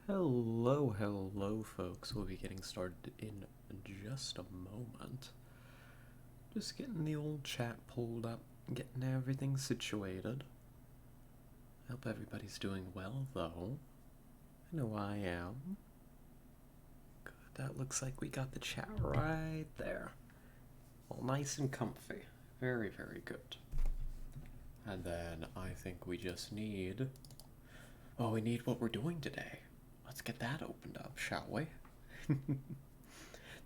Hello, folks. We'll be getting started in just a moment. Just getting the old chat pulled up, getting everything situated. I hope everybody's doing well, though. I know I am. Good, that looks like we got the chat right there. All nice and comfy. Very, very good. And then I think we just need... Oh, we need what we're doing today. Let's get that opened up, shall we?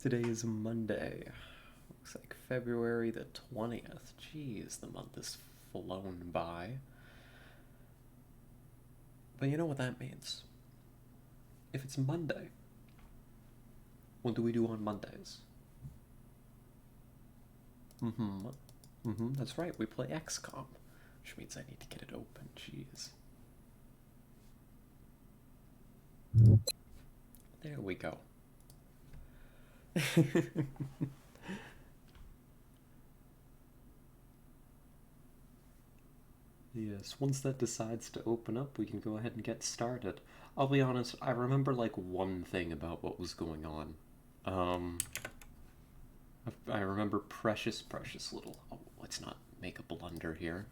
Today is Monday. Looks like February the 20th. Jeez, the month has flown by. But you know what that means. If it's Monday, what do we do on Mondays? That's right, we play XCOM. Which means I need to get it open, jeez. There we go. Yes, once that decides to open up, we can go ahead and get started. I'll be honest, I remember like one thing about what was going on. Um, I remember precious little. Oh, let's not make a blunder here.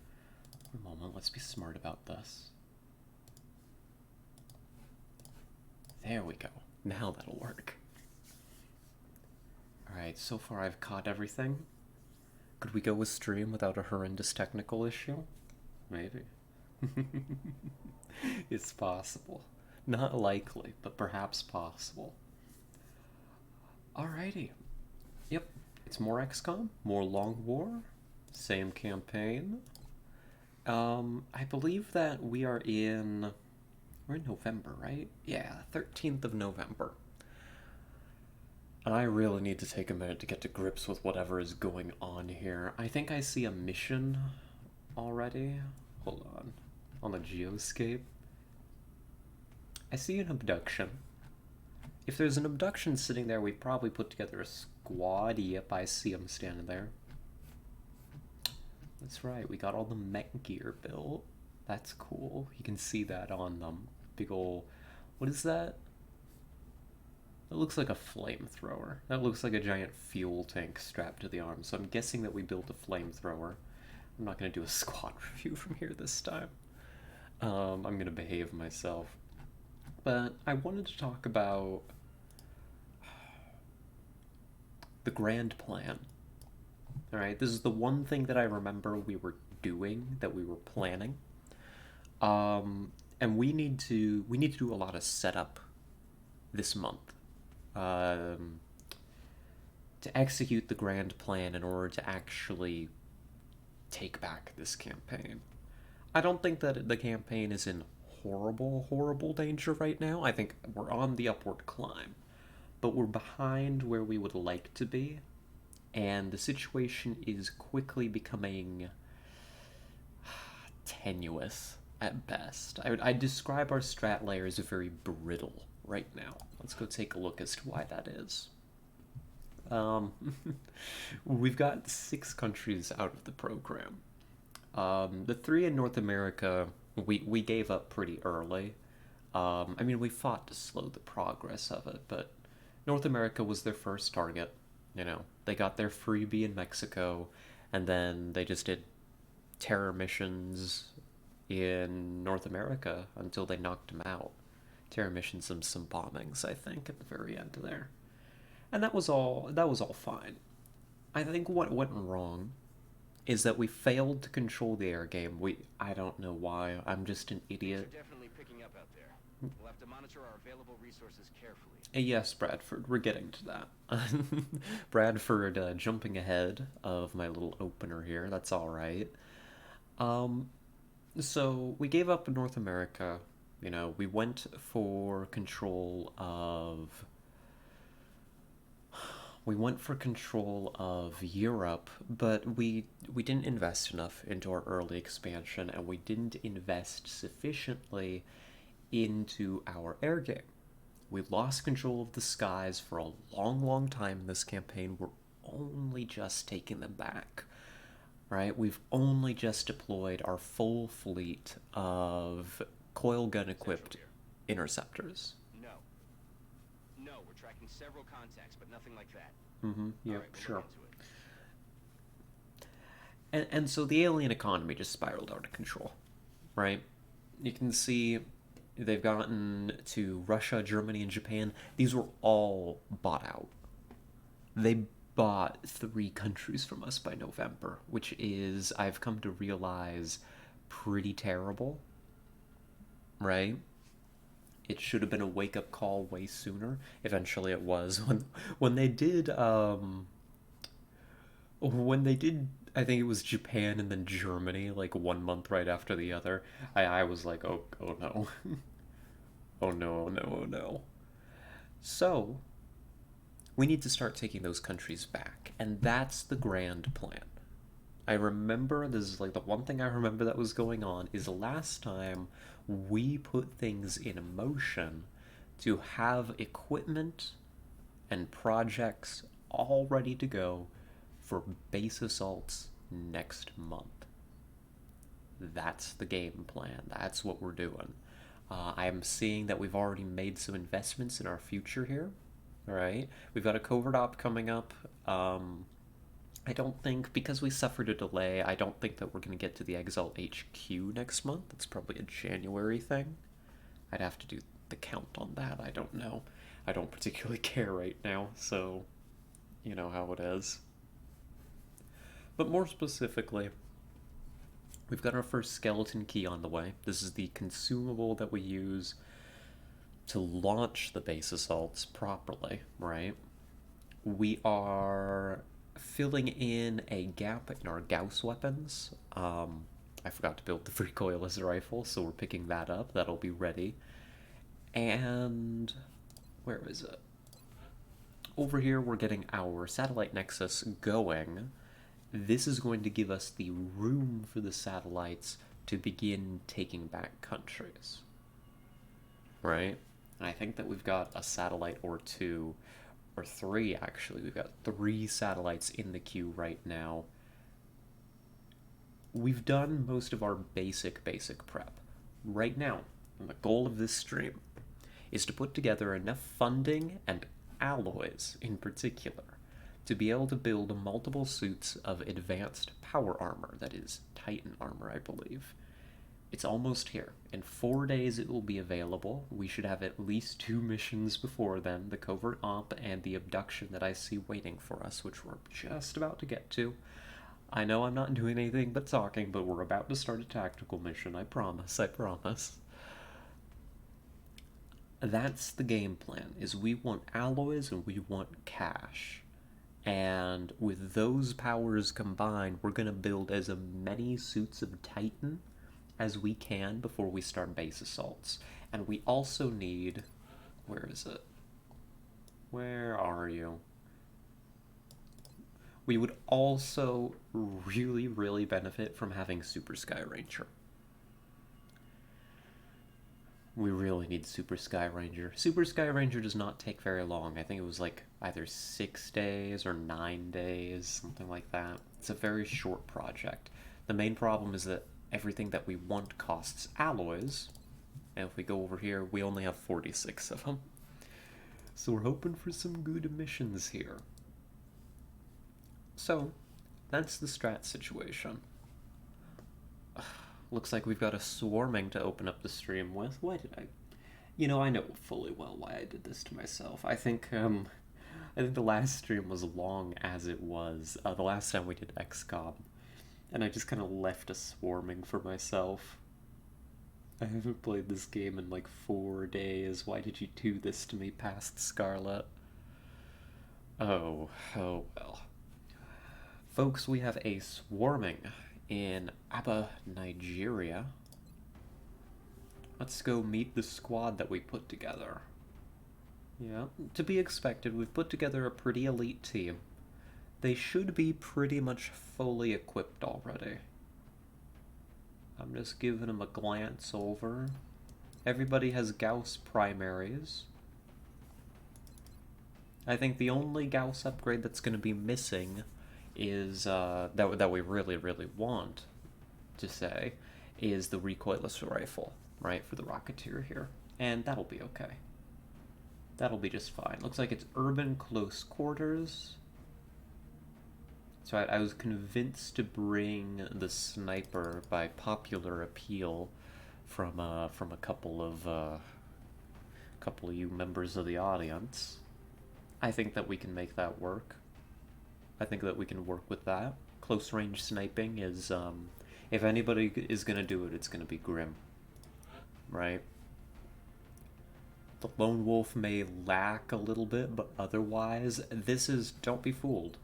For a moment, let's be smart about this. There we go. Now that'll work. Alright, so far I've caught everything. Could we go a stream without a horrendous technical issue? Maybe. It's possible. Not likely, but perhaps possible. Alrighty. Yep, it's more XCOM, more Long War, same campaign. I believe that we're in November, right? Yeah, 13th of November. And I really need to take a minute to get to grips with whatever is going on here. I think I see a mission already. Hold on the geoscape. I see an abduction. If there's an abduction sitting there, we probably put together a squad. Yep, I see him standing there. That's right, we got all the mech gear built. That's cool. You can see that on them. Big ol'... What is that? That looks like a flamethrower. That looks like a giant fuel tank strapped to the arm. So I'm guessing that we built a flamethrower. I'm not going to do a squad review from here this time. I'm going to behave myself. But I wanted to talk about the grand plan. Alright, this is the one thing that I remember we were doing, that we were planning. And we need to do a lot of setup this month. To execute the grand plan in order to actually take back this campaign. I don't think that the campaign is in horrible danger right now. I think we're on the upward climb, but we're behind where we would like to be, and the situation is quickly becoming tenuous at best. I'd describe our strat layer as very brittle right now. Let's go take a look as to why that is. We've got 6 countries out of the program. The 3 in North America, we gave up pretty early. I mean, we fought to slow the progress of it, but North America was their first target. You know, they got their freebie in Mexico, and then they just did terror missions in North America until they knocked them out. Terror missions and some bombings, I think, at the very end there. And that was all fine. I think what went wrong is that we failed to control the air game. I don't know why. I'm just an idiot. They're definitely picking up out there. We'll have to monitor our available resources carefully. Yes, Bradford, we're getting to that. Bradford jumping ahead of my little opener here. That's all right. So we gave up North America. You know, we went for control of Europe, but we didn't invest enough into our early expansion, and we didn't invest sufficiently into our air game. We lost control of the skies for a long time in this campaign. We're only just taking them back, right? We've only just deployed our full fleet of coil gun equipped interceptors. We're tracking several contacts, but nothing like that. Mm-hmm. All Yep, right, we'll sure. look into it. And so the alien economy just spiraled out of control, right? You can see they've gotten to Russia, Germany, and Japan. These were all bought out. They bought 3 countries from us by November, which is, I've come to realize, pretty terrible, right? It should have been a wake up call way sooner. Eventually, it was when they did when they did. I think it was Japan and then Germany, like 1 month right after the other. I was like, oh no, oh no, oh no, oh no. So we need to start taking those countries back, and that's the grand plan. I remember, this is like the one thing I remember that was going on, is the last time we put things in motion to have equipment and projects all ready to go for base assaults next month. That's the game plan. That's what we're doing. I'm seeing that we've already made some investments in our future here. All right, we've got a covert op coming up. I don't think, because we suffered a delay, I don't think that we're going to get to the Exalt HQ next month. It's probably a January thing. I'd have to do the count on that. I don't know. I don't particularly care right now, so you know how it is. But more specifically, we've got our first skeleton key on the way. This is the consumable that we use to launch the base assaults properly, right? We are filling in a gap in our Gauss weapons. I forgot to build the recoilless rifle, so we're picking that up. That'll be ready. And where is it? Over here, we're getting our satellite nexus going. This is going to give us the room for the satellites to begin taking back countries. Right? And I think that we've got a satellite or 2, or 3 actually. We've got 3 satellites in the queue right now. We've done most of our basic prep. Right now, the goal of this stream is to put together enough funding and alloys in particular to be able to build multiple suits of advanced power armor, that is, Titan armor, I believe. It's almost here. In 4 days it will be available. We should have at least 2 missions before then, the covert op and the abduction that I see waiting for us, which we're just about to get to. I know I'm not doing anything but talking, but we're about to start a tactical mission, I promise, I promise. That's the game plan, is we want alloys and we want cash. And with those powers combined, we're going to build as many suits of Titan as we can before we start base assaults. And we also need... Where is it? Where are you? We would also really, really benefit from having Super Sky Ranger. We really need Super Sky Ranger. Super Sky Ranger does not take very long. I think it was like either 6 days or 9 days, something like that. It's a very short project. The main problem is that everything that we want costs alloys, and if we go over here, we only have 46 of them. So we're hoping for some good emissions here. So, that's the strat situation. Looks like we've got a swarming to open up the stream with. Why did I... You know, I know fully well why I did this to myself. I think the last stream was long as it was. The last time we did XCOM. And I just kind of left a swarming for myself. I haven't played this game in like 4 days. Why did you do this to me, past Scarlet? Oh well. Folks, we have a swarming in Aba, Nigeria. Let's go meet the squad that we put together. Yeah, to be expected, we've put together a pretty elite team. They should be pretty much fully equipped already. I'm just giving them a glance over. Everybody has Gauss primaries. I think the only Gauss upgrade that's going to be missing is, that we really, really want to say, is the recoilless rifle, right, for the Rocketeer here. And that'll be okay. That'll be just fine. Looks like it's urban close quarters. So I was convinced to bring the sniper by popular appeal from a couple of you members of the audience. I think that we can make that work. I think that we can work with that. Close range sniping is, if anybody is gonna do it, it's gonna be Grim, right? The lone wolf may lack a little bit, but otherwise, this is, don't be fooled.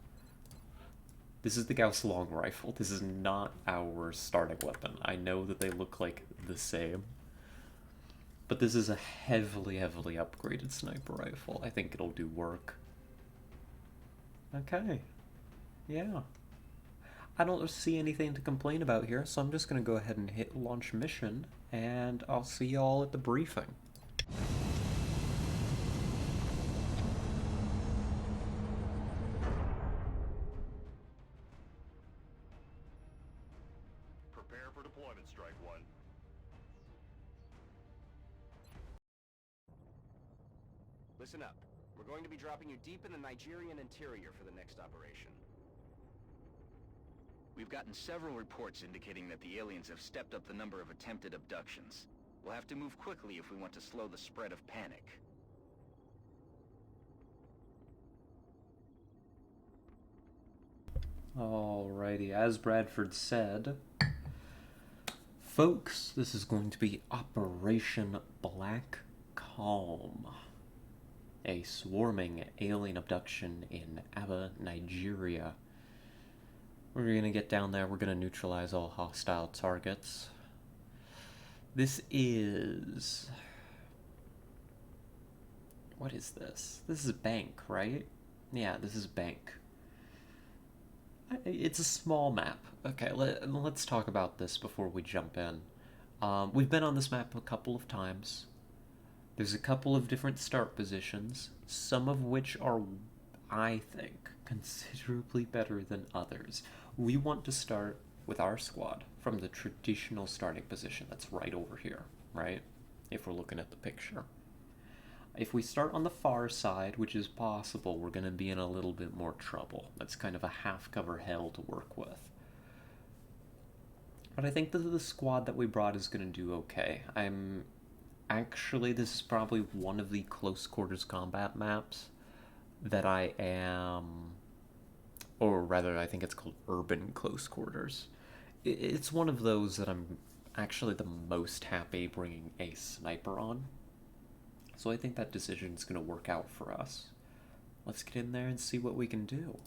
This is the Gauss long rifle. This is not our starting weapon. I know that they look like the same, but this is a heavily, heavily upgraded sniper rifle. I think it'll do work. Okay. Yeah. I don't see anything to complain about here, so I'm just going to go ahead and hit launch mission, and I'll see y'all at the briefing. Prepare for deployment, Strike One. Listen up. We're going to be dropping you deep in the Nigerian interior for the next operation. We've gotten several reports indicating that the aliens have stepped up the number of attempted abductions. We'll have to move quickly if we want to slow the spread of panic. Alrighty, as Bradford said, folks, this is going to be Operation Black Calm. A swarming alien abduction in Aba, Nigeria. We're gonna get down there, we're gonna neutralize all hostile targets. This is... What is this? This is a bank, right? Yeah, this is a bank. It's a small map. Okay, let's talk about this before we jump in. We've been on this map a couple of times. There's a couple of different start positions, some of which are, I think, considerably better than others. We want to start with our squad from the traditional starting position that's right over here, right? If we're looking at the picture. If we start on the far side, which is possible, we're going to be in a little bit more trouble. That's kind of a half-cover hell to work with. But I think that the squad that we brought is going to do okay. Actually, this is probably one of the close quarters combat maps that I am... Or rather, I think it's called urban close quarters. It's one of those that I'm actually the most happy bringing a sniper on. So I think that decision is going to work out for us. Let's get in there and see what we can do.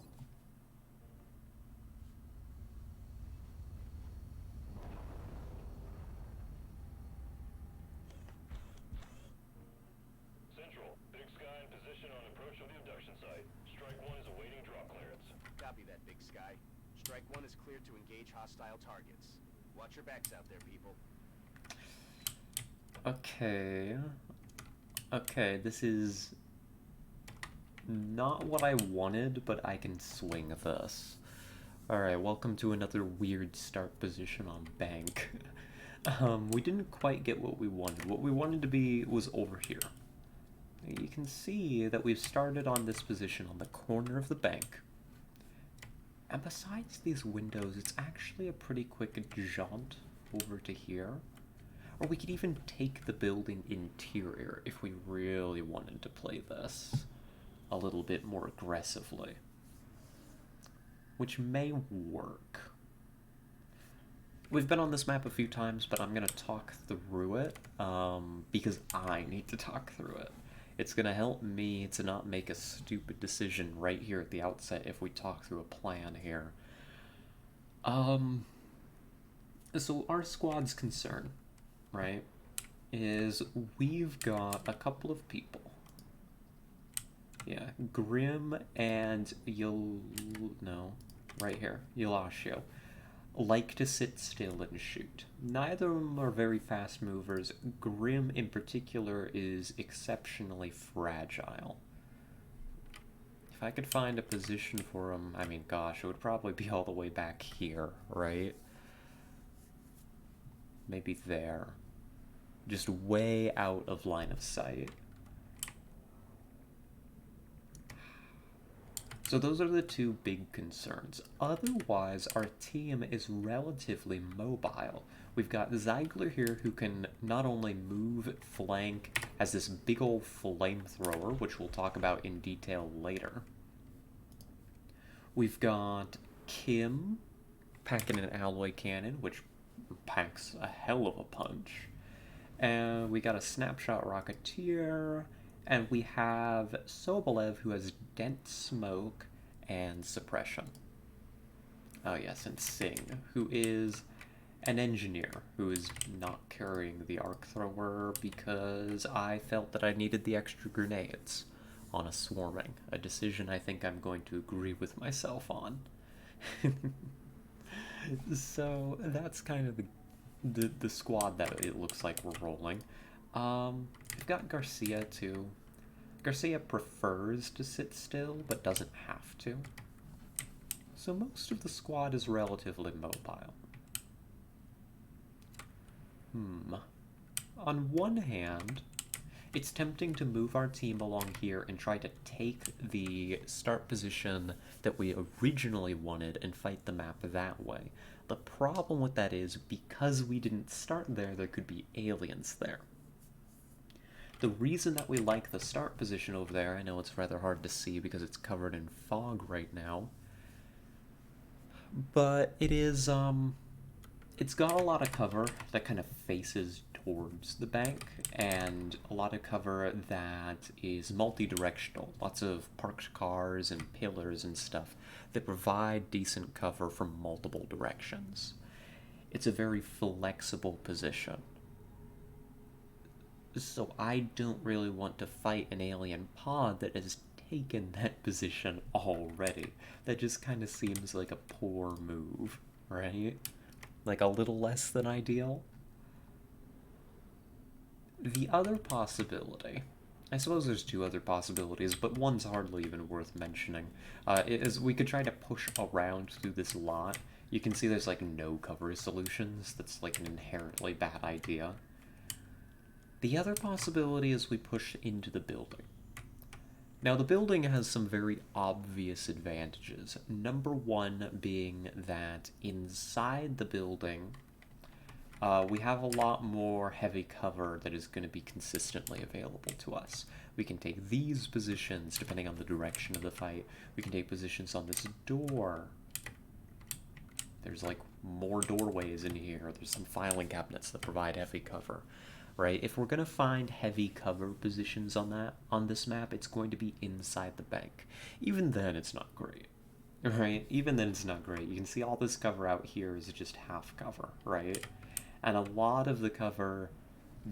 Central, Big Sky in position on approach of the abduction site. Strike One is awaiting drop clearance. Copy that, Big Sky. Strike One is cleared to engage hostile targets. Watch your backs out there, people. Okay. Okay, this is not what I wanted, but I can swing this. Alright, welcome to another weird start position on bank. We didn't quite get what we wanted. What we wanted to be was over here. You can see that we've started on this position on the corner of the bank. And besides these windows, it's actually a pretty quick jaunt over to here. Or we could even take the building interior if we really wanted to play this a little bit more aggressively. Which may work. We've been on this map a few times, but I'm going to talk through it because I need to talk through it. It's going to help me to not make a stupid decision right here at the outset if we talk through a plan here. So our squad's concern, right, is we've got a couple of people. Yeah, Grim and right here, Yelashio, like to sit still and shoot. Neither of them are very fast movers. Grim in particular is exceptionally fragile. If I could find a position for him, I mean, gosh, it would probably be all the way back here, right? Maybe there. Just way out of line of sight. So those are the two big concerns. Otherwise, our team is relatively mobile. We've got Zeigler here who can not only move, flank, has this big old flamethrower, which we'll talk about in detail later. We've got Kim packing an alloy cannon, which packs a hell of a punch. And we got a snapshot rocketeer, and we have Sobolev who has dense smoke and suppression. Oh yes, and Singh, who is an engineer who is not carrying the arc thrower because I felt that I needed the extra grenades on a swarming, a decision I think I'm going to agree with myself on. So that's kind of the squad that it looks like we're rolling. We've got Garcia too. Garcia prefers to sit still, but doesn't have to. So most of the squad is relatively mobile. On one hand, it's tempting to move our team along here and try to take the start position that we originally wanted and fight the map that way. The problem with that is, because we didn't start there, there could be aliens there. The reason that we like the start position over there, I know it's rather hard to see because it's covered in fog right now, but it is, it's got a lot of cover that kind of faces towards the bank, and a lot of cover that is multi-directional. Lots of parked cars and pillars and stuff that provide decent cover from multiple directions. It's a very flexible position. So I don't really want to fight an alien pod that has taken that position already. That just kind of seems like a poor move, right? Like a little less than ideal. The other possibility, I suppose there's two other possibilities, but one's hardly even worth mentioning, is we could try to push around through this lot. You can see there's like no cover solutions. That's like an inherently bad idea. The other possibility is we push into the building. Now, the building has some very obvious advantages. Number one being that inside the building, we have a lot more heavy cover that is going to be consistently available to us. We can take these positions depending on the direction of the fight. We can take positions on this door. There's like more doorways in here. There's some filing cabinets that provide heavy cover. Right? If we're going to find heavy cover positions on this map, it's going to be inside the bank. Even then, it's not great. Right? Even then, it's not great. You can see all this cover out here is just half cover, right? And a lot of the cover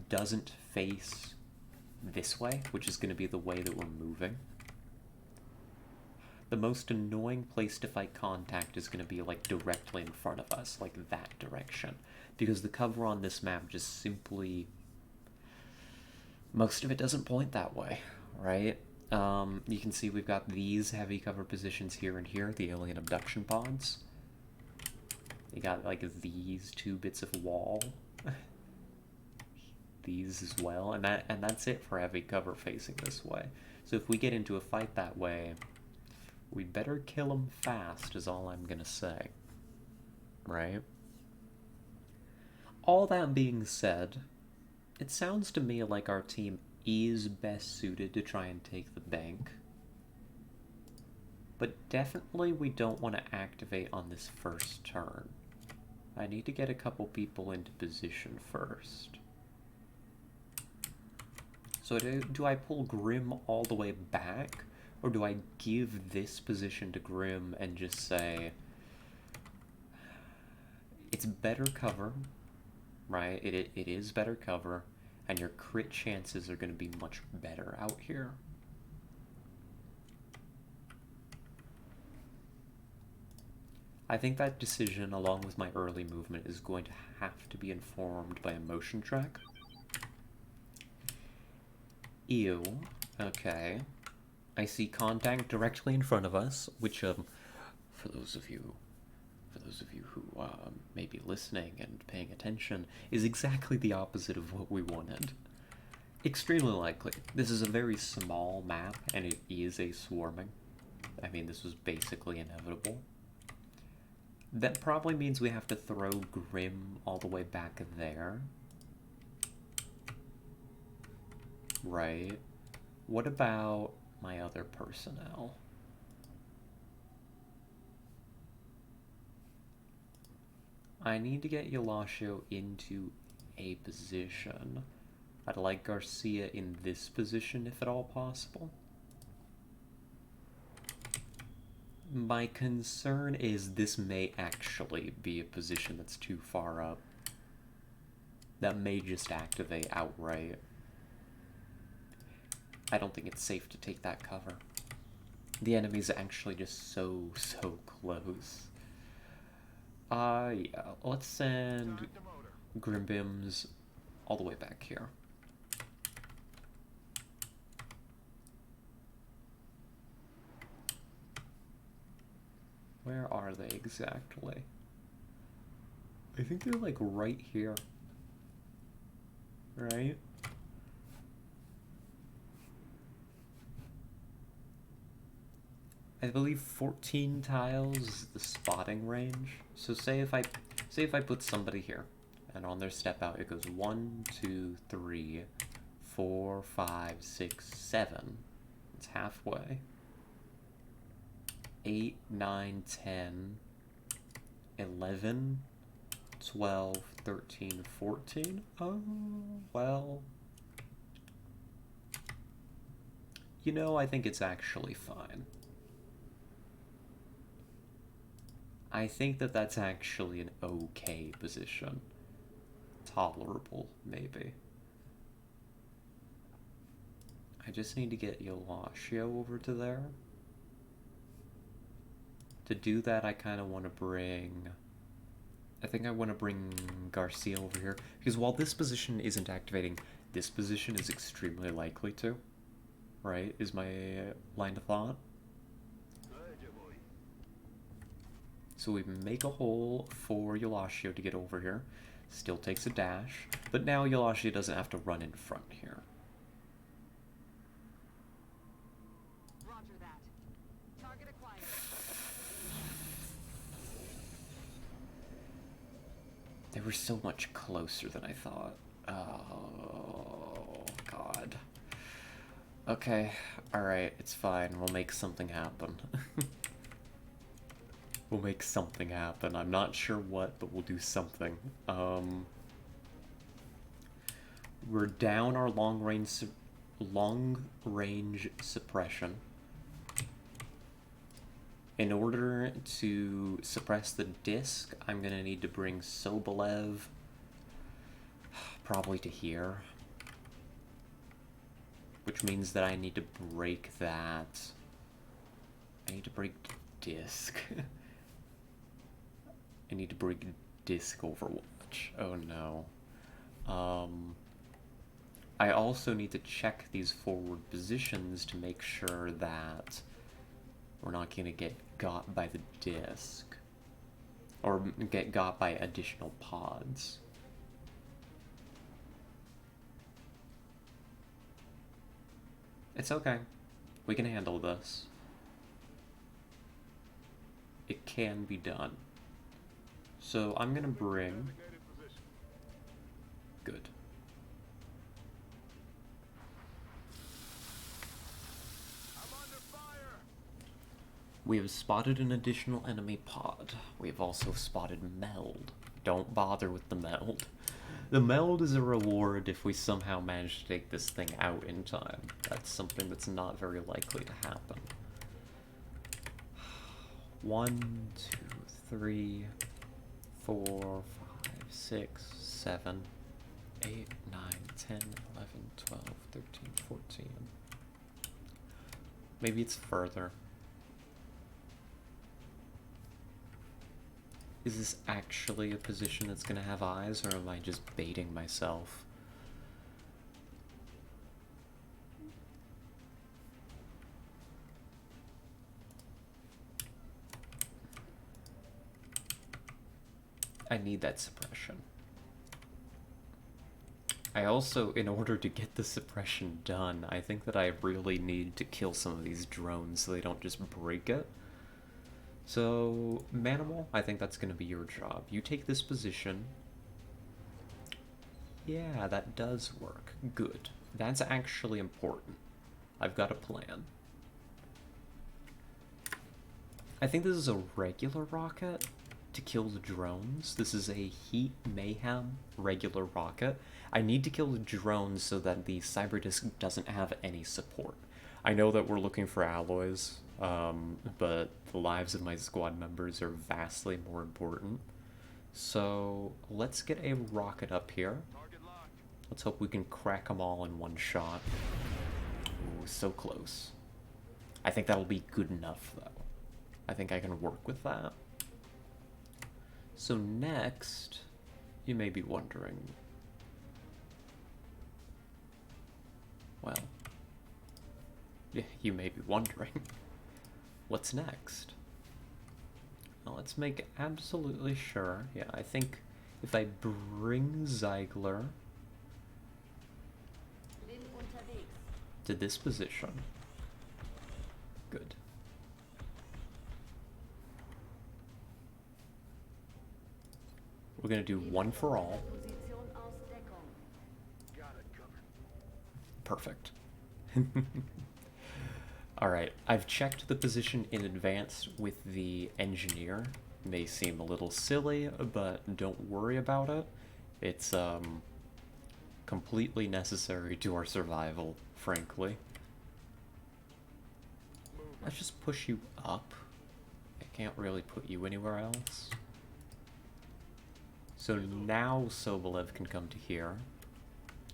doesn't face this way, which is going to be the way that we're moving. The most annoying place to fight contact is going to be like directly in front of us, like that direction. Because the cover on this map just simply... most of it doesn't point that way, right? You can see we've got these heavy cover positions here and here, the alien abduction pods. You got like these two bits of wall. These as well, and that's it for heavy cover facing this way. So if we get into a fight that way, we'd better kill them fast is all I'm gonna say. Right? All that being said, it sounds to me like our team is best suited to try and take the bank. But definitely we don't want to activate on this first turn. I need to get a couple people into position first. So do I pull Grim all the way back? Or do I give this position to Grim and just say... it's better cover, right? It is better cover, and your crit chances are going to be much better out here. I think that decision, along with my early movement, is going to have to be informed by a motion track. Ew. Okay. I see contact directly in front of us, which, for those of you who may be listening and paying attention, is exactly the opposite of what we wanted. Extremely likely. This is a very small map, and it is a swarming. I mean, this was basically inevitable. That probably means we have to throw Grim all the way back there. Right. What about my other personnel? I need to get Yolashio into a position. I'd like Garcia in this position if at all possible. My concern is this may actually be a position that's too far up. That may just activate outright. I don't think it's safe to take that cover. The enemy's actually just so close. Yeah, let's send Grimbims all the way back here. Where are they exactly? I think they're like right here. Right? I believe 14 tiles is the spotting range. So say if I put somebody here, and on their step out it goes 1, 2, 3, 4, 5, 6, 7. It's halfway. 8, 9, 10, 11, 12, 13, 14. Oh, well. You know, I think it's actually fine. I think that that's actually an okay position. Tolerable, maybe. I just need to get Yolashio over to there. To do that, I kind of want to bring... I think I want to bring Garcia over here. Because while this position isn't activating, this position is extremely likely to. Right? Is my line of thought. So we make a hole for Yolashio to get over here. Still takes a dash. But now Yolashio doesn't have to run in front here. They were so much closer than I thought. Oh, God. Okay, alright, it's fine. We'll make something happen. We'll make something happen. I'm not sure what, but we'll do something. We're down our long range suppression. In order to suppress the disc, I'm gonna need to bring Sobolev probably to here. Which means that I need to break that. I need to break disc. I need to break disc Overwatch. Oh no. I also need to check these forward positions to make sure that we're not gonna get got by the disc. Or get got by additional pods. It's okay. We can handle this. It can be done. So I'm gonna bring... Good. We have spotted an additional enemy pod. We have also spotted meld. Don't bother with the meld. The meld is a reward if we somehow manage to take this thing out in time. That's something that's not very likely to happen. 1, 2, 3, 4, 5, 6, 7, 8, 9, 10, 11, 12, 13, 14. Maybe it's further. Is this actually a position that's gonna have eyes, or am I just baiting myself? I need that suppression. I also, in order to get the suppression done, I think that I really need to kill some of these drones so they don't just break it. So, Manimal, I think that's going to be your job. You take this position. Yeah, that does work. Good. That's actually important. I've got a plan. I think this is a regular rocket to kill the drones. This is a Heat Mayhem regular rocket. I need to kill the drones so that the Cyberdisc doesn't have any support. I know that we're looking for alloys, but the lives of my squad members are vastly more important. So let's get a rocket up here. Let's hope we can crack them all in one shot. Ooh, so close. I think that'll be good enough, though. I think I can work with that. So next, you may be wondering... Well, you may be wondering, what's next? Well, let's make absolutely sure. Yeah, I think if I bring Ziegler to this position, good. We're gonna do one for all. Perfect. Alright, I've checked the position in advance with the engineer. May seem a little silly, but don't worry about it. It's, completely necessary to our survival, frankly. Let's just push you up. I can't really put you anywhere else. So now Sobolev can come to here.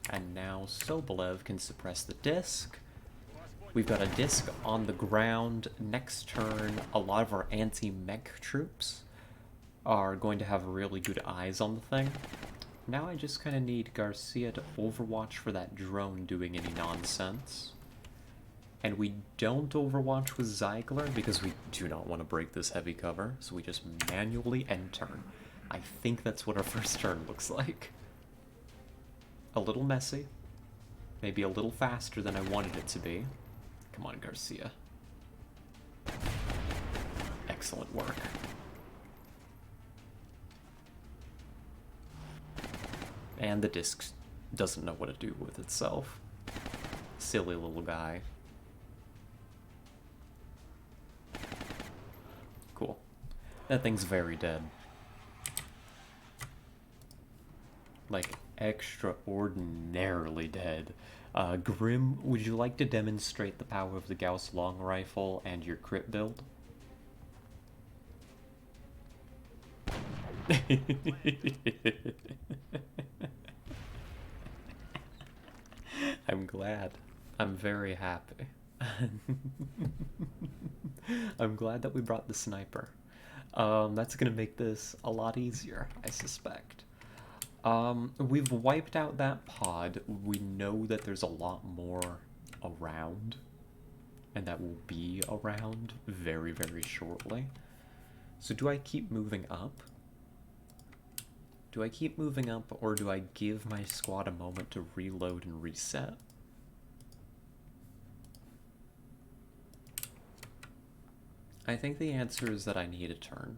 And now Sobolev can suppress the disc. We've got a disc on the ground. Next turn, a lot of our anti-mech troops are going to have really good eyes on the thing. Now I just kind of need Garcia to overwatch for that drone doing any nonsense. And we don't overwatch with Ziegler because we do not want to break this heavy cover, so we just manually end turn. I think that's what our first turn looks like. A little messy. Maybe a little faster than I wanted it to be. Come on, Garcia. Excellent work. And the disc doesn't know what to do with itself. Silly little guy. Cool. That thing's very dead. Like, extraordinarily dead. Grim, would you like to demonstrate the power of the Gauss long rifle and your crit build? I'm glad. I'm very happy. I'm glad that we brought the sniper. That's gonna make this a lot easier, I suspect. We've wiped out that pod. We know that there's a lot more around, and that will be around very, very shortly. So do I keep moving up? Do I keep moving up, or do I give my squad a moment to reload and reset? I think the answer is that I need a turn.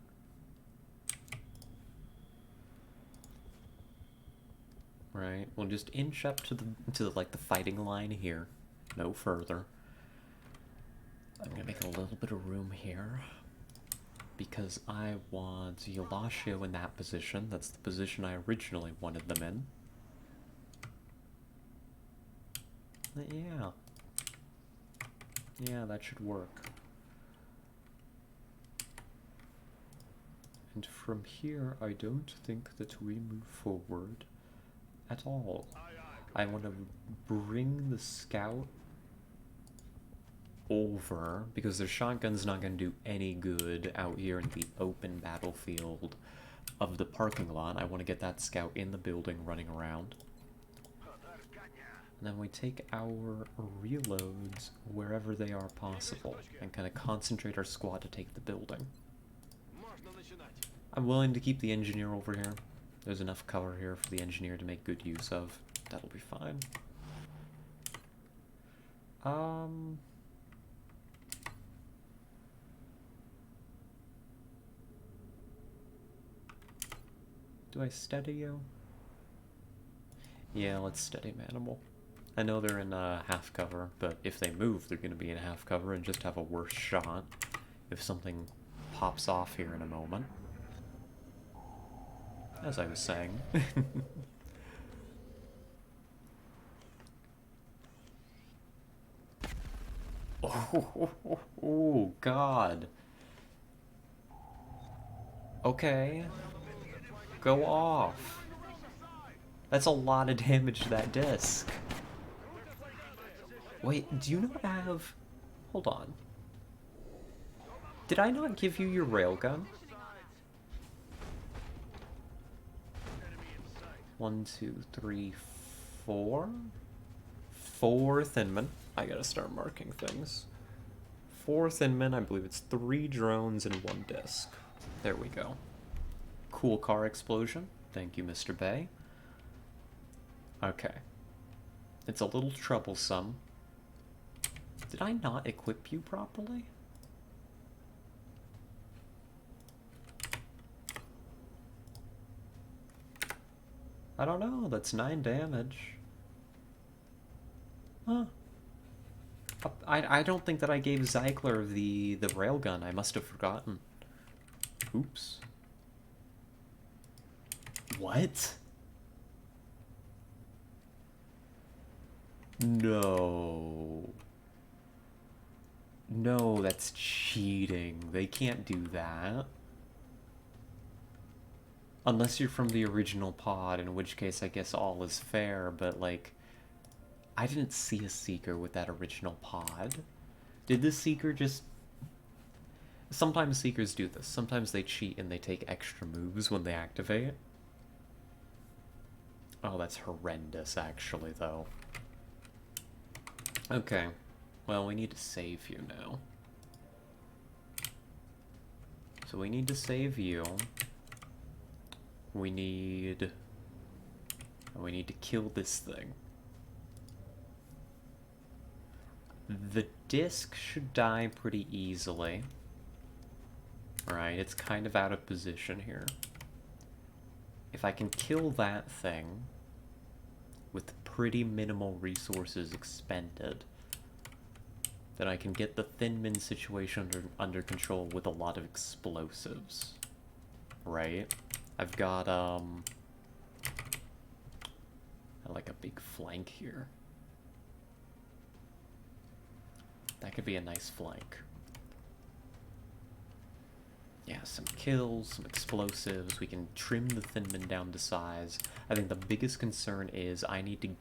Right, we'll just inch up to the like the fighting line here, no further. I'm gonna make a little bit of room here because I want Yelashio in that position. That's the position I originally wanted them in. Yeah, that should work. And from here, I don't think that we move forward at all. I want to bring the scout over because their shotgun's not going to do any good out here in the open battlefield of the parking lot. I want to get that scout in the building running around. And then we take our reloads wherever they are possible and kind of concentrate our squad to take the building. I'm willing to keep the engineer over here. There's enough cover here for the engineer to make good use of. That'll be fine. Do I steady you? Yeah, let's steady Manimal. I know they're in half cover, but if they move, they're going to be in half cover and just have a worse shot if something pops off here in a moment. As I was saying. Oh, God. Okay. Go off. That's a lot of damage to that disc. Wait, do you not have... Hold on. Did I not give you your railgun? 1, 2, 3, 4? 4 Thinmen. I gotta start marking things. 4 Thinmen, I believe it's 3 drones and 1 disc. There we go. Cool car explosion. Thank you, Mr. Bay. Okay. It's a little troublesome. Did I not equip you properly? I don't know, that's 9 damage. Huh. I don't think that I gave Zeigler the railgun. I must have forgotten. Oops. What? No. No, that's cheating. They can't do that. Unless you're from the original pod, in which case I guess all is fair, but like... I didn't see a Seeker with that original pod. Did the Seeker just... Sometimes Seekers do this. Sometimes they cheat and they take extra moves when they activate. Oh, that's horrendous, actually, though. Okay. Well, we need to save you now. So we need to save you. We need to kill this thing. The disc should die pretty easily. Right, it's kind of out of position here. If I can kill that thing with pretty minimal resources expended, then I can get the Thinman situation under control with a lot of explosives. Right? I've got, I like a big flank here. That could be a nice flank. Yeah, some kills, some explosives. We can trim the Thinman down to size. I think the biggest concern is I need to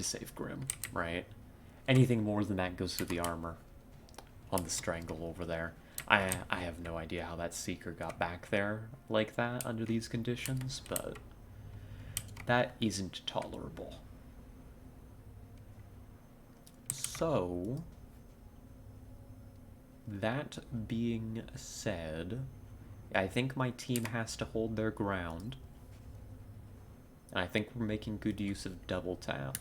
save Grim, right? Anything more than that goes through the armor on the Strangle over there. I have no idea how that Seeker got back there like that under these conditions, but that isn't tolerable. So, that being said, I think my team has to hold their ground. And I think we're making good use of double tap.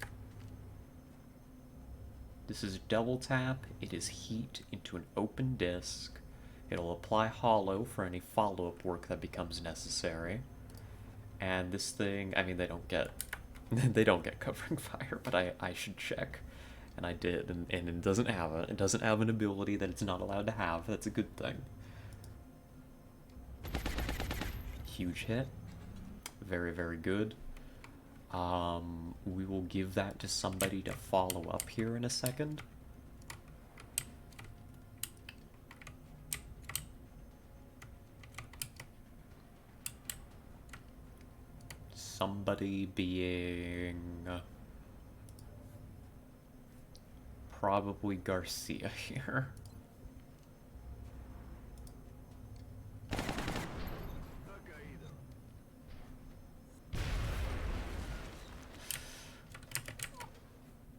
This is double tap. It is heat into an open disc. It'll apply hollow for any follow-up work that becomes necessary. And this thing, I mean, they don't get covering fire, but I should check. And I did, and it doesn't have it. It doesn't have an ability that it's not allowed to have. That's a good thing. Huge hit. Very, very good. We will give that to somebody to follow up here in a second. Somebody being... probably Garcia here.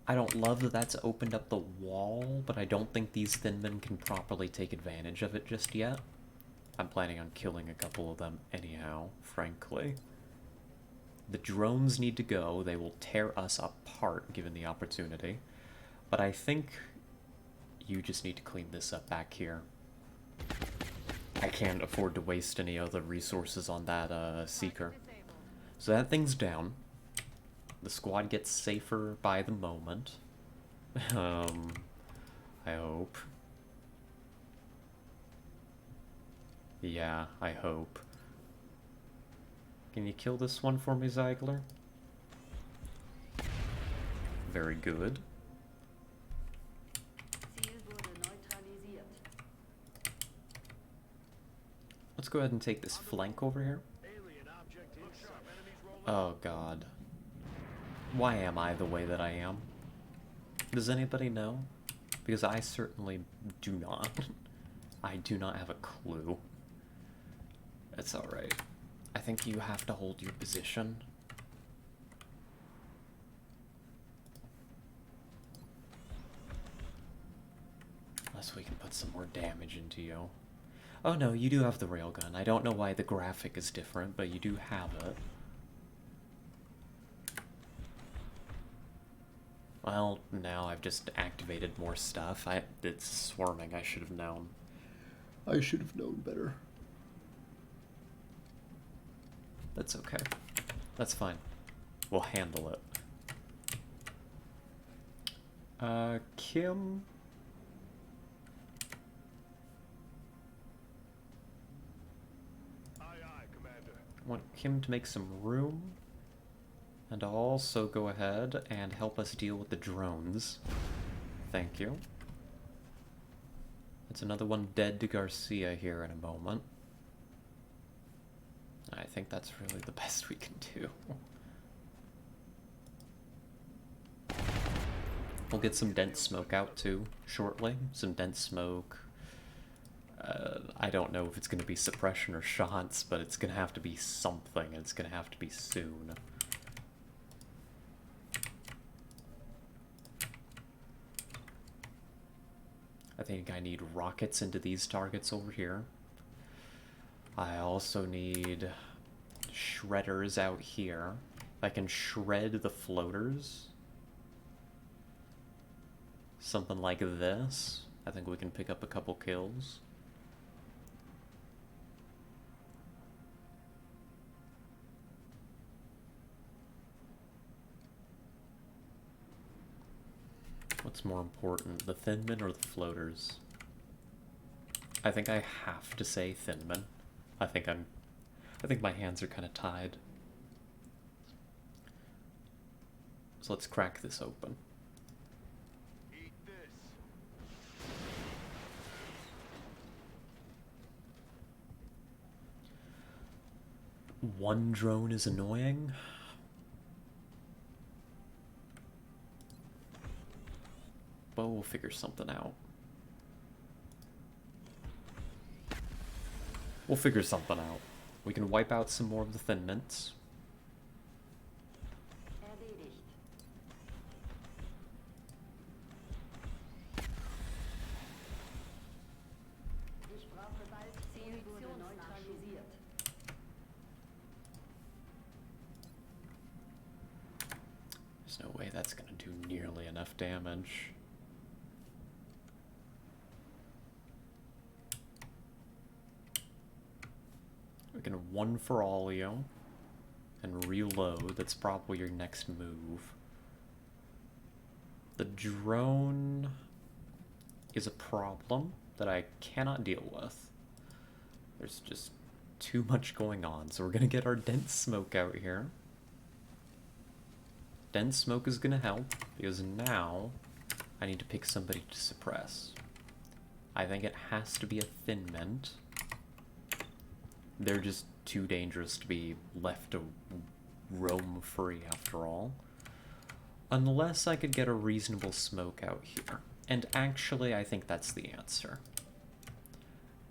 I don't love that that's opened up the wall, but I don't think these Thinmen can properly take advantage of it just yet. I'm planning on killing a couple of them anyhow, frankly. The drones need to go. They will tear us apart given the opportunity. But I think you just need to clean this up back here. I can't afford to waste any other resources on that Seeker. So that thing's down. The squad gets safer by the moment. I hope. Yeah, I hope. Can you kill this one for me, Zeigler? Very good. Let's go ahead and take this flank over here. Oh god. Why am I the way that I am? Does anybody know? Because I certainly do not. I do not have a clue. It's alright. I think you have to hold your position. Unless we can put some more damage into you. Oh no, you do have the railgun. I don't know why the graphic is different, but you do have it. Well, now I've just activated more stuff. It's swarming. I should have known. I should have known better. That's okay. That's fine. We'll handle it. Kim? Aye, aye, Commander. I want Kim to make some room. And also go ahead and help us deal with the drones. Thank you. That's another one dead to Garcia here in a moment. I think that's really the best we can do. We'll get some dense smoke out too, shortly. Some dense smoke. I don't know if it's going to be suppression or shots, but it's going to have to be something, and it's going to have to be soon. I think I need rockets into these targets over here. I also need shredders out here. I can shred the floaters. Something like this. I think we can pick up a couple kills. What's more important, the Thinmen or the floaters? I think I have to say Thinmen. I think my hands are kind of tied. So let's crack this open. Eat this. One drone is annoying. But we'll figure something out. We'll figure something out. We can wipe out some more of the Thin Mints. There's no way that's gonna do nearly enough damage. We can one for all you and reload. That's probably your next move. The drone is a problem that I cannot deal with. There's just too much going on, so we're gonna get our dense smoke out here. Dense smoke is gonna help, because now I need to pick somebody to suppress. I think it has to be a Thin Mint. They're just too dangerous to be left to roam free after all. Unless I could get a reasonable smoke out here. And actually, I think that's the answer.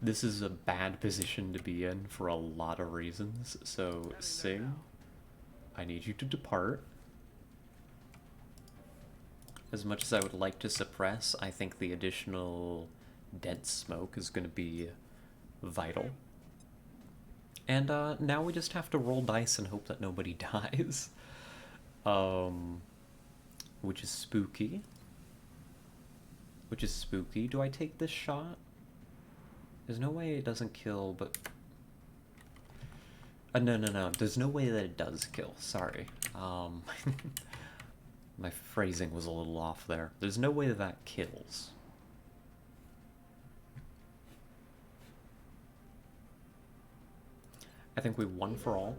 This is a bad position to be in for a lot of reasons, so Sing, I need you to depart. As much as I would like to suppress, I think the additional dense smoke is going to be vital. And now we just have to roll dice and hope that nobody dies. Which is spooky. Which is spooky. Do I take this shot? There's no way it doesn't kill, but... no. There's no way that it does kill. Sorry. My phrasing was a little off there. There's no way that that kills. I think we won for all.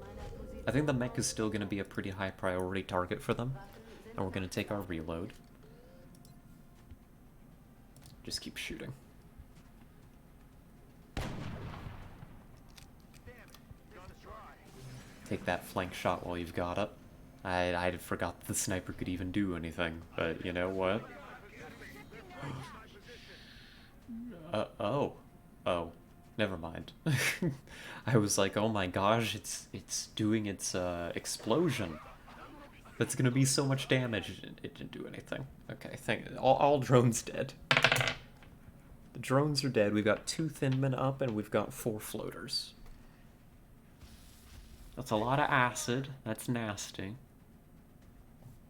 I think the mech is still going to be a pretty high priority target for them. And we're going to take our reload. Just keep shooting. Take that flank shot while you've got it. I forgot that the sniper could even do anything, but you know what? Oh. Never mind. I was like, oh my gosh, it's doing its explosion. That's gonna be so much damage. It didn't do anything. Okay, all drones dead. The drones are dead. We've got 2 Thinmen up and we've got 4 floaters. That's a lot of acid. That's nasty.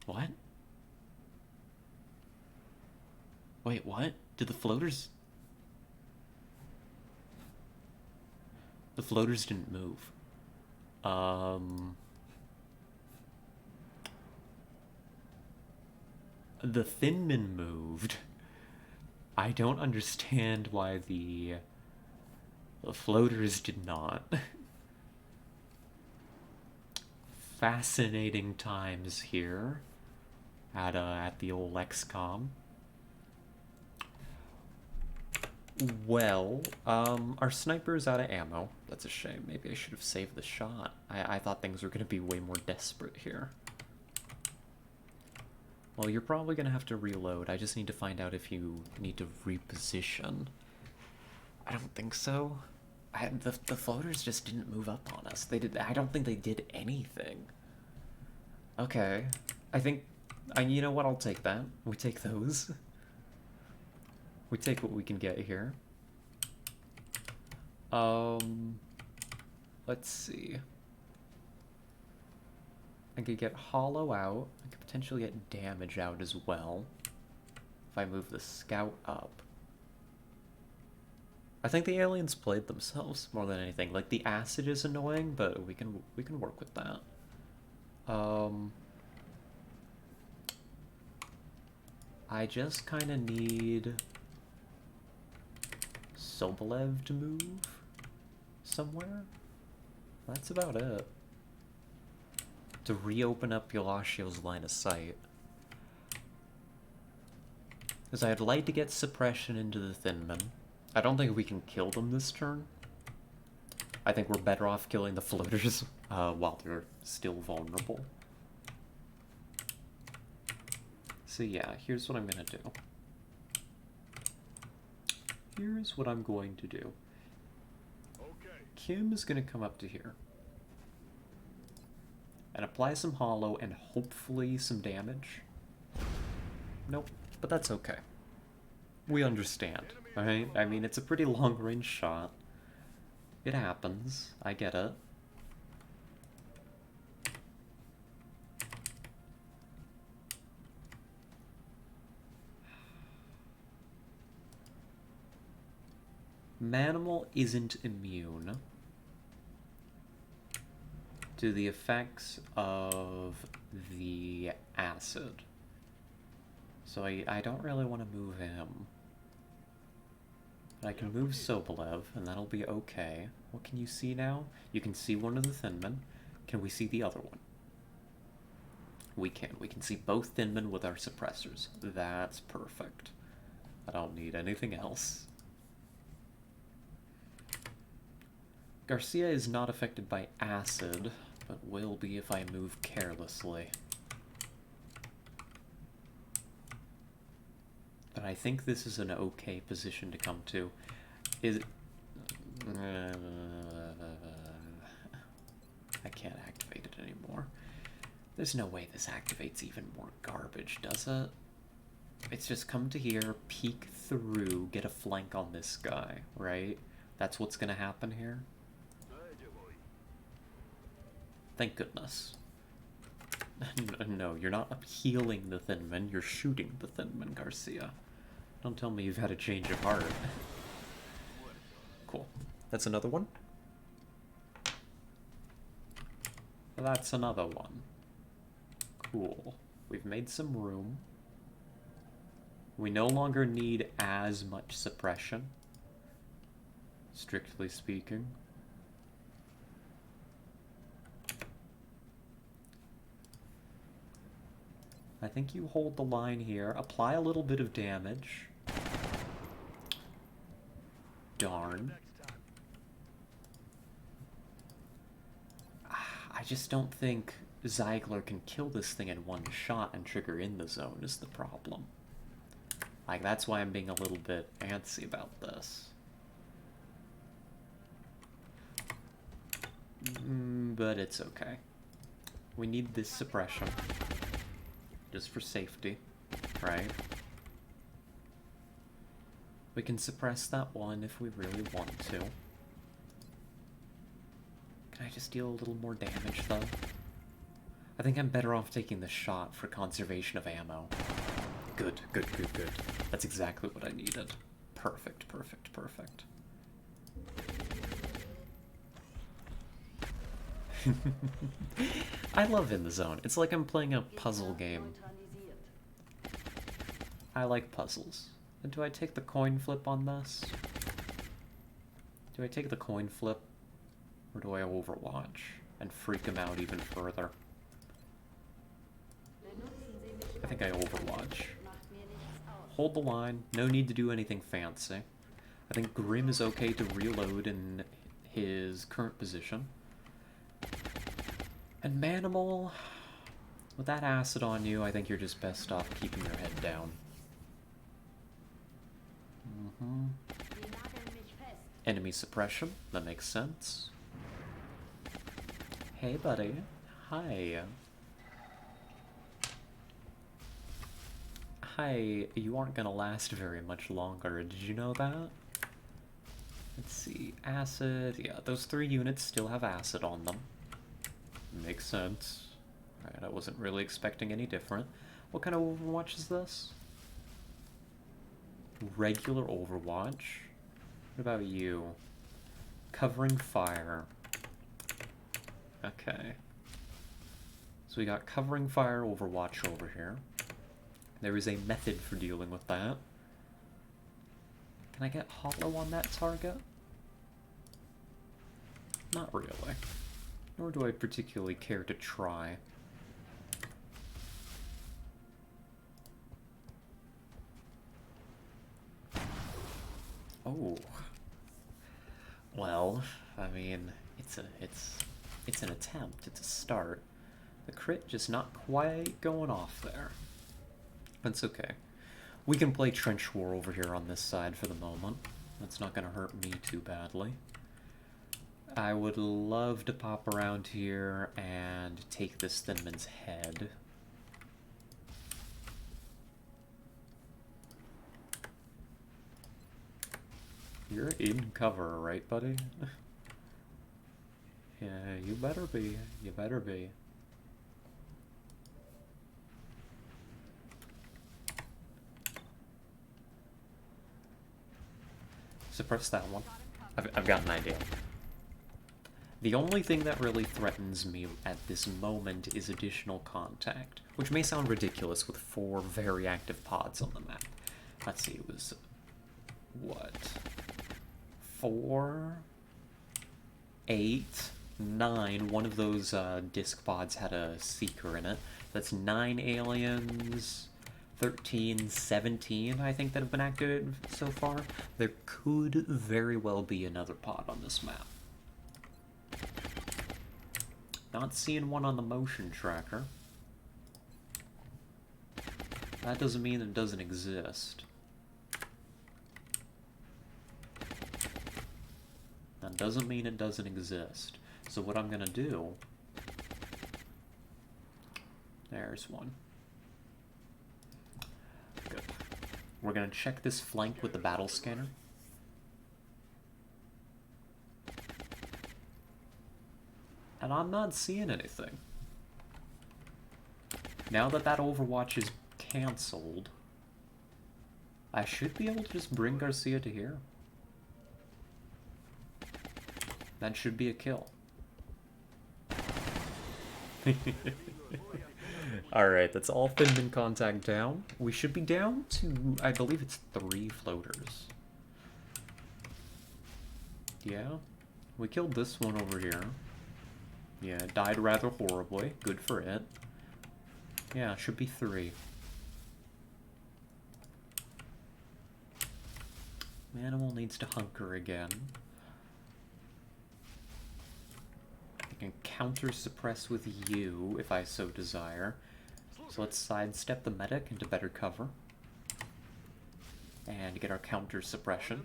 What? Wait, what? Did the floaters... The floaters didn't move. The Thinmen moved. I don't understand why the floaters did not. Fascinating times here at the old XCOM. Well, our sniper's out of ammo. That's a shame. Maybe I should have saved the shot. I thought things were going to be way more desperate here. Well, you're probably going to have to reload. I just need to find out if you need to reposition. I don't think so. The floaters just didn't move up on us. I don't think they did anything. Okay. You know what? I'll take that. We take those. We take what we can get here. Let's see. I could get hollow out. I could potentially get damage out as well. If I move the scout up. I think the aliens played themselves more than anything. Like, the acid is annoying, but we can work with that. I just kind of need Sobolev to move somewhere. That's about it. To reopen up Yolashio's line of sight. Because I'd like to get suppression into the Thinmen. I don't think we can kill them this turn. I think we're better off killing the floaters while they're still vulnerable. So yeah, here's what I'm gonna do. Here's what I'm going to do. Kim is gonna come up to here. And apply some hollow and hopefully some damage. Nope, but that's okay. We understand, alright? I mean, it's a pretty long-range shot. It happens. I get it. Manimal isn't immune to the effects of the acid. So I don't really want to move him. But I can move Sobolev, and that'll be okay. What can you see now? You can see one of the Thinmen. Can we see the other one? We can. We can see both Thinmen with our suppressors. That's perfect. I don't need anything else. Garcia is not affected by acid, but will be if I move carelessly. But I think this is an okay position to come to. Is it... I can't activate it anymore. There's no way this activates even more garbage, does it? It's just come to here, peek through, get a flank on this guy, right? That's what's gonna happen here? Thank goodness. No, you're not healing the Thin Men, you're shooting the Thin Men, Garcia. Don't tell me you've had a change of heart. Cool. That's another one? That's another one. Cool. We've made some room. We no longer need as much suppression, strictly speaking. I think you hold the line here. Apply a little bit of damage. Darn. I just don't think Ziegler can kill this thing in one shot and trigger in the zone is the problem. Like, that's why I'm being a little bit antsy about this. But it's okay. We need this suppression. Just for safety, right? We can suppress that one if we really want to. Can I just deal a little more damage, though? I think I'm better off taking the shot for conservation of ammo. Good, good, good, good. That's exactly what I needed. Perfect, perfect, perfect. I love In the Zone. It's like I'm playing a puzzle game. I like puzzles. And do I take the coin flip on this? Do I take the coin flip? Or do I Overwatch and freak him out even further? I think I Overwatch. Hold the line. No need to do anything fancy. I think Grim is okay to reload in his current position. And Manimal, with that acid on you, I think you're just best off keeping your head down. Enemy suppression, that makes sense. Hey buddy, hi. Hi, you aren't gonna last very much longer, did you know that? Let's see, acid, yeah, those 3 units still have acid on them. Makes sense. Alright, I wasn't really expecting any different. What kind of Overwatch is this? Regular Overwatch. What about you? Covering fire. Okay. So we got covering fire Overwatch over here. There is a method for dealing with that. Can I get hollow on that target? Not really. Nor do I particularly care to try. Oh. Well, I mean, it's an attempt, it's a start. The crit just not quite going off there. That's okay. We can play Trench War over here on this side for the moment. That's not gonna hurt me too badly. I would love to pop around here and take this Thin Man's head. You're in cover, right, buddy? Yeah, you better be. You better be. Suppress that one. I've got an idea. The only thing that really threatens me at this moment is additional contact, which may sound ridiculous with 4 very active pods on the map. Let's see, it was... what? 4... 8... 9. One of those disc pods had a seeker in it. That's 9 aliens... 13, 17, I think, that have been activated so far. There could very well be another pod on this map. Not seeing one on the motion tracker. That doesn't mean it doesn't exist. That doesn't mean it doesn't exist. So what I'm gonna do... There's one. Good. We're gonna check this flank with the battle scanner. And I'm not seeing anything. Now that that Overwatch is cancelled, I should be able to just bring Garcia to here. That should be a kill. Alright, that's all Finman contact down. We should be down to, I believe it's 3 floaters. Yeah, we killed this one over here. Yeah, it died rather horribly. Good for it. Yeah, should be 3. Manimal needs to hunker again. I can counter suppress with you if I so desire. So let's sidestep the medic into better cover. And get our counter suppression.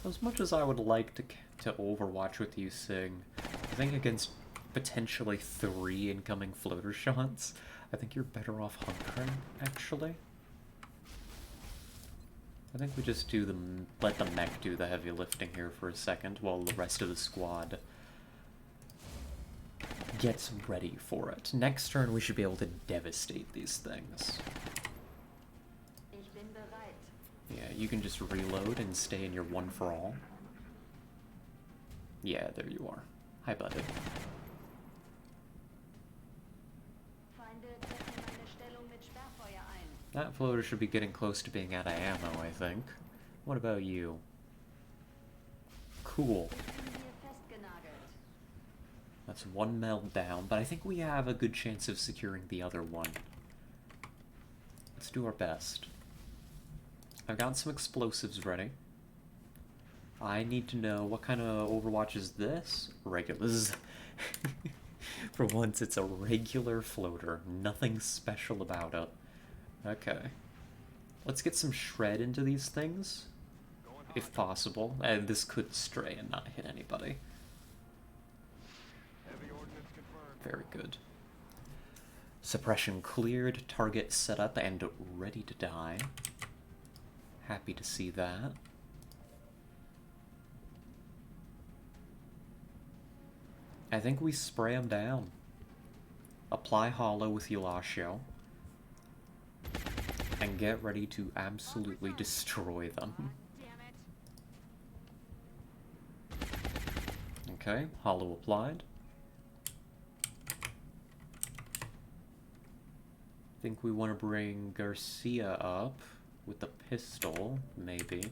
As much as I would like to Overwatch with you, Sing, I think against potentially 3 incoming floater shots, I think you're better off hunkering, actually. I think we just do let the mech do the heavy lifting here for a second, while the rest of the squad gets ready for it. Next turn, we should be able to devastate these things. Yeah, you can just reload and stay in your one for all. Yeah, there you are. Hi, buddy. That floater should be getting close to being out of ammo, I think. What about you? Cool. That's 1 meld down, but I think we have a good chance of securing the other one. Let's do our best. I've got some explosives ready. I need to know what kind of Overwatch is this? Regular. This is for once, it's a regular floater. Nothing special about it. Okay. Let's get some shred into these things, if possible. And this could stray and not hit anybody. Very good. Suppression cleared, target set up and ready to die. Happy to see that. I think we spray them down. Apply hollow with Eulatio. And get ready to absolutely destroy them. Okay, hollow applied. I think we want to bring Garcia up. With the pistol, maybe.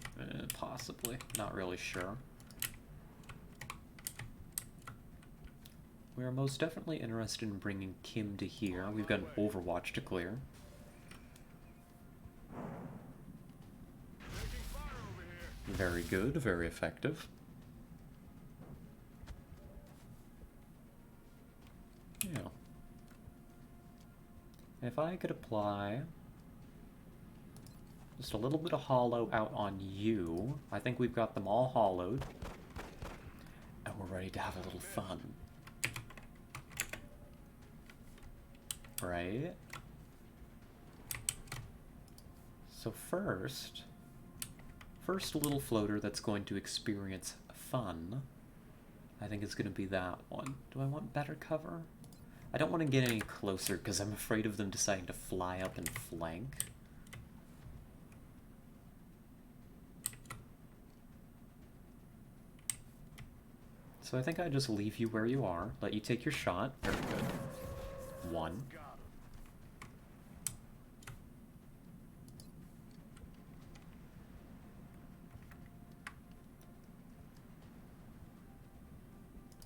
Possibly. Not really sure. We are most definitely interested in bringing Kim to here. We've got an Overwatch to clear. Very good, very effective. Yeah. If I could apply just a little bit of hollow out on you. I think we've got them all hollowed. And we're ready to have a little fun. Right? So first little floater that's going to experience fun, I think it's going to be that one. Do I want better cover? I don't want to get any closer because I'm afraid of them deciding to fly up and flank. So I think I just leave you where you are, let you take your shot. Very good. 1.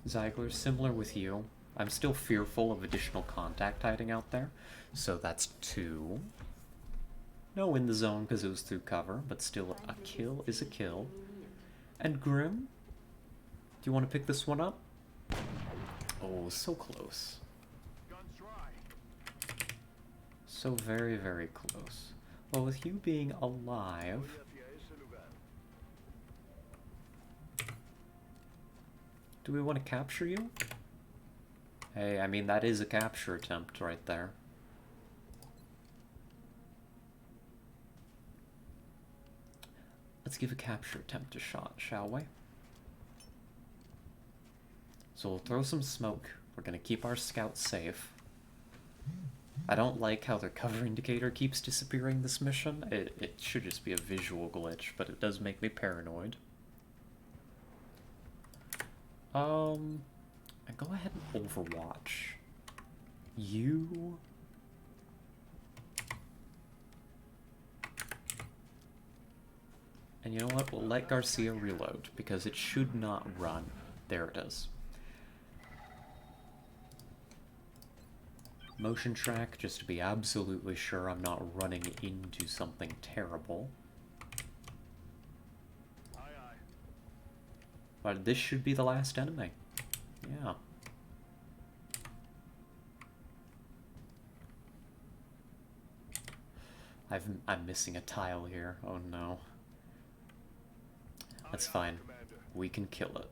Zeigler, similar with you. I'm still fearful of additional contact hiding out there, so that's 2. No in the zone because it was through cover, but still a kill is a kill. And Grim? Do you want to pick this one up? Oh, so close. So very, very close. Well, with you being alive... Do we want to capture you? Hey, I mean, that is a capture attempt right there. Let's give a capture attempt a shot, shall we? So we'll throw some smoke. We're gonna keep our scouts safe. I don't like how their cover indicator keeps disappearing this mission. It should just be a visual glitch, but it does make me paranoid. And go ahead and overwatch. You... And you know what? We'll let Garcia reload, because it should not run. There it is. Motion track, just to be absolutely sure I'm not running into something terrible. Aye, aye. But this should be the last enemy. Yeah. I'm missing a tile here. Oh no. That's fine. We can kill it.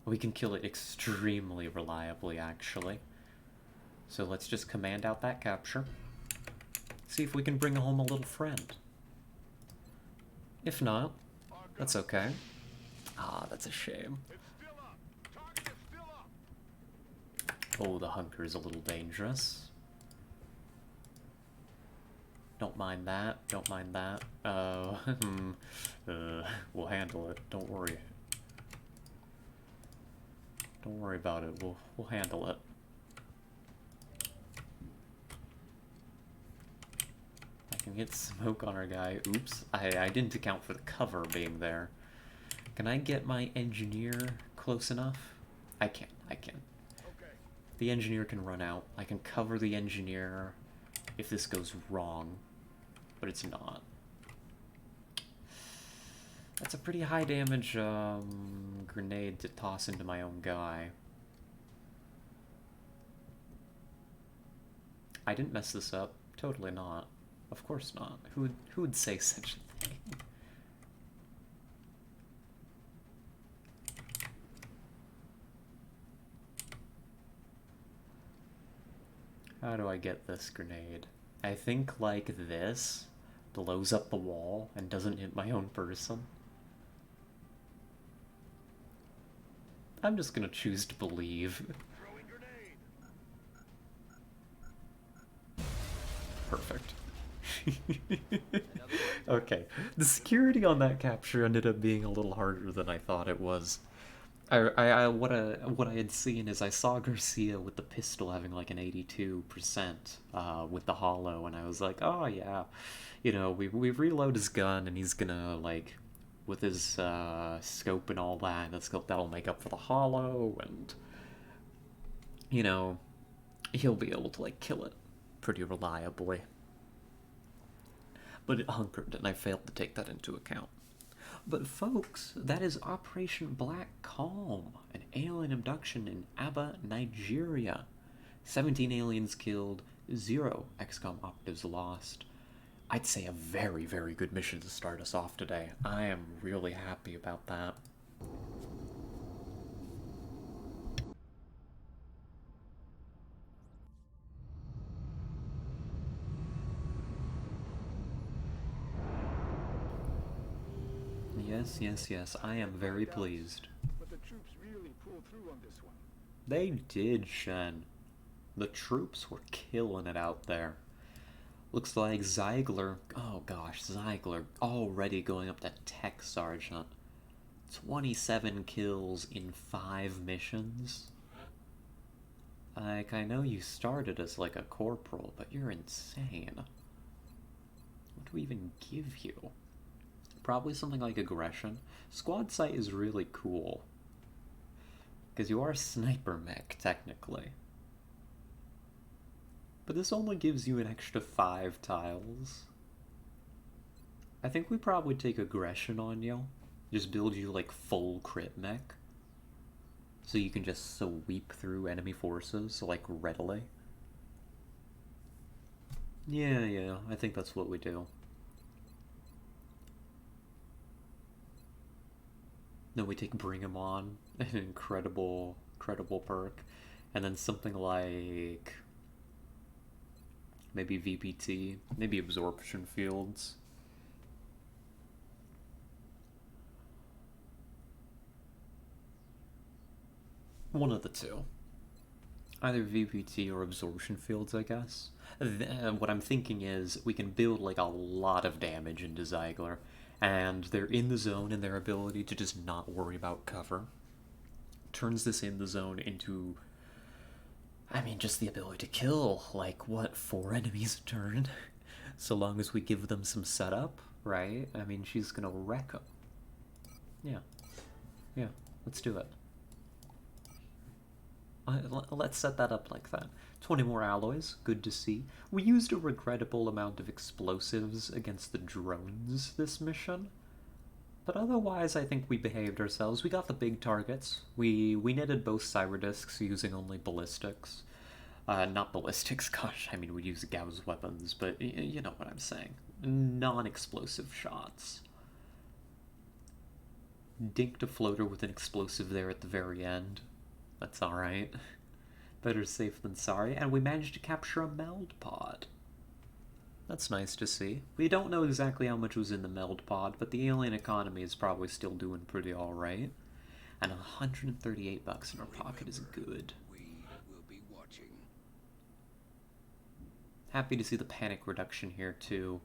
We can kill it extremely reliably, actually. So let's just command out that capture. See if we can bring home a little friend. If not, that's okay. Ah, that's a shame. Oh, the hunker is a little dangerous. Don't mind that, don't mind that. We'll handle it, don't worry. Don't worry about it, we'll handle it. I can get smoke on our guy. Oops, I didn't account for the cover being there. Can I get my engineer close enough? I can. Okay. The engineer can run out. I can cover the engineer if this goes wrong, but it's not. That's a pretty high damage grenade to toss into my own guy. I didn't mess this up. Totally not. Of course not. Who would say such a thing? How do I get this grenade? I think like this blows up the wall and doesn't hit my own person. I'm just gonna choose to believe. Throwing grenade. Perfect. Okay, the security on that capture ended up being a little harder than I thought it was. What I had seen is I saw Garcia with the pistol having like an 82% with the hollow, and I was like, oh yeah, you know, we reload his gun and he's gonna like, with his scope and all that, that'll make up for the hollow, and you know, he'll be able to like kill it pretty reliably. But it hunkered, and I failed to take that into account. But folks, that is Operation Black Calm, an alien abduction in Aba, Nigeria. 17 aliens killed, 0 XCOM operatives lost. I'd say a very, very good mission to start us off today. I am really happy about that. Yes, I am very pleased. But the troops really pulled through on this one. They did, Shen. The troops were killing it out there. Looks like Ziegler, oh gosh, Ziegler already going up to Tech Sergeant. 27 kills in 5 missions. Like, I know you started as like a corporal, but you're insane. What do we even give you? Probably something like aggression. Squad sight is really cool. Because you are a sniper mech, technically. But this only gives you an extra 5 tiles. I think we probably take aggression on you. Just build you like full crit mech. So you can just sweep through enemy forces like readily. Yeah, I think that's what we do. Then we take Bring 'Em On, an incredible perk. And then something like maybe VPT, maybe Absorption Fields. One of the two. Either VPT or absorption fields, I guess. What I'm thinking is we can build like a lot of damage into Ziegler, and they're in the zone, and their ability to just not worry about cover turns this in the zone into, I mean, just the ability to kill, like, what, 4 enemies a turn? So long as we give them some setup, right? I mean, she's gonna wreck them. Yeah. Yeah, let's do it. Let's set that up like that. 20 more alloys, good to see. We used a regrettable amount of explosives against the drones this mission. But otherwise, I think we behaved ourselves. We got the big targets. We netted both cyber discs using only ballistics. Not ballistics, gosh, I mean, we use Gauss weapons, but you know what I'm saying. Non-explosive shots. Dinked a floater with an explosive there at the very end. That's alright. Better safe than sorry. And we managed to capture a meld pod. That's nice to see. We don't know exactly how much was in the meld pod, but the alien economy is probably still doing pretty alright. And 138 bucks in our pocket is good. We will be watching. Happy to see the panic reduction here too.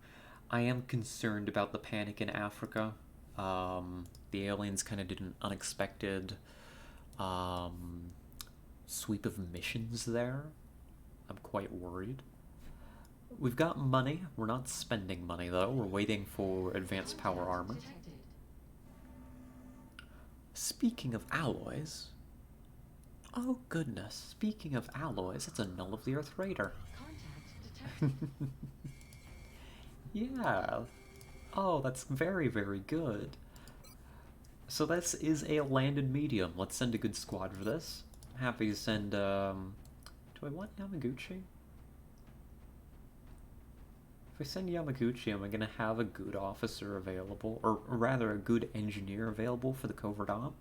I am concerned about the panic in Africa. The aliens kind of did an unexpected sweep of missions there. I'm quite worried. We've got money. We're not spending money though. We're waiting for advanced power armor. Speaking of alloys, oh goodness, speaking of alloys, it's a Null of the Earth Raider. Yeah. Oh, that's very, very good. So this is a landed medium. Let's send a good squad for this. Happy to send, do I want Yamaguchi? If I send Yamaguchi, am I going to have a good officer available? Or rather, a good engineer available for the covert op?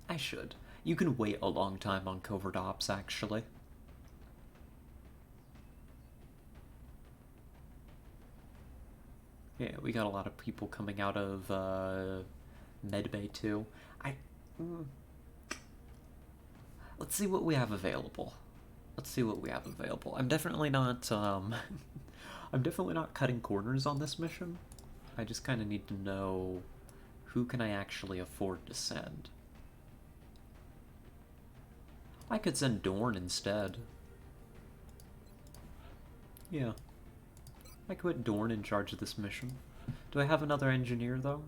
I should. You can wait a long time on covert ops, actually. Yeah, we got a lot of people coming out of Medbay too. Let's see what we have available. Let's see what we have available. I'm definitely not I'm definitely not cutting corners on this mission. I just kind of need to know who can I actually afford to send. I could send Dorn instead. Yeah. I could put Dorn in charge of this mission. Do I have another engineer, though?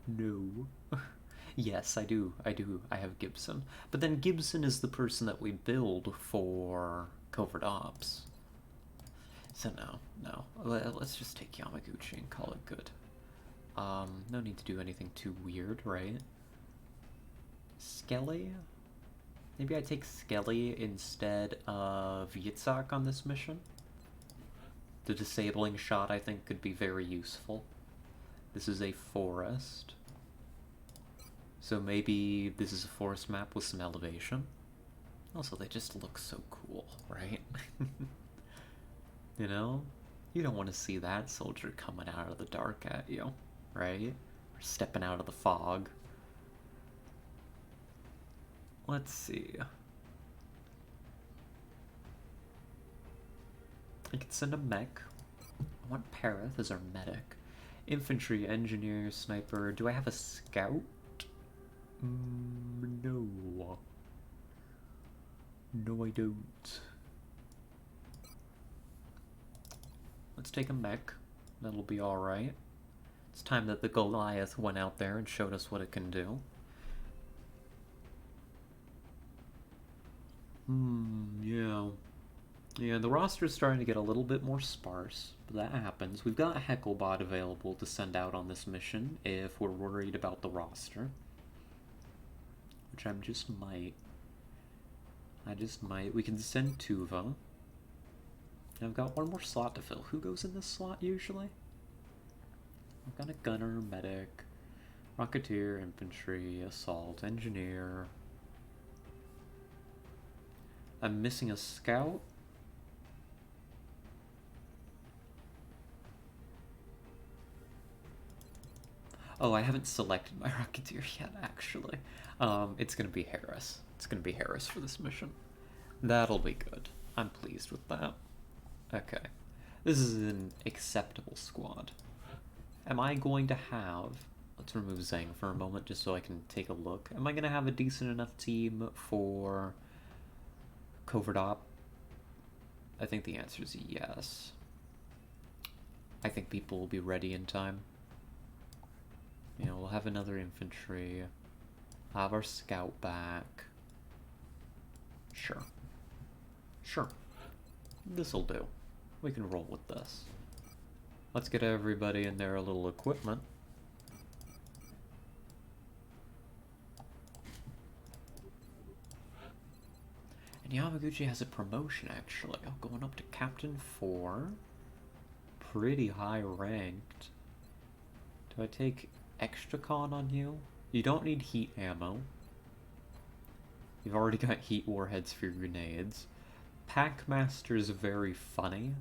No. Yes, I do. I have Gibson. But then Gibson is the person that we build for covert ops. So no. Let's just take Yamaguchi and call it good. No need to do anything too weird, right? Skelly? Maybe I take Skelly instead of Yitzhak on this mission. The disabling shot, I think, could be very useful. This is a forest. So maybe this is a forest map with some elevation. Also, they just look so cool, right? You know? You don't want to see that soldier coming out of the dark at you, right? Or stepping out of the fog. Let's see. I could send a mech. I want Parath as our medic. Infantry, engineer, sniper. Do I have a scout? No. No, I don't. Let's take a mech. That'll be alright. It's time that the Goliath went out there and showed us what it can do. Yeah. Yeah, the roster's starting to get a little bit more sparse, but that happens. We've got a Hecklebot available to send out on this mission if we're worried about the roster. Which I just might. We can send Tuva. I've got one more slot to fill. Who goes in this slot usually? I've got a gunner, medic, rocketeer, infantry, assault, engineer. I'm missing a scout. Oh, I haven't selected my Rocketeer yet, actually. It's gonna be Harris. It's gonna be Harris for this mission. That'll be good. I'm pleased with that. Okay. This is an acceptable squad. Am I going to have... Let's remove Zhang for a moment just so I can take a look. Am I going to have a decent enough team for Covert Op? I think the answer is yes. I think people will be ready in time. You know, we'll have another infantry. We'll have our scout back. Sure. Sure. This'll do. We can roll with this. Let's get everybody in their little equipment. And Yamaguchi has a promotion, actually. Oh, going up to Captain 4. Pretty high ranked. Do I take extra con on you? You don't need heat ammo. You've already got heat warheads for your grenades. Packmaster's very funny.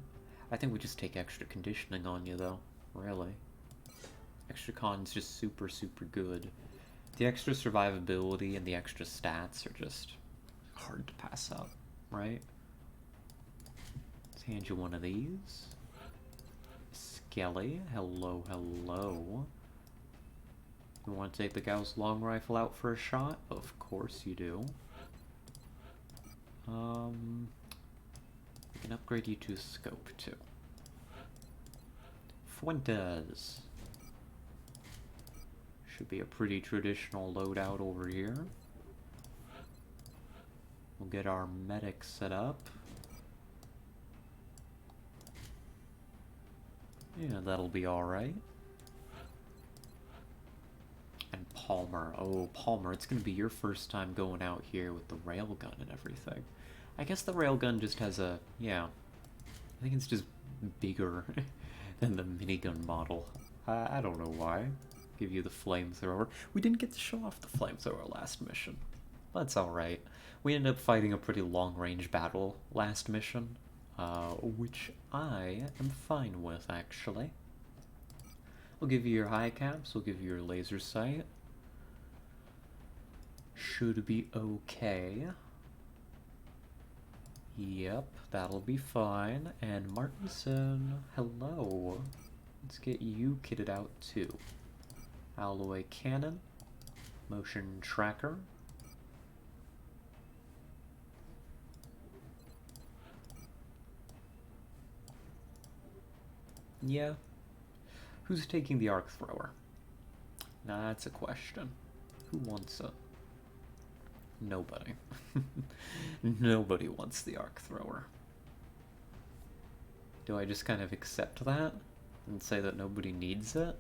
I think we just take extra conditioning on you, though. Really. Extra con's just super, super good. The extra survivability and the extra stats are just hard to pass up, right? Let's hand you one of these. Skelly, hello, hello. You want to take the Gauss long rifle out for a shot? Of course you do. We can upgrade you to a scope too. Fuentes. Should be a pretty traditional loadout over here. We'll get our medic set up. Yeah, that'll be alright. And Palmer. Oh, Palmer, it's gonna be your first time going out here with the railgun and everything. I guess the railgun just has a... yeah. I think it's just bigger than the minigun model. I don't know why. Give you the flamethrower. We didn't get to show off the flamethrower last mission. That's alright. We ended up fighting a pretty long-range battle last mission, which I am fine with, actually. We'll give you your high caps, we'll give you your laser sight. Should be okay. Yep, that'll be fine. And Martinson, hello. Let's get you kitted out too. Alloy cannon, motion tracker. Yeah. Who's taking the arc thrower? Now that's a question. Who wants it? Nobody. Nobody wants the arc thrower. Do I just kind of accept that and say that nobody needs it?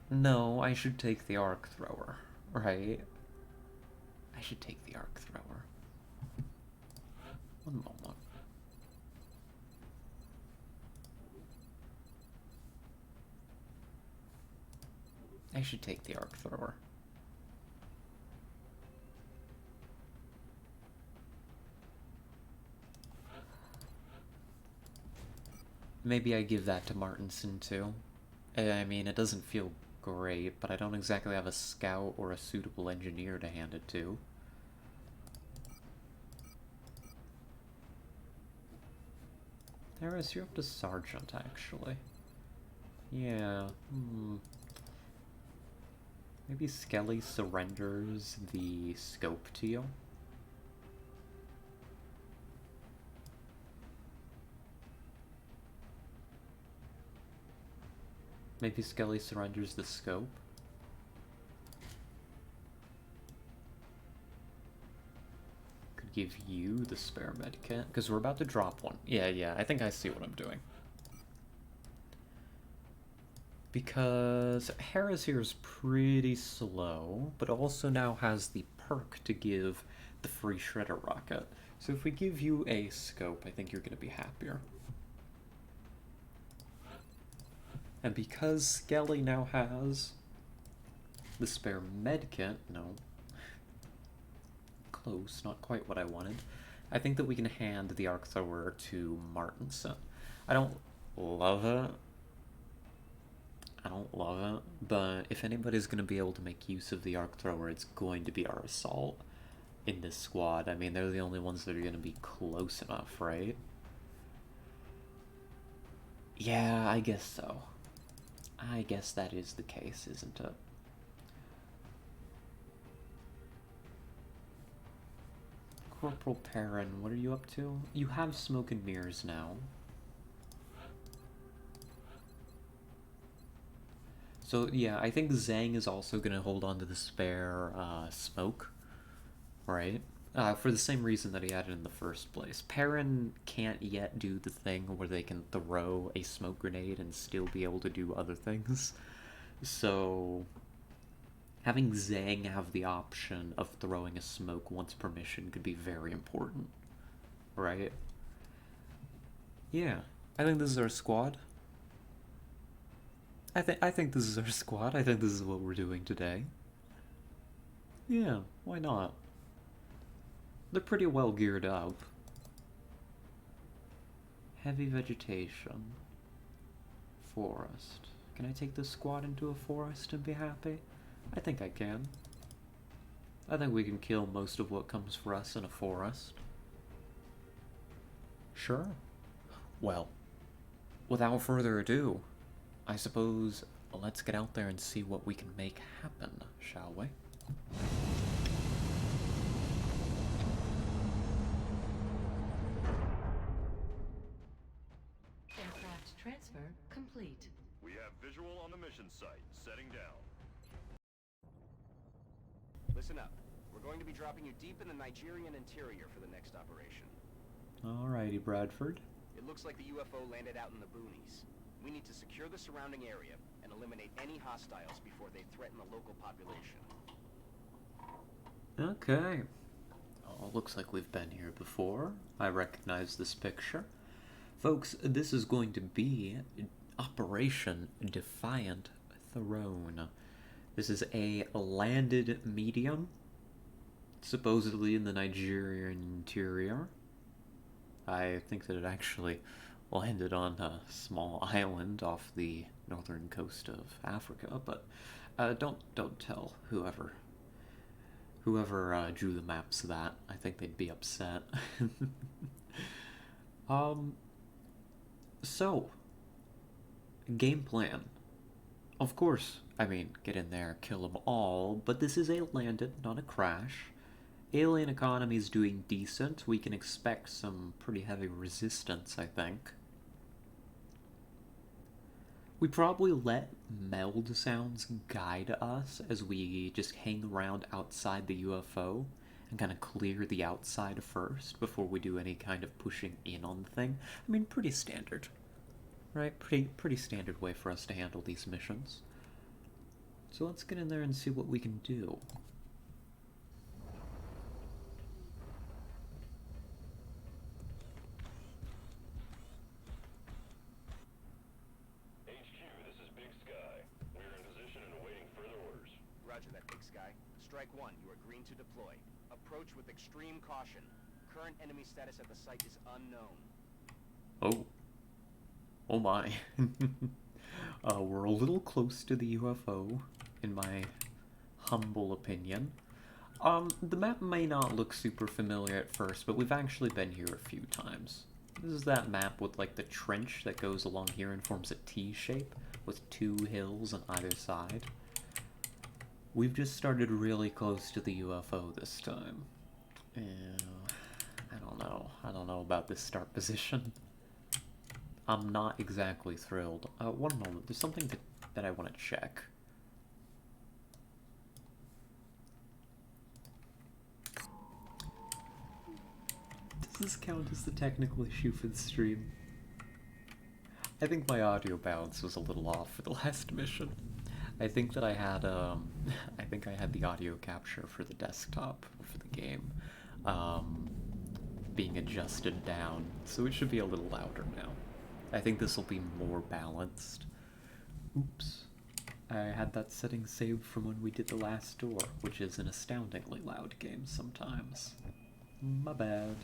No, I should take the arc thrower, right? I should take the arc thrower. One moment. I should take the arc thrower. Maybe I give that to Martinson too. I mean, it doesn't feel great, but I don't exactly have a scout or a suitable engineer to hand it to. Harris, you're up to Sergeant, actually. Yeah, Maybe Skelly surrenders the scope to you. Maybe Skelly surrenders the scope. Could give you the spare medkit, because we're about to drop one. Yeah, I think I see what I'm doing. Because Harris here is pretty slow, but also now has the perk to give the free shredder rocket. So if we give you a scope, I think you're going to be happier. And because Skelly now has the spare medkit, no, close, not quite what I wanted, I think that we can hand the arc thrower to Martinson. I don't love it. I don't love it, but if anybody's going to be able to make use of the arc thrower, it's going to be our assault in this squad. I mean, they're the only ones that are going to be close enough, right? Yeah, I guess so. I guess that is the case, isn't it? Corporal Perrin, what are you up to? You have smoke and mirrors now. So yeah, I think Zhang is also going to hold on to the spare smoke, right? For the same reason that he had it in the first place. Perrin can't yet do the thing where they can throw a smoke grenade and still be able to do other things. So having Zhang have the option of throwing a smoke once per mission could be very important, right? Yeah, I think this is our squad. I think this is our squad. I think this is what we're doing today. Yeah, why not? They're pretty well geared up. Heavy vegetation. Forest. Can I take this squad into a forest and be happy? I think I can. I think we can kill most of what comes for us in a forest. Sure. Well, without further ado, I suppose let's get out there and see what we can make happen, shall we? Aircraft transfer complete. We have visual on the mission site. Setting down. Listen up. We're going to be dropping you deep in the Nigerian interior for the next operation. Alrighty, Bradford. It looks like the UFO landed out in the boonies. We need to secure the surrounding area and eliminate any hostiles before they threaten the local population. Okay. Oh, looks like we've been here before. I recognize this picture. Folks, this is going to be Operation Defiant Throne. This is a landed medium, supposedly in the Nigerian interior. I think that it actually landed on a small island off the northern coast of Africa, but don't tell whoever drew the maps that. I think they'd be upset. So, game plan. Of course, I mean, get in there, kill them all, but this is a landed, not a crash. Alien economy is doing decent. We can expect some pretty heavy resistance, I think. We probably let meld sounds guide us as we just hang around outside the UFO and kind of clear the outside first before we do any kind of pushing in on the thing. I mean, pretty standard, right? Pretty standard way for us to handle these missions. So let's get in there and see what we can do. Roger that, Big Sky. Strike one, you are green to deploy. Approach with extreme caution. Current enemy status at the site is unknown. Oh. Oh my. We're a little close to the UFO, in my humble opinion. The map may not look super familiar at first, but we've actually been here a few times. This is that map with, like, the trench that goes along here and forms a T shape, with two hills on either side. We've just started really close to the UFO this time. I don't know about this start position. I'm not exactly thrilled. One moment, there's something that I want to check. Does this count as the technical issue for the stream? I think my audio balance was a little off for the last mission. I think that I had the audio capture for the desktop for the game being adjusted down, so it should be a little louder now. I think this will be more balanced. Oops. I had that setting saved from when we did the last door, which is an astoundingly loud game sometimes. My bad.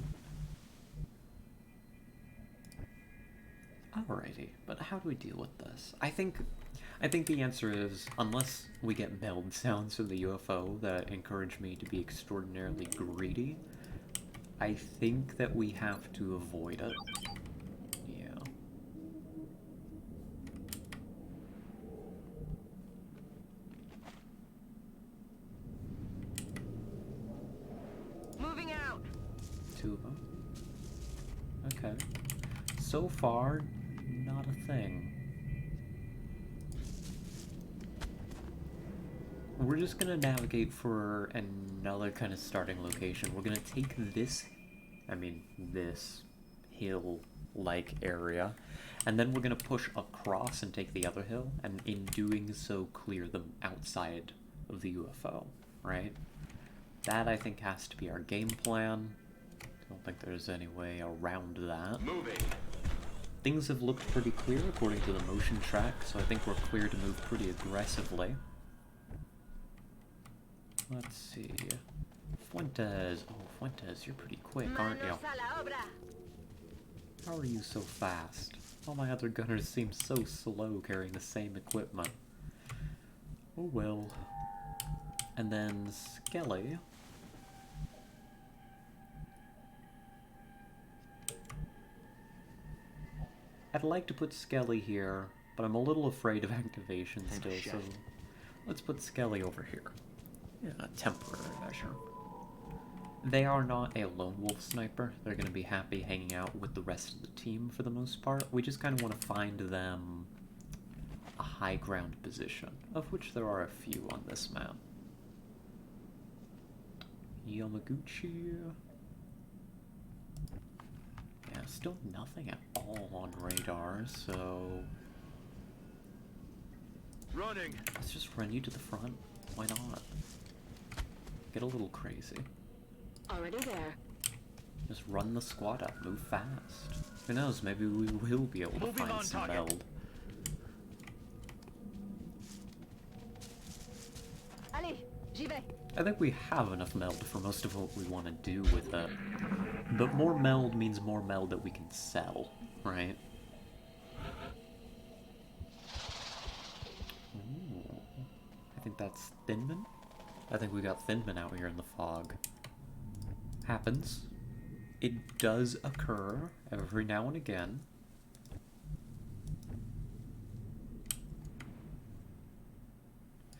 Alrighty, but how do we deal with this? I think I think the answer is, unless we get meld sounds from the UFO that encourage me to be extraordinarily greedy, I think that we have to avoid it. Yeah. Moving out. 2 of them. Okay. So far, not a thing. We're just gonna navigate for another kind of starting location. We're gonna take this hill-like area, and then we're gonna push across and take the other hill, and in doing so clear the outside of the UFO, right? That, I think, has to be our game plan. I don't think there's any way around that. Moving. Things have looked pretty clear according to the motion track, so I think we're clear to move pretty aggressively. Let's see. Fuentes. Oh, Fuentes, you're pretty quick, aren't you? How are you so fast? All my other gunners seem so slow carrying the same equipment. Oh well. And then Skelly. I'd like to put Skelly here, but I'm a little afraid of activation still, so let's put Skelly over here. Yeah, a temporary measure. They are not a lone wolf sniper. They're going to be happy hanging out with the rest of the team for the most part. We just kind of want to find them a high ground position, of which there are a few on this map. Yamaguchi. Yeah, still nothing at all on radar, so Running. let's just run you to the front. Why not? Get a little crazy. Already there. Just run the squad up, move fast. Who knows, maybe we will be able to Moving find on some target. meld. Allez, j'y vais. I think we have enough meld for most of what we want to do with it. But more meld means more meld that we can sell, right? Ooh. I think that's Thinman? I think we got Thinman out here in the fog. Happens. It does occur every now and again.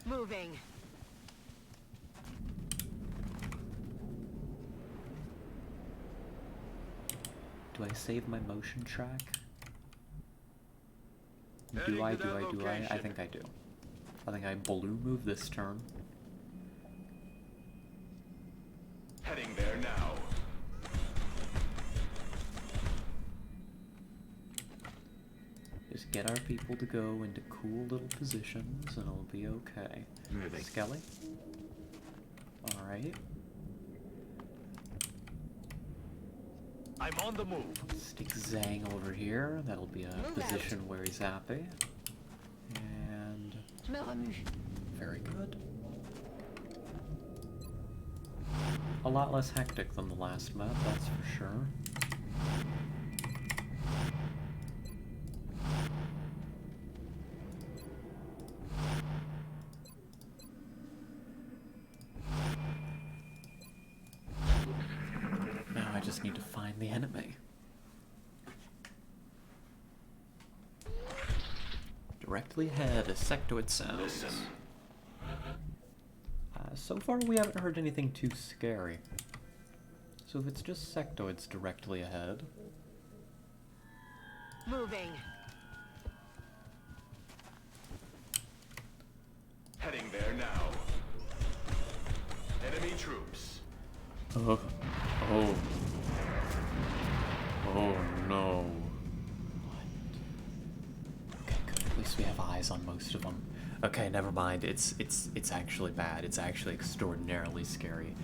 Moving. Do I save my motion track? Heading Do I? to that I location. think I do. I think I balloon move this turn. Heading there now. Just get our people to go into cool little positions and it'll be okay. Moving. Skelly? Alright. I'm on the move. Stick Zhang over here. That'll be a Move position where he's happy. And Je me remue. very good. A lot less hectic than the last map, that's for sure. Now I just need to find the enemy. Directly ahead, a sectoid sounds. Listen. So far we haven't heard anything too scary. So if it's just sectoids directly ahead... Moving. Heading there now. Enemy troops. Oh no. What? Okay, good. At least we have eyes on most of them. Okay, never mind. It's actually bad. It's actually extraordinarily scary.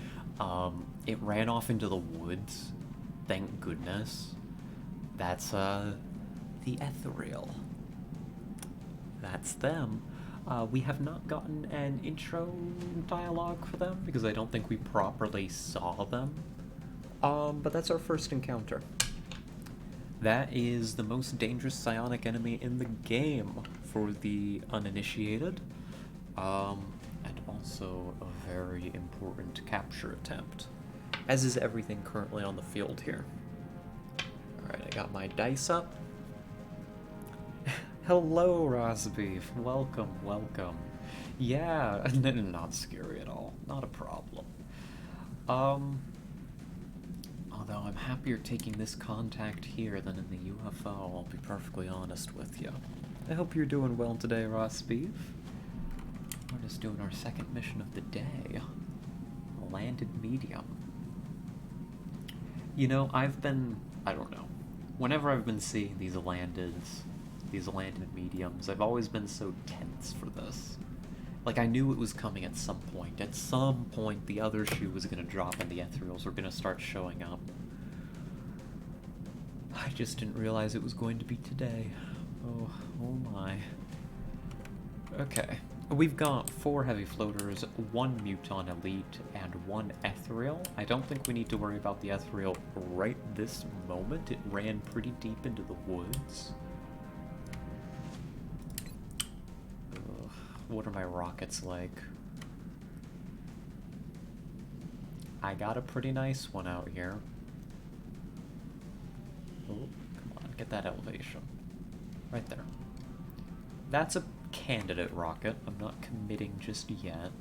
It ran off into the woods. Thank goodness. That's the ethereal. That's them. We have not gotten an intro dialogue for them because I don't think we properly saw them. But that's our first encounter. That is the most dangerous psionic enemy in the game for the uninitiated. And also a very important capture attempt, as is everything currently on the field here. Alright, I got my dice up. Hello, Rosbeef. Welcome, welcome. Yeah, not scary at all. Not a problem. Although I'm happier taking this contact here than in the UFO, I'll be perfectly honest with you. I hope you're doing well today, Rosbeef. We're just doing our second mission of the day. A landed medium. You know, I don't know. Whenever I've been seeing these landed mediums, I've always been so tense for this. Like, I knew it was coming at some point. At some point, the other shoe was gonna drop and the ethereals were gonna start showing up. I just didn't realize it was going to be today. Oh my. Okay. We've got 4 heavy floaters, 1 Muton Elite, and 1 Ethereal. I don't think we need to worry about the Ethereal right this moment. It ran pretty deep into the woods. Ugh, what are my rockets like? I got a pretty nice one out here. Oh, come on, get that elevation. Right there. That's a candidate rocket. I'm not committing just yet.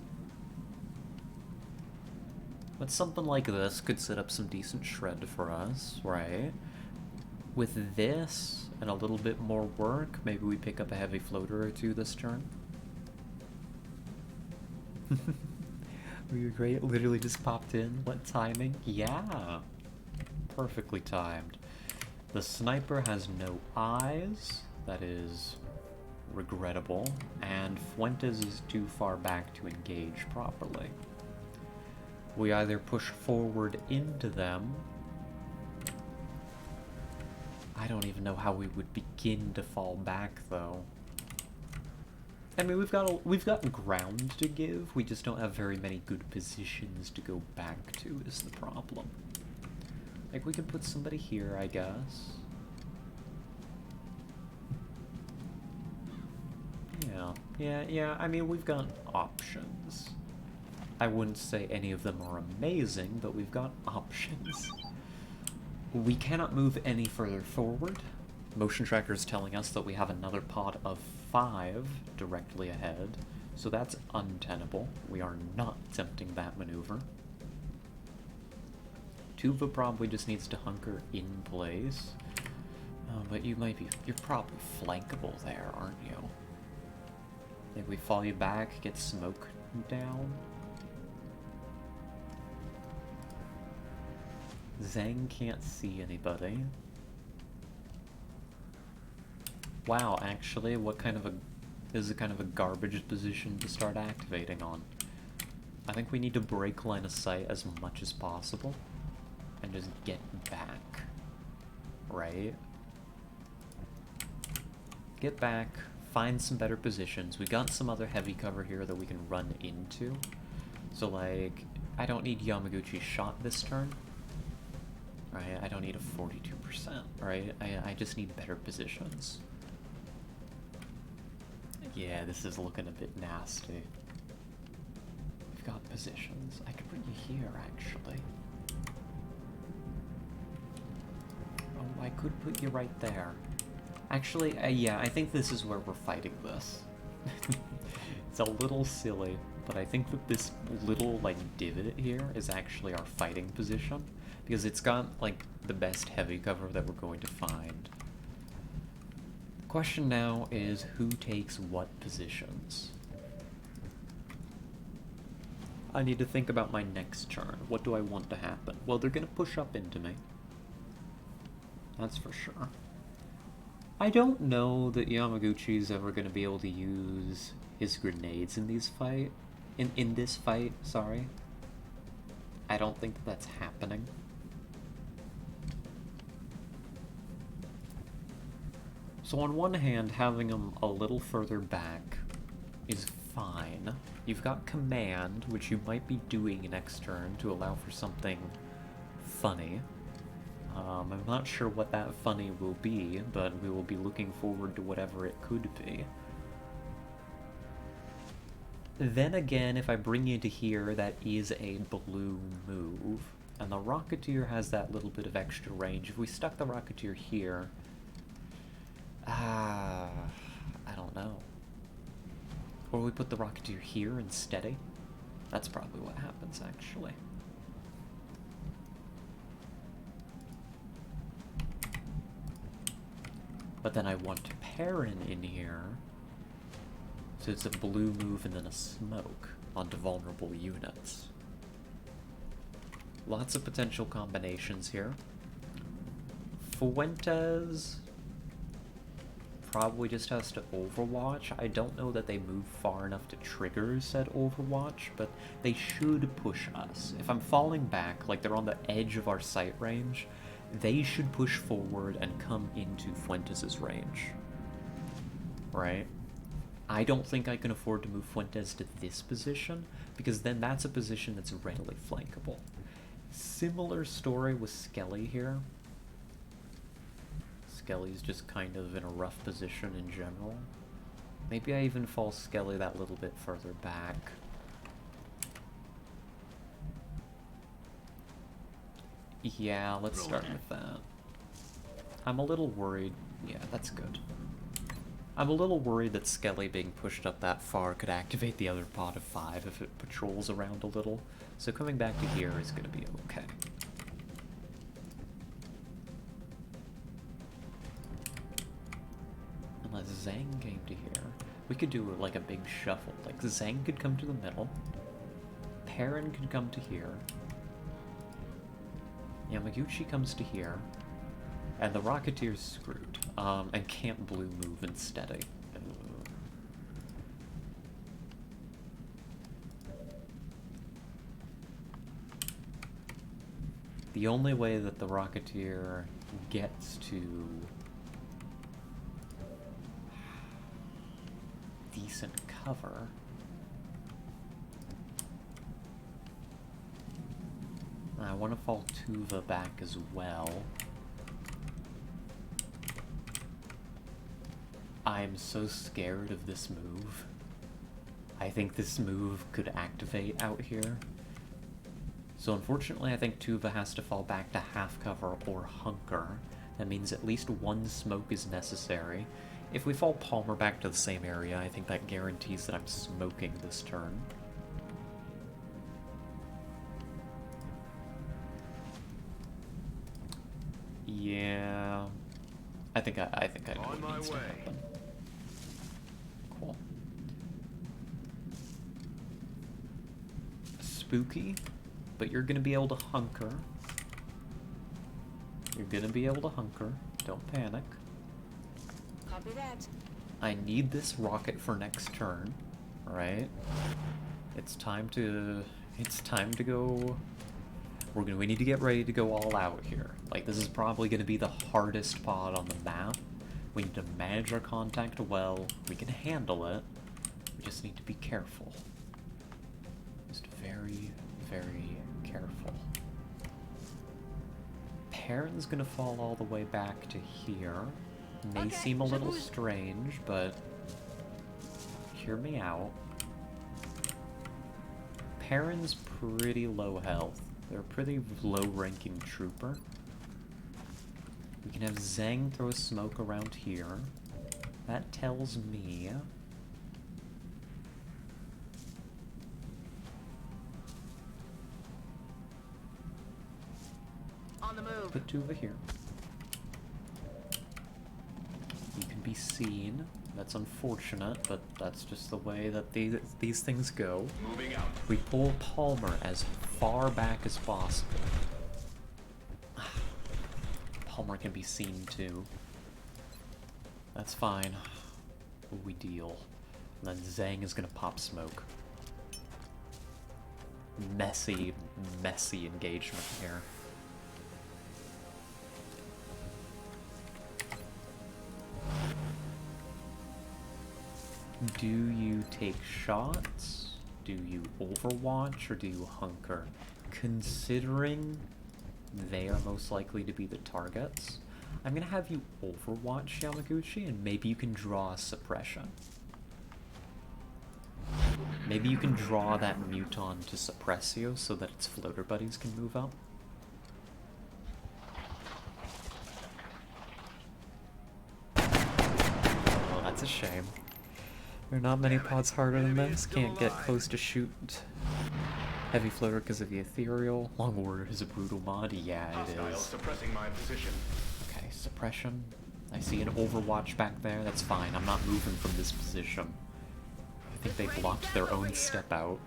But something like this could set up some decent shred for us, right? With this and a little bit more work, maybe we pick up a heavy floater or 2 this turn. Were you great? Literally just popped in. What timing? Yeah. Perfectly timed. The sniper has no eyes. That is regrettable, and Fuentes is too far back to engage properly. We either push forward into them. I don't even know how we would begin to fall back, though. I mean, we've got ground to give, we just don't have very many good positions to go back to, is the problem. Like, we could put somebody here, I guess. Yeah, I mean, we've got options. I wouldn't say any of them are amazing, but we've got options. We cannot move any further forward. Motion tracker is telling us that we have another pod of 5 directly ahead, so that's untenable. We are not attempting that maneuver. Tuva probably just needs to hunker in place. But you're probably flankable there, aren't you? If we fall you back, get smoke down. Zhang can't see anybody. Wow, actually, this is kind of a garbage position to start activating on. I think we need to break line of sight as much as possible and just get back. Right? Get back. Find some better positions. We got some other heavy cover here that we can run into. So, like, I don't need Yamaguchi shot this turn. Right? I don't need a 42%, right? I just need better positions. Yeah, this is looking a bit nasty. We've got positions. I could put you here, actually. Oh, I could put you right there. Actually, yeah, I think this is where we're fighting this. It's a little silly, but I think that this little, like, divot here is actually our fighting position, because it's got, like, the best heavy cover that we're going to find. The question now is who takes what positions? I need to think about my next turn. What do I want to happen? Well, they're gonna push up into me. That's for sure. I don't know that Yamaguchi's ever going to be able to use his grenades in this fight. In this fight, sorry. I don't think that's happening. So on one hand, having him a little further back is fine. You've got command, which you might be doing next turn to allow for something funny. I'm not sure what that funny will be, but we will be looking forward to whatever it could be. Then again, if I bring you to here, that is a blue move. And the Rocketeer has that little bit of extra range. If we stuck the Rocketeer here... I don't know. Or we put the Rocketeer here instead. That's probably what happens, actually. But then I want Perrin in here. So it's a blue move and then a smoke onto vulnerable units. Lots of potential combinations here. Fuentes probably just has to Overwatch. I don't know that they move far enough to trigger said Overwatch, but they should push us. If I'm falling back, like they're on the edge of our sight range, they should push forward and come into Fuentes' range. Right? I don't think I can afford to move Fuentes to this position, because then that's a position that's readily flankable. Similar story with Skelly here. Skelly's just kind of in a rough position in general. Maybe I even fall Skelly that little bit further back. Yeah, let's start with that. I'm a little worried. Yeah, that's good. I'm a little worried that Skelly being pushed up that far could activate the other pot of 5 if it patrols around a little. So coming back to here is going to be okay. Unless Zhang came to here. We could do like a big shuffle. Like Zhang could come to the middle. Perrin could come to here. Yamaguchi comes to here. And the Rocketeer's screwed. And can't blue move instead. The only way that the Rocketeer gets to decent cover I want to fall Tuva back as well. I'm so scared of this move. I think this move could activate out here. So unfortunately I think Tuva has to fall back to half cover or hunker. That means at least one smoke is necessary. If we fall Palmer back to the same area, I think that guarantees that I'm smoking this turn. Yeah, I think I know what needs to happen. Cool. Spooky, but you're gonna be able to hunker. You're gonna be able to hunker. Don't panic. Copy that. I need this rocket for next turn, right? It's time to go. We need to get ready to go all out here. Like, this is probably going to be the hardest pod on the map. We need to manage our contact well. We can handle it. We just need to be careful. Just very, very careful. Perrin's going to fall all the way back to here. May seem a little strange, but hear me out. Perrin's pretty low health. They're a pretty low-ranking trooper. We can have Zhang throw a smoke around here. That tells me... On the move. Put Tuva here. You can be seen. That's unfortunate, but that's just the way that these things go. Moving out. We pull Palmer as far back as possible. Palmer can be seen too. That's fine. We deal. And then Zhang is gonna pop smoke. Messy, messy engagement here. Do you take shots? Do you overwatch or do you hunker? Considering they are most likely to be the targets. I'm gonna have you overwatch Yamaguchi, and maybe you can draw a suppression. Maybe you can draw that Muton to suppress you so that its floater buddies can move up. Oh, that's a shame. There are not many pods harder than this. Can't get close to shoot heavy floater because of the ethereal. Long Order is a brutal mod. Yeah, it is. Suppressing my position. Okay, suppression. I see an overwatch back there. That's fine. I'm not moving from this position. I think they blocked their own step out.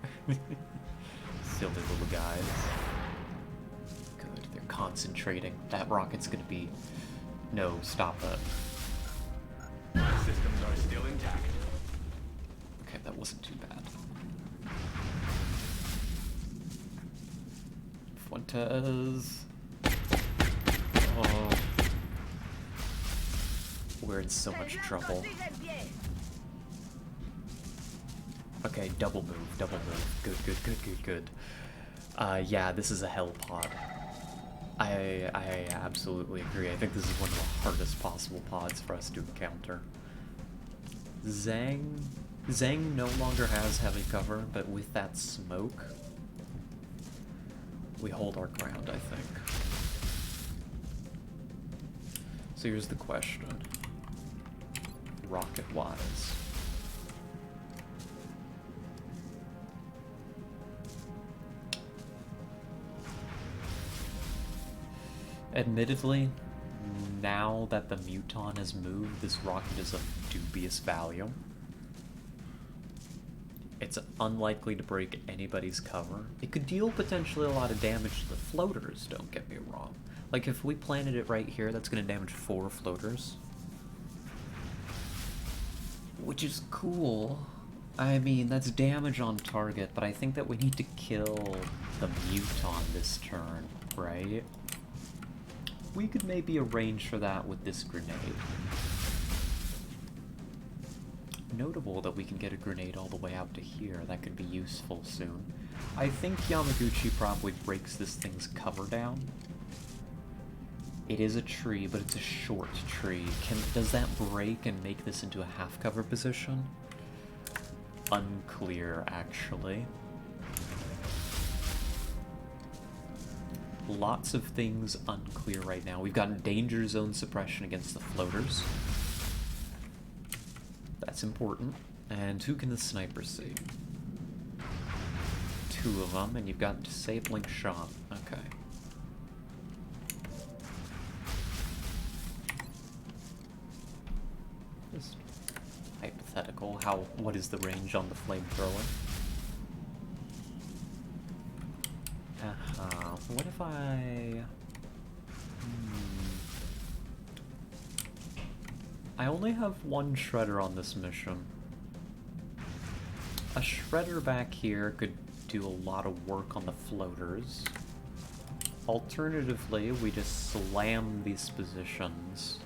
Silly little guys. Good, they're concentrating. That rocket's gonna be... No, stop it. My systems are still intact. Okay, that wasn't too bad. Fuentes. Oh. We're in so much trouble. Okay, double move, double move. Good, good, good, good, good. Yeah, this is a hell pod. I absolutely agree. I think this is one of the hardest possible pods for us to encounter. Zhang no longer has heavy cover, but with that smoke, we hold our ground, I think. So here's the question. Rocket-wise. Admittedly, now that the Muton has moved, this rocket is of dubious value. It's unlikely to break anybody's cover. It could deal potentially a lot of damage to the floaters, don't get me wrong. Like, if we planted it right here, that's going to damage 4 floaters. Which is cool. I mean, that's damage on target, but I think that we need to kill the Muton this turn, right? We could maybe arrange for that with this grenade. Notable that we can get a grenade all the way out to here. That could be useful soon. I think Yamaguchi probably breaks this thing's cover down. It is a tree, but it's a short tree. Does that break and make this into a half cover position? Unclear, actually. Lots of things unclear right now. We've got danger zone suppression against the floaters. That's important. And who can the sniper see? 2 of them, and you've got disabling shot. Okay. Just hypothetical. What is the range on the flamethrower? What if I... I only have 1 shredder on this mission. A shredder back here could do a lot of work on the floaters. Alternatively, we just slam these positions.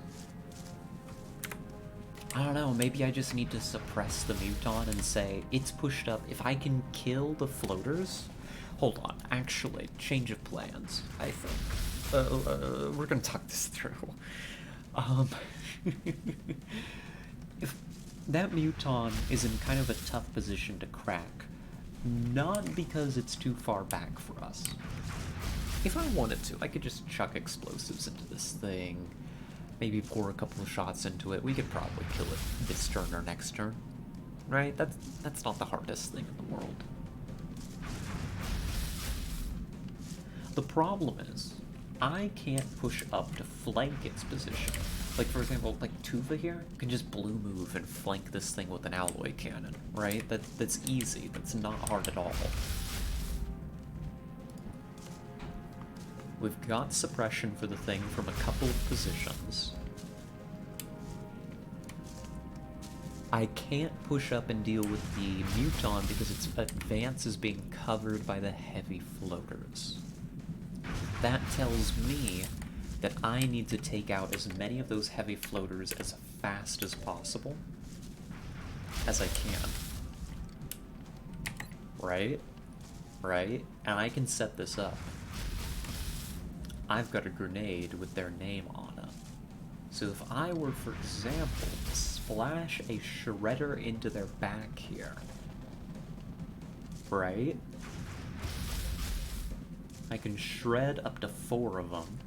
I don't know, maybe I just need to suppress the Muton and say, it's pushed up. If I can kill the floaters... Hold on, actually, change of plans, I think. We're gonna talk this through. If that Muton is in kind of a tough position to crack, not because it's too far back for us. If I wanted to, I could just chuck explosives into this thing, maybe pour a couple of shots into it. We could probably kill it this turn or next turn, right? That's not the hardest thing in the world. The problem is, I can't push up to flank its position. Like, for example, like Tuva here can just blue move and flank this thing with an alloy cannon, right? That's easy. That's not hard at all. We've got suppression for the thing from a couple of positions. I can't push up and deal with the Muton because its advance is being covered by the heavy floaters. That tells me that I need to take out as many of those heavy floaters as fast as possible as I can. Right? Right? And I can set this up. I've got a grenade with their name on it. So if I were, for example, to splash a shredder into their back here, right? I can shred up to 4 of them.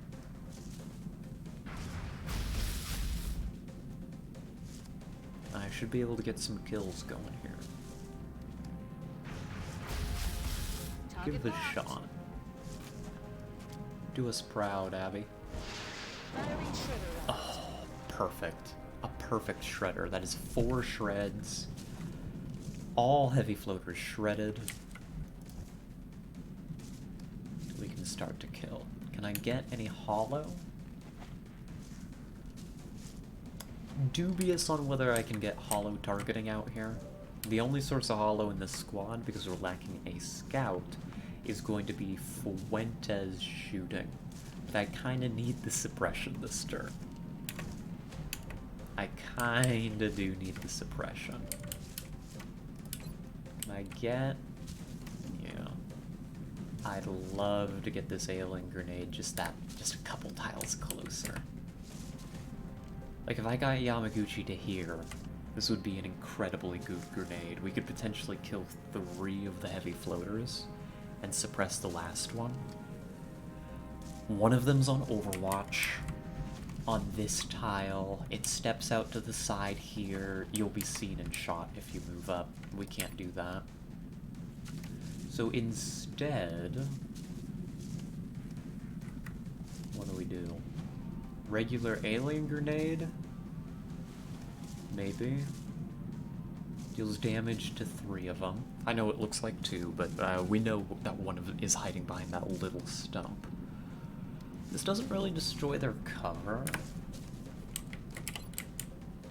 I should be able to get some kills going here. Give it a shot. Do us proud, Abby. Oh, perfect. A perfect shredder. That is 4 shreds. All heavy floaters shredded. We can start to kill. Can I get any hollow? Dubious on whether I can get hollow targeting out here. The only source of hollow in this squad, because we're lacking a scout, is going to be Fuentes shooting. But I kinda need the suppression this turn. I kinda do need the suppression. Can I get... yeah. I'd love to get this alien grenade just a couple tiles closer. Like, if I got Yamaguchi to here, this would be an incredibly good grenade. We could potentially kill 3 of the heavy floaters and suppress the last one. One of them's on Overwatch. On this tile, it steps out to the side here. You'll be seen and shot if you move up. We can't do that. So instead, what do? Regular alien grenade? Maybe. Deals damage to 3 of them. I know it looks like 2, but we know that one of them is hiding behind that little stump. This doesn't really destroy their cover.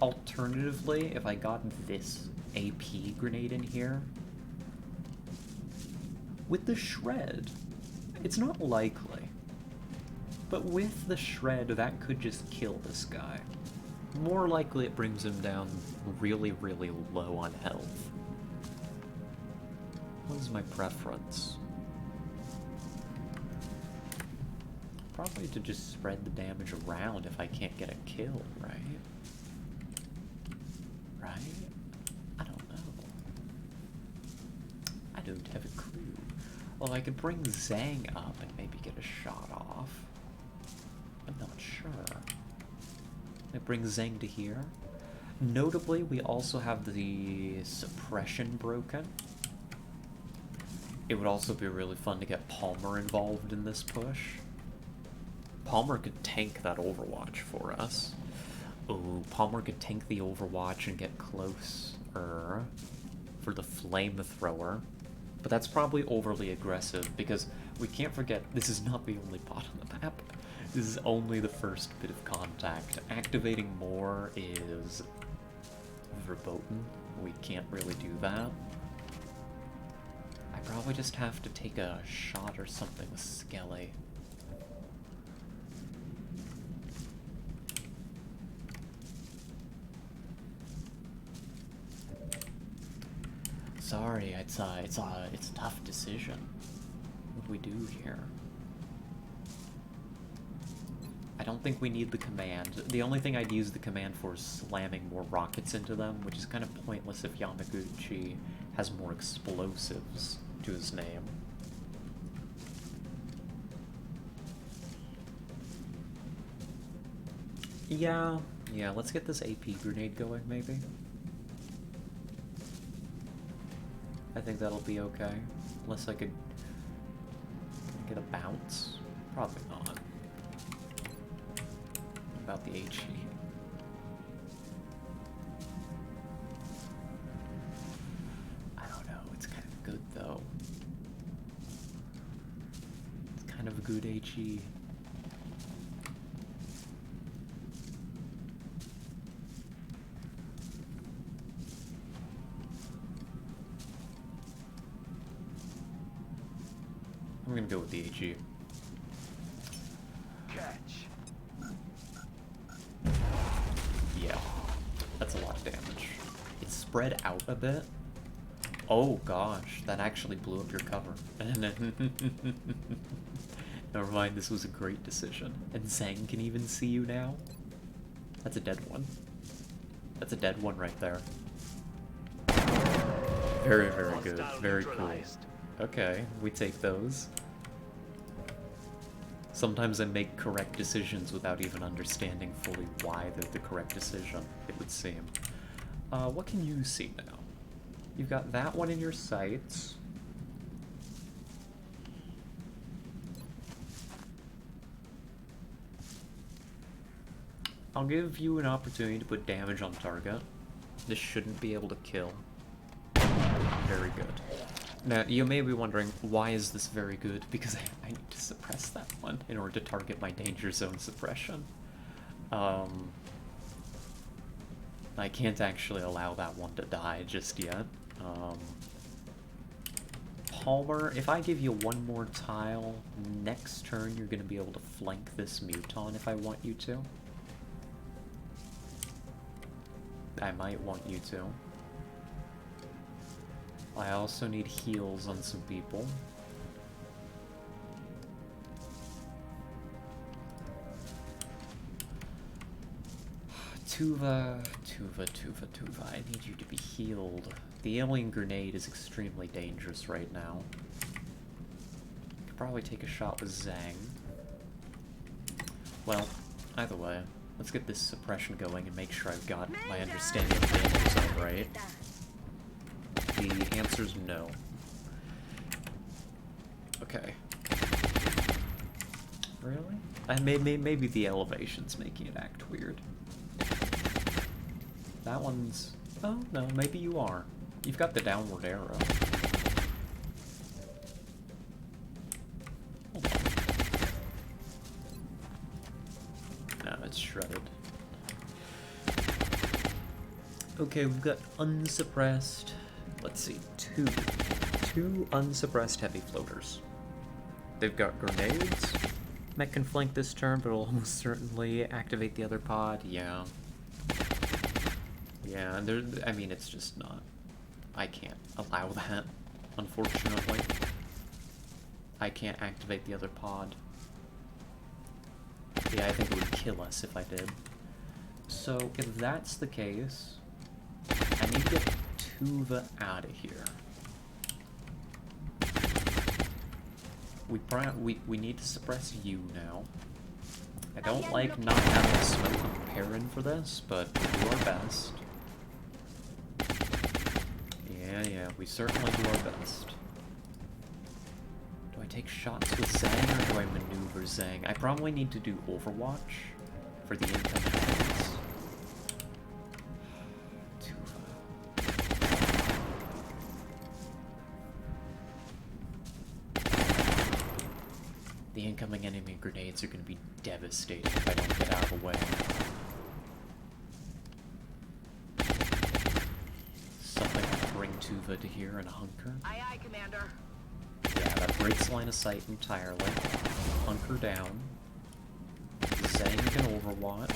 Alternatively, if I got this AP grenade in here, with the shred, it's not likely, but with the shred, that could just kill this guy. More likely it brings him down really, really low on health. What is my preference? Probably to just spread the damage around if I can't get a kill, right? Right? I don't know. I don't have a clue. Well, I could bring Zhang up and maybe get a shot off. I'm not sure. I bring Zhang to here. Notably, we also have the suppression broken. It would also be really fun to get Palmer involved in this push. Palmer could tank that Overwatch for us. Ooh, Palmer could tank the Overwatch and get closer for the flamethrower. But that's probably overly aggressive, because we can't forget, this is not the only bot on the map. This is only the first bit of contact. Activating more is verboten. We can't really do that. I probably just have to take a shot or something with Skelly. Sorry, it's a tough decision. What do we do here? I don't think we need the command. The only thing I'd use the command for is slamming more rockets into them, which is kind of pointless if Yamaguchi has more explosives to his name. Yeah, let's get this AP grenade going, maybe. I think that'll be okay. Unless I could get a bounce. Probably not. About the HE. I don't know, it's kind of good though. It's kind of a good HE. I'm gonna go with the HE. Catch. Yeah, that's a lot of damage. It's spread out a bit. Oh gosh, that actually blew up your cover. Never mind, this was a great decision. And Zhang can even see you now? That's a dead one. That's a dead one right there. Very, very good. Very cool. Okay, we take those. Sometimes I make correct decisions without even understanding fully why they're the correct decision, it would seem. What can you see now? You've got that one in your sights. I'll give you an opportunity to put damage on target. This shouldn't be able to kill. Very good. Now, you may be wondering, why is this very good? Because I need to suppress that one in order to target my danger zone suppression. I can't actually allow that one to die just yet. Palmer, if I give you one more tile, next turn you're going to be able to flank this Muton if I want you to. I might want you to. I also need heals on some people. Tuva, I need you to be healed. The alien grenade is extremely dangerous right now. Could probably take a shot with Zhang. Well, either way, let's get this suppression going and make sure I've got my understanding of the danger zone right. The answer's no. Okay. Really? Maybe the elevation's making it act weird. That one's... Oh, no, maybe you are. You've got the downward arrow. Hold on. No, it's shredded. Okay, we've got unsuppressed... Let's see, two unsuppressed heavy floaters. They've got grenades. Mech can flank this turn, but it'll almost certainly activate the other pod. Yeah. Yeah, I mean, it's just not... I can't allow that, unfortunately. I can't activate the other pod. Yeah, I think it would kill us if I did. So, if that's the case, I need to get Tuva out of here. We need to suppress you now. I don't like not having Smoke and Perrin for this, but we'll do our best. Yeah, we certainly do our best. Do I take shots with Zhang, or do I maneuver Zhang? I probably need to do Overwatch for the incoming enemies. The incoming enemy grenades are going to be devastating if I don't get out of the way. Something to bring Tuva to here and hunker. Aye, aye, Commander. Yeah, that breaks line of sight entirely. Hunker down. Zhang can overwatch.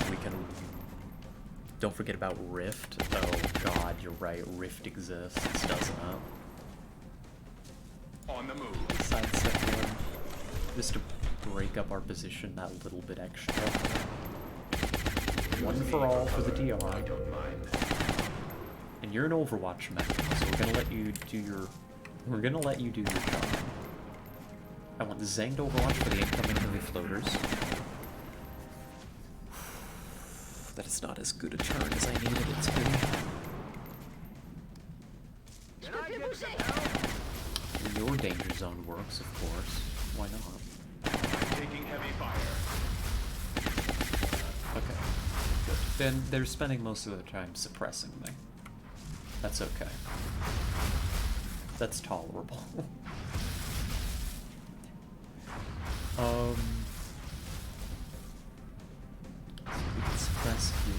We can... Don't forget about Rift. Oh god, you're right. Rift exists, doesn't it? On the move. Sidestep one. Just to break up our position that little bit extra. One for all for the DR. I don't mind. And you're an Overwatch mech, so we're gonna let you do your... We're gonna let you do your job. I want Zhang to Overwatch for the incoming heavy floaters. That is not as good a turn as I needed it to be. Can I get some help? Your danger zone works, of course. Why not? I'm taking heavy fire. Okay. Good. Then they're spending most of their time suppressing me. That's okay. That's tolerable. So we can suppress you.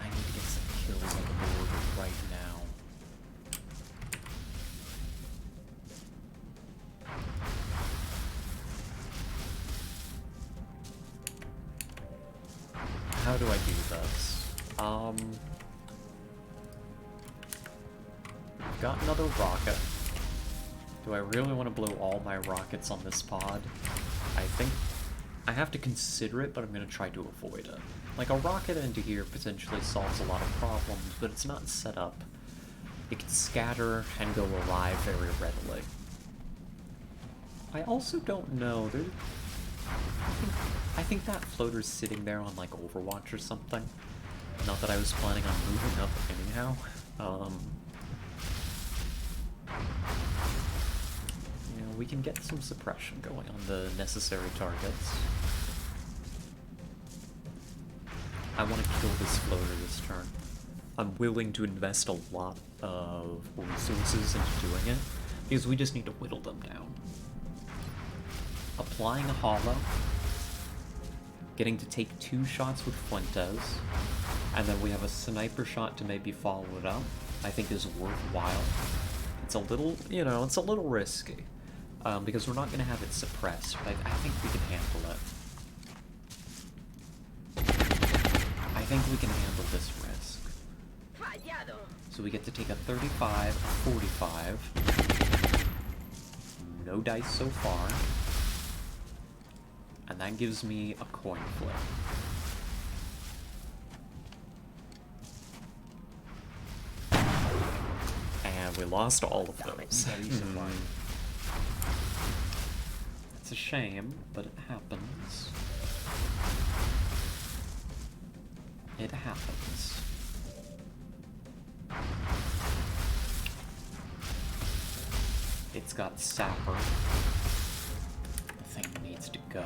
I need to get some kills on the board right now. How do I do this? got another rocket. Do I really want to blow all my rockets on this pod? I think I have to consider it, but I'm going to try to avoid it. Like, a rocket into here potentially solves a lot of problems, but it's not set up. It can scatter and go alive very readily. I also don't know. I think that floater's sitting there on, like, Overwatch or something. Not that I was planning on moving up anyhow. You know, we can get some suppression going on the necessary targets. I want to kill this floater this turn. I'm willing to invest a lot of resources into doing it, because we just need to whittle them down. Applying a hollow, getting to take 2 shots with Fuentes, and then we have a sniper shot to maybe follow it up, I think is worthwhile. It's a little, you know, it's a little risky, because we're not going to have it suppressed, but I think we can handle it. I think we can handle this risk. So we get to take a 35, a 45. No dice so far. And that gives me a coin flip. And we lost all of those. It's a shame, but it happens. It happens. It's got Sapper. The thing needs to go.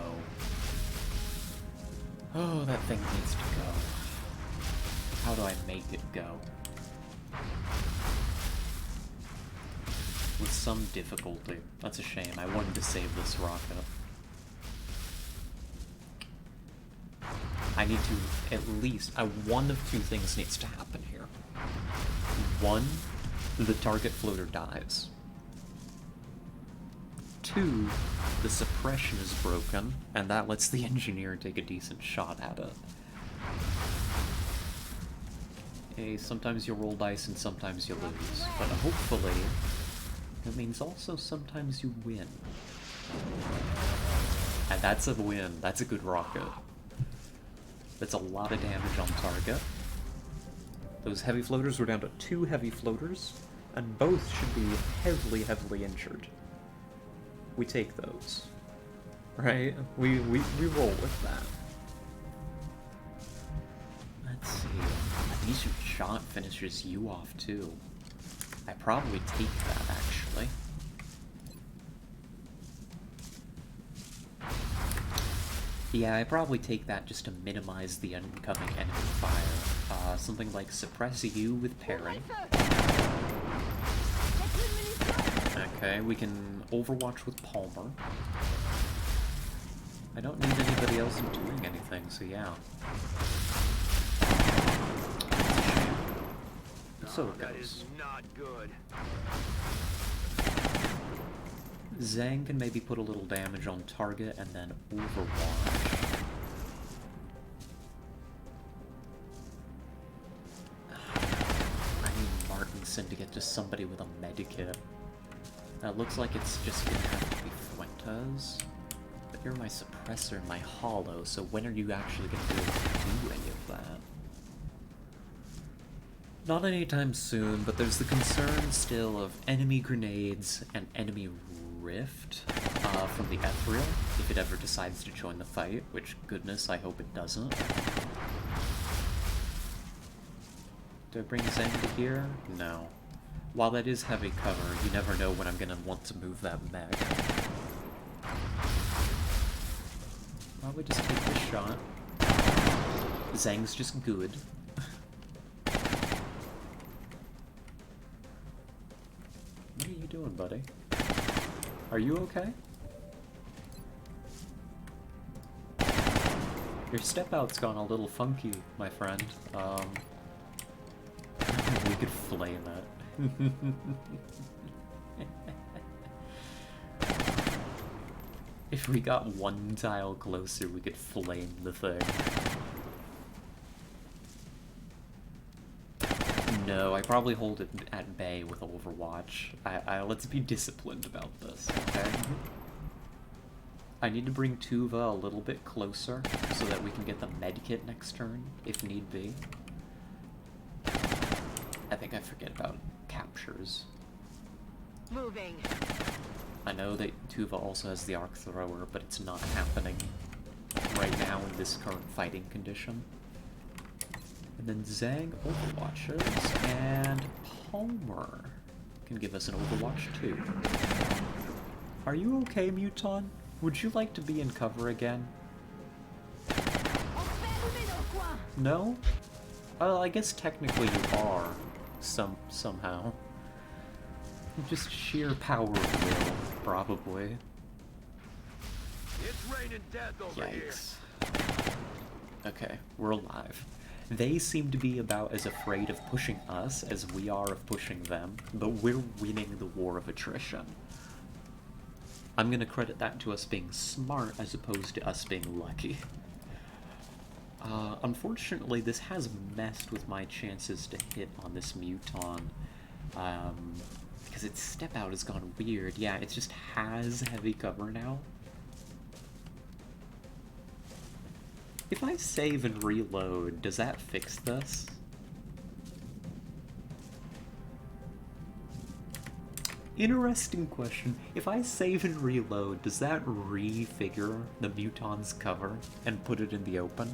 Oh, that thing needs to go. How do I make it go? With some difficulty. That's a shame. I wanted to save this rocket. I need to at least... one of 2 things needs to happen here. 1, the target floater dies. 2, the suppression is broken, and that lets the engineer take a decent shot at it. Hey, sometimes you roll dice and sometimes you lose, but hopefully it means also sometimes you win. And that's a win. That's a good rocket. That's a lot of damage on target. Those heavy floaters were down to 2 heavy floaters, and both should be heavily, heavily injured. We take those. Right? We roll with that. Let's see. A decent shot finishes you off too. I probably take that, actually. Yeah, I probably take that just to minimize the incoming enemy fire. Something like suppress you with parry. Okay, we can overwatch with Palmer. I don't need anybody else doing anything, so yeah. So it goes. That is not good. Zhang can maybe put a little damage on target and then overwatch. I need Martinson to get to somebody with a medikit. It looks like it's just gonna have to be Fuentes. But you're my suppressor and my hollow, so when are you actually gonna be able to do any of that? Not anytime soon, but there's the concern still of enemy grenades and enemy rift from the Ethereal, if it ever decides to join the fight, which, goodness, I hope it doesn't. Do I bring Zhang to here? No. While that is heavy cover, you never know when I'm gonna want to move that mech. Why don't we just take this shot? Zhang's just good. What are you doing, buddy? Are you okay? Your step out's gone a little funky, my friend. We could flame it. If we got 1 tile closer, we could flame the thing. No, I probably hold it at bay with Overwatch. Let's be disciplined about this, okay? I need to bring Tuva a little bit closer so that we can get the medkit next turn, if need be. I think I forget about captures. Moving. I know that Tuva also has the arc thrower, but it's not happening right now in this current fighting condition. And then Zhang Overwatches, and Palmer can give us an Overwatch too. Are you okay, Muton? Would you like to be in cover again? No? Well, I guess technically you are, somehow. Just sheer power of will, probably. It's raining death over here. Yikes. Okay, we're alive. They seem to be about as afraid of pushing us as we are of pushing them, but we're winning the war of attrition. I'm gonna credit that to us being smart as opposed to us being lucky. Unfortunately, this has messed with my chances to hit on this Muton, because its step out has gone weird. Yeah, it just has heavy cover now. If I save and reload, does that fix this? Interesting question. If I save and reload, does that refigure the Muton's cover and put it in the open?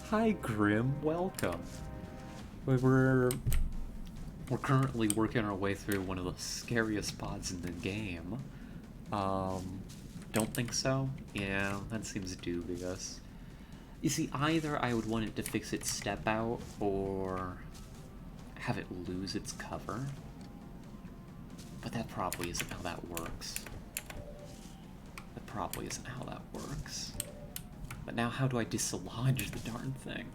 Hi Grim, welcome. We're currently working our way through one of the scariest pods in the game. Don't think so? Yeah, that seems dubious. You see, either I would want it to fix its step out, or have it lose its cover. But that probably isn't how that works. That probably isn't how that works. But now how do I dislodge the darn thing?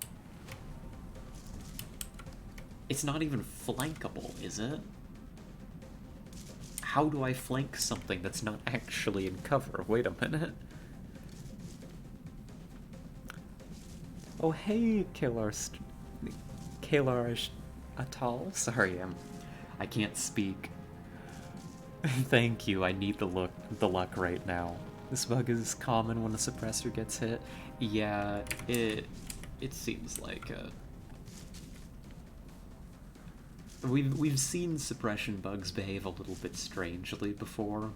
It's not even flankable, is it? How do I flank something that's not actually in cover? Wait a minute. Oh hey, Kalar Atal? Sorry, I can't speak. Thank you, I need the luck right now. This bug is common when a suppressor gets hit. Yeah, it seems like it. We've seen suppression bugs behave a little bit strangely before.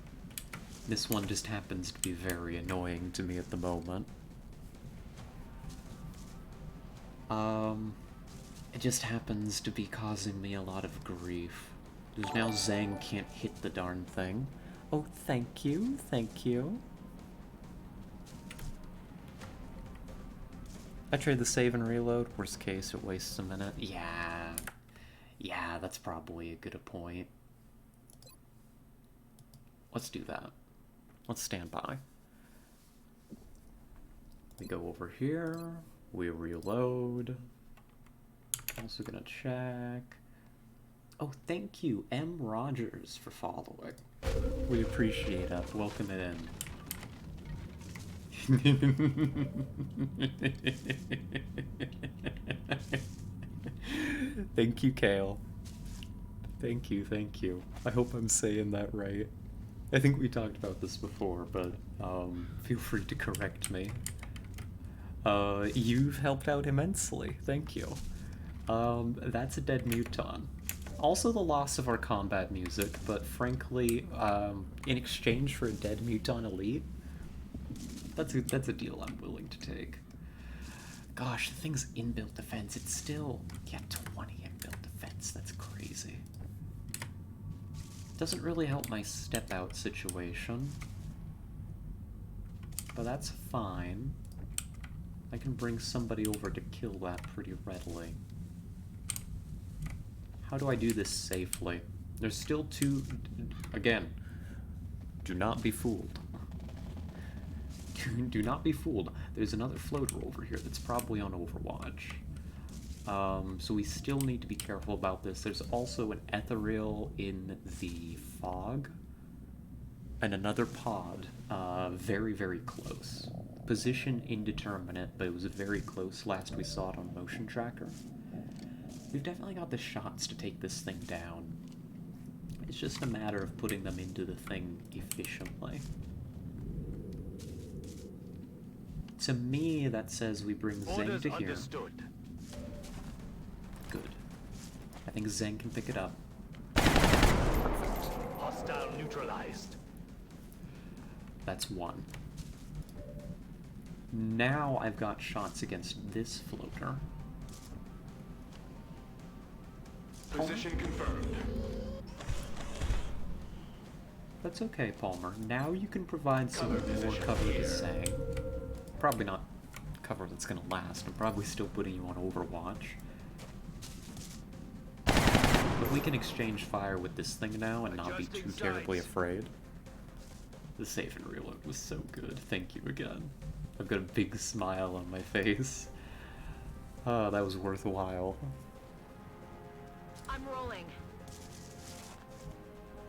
This one just happens to be very annoying to me at the moment. It just happens to be causing me a lot of grief. Because now Zhang can't hit the darn thing. Oh, thank you, thank you. I trade the save and reload. Worst case, it wastes a minute. Yeah, that's probably a good point. Let's do that. Let's stand by. We go over here. We reload. Also gonna check. Oh, thank you, M. Rogers, for following. We appreciate it. Welcome it in. Thank you, Kale. Thank you, thank you. I hope I'm saying that right. I think we talked about this before, but feel free to correct me. You've helped out immensely. Thank you. That's a dead Muton. Also the loss of our combat music, but frankly, in exchange for a dead Muton Elite, that's a deal I'm willing to take. Gosh, the thing's inbuilt defense, it's still, yeah, 20 inbuilt defense, that's crazy. Doesn't really help my step out situation, but that's fine. I can bring somebody over to kill that pretty readily. How do I do this safely? There's still two... Again, do not be fooled. Do not be fooled. There's another floater over here that's probably on Overwatch. So we still need to be careful about this. There's also an ethereal in the fog. And another pod, very, very close. Position indeterminate, but it was very close last we saw it on motion tracker. We've definitely got the shots to take this thing down. It's just a matter of putting them into the thing efficiently. To me, that says we bring Zeng Orders to here. understood. Good. I think Zeng can pick it up. Hostile neutralized. That's one. Now I've got shots against this floater. Position confirmed. That's okay, Palmer. Now you can provide some Cover more position cover to here. Zeng. Probably not cover that's gonna last. I'm probably still putting you on Overwatch. But we can exchange fire with this thing now and not be Adjusting too terribly sights. afraid. The save and reload was so good. Thank you again. I've got a big smile on my face. Oh, that was worthwhile. I'm rolling.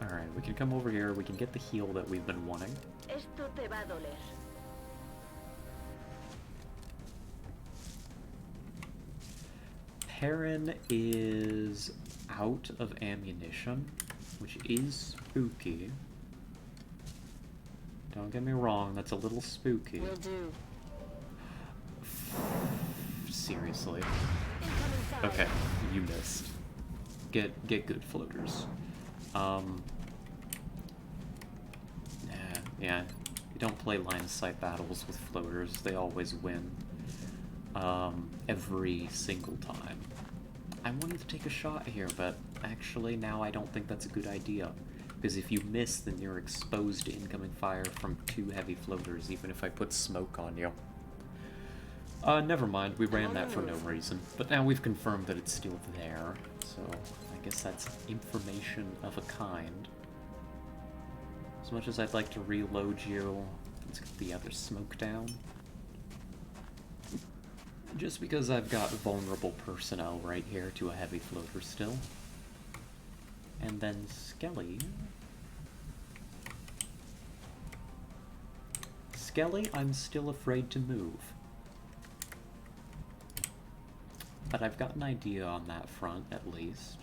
Alright, we can come over here. We can get the heal that we've been wanting. Esto te va a doler. Perrin is out of ammunition, which is spooky. Don't get me wrong, that's a little spooky. Will do. Seriously. Incoming fire. Okay, you missed. Get good floaters. Yeah. You don't play line of sight battles with floaters. They always win. Every single time. I wanted to take a shot here, but actually now I don't think that's a good idea. Because if you miss, then you're exposed to incoming fire from 2 heavy floaters, even if I put smoke on you. Never mind, we ran that for no reason. But now we've confirmed that it's still there, so I guess that's information of a kind. As much as I'd like to reload you, let's get the other smoke down. Just because I've got vulnerable personnel right here to a heavy floater still. And then Skelly. Skelly, I'm still afraid to move. But I've got an idea on that front, at least.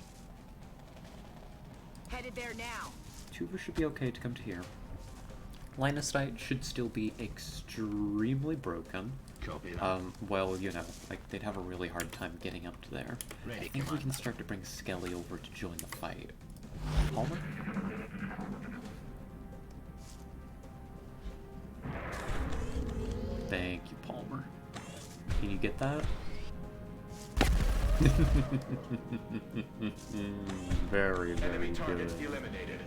Headed there now. Tuva should be okay to come to here. Line of sight should still be extremely broken. Copy that. Well, you know, like, they'd have a really hard time getting up to there. Ready, I think we Commander. can start to bring Skelly over to join the fight. Palmer? Thank you, Palmer. Can you get that? Very, very Enemy target good. eliminated.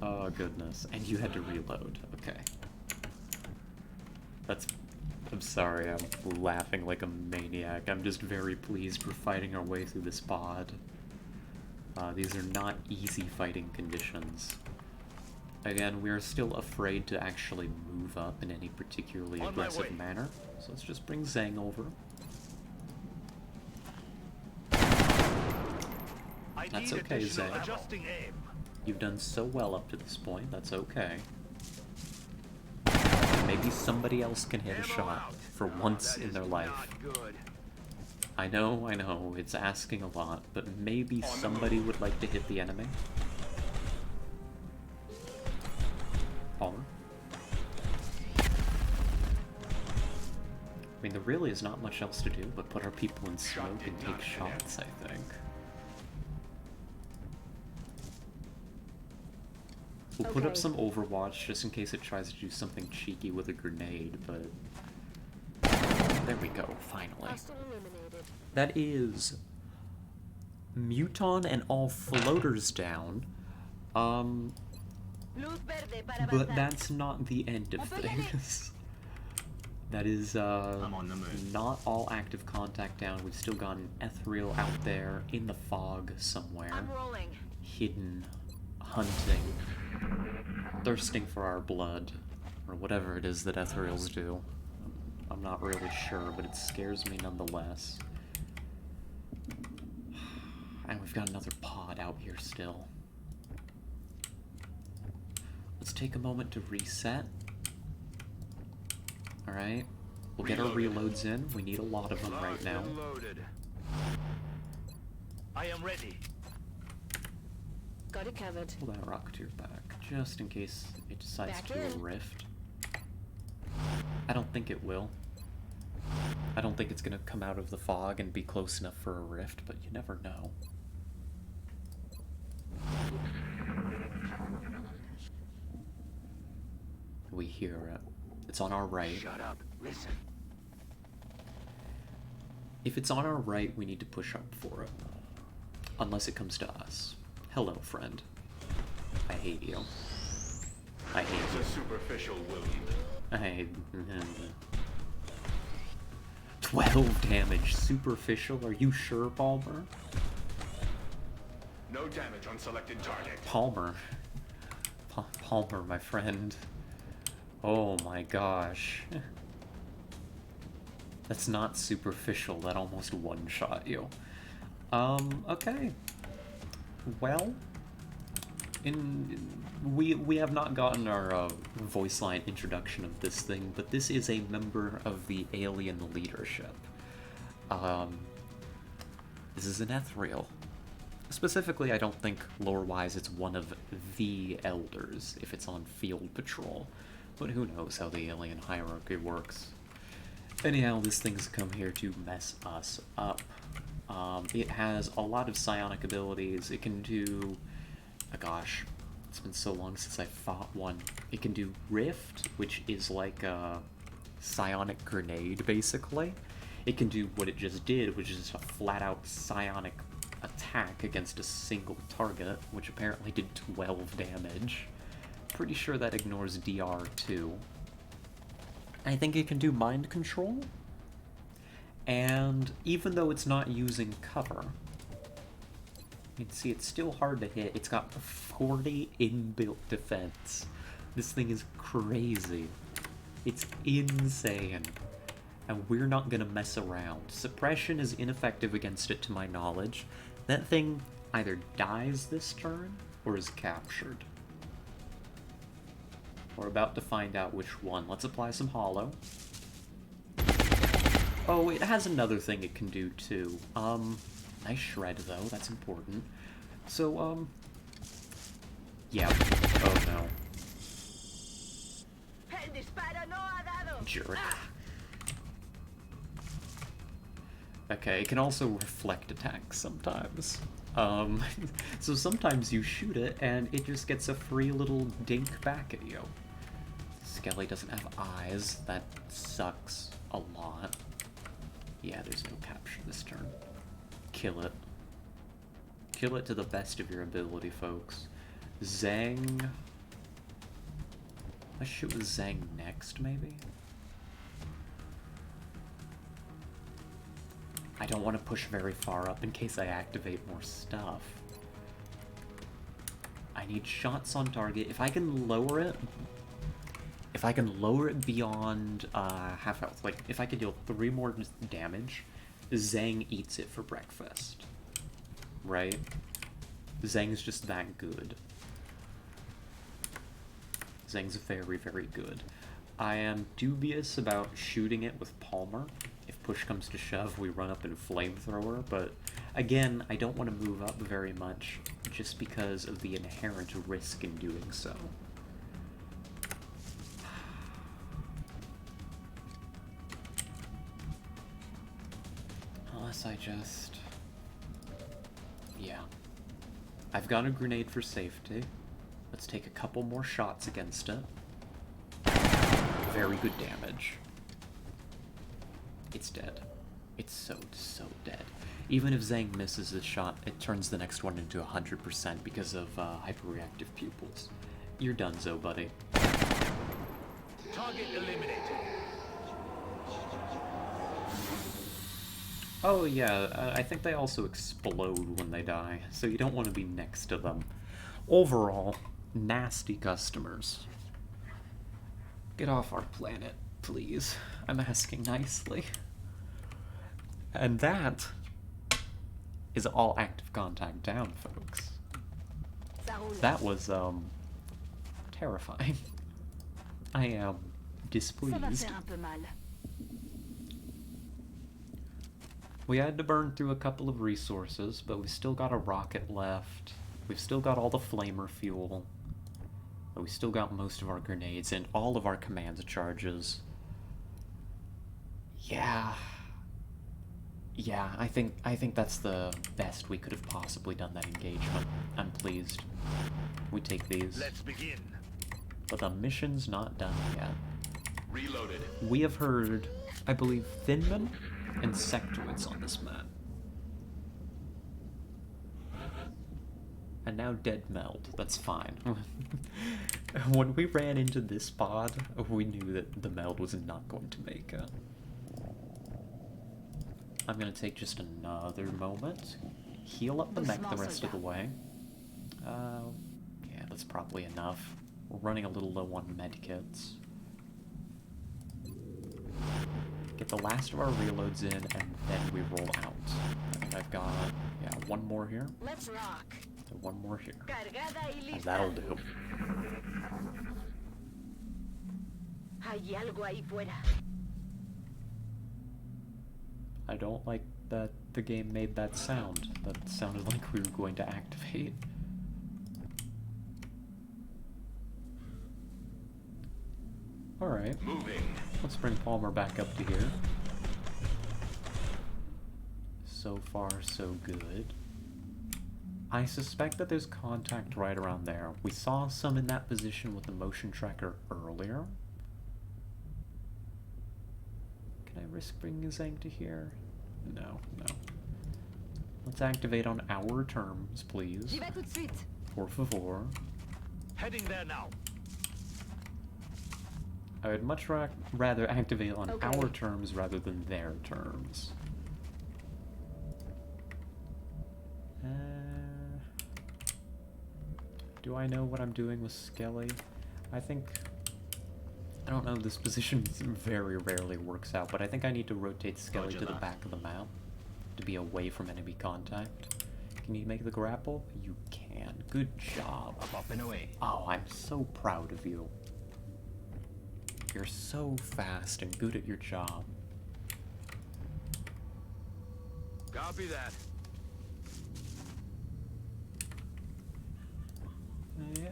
Oh, goodness. And you had to reload. Okay. I'm sorry, I'm laughing like a maniac. I'm just very pleased we're fighting our way through this pod. These are not easy fighting conditions. Again, we are still afraid to actually move up in any particularly On my way. aggressive manner. So let's just bring Zeng over. I That's need okay, additional Zeng. adjusting aim. You've done so well up to this point, that's okay. Maybe somebody else can hit a Ammo shot out. for once in their life. Not good. I know, it's asking a lot, but maybe On the somebody would like to hit the enemy. Palmer? I mean, there really is not much else to do but put our people in Shot smoke did and take not connect. shots, I think. We'll put up Okay. some Overwatch just in case it tries to do something cheeky with a grenade, but... There we go, finally. Hostile eliminated. That is... Muton and all floaters down. Luz verde para But avanzar. that's not the end of things. That is, I'm on the move. not all active contact down. We've still got an Ethereal out there in the fog somewhere. I'm rolling. Hidden, hunting, thirsting for our blood, or whatever it is that Ethereals do. I'm not really sure, but it scares me nonetheless. And we've got another pod out here still. Let's take a moment to reset. Alright, we'll get our Reloaded. reloads in. We need a lot of them right now. Loaded. I am ready. Got it covered. Pull that Rocketeer back, just in case it decides Back to do a in. rift. I don't think it will. I don't think it's gonna come out of the fog and be close enough for a rift, but you never know. We hear it. It's on our right. Shut up. Listen. If it's on our right, we need to push up for it. Unless it comes to us. Hello, friend. I hate you. I hate It's you. a superficial, William. I hate... 12 damage. Superficial? Are you sure, Palmer? No damage on selected target. Palmer. Palmer, my friend. Oh my gosh. That's not superficial. That almost one-shot you. Okay. Well, we have not gotten our voice line introduction of this thing, but this is a member of the alien leadership. This is an ethereal. Specifically, I don't think lore-wise it's one of the elders if it's on field patrol, but who knows how the alien hierarchy works. Anyhow, this thing's come here to mess us up. It has a lot of psionic abilities. It can do... Oh gosh, it's been so long since I fought one. It can do Rift, which is like a psionic grenade, basically. It can do what it just did, which is a flat-out psionic attack against a single target, which apparently did 12 damage. Pretty sure that ignores DR too. I think it can do mind control. And even though it's not using cover, you can see it's still hard to hit. It's got 40 inbuilt defense. This thing is crazy. It's insane. And we're not gonna mess around. Suppression is ineffective against it to my knowledge. That thing either dies this turn or is captured. We're about to find out which one. Let's apply some holo. Oh, it has another thing it can do too. Nice shred though, that's important. So, yeah. Oh no. El disparo no ha dado. Jerk. Okay, it can also reflect attacks sometimes. So sometimes you shoot it and it just gets a free little dink back at you. Skelly doesn't have eyes. That sucks a lot. Yeah, there's no capture this turn. Kill it. Kill it to the best of your ability, folks. Zhang... Let's shoot with Zhang next, maybe? I don't want to push very far up in case I activate more stuff. I need shots on target. If I can lower it... If I can lower it beyond half health, like if I can deal 3 more damage, Zhang eats it for breakfast. Right? Zhang's just that good. Zhang's very, very good. I am dubious about shooting it with Palmer. If push comes to shove, we run up in Flamethrower, but again, I don't want to move up very much just because of the inherent risk in doing so. Unless I just... Yeah. I've got a grenade for safety. Let's take a couple more shots against it. Very good damage. It's dead. It's so dead. Even if Zhang misses this shot, it turns the next one into 100% because of hyperreactive pupils. You're donezo, buddy. Target eliminated. Oh yeah, I think they also explode when they die, so you don't want to be next to them. Overall, nasty customers. Get off our planet, please. I'm asking nicely. And that is all active contact down, folks. That was, terrifying. I am Ça va displeased. faire un peu mal. We had to burn through a couple of resources, but we still got a rocket left. We've still got all the flamer fuel. But we still got most of our grenades and all of our command charges. Yeah. Yeah, I think that's the best we could have possibly done that engagement. I'm pleased. We take these. Let's begin. But the mission's not done yet. Reloaded. We have heard, I believe, Thinman and sectoids on this map. And now dead meld. That's fine. When we ran into this pod, we knew that the meld was not going to make it. I'm gonna take just another moment, heal up the mech the rest of the way. Yeah, that's probably enough. We're running a little low on medkits. Get the last of our reloads in, and then we roll out. I think I've got, yeah, one more here. Let's rock. And one more here. Cargada y And lista. that'll do. Hay algo ahí fuera. I don't like that the game made that sound. That sounded like we were going to activate. Alright. Moving. Let's bring Palmer back up to here. So far, so good. I suspect that there's contact right around there. We saw some in that position with the motion tracker earlier. Can I risk bringing Zang to here? No, no. Let's activate on our terms, please. J'y vais tout de suite. Por favor. Heading there now. I would much rather activate on Okay. our terms rather than their terms. Do I know what I'm doing with Skelly? I don't know, this position very rarely works out, but I think I need to rotate Skelly Roger to the that. back of the map to be away from enemy contact. Can you make the grapple? You can. Good job. I'm up and away. Oh, I'm so proud of you. You're so fast and good at your job. Copy that. Yeah.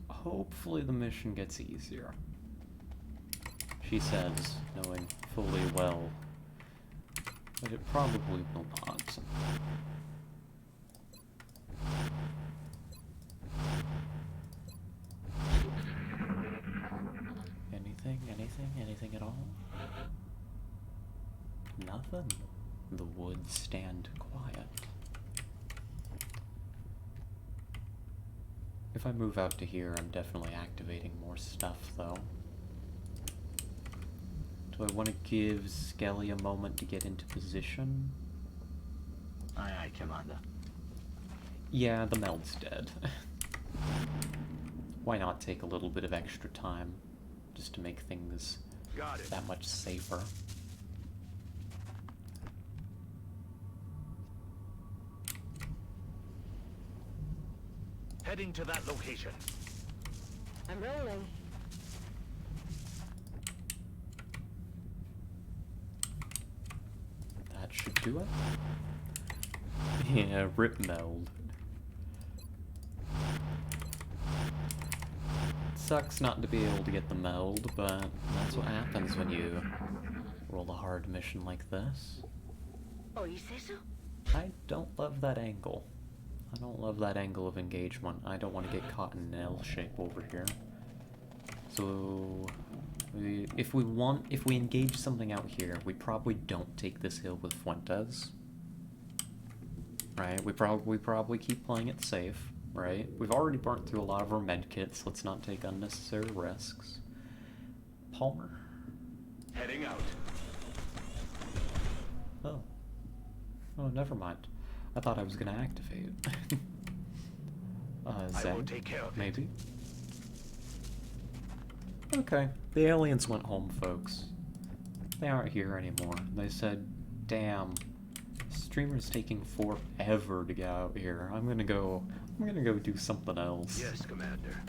Hopefully the mission gets easier. She says, knowing fully well that it probably will not. Anything at all? Nothing. The woods stand quiet. If I move out to here, I'm definitely activating more stuff, though. Do I want to give Skelly a moment to get into position? Aye, aye, Commander. Yeah, the meld's dead. Why not take a little bit of extra time, just to make things Got it. that much safer? Heading to that location. I'm rolling. That should do it. Yeah, rip meld. Sucks not to be able to get the meld, but that's what happens when you roll a hard mission like this. ¿Oís eso? I don't love that angle. I don't love that angle of engagement. I don't want to get caught in an L shape over here. So, if we engage something out here, we probably don't take this hill with Fuentes. Right? We probably keep playing it safe. Right? We've already burnt through a lot of our medkits. Let's not take unnecessary risks. Palmer. Heading out. Oh. Oh, never mind. I thought I was gonna activate. I will Zeng, take care of it. maybe? Okay. The aliens went home, folks. They aren't here anymore. They said, damn, streamer's taking forever to get out here. I'm gonna go do something else. Yes, Commander.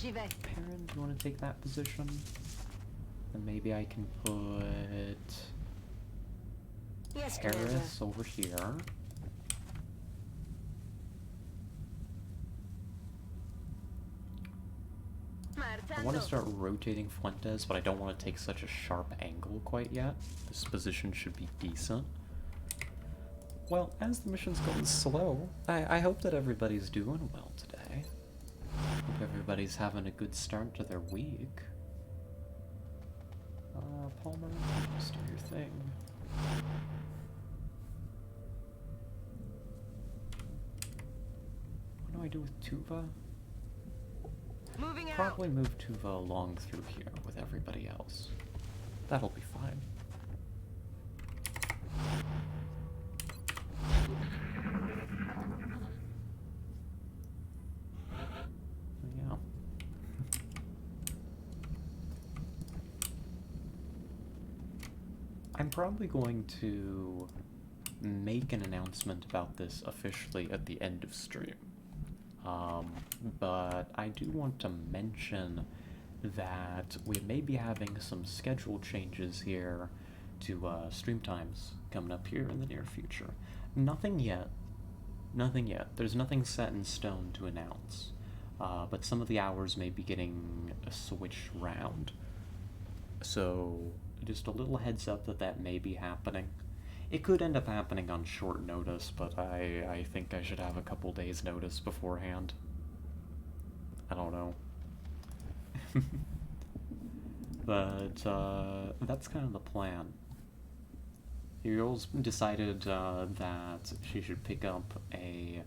J'y vais. Perrin, do you want to take that position? Then maybe I can put Yes, Commander. Harris over here. I want to start rotating Fuentes, but I don't want to take such a sharp angle quite yet. This position should be decent. Well, as the mission's going slow, I hope that everybody's doing well today. Hope everybody's having a good start to their week. Palmer, just do your thing. What do I do with Tuva? Moving out. Probably move Tuva along through here with everybody else. That'll be fine. Yeah. I'm probably going to make an announcement about this officially at the end of stream. But I do want to mention that we may be having some schedule changes here to stream times coming up here in the near future. Nothing yet. Nothing yet. There's nothing set in stone to announce. But some of the hours may be getting switched round. So just a little heads up that that may be happening. It could end up happening on short notice, but I think I should have a couple days notice beforehand. I don't know. But that's kind of the plan. The girl's decided that she should pick up a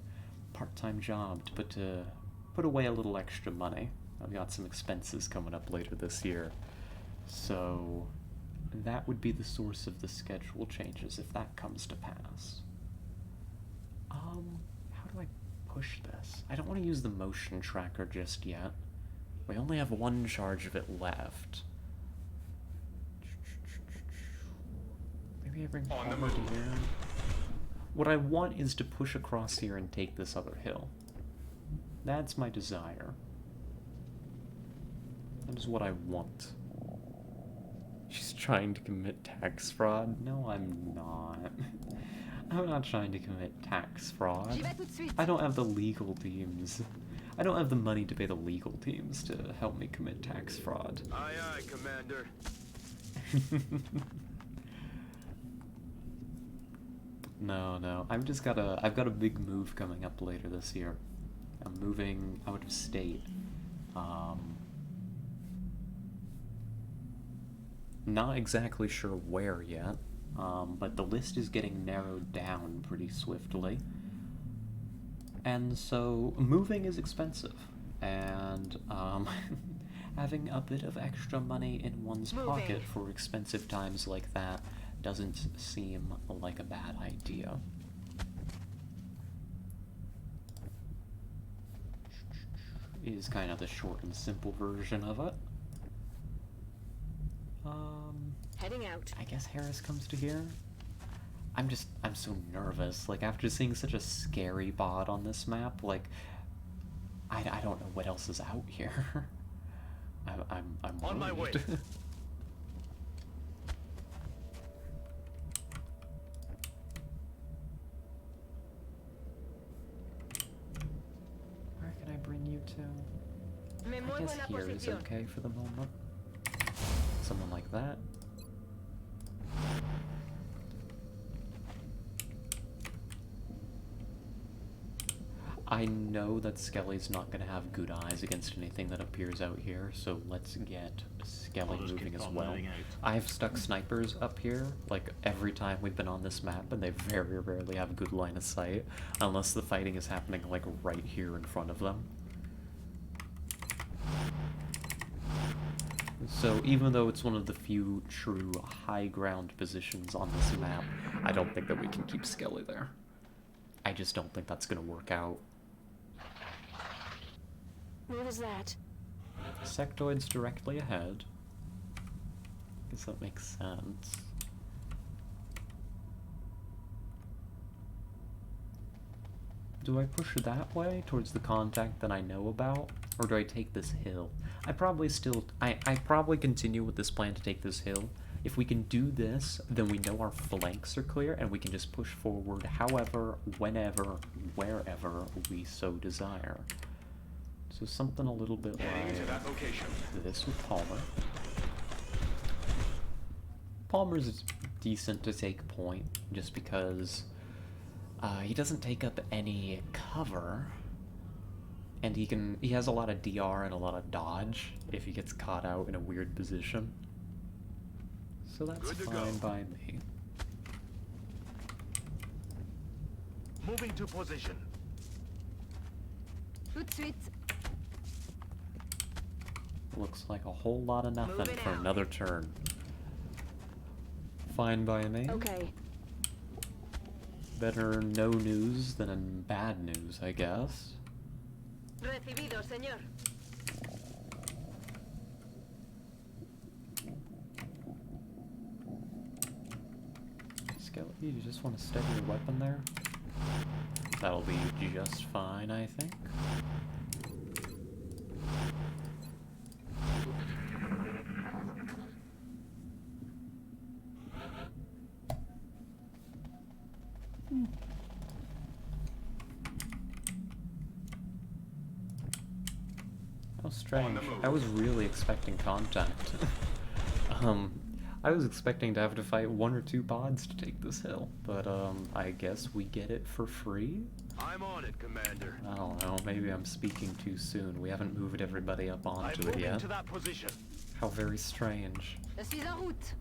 part-time job to put away a little extra money. I've got some expenses coming up later this year. So that would be the source of the schedule changes if that comes to pass. How do I push this? I don't want to use the motion tracker just yet. We only have one charge of it left. Maybe I bring Palmer to here. What I want is to push across here and take this other hill. That's my desire. That is what I want. She's trying to commit tax fraud? No, I'm not. I'm not trying to commit tax fraud. I don't have the legal teams. I don't have the money to pay the legal teams to help me commit tax fraud. Aye, aye, Commander. No. I've got a big move coming up later this year. I'm moving out of state. Not exactly sure where yet, but the list is getting narrowed down pretty swiftly. And so moving is expensive, and having a bit of extra money in one's pocket for expensive times like that doesn't seem like a bad idea. Is kind of the short and simple version of it. Heading out. I guess Harris comes to here. I'm so nervous. Like, after seeing such a scary bot on this map, like, I don't know what else is out here. I'm On my way. Where can I bring you to? Me I muevo guess en la here is posición. okay for the moment. Someone like that. I know that Skelly's not going to have good eyes against anything that appears out here, so let's get Skelly moving as well. I've stuck snipers up here, like, every time we've been on this map, and they very rarely have good line of sight, unless the fighting is happening, like, right here in front of them. So even though it's one of the few true high ground positions on this map, I don't think that we can keep Skelly there. I just don't think that's going to work out. What was that? Sectoid's directly ahead. Guess that makes sense. Do I push that way, towards the contact that I know about? Or do I take this hill? I probably continue with this plan to take this hill. If we can do this, then we know our flanks are clear, and we can just push forward however, whenever, wherever we so desire. So something a little bit Heading to that like location. this with Palmer. Palmer's decent to take point, just because he doesn't take up any cover, and he has a lot of DR and a lot of dodge if he gets caught out in a weird position. So that's fine by me. Moving to position. Tout de suite. Looks like a whole lot of nothing Moving for out. another turn. Fine by me. Okay. Better no news than bad news, I guess. Recibido, señor. Skelly, you just want to steady your weapon there? That'll be just fine, I think. How strange. I was really expecting contact. I was expecting to have to fight 1 or 2 pods to take this hill, but I guess we get it for free? I'm on it, Commander. I don't know, maybe I'm speaking too soon. We haven't moved everybody up I'm onto it moving yet. to that position. How very strange. Je suis en route.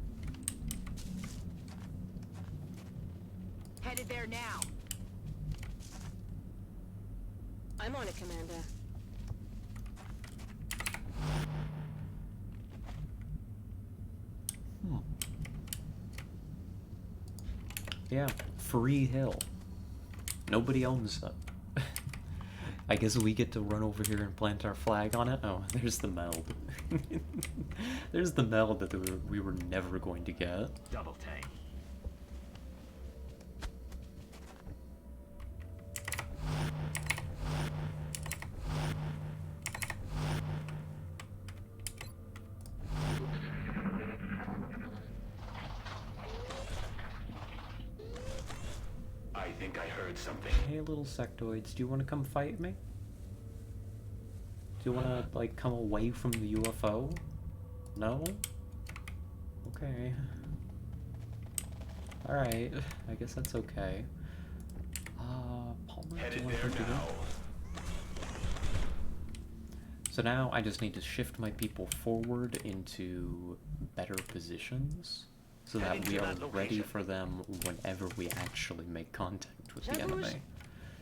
Headed there now. I'm on it, Commander. Yeah, free hill. Nobody owns it. I guess we get to run over here and plant our flag on it. Oh, there's the meld. There's the meld that we were never going to get. Double tank. I think I heard something. Hey, little sectoids, do you want to come fight me? Do you want to, like, come away from the UFO? No? Okay. Alright, I guess that's okay. Palmer, do you Headed want to there do now. that? So now I just need to shift my people forward into better positions, so that Heading we to are that ready location. for them whenever we actually make contact with the J'avoue, enemy.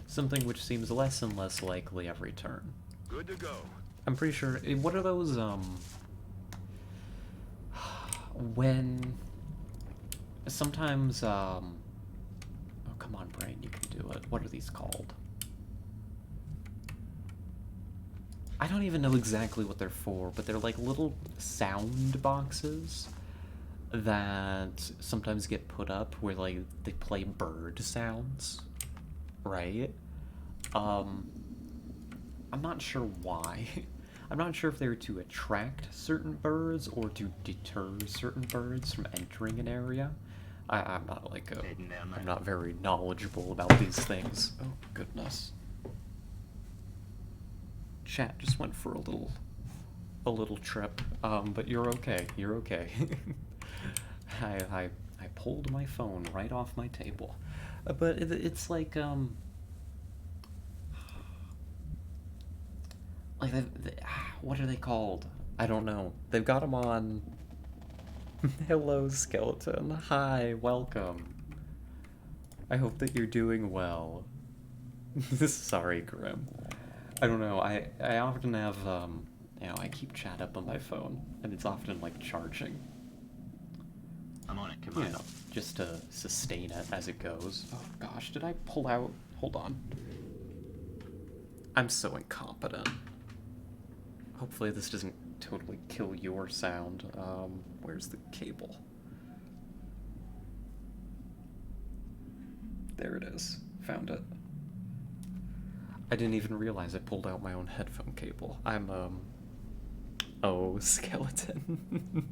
Something which seems less and less likely every turn. Good to go. I'm pretty sure. What are those? When sometimes oh, come on, brain, you can do it. What are these called? I don't even know exactly what they're for, but they're like little sound boxes that sometimes get put up where, like, they play bird sounds, right? I'm not sure why. I'm not sure if they're to attract certain birds or to deter certain birds from entering an area. I'm not like I'm not very knowledgeable about these things. Oh goodness. Chat just went for a little trip. But you're okay. You're okay. I pulled my phone right off my table. But it's like what are they called? I don't know. They've got them on. Hello, skeleton. Hi, welcome. I hope that you're doing well. Sorry, Grim. I don't know. I often have I keep chat up on my phone, and it's often like charging. I'm on it, You Commander. know, just to sustain it as it goes. Oh gosh, did I pull out? Hold on. I'm so incompetent. Hopefully this doesn't totally kill your sound. Where's the cable? There it is. Found it. I didn't even realize I pulled out my own headphone cable. I'm, Oh, skeleton.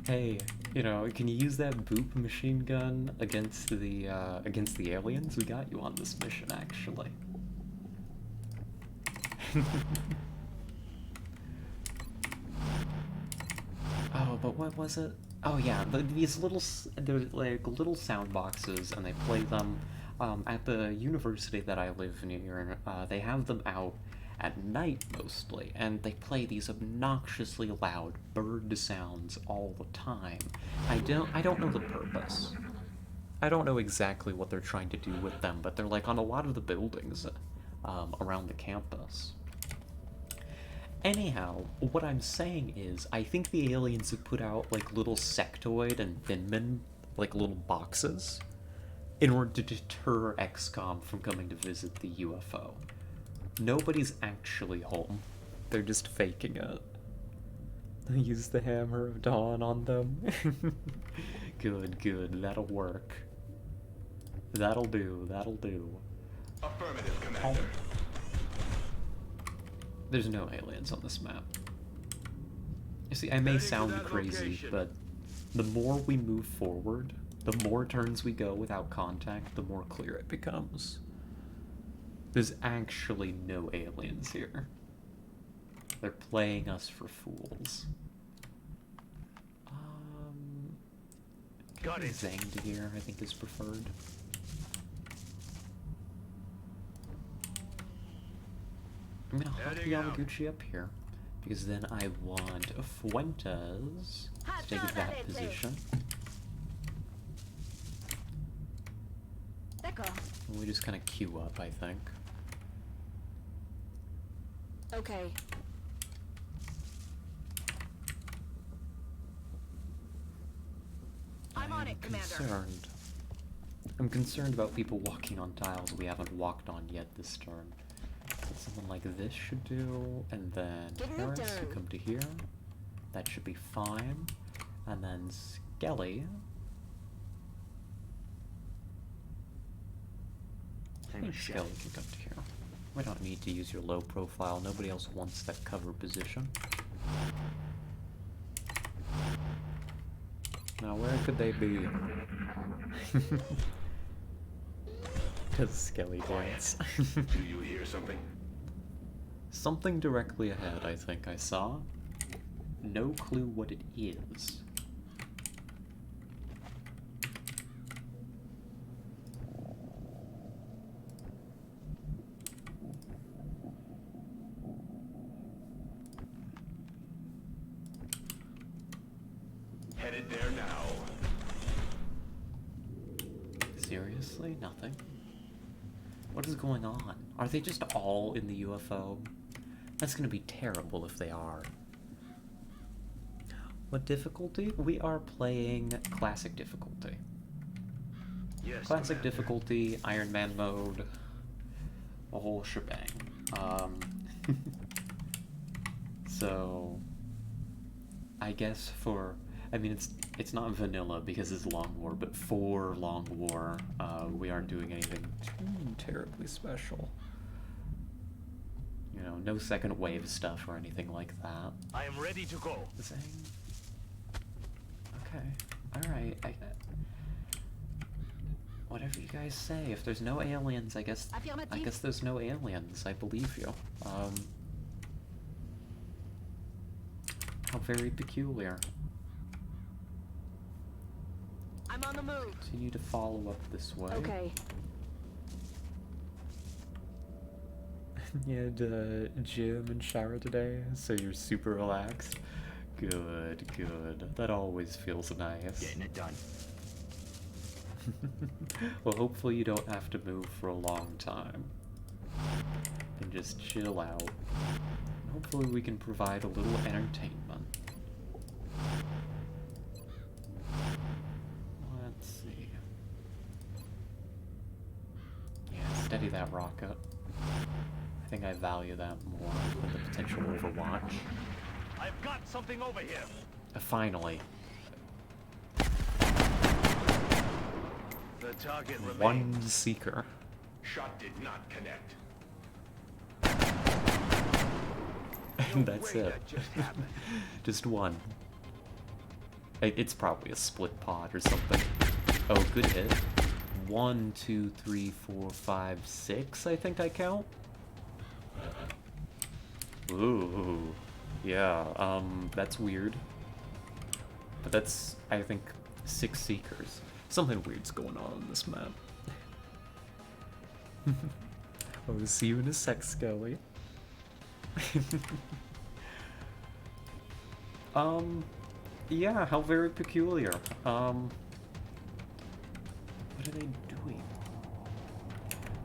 Hey, you know, can you use that boop machine gun against the aliens? We got you on this mission, actually. Oh, but what was it? Oh yeah, these little, they're like little sound boxes, and they play them at the university that I live near. They have them out at night mostly, and they play these obnoxiously loud bird sounds all the time. I don't know the purpose. I don't know exactly what they're trying to do with them, but they're like on a lot of the buildings around the campus. Anyhow, what I'm saying is, I think the aliens have put out like little sectoid and Thinman, like little boxes, in order to deter XCOM from coming to visit the UFO. Nobody's actually home. They're just faking it. They use the Hammer of Dawn on them. Good, good. That'll work. That'll do. That'll do. Affirmative, Commander. There's no aliens on this map. You see, I may sound crazy, but the more we move forward, the more turns we go without contact, the more clear it becomes. There's actually no aliens here. They're playing us for fools. Got it. Zanged here, I think, is preferred. I'm gonna hop Yamaguchi up here, because then I want Fuentes to take that position. We just kind of queue up, I think. Okay. I'm on it, Commander. I'm concerned about people walking on tiles we haven't walked on yet this turn. Something like this should do, and then Harris, you come to here. That should be fine. And then Skelly. I think Skelly can come to here. We don't need to use your low profile. Nobody else wants that cover position. Now, where could they be? Because Skelly points. Do you hear something? Something directly ahead, I think I saw. No clue what it is. Headed there now. Seriously? Nothing? What is going on? Are they just all in the UFO? That's gonna be terrible if they are. What difficulty? We are playing classic difficulty. Yes, Classic Commander. difficulty, Iron Man mode, a whole shebang. So, I guess I mean, it's not vanilla because it's Long War, but for Long War, we aren't doing anything too terribly special. You know, no second wave stuff or anything like that. I am ready to go. Zang. Okay, alright, whatever you guys say. If there's no aliens, I guess there's no aliens. I believe you. How very peculiar. I'm on the move. Continue to follow up this way. Okay. You had gym and shower today, so you're super relaxed. Good, good. That always feels nice. Getting it done. Well, hopefully you don't have to move for a long time. And just chill out. Hopefully we can provide a little entertainment. Let's see. Yeah, steady that rocket. I think I value that more than the potential Overwatch. I've got something over here. Finally. The target remains. One seeker. Shot did not connect. And that's way it. that just happened. Just one. It's probably a split pod or something. Oh, good hit. 1, 2, 3, 4, 5, 6, I think I count. Ooh. Yeah, that's weird. But that's, I think, 6 Seekers. Something weird's going on this map. Oh, see you in a sec, Scully. Yeah, how very peculiar. What are they doing?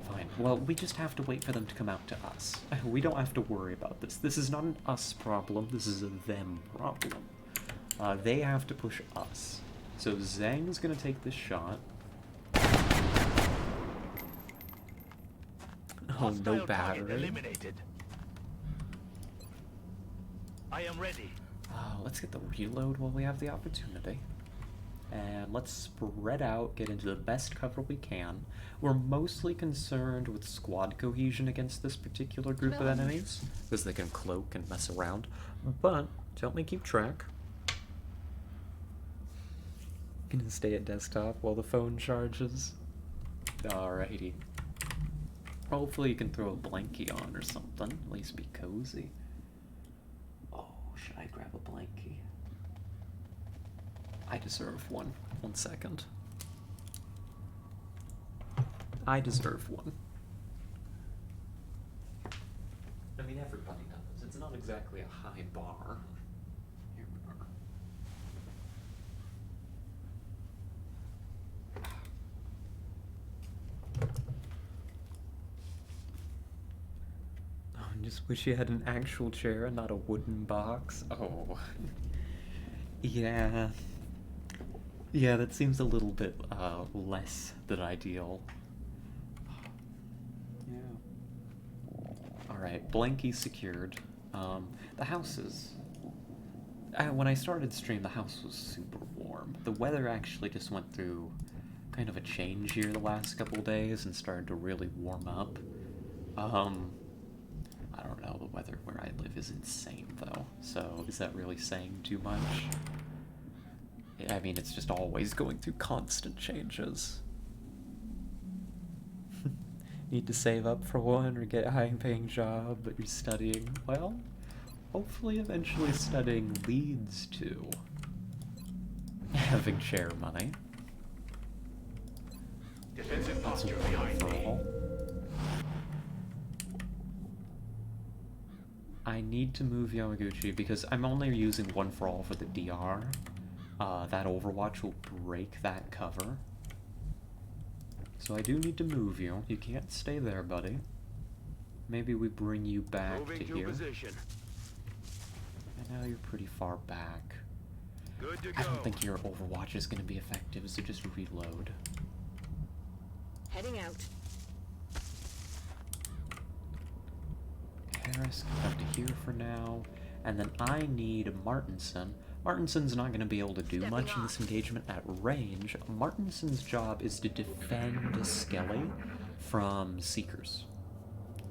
Fine. Well, we just have to wait for them to come out to us. We don't have to worry about this. This is not an us problem, this is a them problem. They have to push us. So Zhang's gonna take this shot. Oh, no battery. Eliminated. I am ready. Let's get the reload while we have the opportunity. And let's spread out, get into the best cover we can. We're mostly concerned with squad cohesion against this particular group of enemies, because they can cloak and mess around. But, to help me keep track, gonna stay at desktop while the phone charges. Alrighty. Hopefully you can throw a blankie on or something, at least be cozy. Oh, should I grab a blankie? I deserve one. 1 second. I deserve one. I mean, everybody does. It's not exactly a high bar. Here we are. Oh, I just wish you had an actual chair and not a wooden box. Oh. Yeah. Yeah, that seems a little bit less than ideal. Yeah. Alright, blankie secured. The house is... when I started stream, the house was super warm. The weather actually just went through kind of a change here the last couple days and started to really warm up. I don't know, the weather where I live is insane though, so is that really saying too much? I mean, it's just always going through constant changes. Need to save up for one or get a high-paying job, but you're studying. Well, hopefully eventually studying leads to having share money. Defensive That's a posture behind me. wonderful. I need to move Yamaguchi because I'm only using one for all for the DR. That Overwatch will break that cover. So I do need to move you. You can't stay there, buddy. Maybe we bring you back Moving to here. position. And now you're pretty far back. Good to go. I don't think your Overwatch is going to be effective, so just reload. Heading out. Harris can come to here for now. And then I need Martinson. Martinson's not going to be able to do much in this engagement at range. Martinson's job is to defend Skelly from Seekers.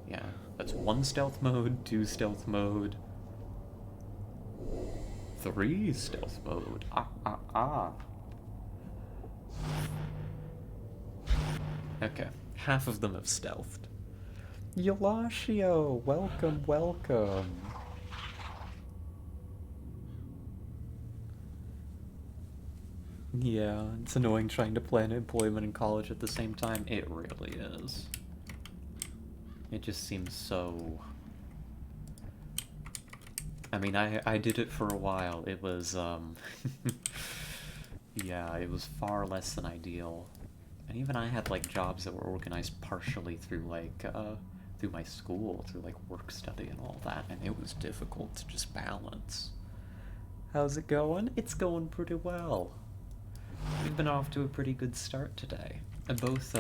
Yeah, that's 1 stealth mode, 2 stealth mode, 3 stealth mode. Okay, half of them have stealthed. Yolashio, welcome, welcome. Yeah, it's annoying trying to plan employment in college at the same time. It really is. It just seems so... I mean, I did it for a while. It was, yeah, it was far less than ideal. And even I had, like, jobs that were organized partially through, like, through my school, through, like, work study and all that, and it was difficult to just balance. How's it going? It's going pretty well. We've been off to a pretty good start today. Both,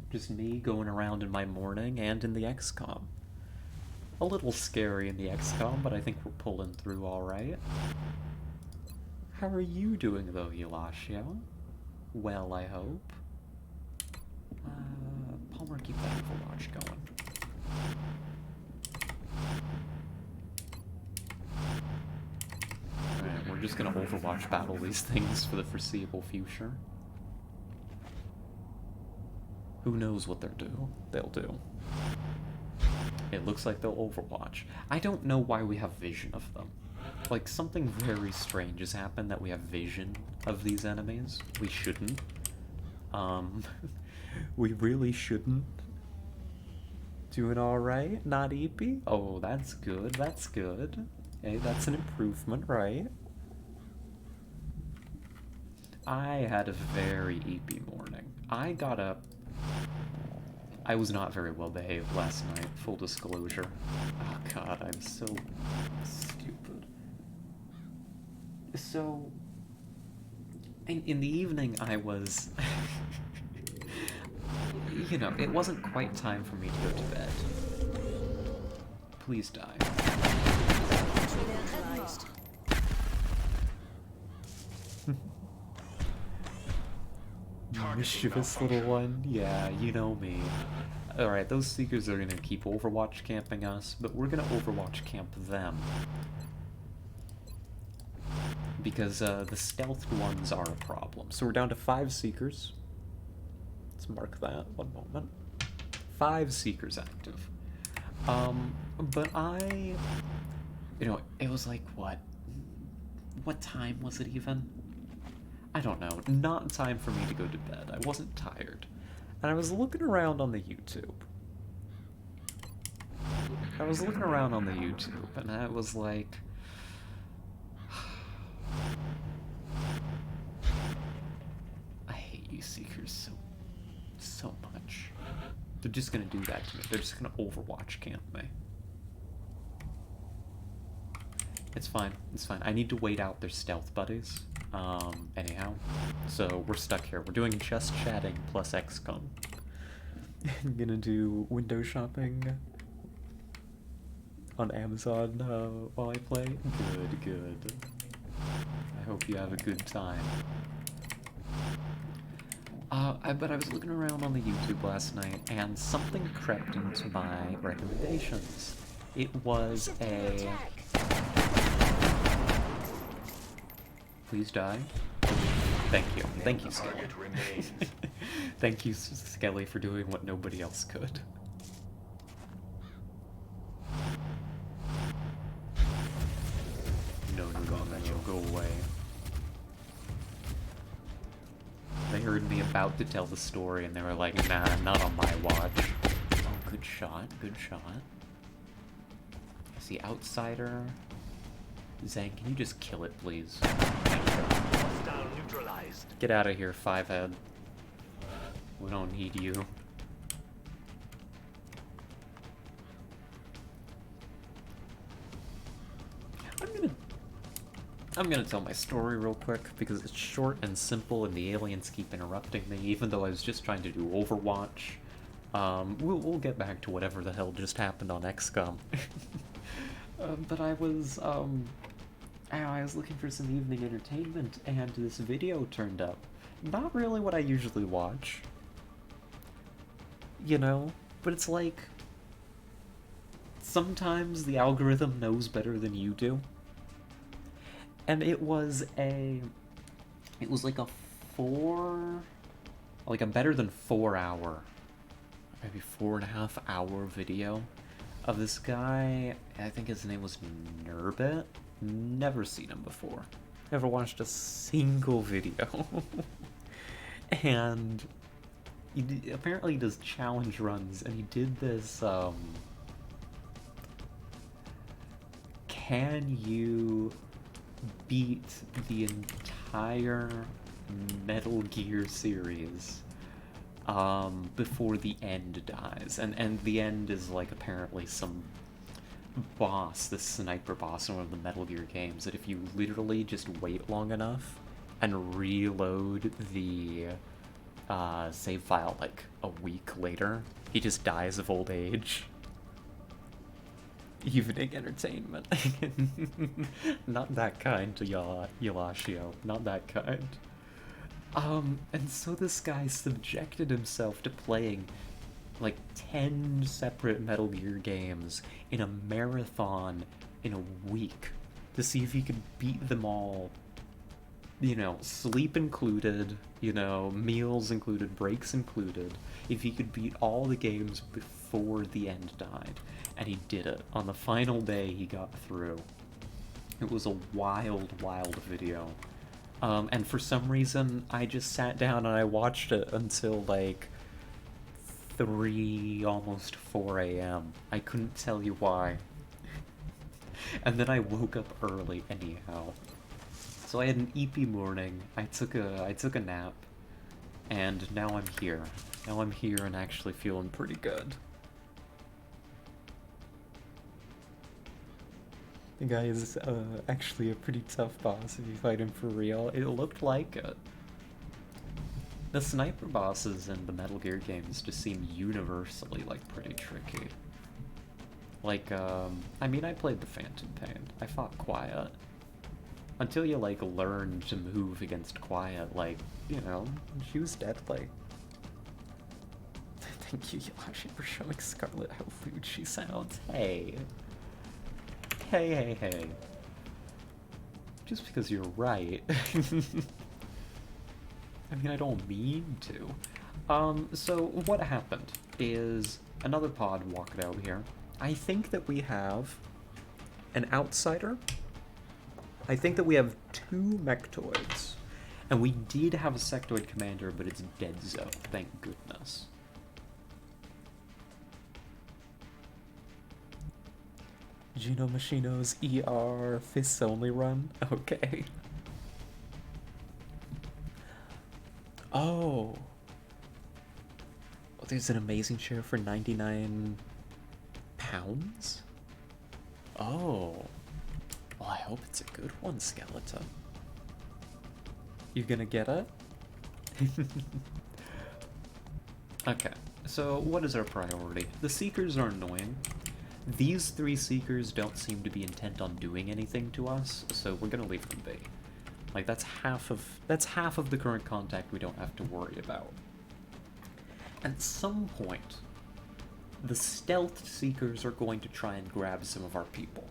just me going around in my morning and in the XCOM. A little scary in the XCOM, but I think we're pulling through alright. How are you doing though, Yolashio? Well, I hope. Palmer, keep that Overwatch going. Alright, we're just gonna Overwatch battle these things for the foreseeable future. Who knows what they'll do. It looks like they'll Overwatch. I don't know why we have vision of them. Like, something very strange has happened that we have vision of these enemies. We shouldn't. We really shouldn't. Doing alright? Not EP? Oh, that's good, that's good. Hey, that's an improvement, right? I had a very EP morning. I got up. I was not very well behaved last night, full disclosure. Oh god, I'm so stupid. So, in the evening I was... you know, it wasn't quite time for me to go to bed. Please die. Mischievous little one? Yeah, you know me. Alright, those Seekers are gonna keep Overwatch camping us, but we're gonna Overwatch camp them. Because the stealthed ones are a problem. So we're down to 5 Seekers. Let's mark that, one moment. 5 Seekers active. But I... You know, it was like, what? What time was it even? I don't know. Not time for me to go to bed. I wasn't tired. And I was looking around on the YouTube. And I was like... I hate you Seekers so much. They're just gonna do that to me. They're just gonna Overwatch camp me. It's fine. It's fine. I need to wait out their stealth buddies. Anyhow. So we're stuck here. We're doing just chatting plus XCOM. I'm gonna do window shopping on Amazon while I play. Good, good. I hope you have a good time. But I was looking around on the YouTube last night, and something crept into my recommendations. It was a... Please die. Thank you. Thank you, Skelly. Thank you, Skelly, for doing what nobody else could. No, go away. They heard me about to tell the story and they were like, nah, not on my watch. Oh, good shot, good shot. I see Outsider. Zang, can you just kill it, please? Hostile neutralized. Get out of here, 5-head. We don't need you. I'm gonna tell my story real quick because it's short and simple and the aliens keep interrupting me even though I was just trying to do Overwatch. We'll get back to whatever the hell just happened on XCOM. But I was looking for some evening entertainment and this video turned up. Not really what I usually watch. You know? But it's like... sometimes the algorithm knows better than you do. And it was like a better than 4 hour, maybe 4.5 hour video of this guy. I think his name was Nurbit. Never seen him before. Never watched a single video. And he apparently does challenge runs, and he did this, can you beat the entire Metal Gear series before the end dies? And the end is like apparently some boss, this sniper boss in one of the Metal Gear games, that if you literally just wait long enough and reload the save file like a week later, he just dies of old age. Evening entertainment. Not that kind to Yalashio. Not that kind. And so this guy subjected himself to playing like 10 separate Metal Gear games in a marathon in a week to see if he could beat them all. You know, sleep included, you know, meals included, breaks included, if he could beat all the games before the end died. And he did it. On the final day, he got through. It was a wild, wild video. And for some reason, I just sat down and I watched it until, like, 3, almost 4 a.m. I couldn't tell you why. And then I woke up early anyhow. So I had an EP morning, I took a nap, and now I'm here. Now I'm here and actually feeling pretty good. The guy is actually a pretty tough boss if you fight him for real. It looked like it. The sniper bosses in the Metal Gear games just seem universally, like, pretty tricky. Like, I mean, I played the Phantom Pain. I fought Quiet. Until you, like, learn to move against Quiet, like, you know, she was deadly. Thank you, Yoshi, for showing Scarlet how lewd she sounds. Hey. Hey, hey, hey. Just because you're right. I mean, I don't mean to. So what happened is another pod walked out here. I think that we have an outsider. I think that we have 2 mechtoids. And we did have a sectoid commander, but it's dead zone, thank goodness. Gino Machino's ER fists only run? Okay. Oh. Oh, there's an amazing chair for 99 pounds? Oh. Well, I hope it's a good one, Skeleton. You gonna get it? Okay, so what is our priority? The Seekers are annoying. These 3 Seekers don't seem to be intent on doing anything to us, so we're gonna leave them be. Like, that's half of the current contact we don't have to worry about. At some point, the stealth Seekers are going to try and grab some of our people.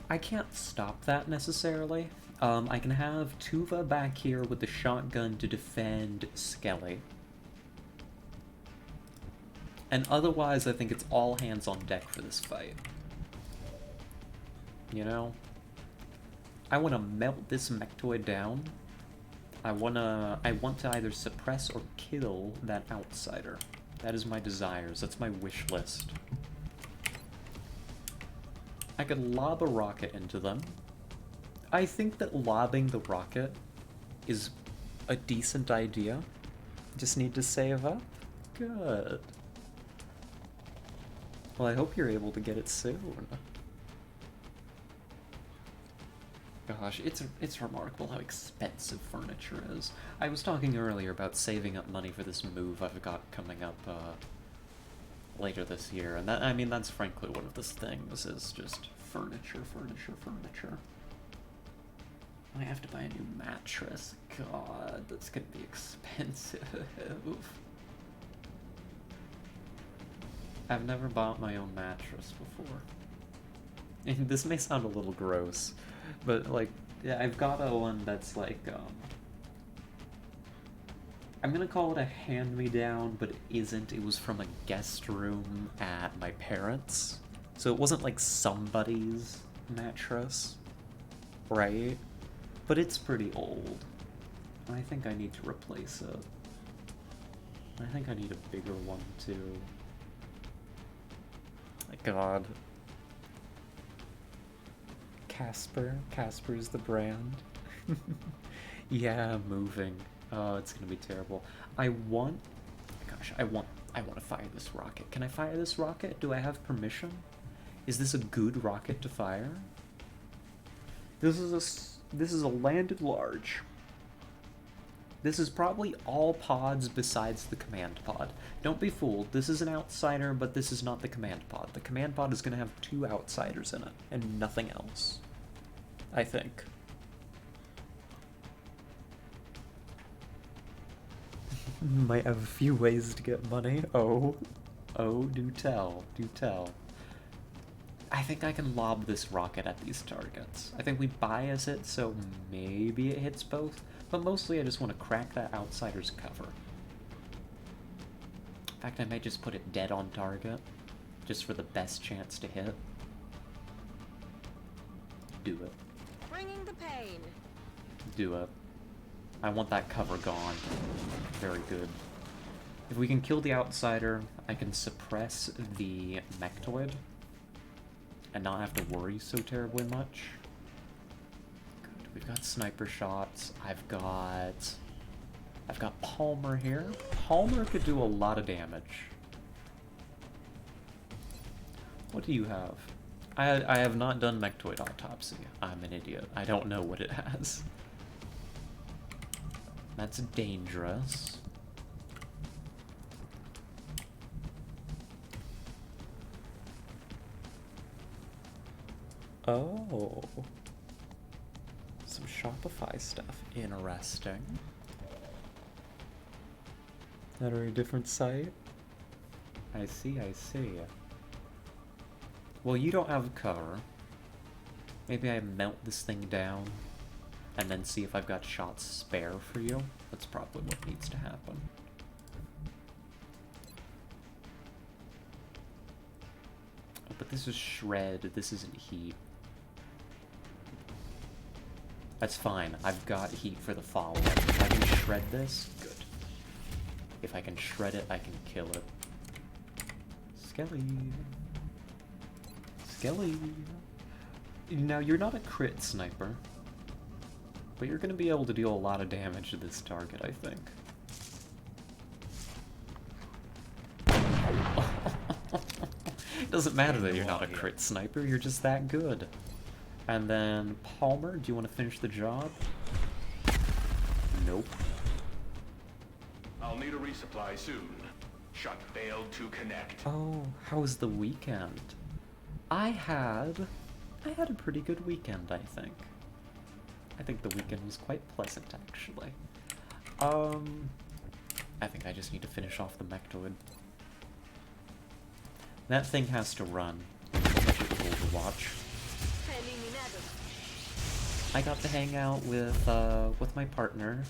I can't stop that necessarily. I can have Tuva back here with the shotgun to defend Skelly. And otherwise, I think it's all hands on deck for this fight. You know? I want to melt this mechtoid down. I want to either suppress or kill that outsider. That is my desires. That's my wish list. I could lob a rocket into them. I think that lobbing the rocket is a decent idea. Just need to save up. Good. Well, I hope you're able to get it soon. Gosh, it's remarkable how expensive furniture is. I was talking earlier about saving up money for this move I've got coming up later this year, and that, I mean, that's frankly one of those things, is just furniture, furniture, furniture. I have to buy a new mattress. God, that's gonna be expensive. I've never bought my own mattress before. And this may sound a little gross, but, like, yeah, I've got a one that's like, I'm gonna call it a hand-me-down, but it isn't. It was from a guest room at my parents'. So it wasn't like somebody's mattress, right? But it's pretty old. I think I need to replace it. I think I need a bigger one, too. My God. Casper's the brand. Yeah, moving. Oh, it's gonna be terrible. I want to fire this rocket. Can I fire this rocket? Do I have permission? Is this a good rocket to fire? This is a landed large. This is probably all pods besides the command pod. Don't be fooled. This is an outsider, but this is not the command pod. The command pod is going to have 2 outsiders in it, and nothing else. I think. Might have a few ways to get money. Oh, do tell, do tell. I think I can lob this rocket at these targets. I think we bias it so maybe it hits both, but mostly I just want to crack that outsider's cover. In fact, I might just put it dead on target, just for the best chance to hit. Do it. Bringing the pain. Do it. I want that cover gone. Very good. If we can kill the outsider, I can suppress the mechtoid and not have to worry so terribly much. Good. We've got sniper shots. I've got Palmer here. Palmer could do a lot of damage. What do you have? I have not done mechtoid autopsy. I'm an idiot. I don't know what it has. That's dangerous. Oh. Some Shopify stuff. Interesting. That are a different site? I see, I see. Well, you don't have cover. Maybe I melt this thing down and then see if I've got shots spare for you. That's probably what needs to happen. Oh, but this is shred, this isn't heat. That's fine, I've got heat for the follow-up. If I can shred this, good. If I can shred it, I can kill it. Skelly. Skelly. Now, you're not a crit sniper, but you're going to be able to deal a lot of damage to this target, I think. It doesn't matter that you're not a crit sniper, you're just that good. And then, Palmer, do you want to finish the job? Nope. I'll need a resupply soon. Shot failed to connect. Oh, how was the weekend? I had a pretty good weekend, I think. I think the weekend was quite pleasant, actually. I think I just need to finish off the mechtoid. That thing has to run. Especially with Overwatch. I got to hang out with my partner,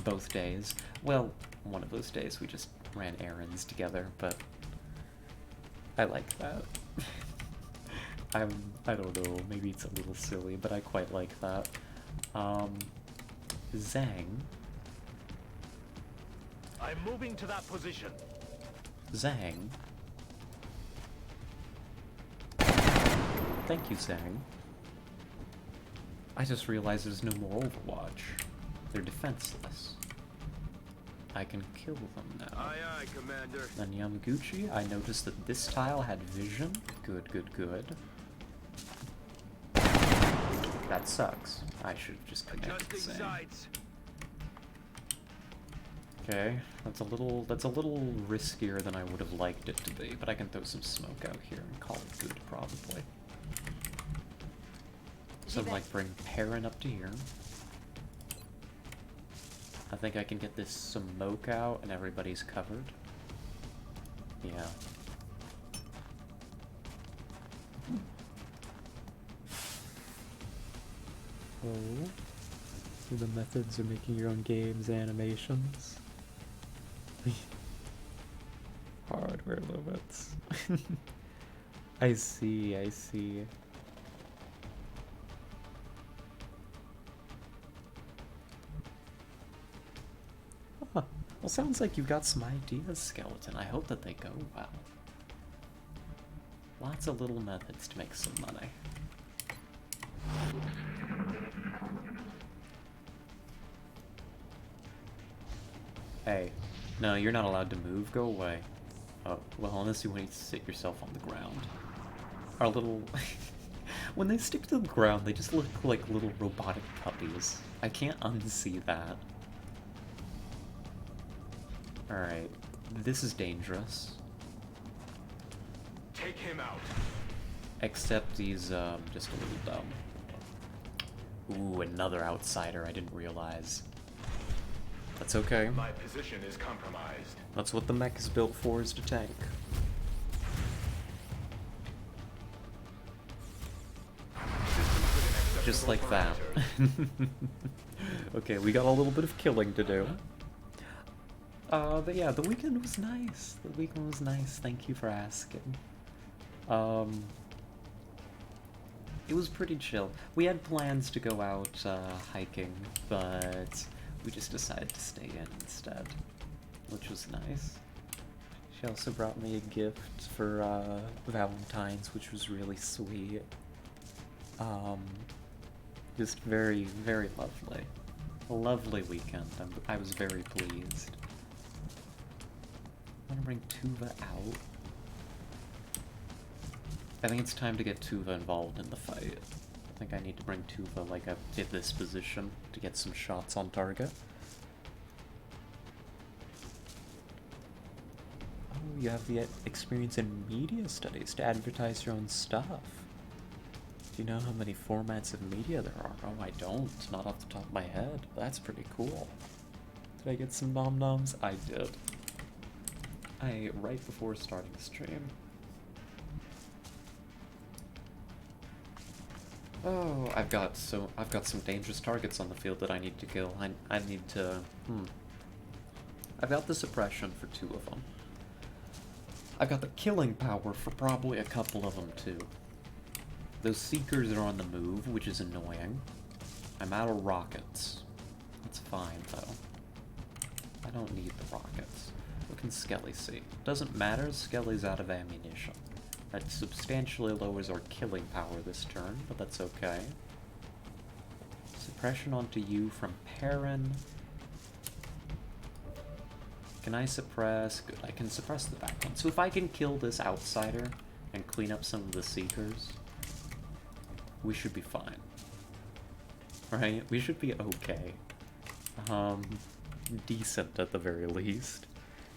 both days. Well, one of those days we just ran errands together, but I like that. I don't know, maybe it's a little silly, but I quite like that. Zhang. I'm moving to that position. Zhang. Thank you, Zhang. I just realized there's no more Overwatch. They're defenseless. I can kill them now. Aye, aye, Commander. Then Yamaguchi, I noticed that this tile had vision. Good, good, good. That sucks. I should have just connected Adjusting Zhang. sights. Okay, that's a little riskier than I would have liked it to be, but I can throw some smoke out here and call it good, probably. So, like, bring Perrin up to here. I think I can get this smoke out and everybody's covered. Yeah. Oh. So the methods of making your own games, animations. Hardware limits. I see, I see. Huh. Well, sounds like you've got some ideas, Skeleton. I hope that they go well. Lots of little methods to make some money. Hey, no, you're not allowed to move. Go away. Oh, well, unless you want to sit yourself on the ground. Our little... when they stick to the ground, they just look like little robotic puppies. I can't unsee that. Alright, this is dangerous. Take him out. Except he's, just a little dumb. Ooh, another outsider I didn't realize. That's okay. My position is compromised. That's what the mech is built for, is to tank. Just like that. Okay, we got a little bit of killing to do. But yeah, the weekend was nice. The weekend was nice, thank you for asking. It was pretty chill. We had plans to go out hiking, but we just decided to stay in instead, which was nice. She also brought me a gift for Valentine's, which was really sweet. Just very, very lovely. A lovely weekend. I was very pleased. I want to bring Tuva out. I think it's time to get Tuva involved in the fight. I think I need to bring Tuva like up to this position to get some shots on target. Oh, you have the experience in media studies to advertise your own stuff. Do you know how many formats of media there are? Oh, I don't. Not off the top of my head. That's pretty cool. Did I get some nom-noms? I did. Right before starting the stream. Oh, I've got some dangerous targets on the field that I need to kill. I need to... I've got the suppression for 2 of them. I've got the killing power for probably a couple of them, too. Those Seekers are on the move, which is annoying. I'm out of rockets. That's fine, though. I don't need the rockets. What can Skelly see? Doesn't matter, Skelly's out of ammunition. That substantially lowers our killing power this turn, but that's okay. Suppression onto you from Perrin. Can I suppress? Good, I can suppress the back one. So if I can kill this outsider and clean up some of the Seekers, we should be fine. Right? We should be okay. Decent at the very least.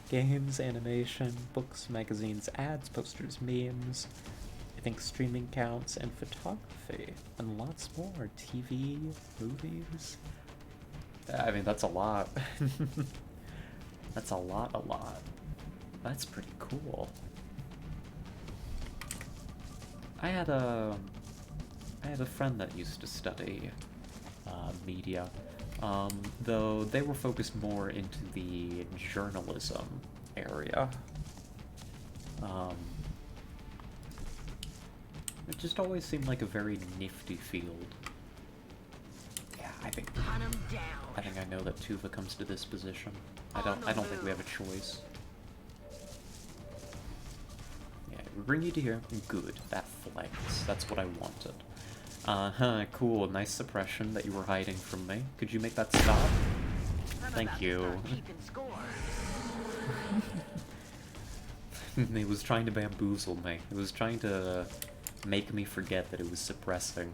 Games, animation, books, magazines, ads, posters, memes. I think streaming counts, and photography. And lots more. TV, movies. I mean, that's a lot. That's a lot. That's pretty cool. I had a friend that used to study media, though they were focused more into the journalism area. It just always seemed like a very nifty field. Yeah, I think I know that Tuva comes to this position. I don't think we have a choice. Yeah, we bring you to here. Good. That flex. That's what I wanted. Cool. Nice suppression that you were hiding from me. Could you make that stop? Thank you. It was trying to bamboozle me. It was trying to make me forget that it was suppressing.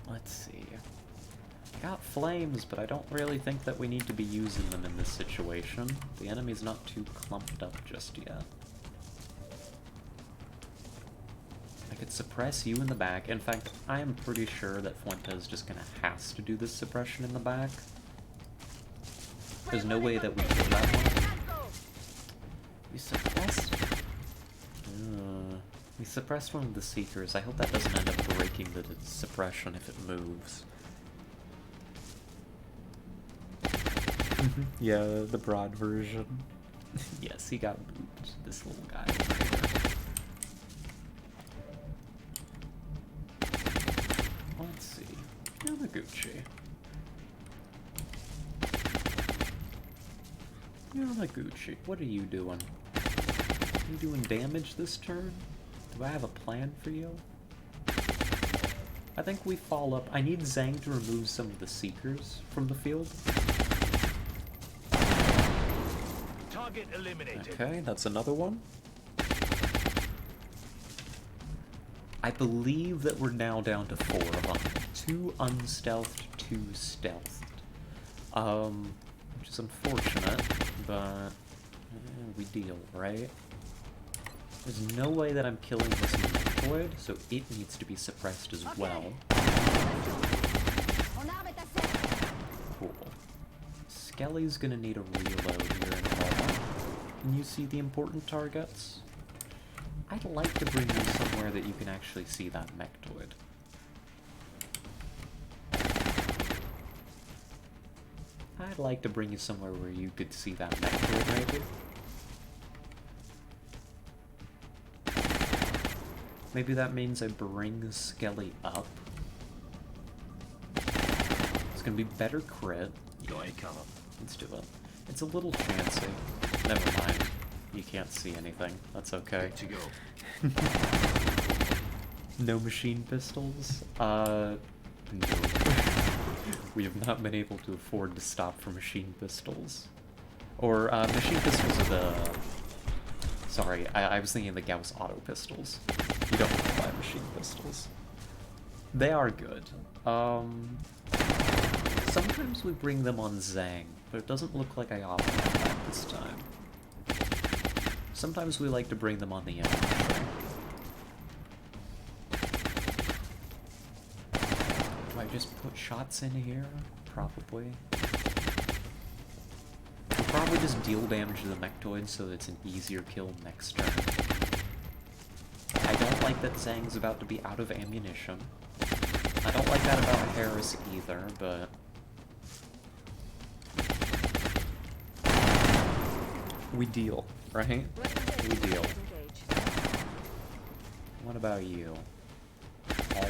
Let's see. I got flames, but I don't really think that we need to be using them in this situation. The enemy's not too clumped up just yet. I could suppress you in the back. In fact, I am pretty sure that Fuente's just has to do this suppression in the back. There's no way that we kill that one. We suppressed... we suppressed one of the Seekers. I hope that doesn't end up breaking the suppression if it moves. Yeah, the broad version. Yes, he got booped, this little guy. Let's see. Yamaguchi. Yamaguchi, what are you doing? Are you doing damage this turn? Do I have a plan for you? I think we fall up. I need Zhang to remove some of the Seekers from the field. Target eliminated. Okay, that's another one. I believe that we're now down to 4 of them. 2 unstealthed, 2 stealthed. Which is unfortunate, but we deal, right? There's no way that I'm killing this Necroid, so it needs to be suppressed as well. cool. Skelly's gonna need a reload here in a moment. Can you see the important targets? I'd like to bring you somewhere that you can actually see that mechtoid. I'd like to bring you somewhere where you could see that mechtoid, maybe. Maybe that means I bring Skelly up. It's gonna be better crit. Let's do it. It's a little chancy. Never mind. You can't see anything. That's okay. To go. No machine pistols? No. We have not been able to afford to stop for machine pistols. Or, machine pistols are the... Sorry, I was thinking of the Gauss auto pistols. You don't want to buy machine pistols. They are good. Sometimes we bring them on Zhang, but it doesn't look like I opted on that this time. Sometimes we like to bring them on the infantry. Do I just put shots in here? Probably. We'll probably just deal damage to the mechtoid so that it's an easier kill next turn. I don't like that Zhang's about to be out of ammunition. I don't like that about Harris either, but... we deal, right? We deal. What about you? Palmer?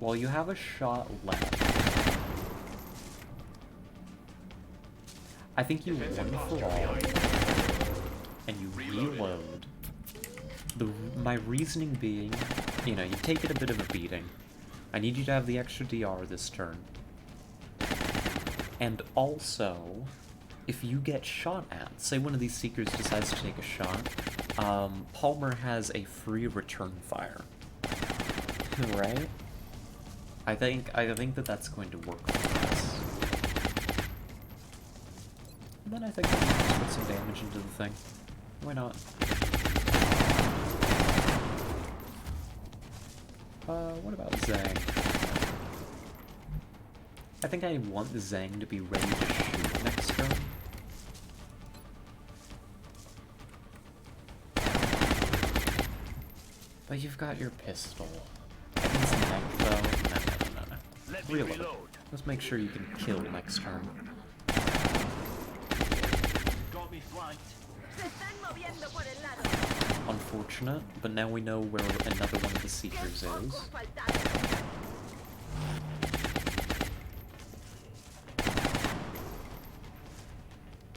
Well, you have a shot left. I think you one for all, and you reload. My reasoning being, you know, you take it a bit of a beating. I need you to have the extra DR this turn. And also, if you get shot at, say one of these Seekers decides to take a shot, Palmer has a free return fire. Right? I think that that's going to work for us. And then I think we can just put some damage into the thing. Why not? What about Zhang? I think I want Zhang to be ready to shoot next turn. But you've got your pistol. Against the mech, though? No. Reload. Let's make sure you can kill next turn. Got me flanked. Unfortunate, but now we know where another one of the Seekers is.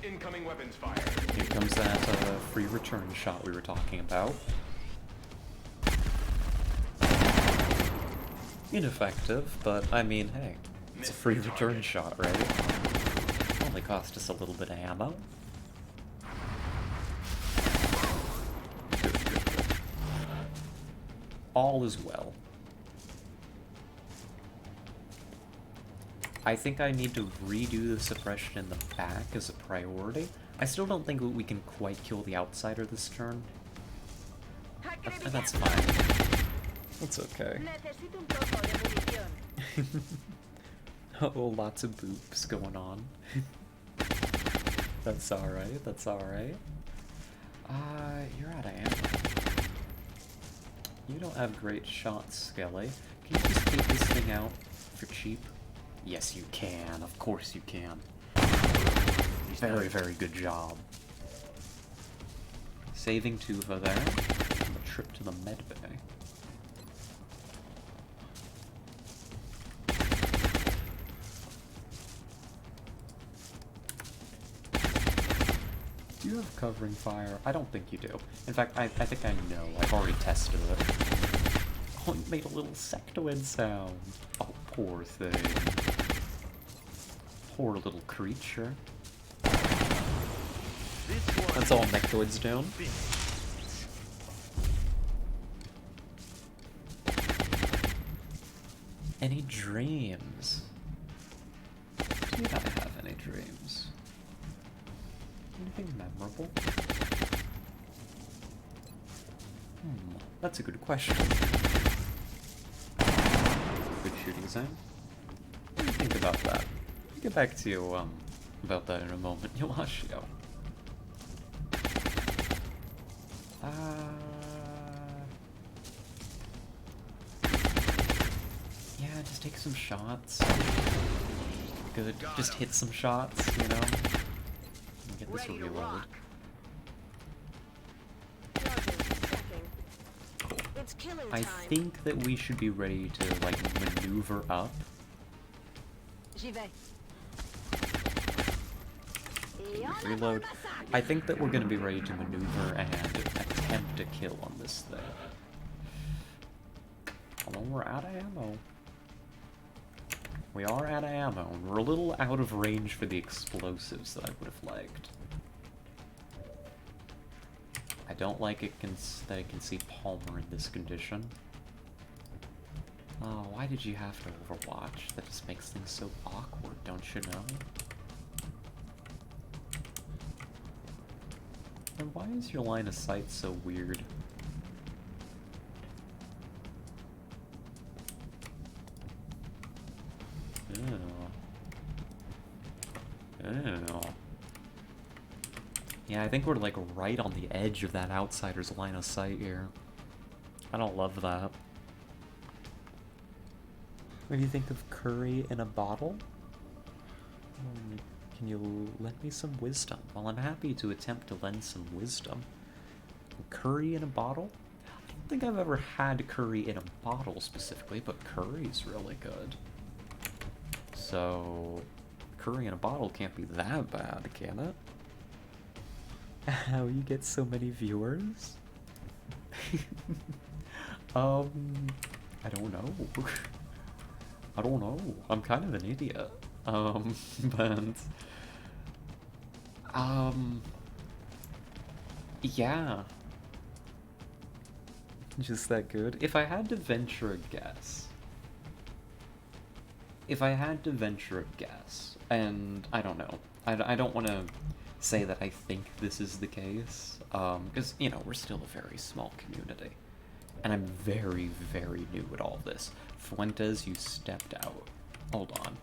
Incoming weapons fire. Here comes that free return shot we were talking about. Ineffective, but I mean, hey, it's a free return shot, right? Only cost us a little bit of ammo. Good. All is well. I think I need to redo the suppression in the back as a priority. I still don't think we can quite kill the outsider this turn. That's fine. That's okay. Oh, lots of boops going on. That's alright, that's alright. You're out of ammo. You don't have great shots, Skelly. Can you just take this thing out for cheap? Yes, you can. Of course you can. Very, very good job. Saving Tuva there. And a trip to the medbay. Do you have covering fire? I don't think you do. In fact, I think I know. I've already tested it. Oh, it made a little sectoid sound. Oh, poor thing. Poor little creature. That's all mechtoids down. Any dreams? Do I have any dreams? Anything memorable? That's a good question. Good shooting zone. What do you think about that? I'll get back to you about that in a moment, Yolashio. Yeah, just take some shots. Good. Just hit some shots, you know? Get this reload. It's killing I time. think that we should be ready to, like, maneuver up. J'y vais. Reload. I think that we're going to be ready to maneuver and attempt a kill on this thing. Although we're out of ammo. We are out of ammo, and we're a little out of range for the explosives that I would have liked. I don't like it that I can see Palmer in this condition. Oh, why did you have to overwatch? That just makes things so awkward, don't you know? And why is your line of sight so weird? Ew. Yeah, I think we're like right on the edge of that outsider's line of sight here. I don't love that. What do you think of curry in a bottle? Can you lend me some wisdom? Well, I'm happy to attempt to lend some wisdom. Curry in a bottle? I don't think I've ever had curry in a bottle specifically, but curry's really good. So, curry in a bottle can't be that bad, can it? How you get so many viewers? I don't know. I don't know. I'm kind of an idiot. But... yeah. Just that good. If I had to venture a guess... and I don't know. I don't want to say that I think this is the case, because, you know, we're still a very small community. And I'm very, very new at all this. Fuentes, you stepped out. Hold on.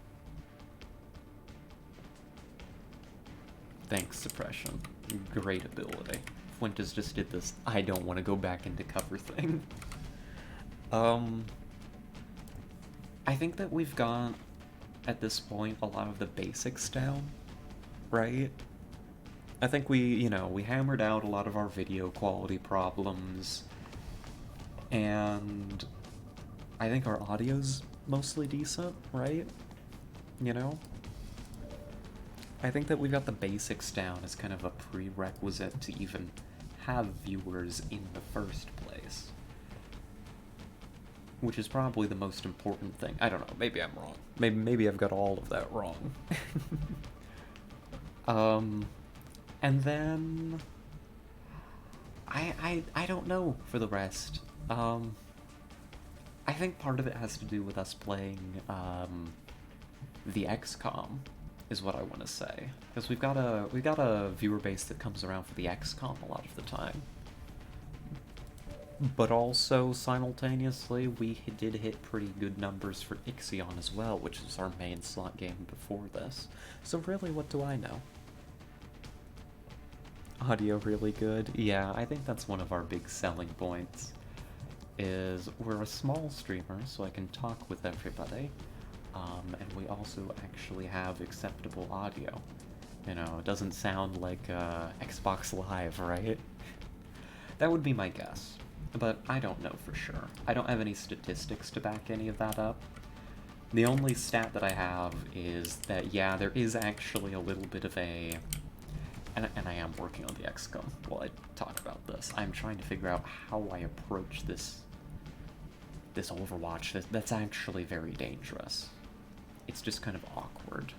Thanks, Suppression. Great ability. Fuentes just did this I don't want to go back into cover thing. I think that we've got, at this point, a lot of the basics down, right? I think we hammered out a lot of our video quality problems, and I think our audio's mostly decent, right? You know? I think that we've got the basics down as kind of a prerequisite to even have viewers in the first place. Which is probably the most important thing. I don't know, maybe I'm wrong. Maybe I've got all of that wrong. And then... I don't know for the rest. I think part of it has to do with us playing, the XCOM, is what I want to say. Because we've got a viewer base that comes around for the XCOM a lot of the time. But also, simultaneously, we did hit pretty good numbers for Ixion as well, which is our main slot game before this. So really, what do I know? Audio really good? Yeah, I think that's one of our big selling points. Is we're a small streamer, so I can talk with everybody. And we also actually have acceptable audio. You know, it doesn't sound like Xbox Live, right? That would be my guess. But I don't know for sure. I don't have any statistics to back any of that up. The only stat that I have is that, yeah, there is actually a little bit of a... And I am working on the XCOM while I talk about this. I'm trying to figure out how I approach this Overwatch. That's actually very dangerous. It's just kind of awkward.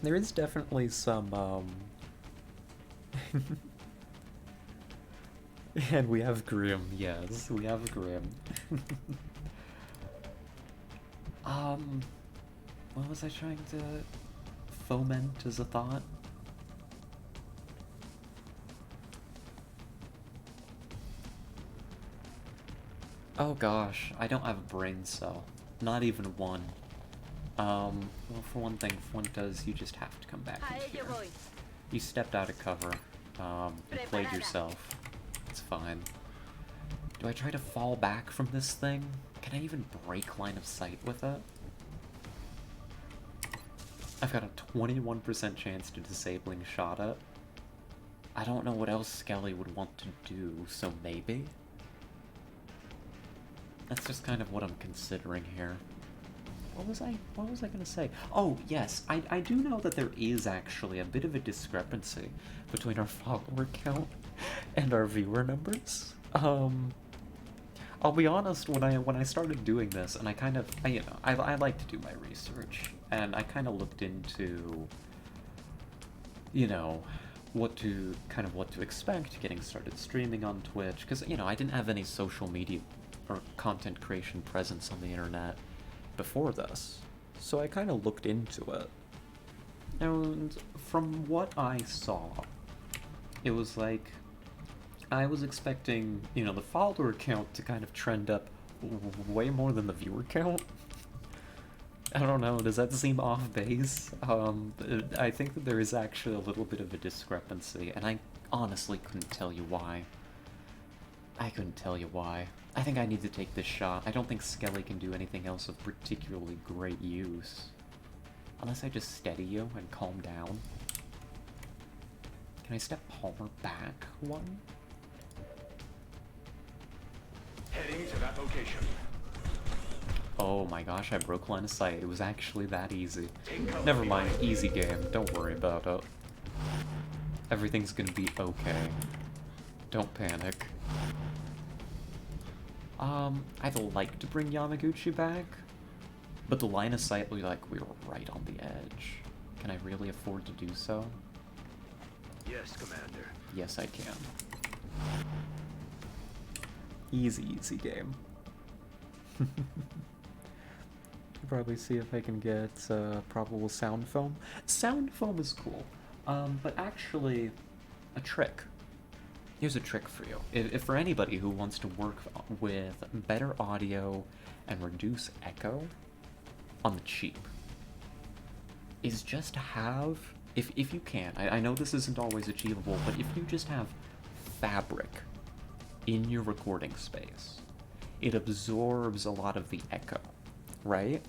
There is definitely some, And we have Grim, yes, we have Grim. What was I trying to foment as a thought? Oh gosh, I don't have a brain cell. Not even one. Well, for one thing, if one does, you just have to come back A in ello here. voy. You stepped out of cover. You played yourself. It's fine. Do I try to fall back from this thing? Can I even break line of sight with it? I've got a 21% chance to disabling shot it. I don't know what else Skelly would want to do, so maybe? That's just kind of what I'm considering here. What was I gonna say? Oh, yes, I do know that there is actually a bit of a discrepancy between our follower count and our viewer numbers. I'll be honest, when I started doing this, and I like to do my research, and I kind of looked into, what to expect getting started streaming on Twitch, because, I didn't have any social media or content creation presence on the internet before this, so I kind of looked into it, and from what I saw, it was like, I was expecting, the follower count to kind of trend up way more than the viewer count. I don't know, does that seem off base? I think that there is actually a little bit of a discrepancy, and I honestly couldn't tell you why. I think I need to take this shot. I don't think Skelly can do anything else of particularly great use. Unless I just steady you and calm down. Can I step Palmer back one? Heading to that location. Oh my gosh, I broke line of sight. It was actually that easy. Never mind, easy game. Don't worry about it. Everything's gonna be okay. Don't panic. I'd like to bring Yamaguchi back, but the line of sight looked like we were right on the edge. Can I really afford to do so? Yes, Commander. Yes, I can. Easy game. Probably see if I can get probable sound foam. Sound foam is cool, but actually, a trick. Here's a trick for you. If for anybody who wants to work with better audio and reduce echo on the cheap, is just to have, if you can, I know this isn't always achievable, but if you just have fabric in your recording space, it absorbs a lot of the echo, right?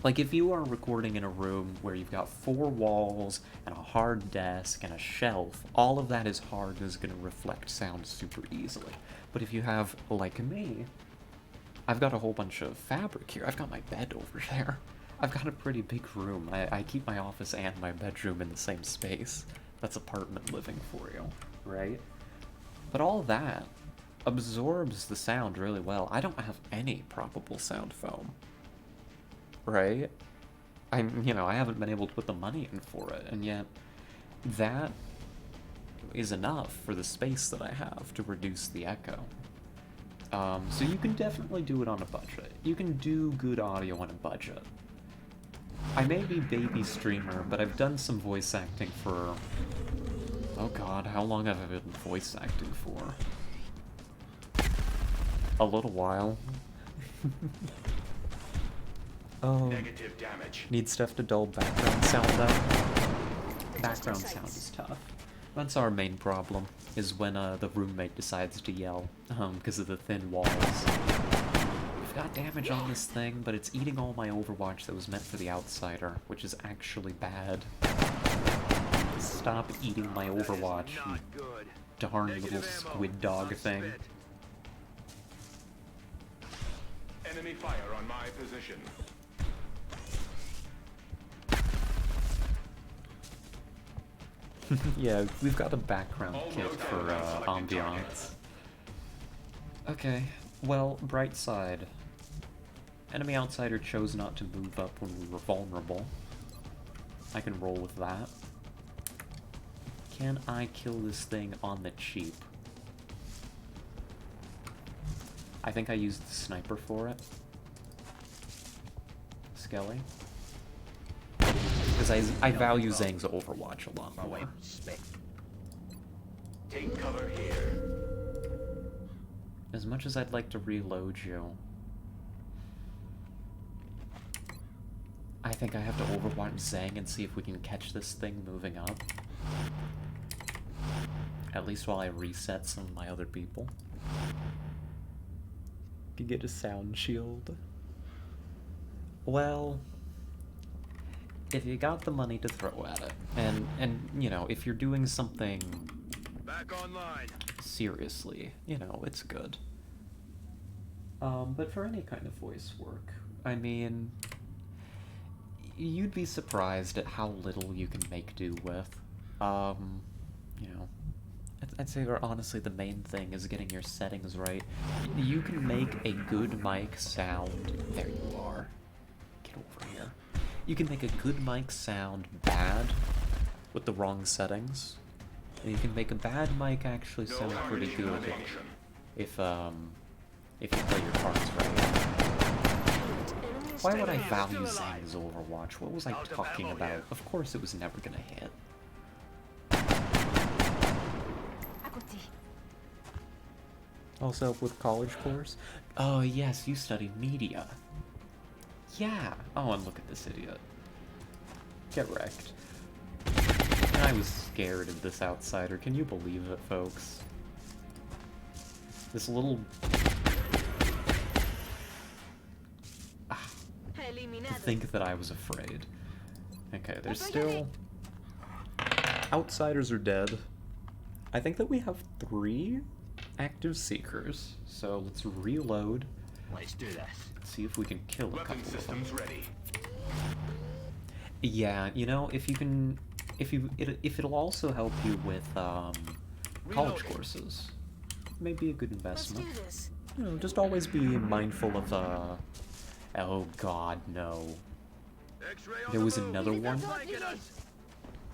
Like if you are recording in a room where you've got 4 walls and a hard desk and a shelf, all of that is hard and is going to reflect sound super easily. But if you have, like me, I've got a whole bunch of fabric here. I've got my bed over there. I've got a pretty big room. I keep my office and my bedroom in the same space. That's apartment living for you, right? But all that absorbs the sound really well. I don't have any probable sound foam. Right? I haven't been able to put the money in for it, and yet that is enough for the space that I have to reduce the echo. So you can definitely do it on a budget. You can do good audio on a budget. I may be baby streamer, but I've done some voice acting for... Oh god, how long have I been voice acting for? A little while. Oh, Negative damage. need stuff to dull background sound though. Background sound is tough. That's our main problem, is when the roommate decides to yell, because of the thin walls. We've got damage on this thing, but it's eating all my Overwatch that was meant for the Outsider, which is actually bad. Stop eating my Overwatch, you darn little squid dog thing. Enemy fire on my position. Yeah, we've got a background kit for ambiance. Okay, well, bright side. Enemy Outsider chose not to move up when we were vulnerable. I can roll with that. Can I kill this thing on the cheap? I think I used the sniper for it. Skelly. Because I value Zhang's Overwatch a lot more. Take cover here. As much as I'd like to reload you, I think I have to overwatch Zhang and see if we can catch this thing moving up. At least while I reset some of my other people. You get a sound shield. Well, if you got the money to throw at it, and you know, if you're doing something Back online. seriously, you know, it's good. But for any kind of voice work, I mean, you'd be surprised at how little you can make do with. You know, I'd say honestly the main thing is getting your settings right. You can make a good mic sound. There you are. Get over here. You can make a good mic sound bad with the wrong settings. And you can make a bad mic actually sound pretty good if you play your cards right. Why would I value Zhang's Overwatch? What was I talking about? Of course it was never gonna hit. Also help with college course? Oh yes, you studied media. Yeah. Oh, and look at this idiot. Get wrecked. And I was scared of this outsider. Can you believe it, folks? This little... To think that I was afraid. Okay, there's still... Outsiders are dead. I think that we have 3 active seekers. So let's reload. Let's do this. See if we can kill a Weapon couple of them. systems ready. Yeah, you know, if it'll also help you with college courses, maybe a good investment. Let's do this. You know, just always be mindful of oh god, no. X-ray on There the was move. another one. Flanking us.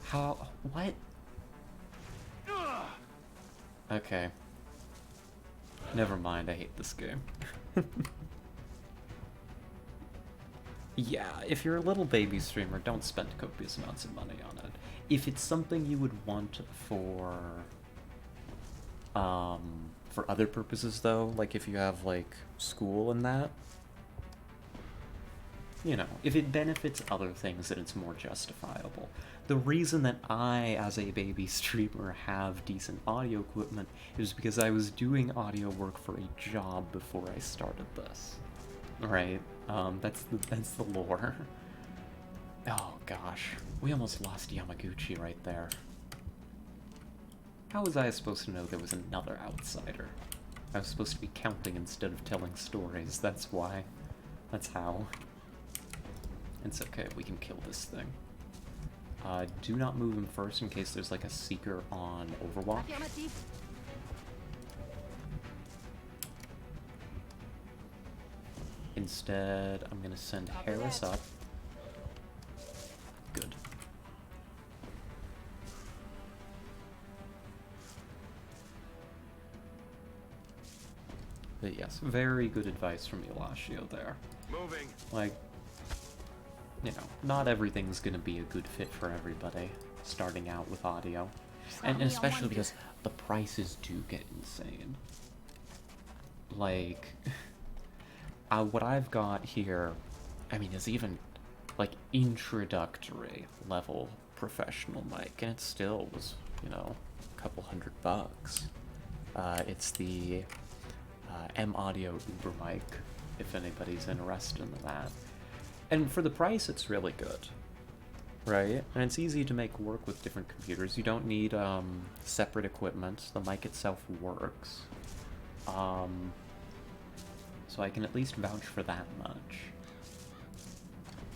How? What? Ugh. Okay. Never mind, I hate this game. Yeah, if you're a little baby streamer, don't spend copious amounts of money on it. If it's something you would want for other purposes though, like if you have like school and that, you know, if it benefits other things, then it's more justifiable. The reason that I, as a baby streamer, have decent audio equipment is because I was doing audio work for a job before I started this. Right? That's the lore. Oh gosh, we almost lost Yamaguchi right there. How was I supposed to know there was another outsider? I was supposed to be counting instead of telling stories, that's why. That's how. It's okay, we can kill this thing. Do not move him first in case there's like a seeker on Overwatch. Instead, I'm gonna send Harris up. Good. But yes, very good advice from Elasio there. Moving. Like, you know, not everything's gonna be a good fit for everybody, starting out with audio. And especially because the prices do get insane. Like, what I've got here, I mean, is even, like, introductory level professional mic, and it still was, you know, a couple $100. It's the M Audio Uber mic, if anybody's interested in that. And for the price, it's really good, right? And it's easy to make work with different computers. You don't need separate equipment. The mic itself works. So I can at least vouch for that much.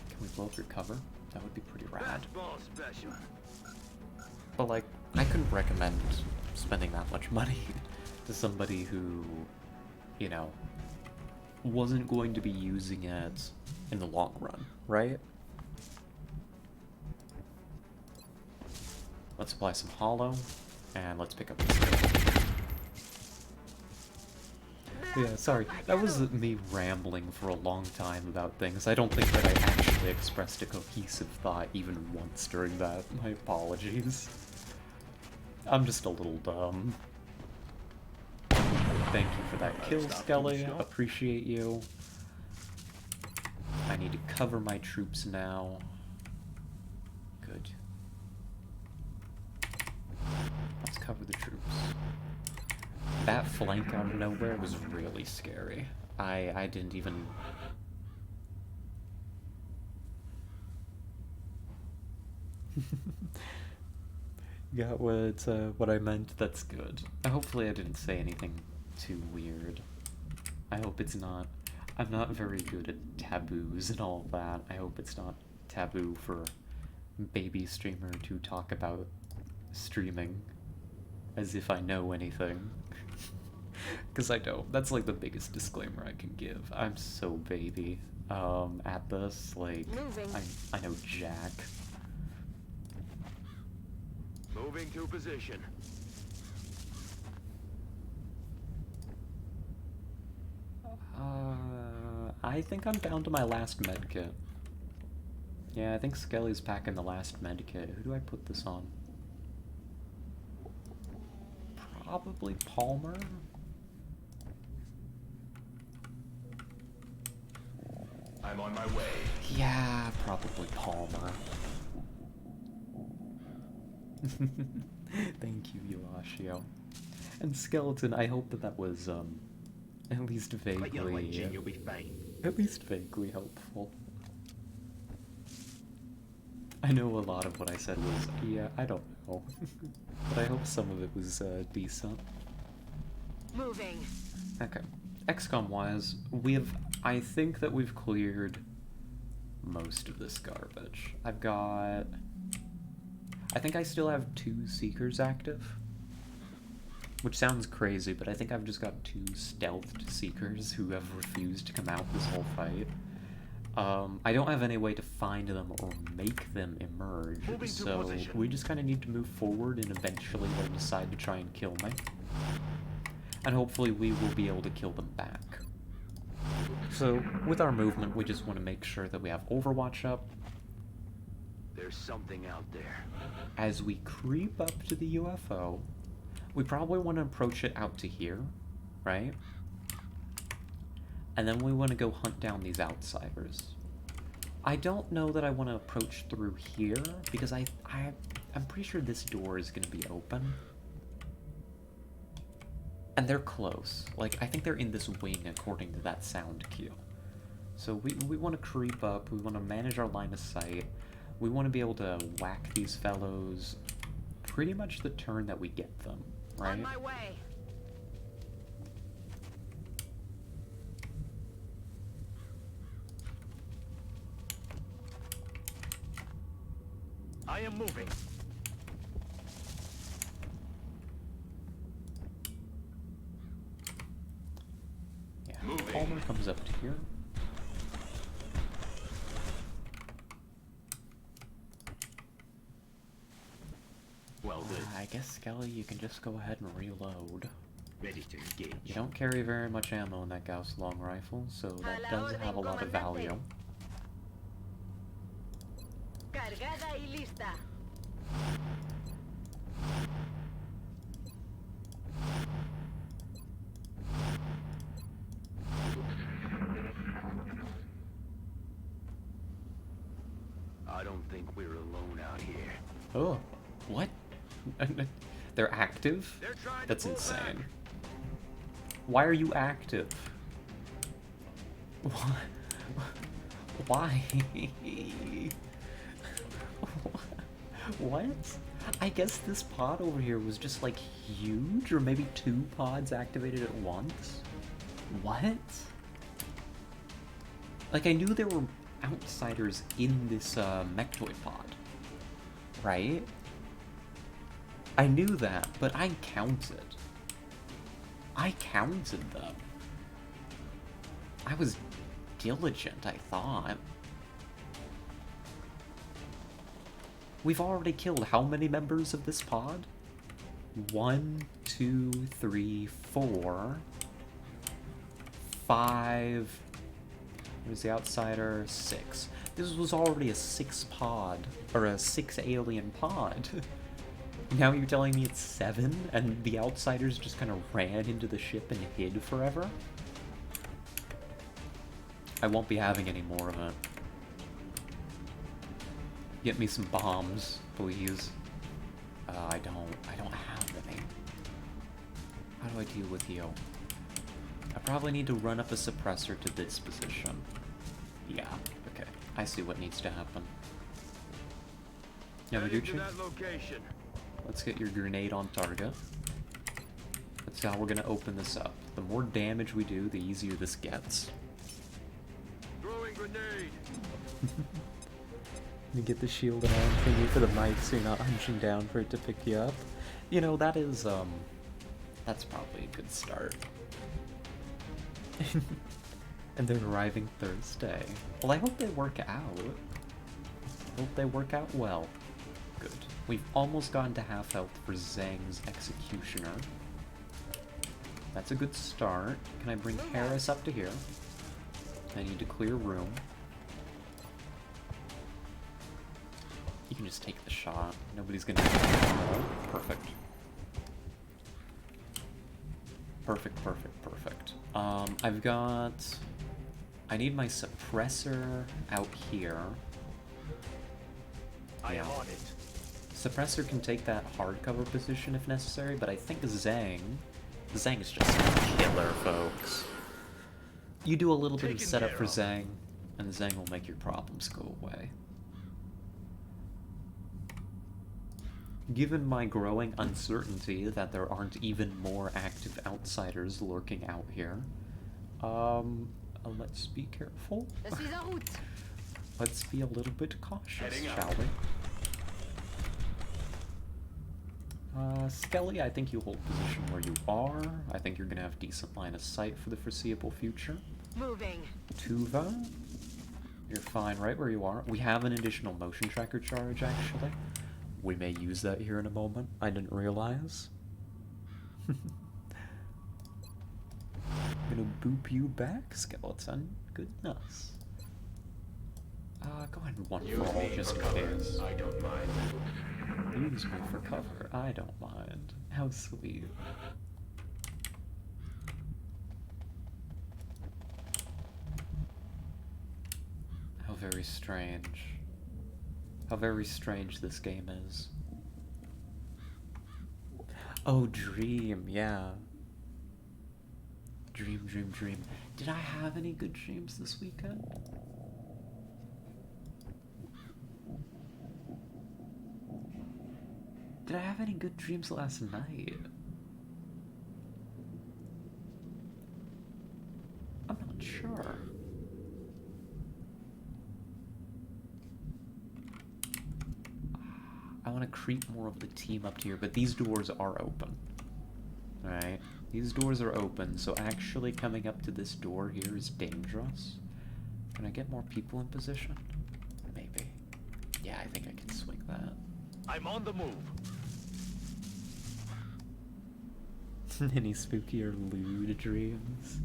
Can we blow up your cover? That would be pretty rad. Fastball special. But like, I couldn't recommend spending that much money to somebody who, you know, wasn't going to be using it in the long run, right? Let's apply some hollow, and let's pick up this guy. Yeah, sorry, that was me rambling for a long time about things. I don't think that I actually expressed a cohesive thought even once during that. My apologies. I'm just a little dumb. Thank you for that kill, Skelly. Appreciate you. I need to cover my troops now. Good. Let's cover the troops. That flank out of nowhere was really scary. I didn't even... Got what I meant. That's good. Hopefully I didn't say anything too weird. I hope it's not. I'm not very good at taboos and all that. I hope it's not taboo for baby streamer to talk about streaming as if I know anything. Because I don't. That's like the biggest disclaimer I can give. I'm so baby at this. Like, I know jack. Moving to position. I think I'm down to my last medkit. Yeah, I think Skelly's packing the last medkit. Who do I put this on? Probably Palmer? I'm on my way. Yeah, probably Palmer. Thank you, Yoashio. And Skeleton, I hope that was, at least vaguely... you'll be fine. At least vaguely helpful. I know a lot of what I said was, yeah, I don't know. But I hope some of it was, decent. Moving. Okay. XCOM-wise, I think that we've cleared most of this garbage. I think I still have 2 Seekers active. Which sounds crazy, but I think I've just got 2 stealthed Seekers who have refused to come out this whole fight. I don't have any way to find them or make them emerge, so we just kind of need to move forward and eventually they'll decide to try and kill me. And hopefully we will be able to kill them back. So, with our movement, we just want to make sure that we have Overwatch up. There's something out there. As we creep up to the UFO, we probably want to approach it out to here, right? And then we want to go hunt down these outsiders. I don't know that I want to approach through here, because I'm pretty sure this door is going to be open. And they're close. Like, I think they're in this wing according to that sound cue. So we want to creep up, we want to manage our line of sight, we want to be able to whack these fellows pretty much the turn that we get them, right? On my way. I am moving. Yeah, Moving. Palmer comes up to here. Well, good. I guess, Skelly, you can just go ahead and reload. Ready to engage. You don't carry very much ammo in that Gauss long rifle, so that does have a lot of value. Cargada y lista. I don't think we're alone out here. Oh, what? They're active? They're trying to That's pull insane. back. Why are you active? Why? What? I guess this pod over here was just like huge, or maybe 2 pods activated at once? What? Like, I knew there were outsiders in this mechtoid pod, right? I knew that, but I counted. I counted them. I was diligent, I thought. We've already killed how many members of this pod? 1, 2, 3, 4, 5. Where's the outsider? 6. This was already a 6 pod, or a 6 alien pod. Now you're telling me it's 7, and the outsiders just kind of ran into the ship and hid forever? I won't be having any more of it. Get me some bombs, please. I don't have any. How do I deal with you? I probably need to run up a suppressor to this position. Yeah, okay. I see what needs to happen. Yamaguchi, let's get your grenade on target. That's how we're gonna open this up. The more damage we do, the easier this gets. Throwing grenade. You get the shield on thingy for the mic so you're not hunching down for it to pick you up. You know, that is, that's probably a good start. And they're arriving Thursday. Well, I hope they work out. Hope they work out well. Good. We've almost gotten to half health for Zhang's Executioner. That's a good start. Can I bring Harris up to here? I need to clear room. You can just take the shot. Nobody's gonna... Perfect. Perfect, perfect, perfect. I've got... I need my suppressor out here. I am on it. Suppressor can take that hardcover position if necessary, but I think Zhang is just a killer, folks. You do a little bit of setup for Zhang, and Zhang will make your problems go away. Given my growing uncertainty that there aren't even more active outsiders lurking out here, let's be careful. Let's be a little bit cautious, shall we? Skelly, I think you hold position where you are. I think you're gonna have decent line of sight for the foreseeable future. Moving. Tuva, you're fine right where you are. We have an additional motion tracker charge, actually. We may use that here in a moment. I didn't realize. I'm gonna boop you back, Skeleton. Goodness. Go ahead and one for all, just in case. I don't mind. Use me for cover. I don't mind. How sweet. How very strange. How very strange this game is. Oh, Dream, yeah. Dream, dream, dream. Did I have any good dreams this weekend? Did I have any good dreams last night? I'm not sure. I want to creep more of the team up here, but these doors are open. Alright? These doors are open, so actually coming up to this door here is dangerous. Can I get more people in position? Maybe. Yeah, I think I can swing that. I'm on the move. Any spooky or lewd dreams?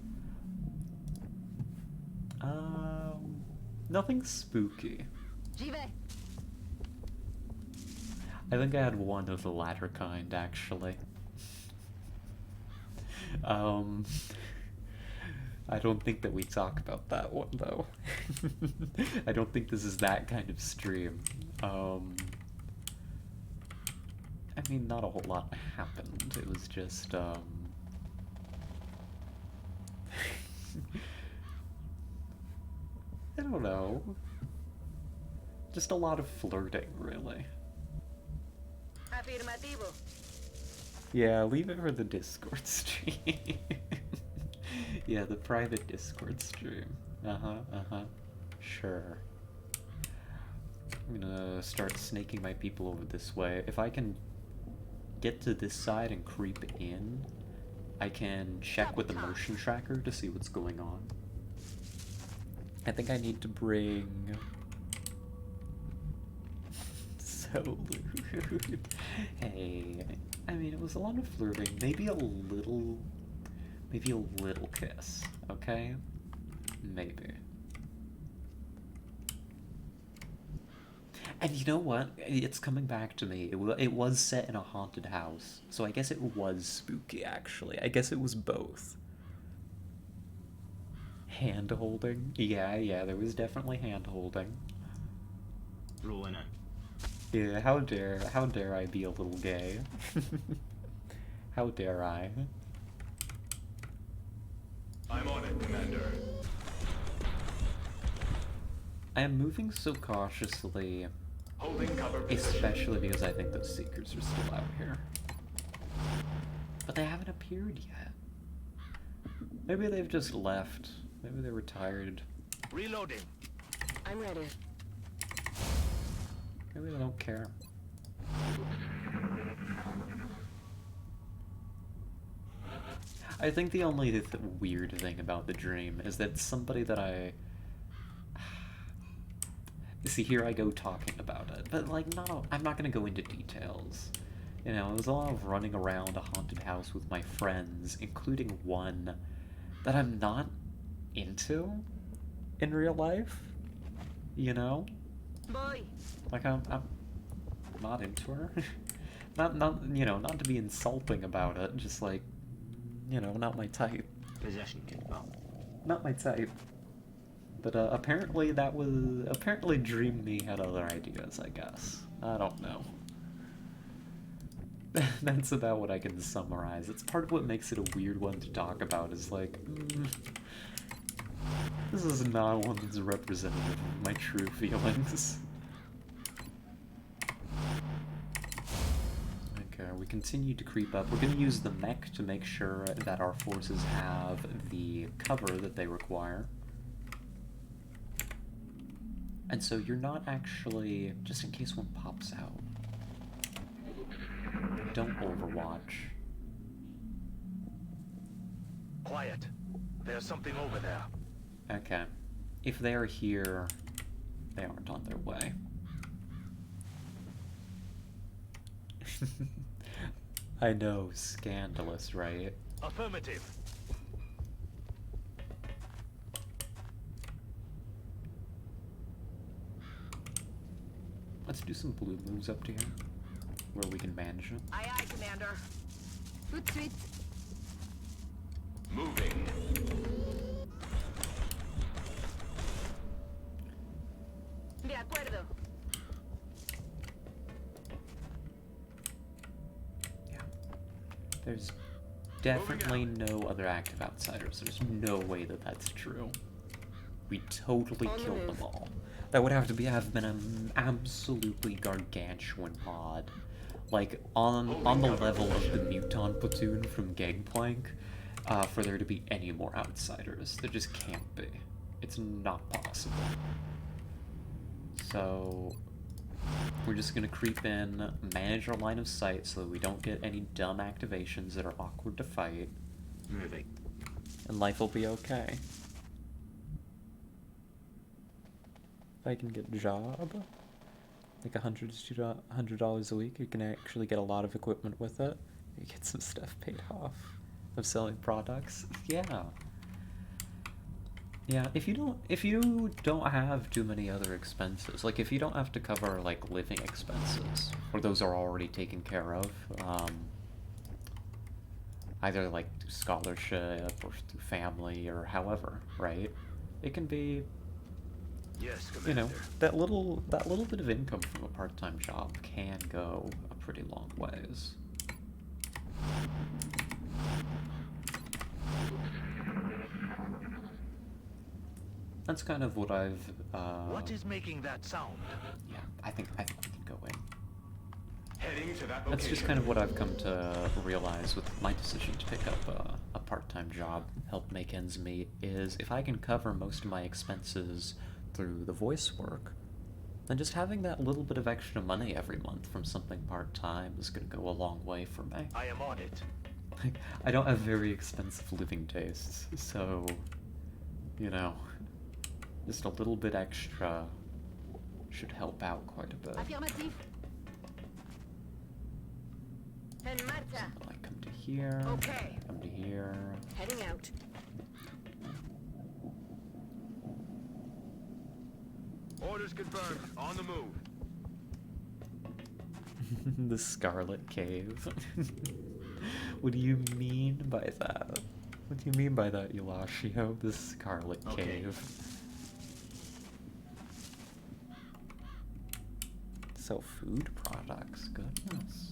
Nothing spooky. J'y vais. I think I had one of the latter kind, actually. I don't think that we talk about that one, though. I don't think this is that kind of stream. I mean, not a whole lot happened. It was just, I don't know. Just a lot of flirting, really. Afirmativo. Yeah, leave it for the Discord stream. Yeah, the private Discord stream. Sure. I'm gonna start snaking my people over this way. If I can get to this side and creep in, I can check with the motion tracker to see what's going on. I think I need to bring... So lewd. Hey, I mean, it was a lot of flirting. Maybe a little kiss, okay? Maybe. And you know what? It's coming back to me. It was set in a haunted house, so I guess it was spooky, actually. I guess it was both. Hand-holding? Yeah, there was definitely hand-holding. Rolling in. Yeah, how dare I be a little gay? How dare I? I'm on it, Commander. I am moving so cautiously, Holding cover position. especially because I think those Seekers are still out here. But they haven't appeared yet. Maybe they've just left. Maybe they were tired. Reloading. I'm ready. Maybe they don't care. I think the only weird thing about the dream is that somebody that I... See, here I go talking about it, but like, I'm not gonna go into details. You know, it was a lot of running around a haunted house with my friends, including one that I'm not into in real life. You know? Boy. Like, I'm not into her. not, you know, not to be insulting about it, just like, you know, not my type. Possession confirmed. Not my type. But apparently Dream Me had other ideas, I guess. I don't know. That's about what I can summarize. It's part of what makes it a weird one to talk about, is like, this is not one that's representative of my true feelings. Okay, we continue to creep up. We're going to use the mech to make sure that our forces have the cover that they require. And so you're not actually, just in case one pops out, don't overwatch. Quiet. There's something over there. Okay. If they're here, they aren't on their way. I know, scandalous, right? Affirmative. Let's do some blue moves up to here, where we can manage it. Aye, aye, Commander. Tout de suite. Moving. De acuerdo. Yeah. There's definitely no other active outsiders. There's no way that that's true. We totally On the killed them move. all. That would have been an absolutely gargantuan mod. Like, on the level of the Muton platoon from Gangplank, for there to be any more outsiders. There just can't be. It's not possible. So, we're just gonna creep in, manage our line of sight so that we don't get any dumb activations that are awkward to fight, Moving. and life will be okay. If I can get a job, like $100 a week, you can actually get a lot of equipment with it. You get some stuff paid off of selling products. Yeah. Yeah, if you don't have too many other expenses, like if you don't have to cover like living expenses, or those are already taken care of, either like through scholarship or through family or however, right? It can be, Yes, Commander. you know, that little bit of income from a part-time job can go a pretty long ways. That's kind of what I've, What is making that sound? yeah, I think we can go in. Heading to that location. That's just kind of what I've come to realize with my decision to pick up a part-time job, help make ends meet, is if I can cover most of my expenses through the voice work, then just having that little bit of extra money every month from something part-time is going to go a long way for me. I am on it. I don't have very expensive living tastes, so, you know, just a little bit extra should help out quite a bit. Affirmatif. En marcha. Like, come to here, Okay. come to here. Heading out. Orders confirmed. On the move. The Scarlet Cave. What do you mean by that? What do you mean by that, Eulashio? The Scarlet Cave. So food products, goodness.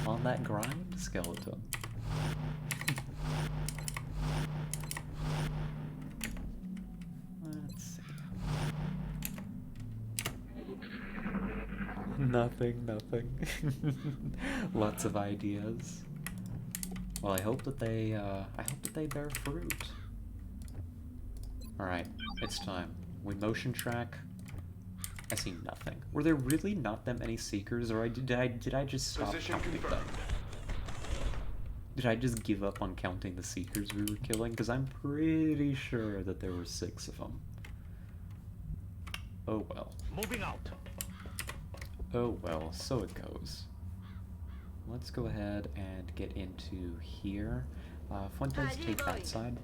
On that grind, skeleton. Let's see. Nothing. Lots of ideas. Well, I hope that they bear fruit. All right, it's time. We motion track. I see nothing. Were there really not that many seekers, or did I just stop Position counting them? confirmed. Did I just give up on counting the seekers we were killing? Because I'm pretty sure that there were 6 of them. Oh well. Moving out. Oh well, so it goes. Let's go ahead and get into here. Fuentes, take that side.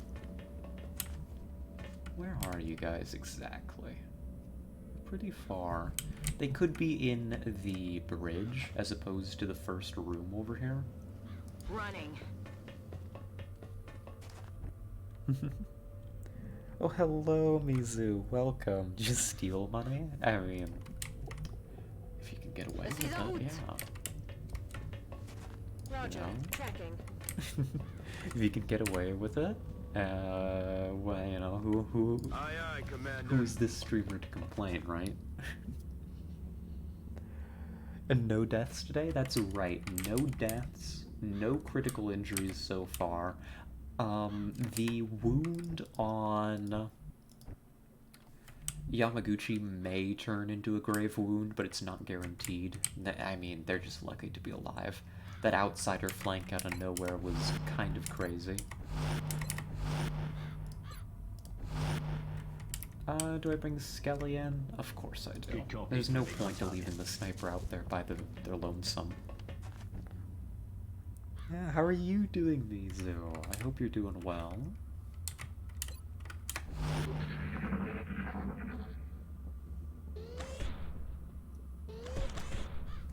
Where are you guys exactly? Pretty far. They could be in the bridge as opposed to the first room over here. Running. Oh, hello, Mizu. Welcome. Did you steal money? I mean, if you can get away with it, yeah. Roger. You know? Tracking. If you can get away with it, well, you know, Aye, aye, Commander. who's this streamer to complain, right? And no deaths today? That's right, no deaths, no critical injuries so far. The wound on Yamaguchi may turn into a grave wound, but it's not guaranteed. I mean, they're just lucky to be alive. That outsider flank out of nowhere was kind of crazy. Do I bring Skelly in? Of course I do. Good copy. There's no point to leaving the sniper out there by their lonesome. Yeah, how are you doing, Mizu? I hope you're doing well.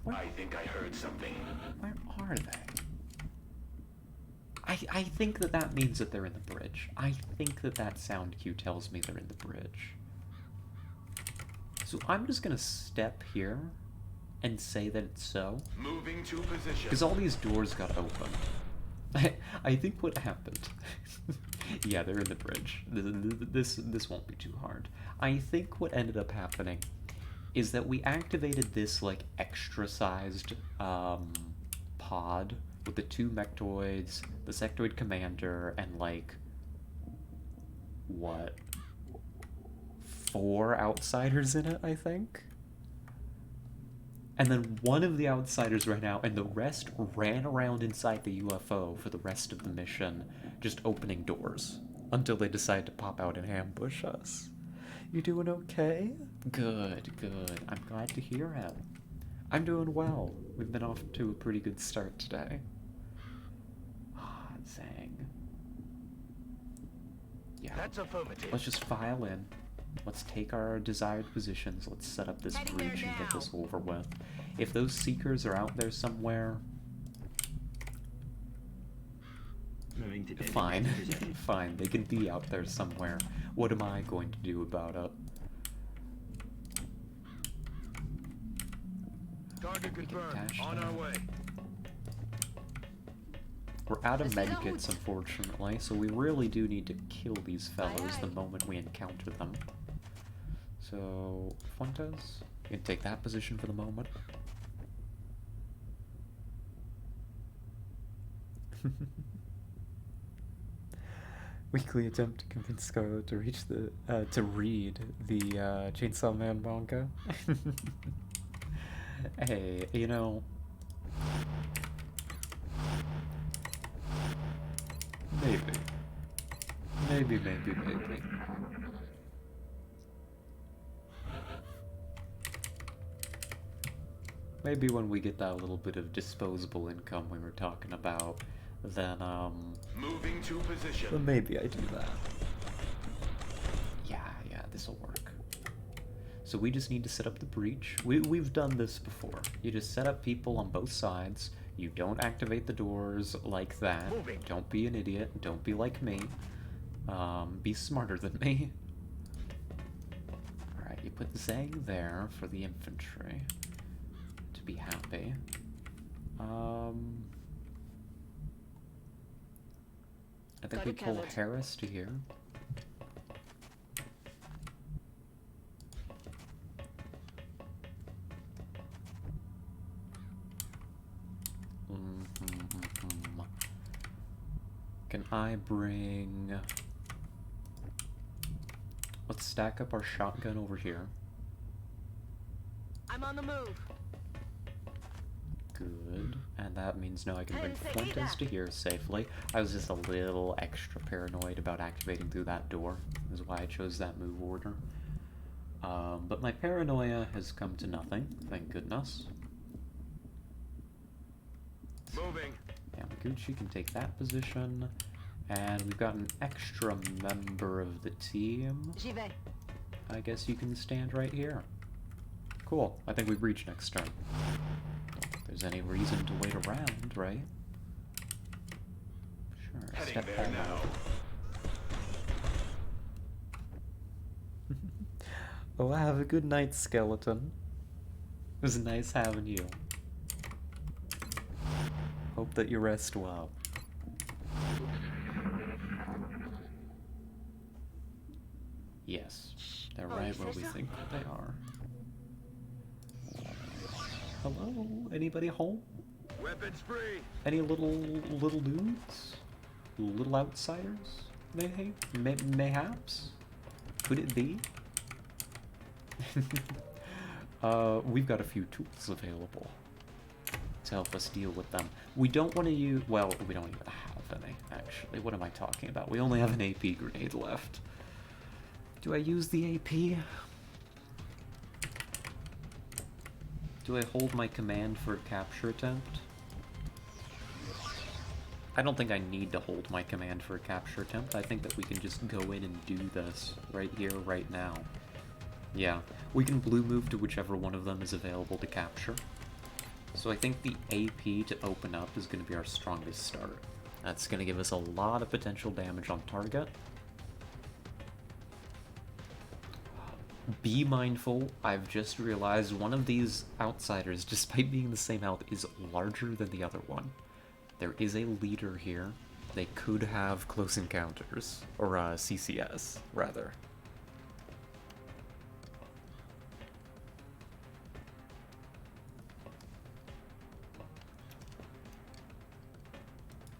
I think I heard something. Where are they? I think that means that they're in the bridge. I think that sound cue tells me they're in the bridge. So I'm just gonna step here and say that it's so. Moving to position. Because all these doors got open. I think what happened... yeah, they're in the bridge. This won't be too hard. I think what ended up happening is that we activated this, like, extra-sized pod with the 2 mechtoids, the sectoid commander, and, like, what? 4 outsiders in it, I think? And then one of the outsiders ran out, and the rest ran around inside the UFO for the rest of the mission, just opening doors, until they decided to pop out and ambush us. You doing okay? Good, good. I'm glad to hear it. I'm doing well. We've been off to a pretty good start today. Ah, Zang. Yeah. That's affirmative. Let's just file in. Let's take our desired positions. Let's set up this Heading there breach and get now. this over with. If those seekers are out there somewhere, Moving to designated fine. position. Fine, they can be out there somewhere. What am I going to do about it? Target We can confirmed. dash On our down. way. We're out of Let's get medkits, out. unfortunately, so we really do need to kill these fellows the moment we encounter them. So, Fuentes, you can take that position for the moment. Weekly attempt to convince Scarlet to reach the to read the Chainsaw Man manga. Hey, you know, maybe. Maybe when we get that little bit of disposable income we were talking about, then Moving to position. well, maybe I do that. Yeah, this'll work. So we just need to set up the breach. We've done this before. You just set up people on both sides. You don't activate the doors like that. Moving. Don't be an idiot. Don't be like me. Be smarter than me. Alright, you put Zang there for the infantry to be happy. I think Got we it pull covered. Harris to here. Can I bring... Let's stack up our shotgun over here. I'm on the move. Good. And that means now I can bring Enseguida. Fuentes to here safely. I was just a little extra paranoid about activating through that door. Is why I chose that move order. But my paranoia has come to nothing, thank goodness. Moving. Yamaguchi can take that position. And we've got an extra member of the team. J'y vais. I guess you can stand right here. Cool. I think we breach next turn. Don't think there's any reason to wait around, right? Sure. Heading Step there on now. Oh, have a good night, skeleton. It was nice having you. Hope that you rest well. Yes, they're Oh, right you where say we so? think they are. Hello? Anybody home? Weapons free. Any little dudes? Little outsiders? Mayhaps? Could it be? We've got a few tools available to help us deal with them. We don't want to use... Well, we don't even have any, actually. What am I talking about? We only have an AP grenade left. Do I use the AP? Do I hold my command for a capture attempt? I don't think I need to hold my command for a capture attempt. I think that we can just go in and do this right here, right now. Yeah, we can blue move to whichever one of them is available to capture. So I think the AP to open up is going to be our strongest start. That's going to give us a lot of potential damage on target. Be mindful, I've just realized one of these outsiders, despite being the same health, is larger than the other one. There is a leader here. They could have close encounters, or CCS, rather.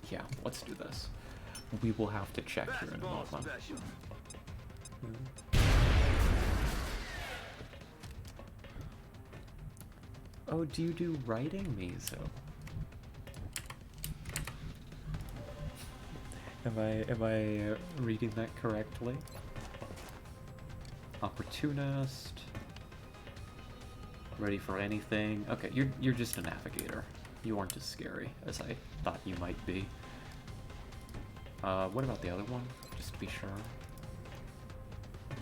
Yeah, let's do this. We will have to check here in a Fastball moment. special. Oh, do you do writing, Mizo? Am I reading that correctly? Opportunist. Ready for anything. Okay, you're just a navigator. You aren't as scary as I thought you might be. What about the other one? Just to be sure.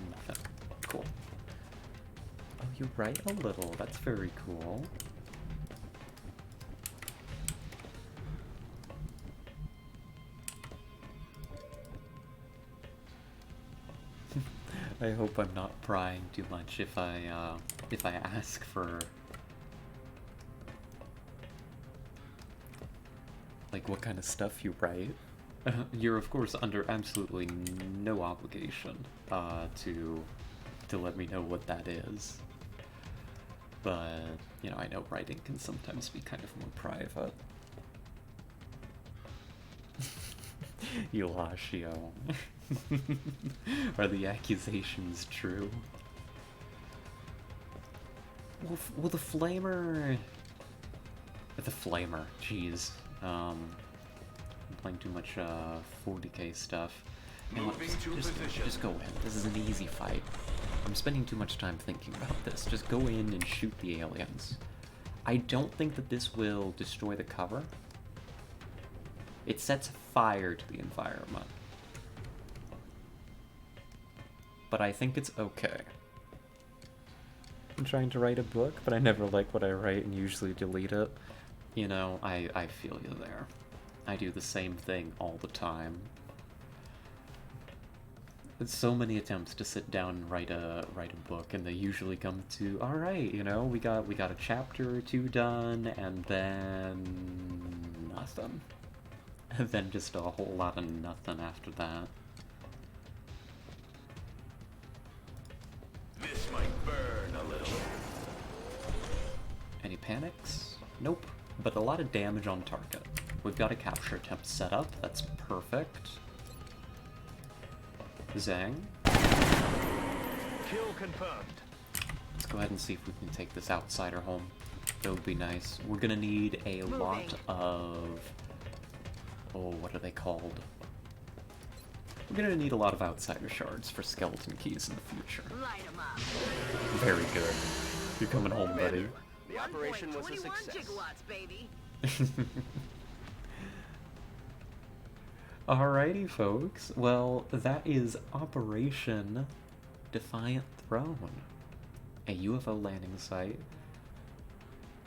Nothing. Cool. Oh, you write a little. That's very cool. I hope I'm not prying too much if I ask for like what kind of stuff you write. You're of course under absolutely no obligation to let me know what that is. But, you know, I know writing can sometimes be kind of more private. Eulashio. Are the accusations true? Well, the flamer... The flamer, jeez. I'm playing too much 40k stuff. And Moving to position. just go in. This is an easy fight. I'm spending too much time thinking about this. Just go in and shoot the aliens. I don't think that this will destroy the cover. It sets fire to the environment. But I think it's okay. I'm trying to write a book, but I never like what I write and usually delete it. You know, I feel you there. I do the same thing all the time. There's so many attempts to sit down and write a book, and they usually come to, all right, you know, we got a chapter or two done, and then nothing, and then just a whole lot of nothing after that. This might burn a little. Any panics? Nope. But a lot of damage on target. We've got a capture attempt set up. That's perfect. Zang. Kill confirmed. Let's go ahead and see if we can take this outsider home. That would be nice. We're gonna need a lot of... Oh, what are they called? We're gonna need a lot of outsider shards for skeleton keys in the future. Light 'em up. Very good. You're coming home, buddy. The operation was a 1.21 success. gigawatts, baby. Alrighty, folks. Well, that is Operation Defiant Throne. A UFO landing site.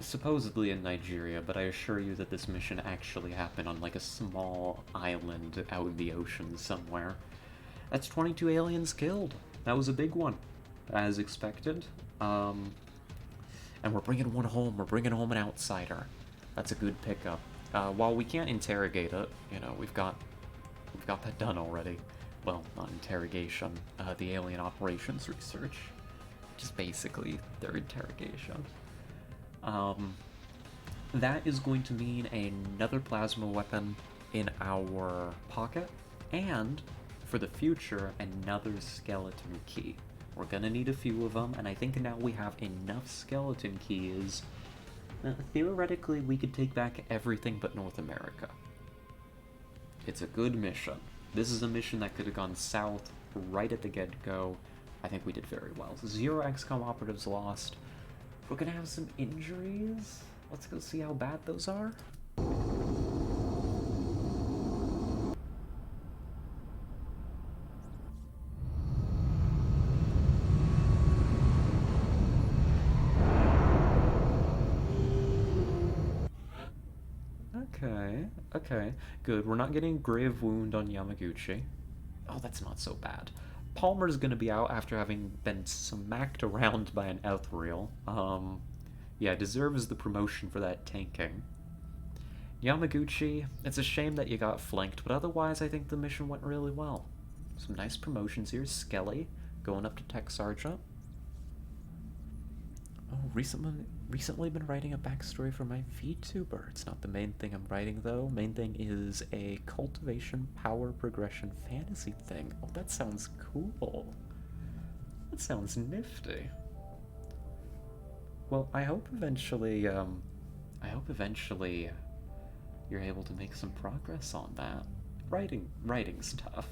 Supposedly in Nigeria, but I assure you that this mission actually happened on like a small island out in the ocean somewhere. That's 22 aliens killed. That was a big one, as expected. And we're bringing one home. We're bringing home an outsider. That's a good pickup. While we can't interrogate it, you know, we've got that done already. Well, not interrogation. The alien operations research, which is basically their interrogation. That is going to mean another plasma weapon in our pocket, and for the future, another skeleton key. We're gonna need a few of them, and I think now we have enough skeleton keys. Theoretically, we could take back everything but North America. It's a good mission. This is a mission that could have gone south right at the get-go. I think we did very well. 0 XCOM operatives lost. We're gonna have some injuries. Let's go see how bad those are. Okay, good. We're not getting grave wound on Yamaguchi. Oh, that's not so bad. Palmer's gonna be out after having been smacked around by an ethereal. Yeah, deserves the promotion for that tanking. Yamaguchi, it's a shame that you got flanked, but otherwise I think the mission went really well. Some nice promotions here. Skelly, going up to Tech Sergeant. Oh, recently been writing a backstory for my VTuber. It's not the main thing I'm writing, though. Main thing is a cultivation power progression fantasy thing. Oh, that sounds cool. That sounds nifty. Well, I hope eventually you're able to make some progress on that. Writing's tough.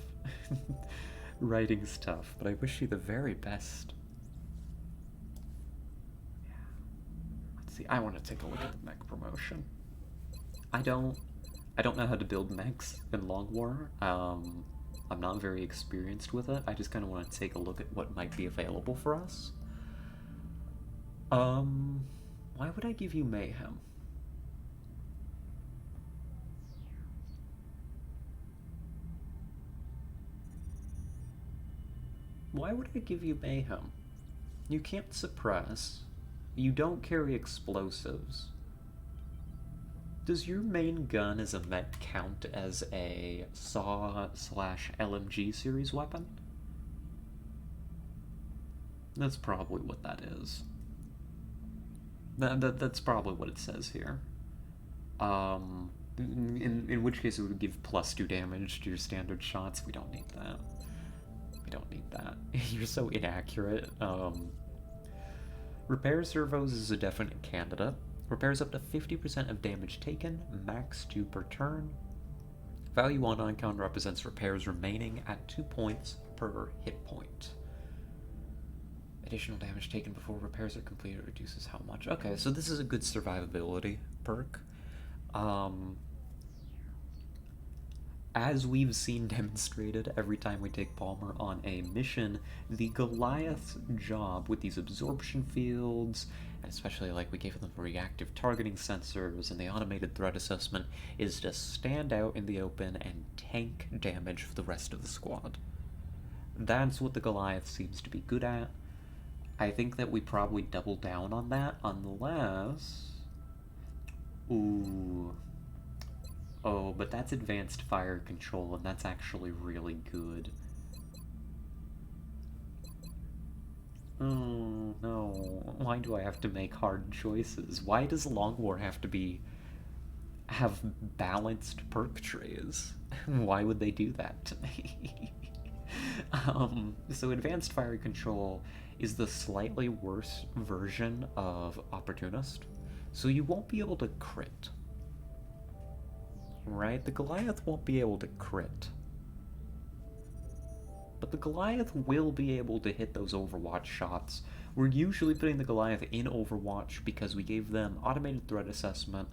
Writing's tough, but I wish you the very best. See, I want to take a look at the mech promotion. I don't know how to build mechs in Long War. I'm not very experienced with it. I just kind of want to take a look at what might be available for us. Why would I give you Mayhem? Why would I give you Mayhem? You can't suppress. You don't carry explosives. Does your main gun as a mech count as a SAW/LMG series weapon? That's probably what that is. That's probably what it says here. In which case it would give +2 damage to your standard shots. We don't need that. We don't need that. You're so inaccurate. Repair servos is a definite candidate. Repairs up to 50% of damage taken, max 2 per turn. Value on icon represents repairs remaining at 2 points per hit point. Additional damage taken before repairs are completed reduces how much. Okay, so this is a good survivability perk. as we've seen demonstrated every time we take Palmer on a mission, the Goliath's job with these absorption fields, and especially like we gave them reactive targeting sensors and the automated threat assessment, is to stand out in the open and tank damage for the rest of the squad. That's what the Goliath seems to be good at. I think that we probably double down on that unless... Ooh... Oh, but that's advanced fire control, and that's actually really good. Oh, no. Why do I have to make hard choices? Why does Long War have to have balanced perk trees? Why would they do that to me? So advanced fire control is the slightly worse version of Opportunist, so you won't be able to crit. Right? The Goliath won't be able to crit. But the Goliath will be able to hit those Overwatch shots. We're usually putting the Goliath in Overwatch because we gave them automated threat assessment,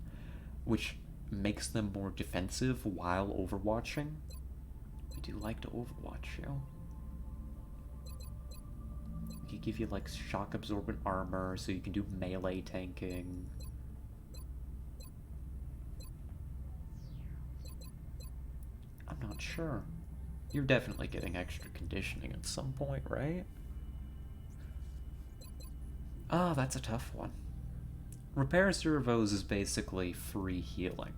which makes them more defensive while overwatching. We do like to overwatch, yo. We could give you like shock absorbent armor so you can do melee tanking. I'm not sure. You're definitely getting extra conditioning at some point, right? Ah, that's a tough one. Repair servos is basically free healing.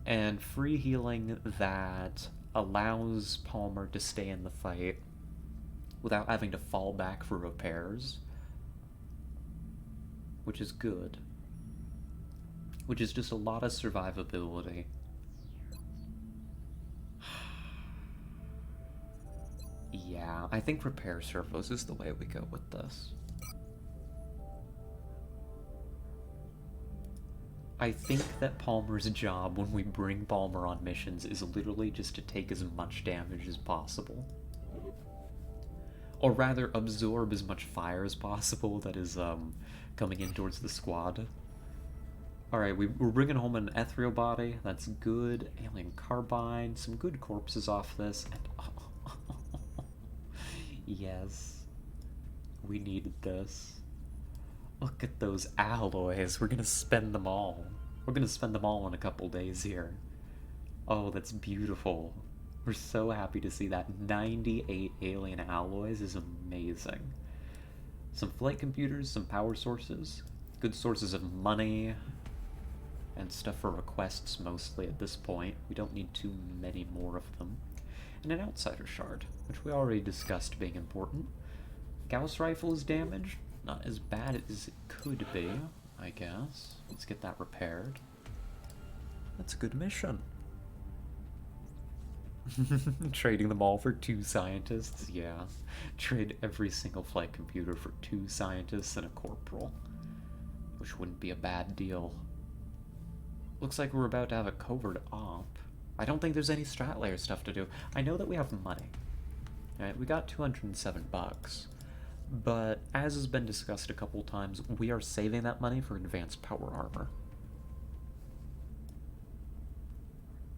And free healing that allows Palmer to stay in the fight without having to fall back for repairs. Which is good. Which is just a lot of survivability. Yeah, I think repair servos is the way we go with this. I think that Palmer's job when we bring Palmer on missions is literally just to take as much damage as possible. Or rather, absorb as much fire as possible that is coming in towards the squad. Alright, we're bringing home an ethereal body. That's good. Alien carbine. Some good corpses off this. And yes, we needed this. Look at those alloys. We're gonna spend them all. We're gonna spend them all in a couple days here. Oh, that's beautiful. We're so happy to see that. 98 alien alloys is amazing. Some flight computers, some power sources, good sources of money, and stuff for requests mostly at this point. We don't need too many more of them. And an outsider shard, which we already discussed being important. Gauss rifle is damaged. Not as bad as it could be, I guess. Let's get that repaired. That's a good mission. Trading them all for 2 scientists? Yeah. Trade every single flight computer for 2 scientists and a corporal. Which wouldn't be a bad deal. Looks like we're about to have a covert op. I don't think there's any strat layer stuff to do. I know that we have money. Right, we got 207 bucks. But as has been discussed a couple times, we are saving that money for advanced power armor.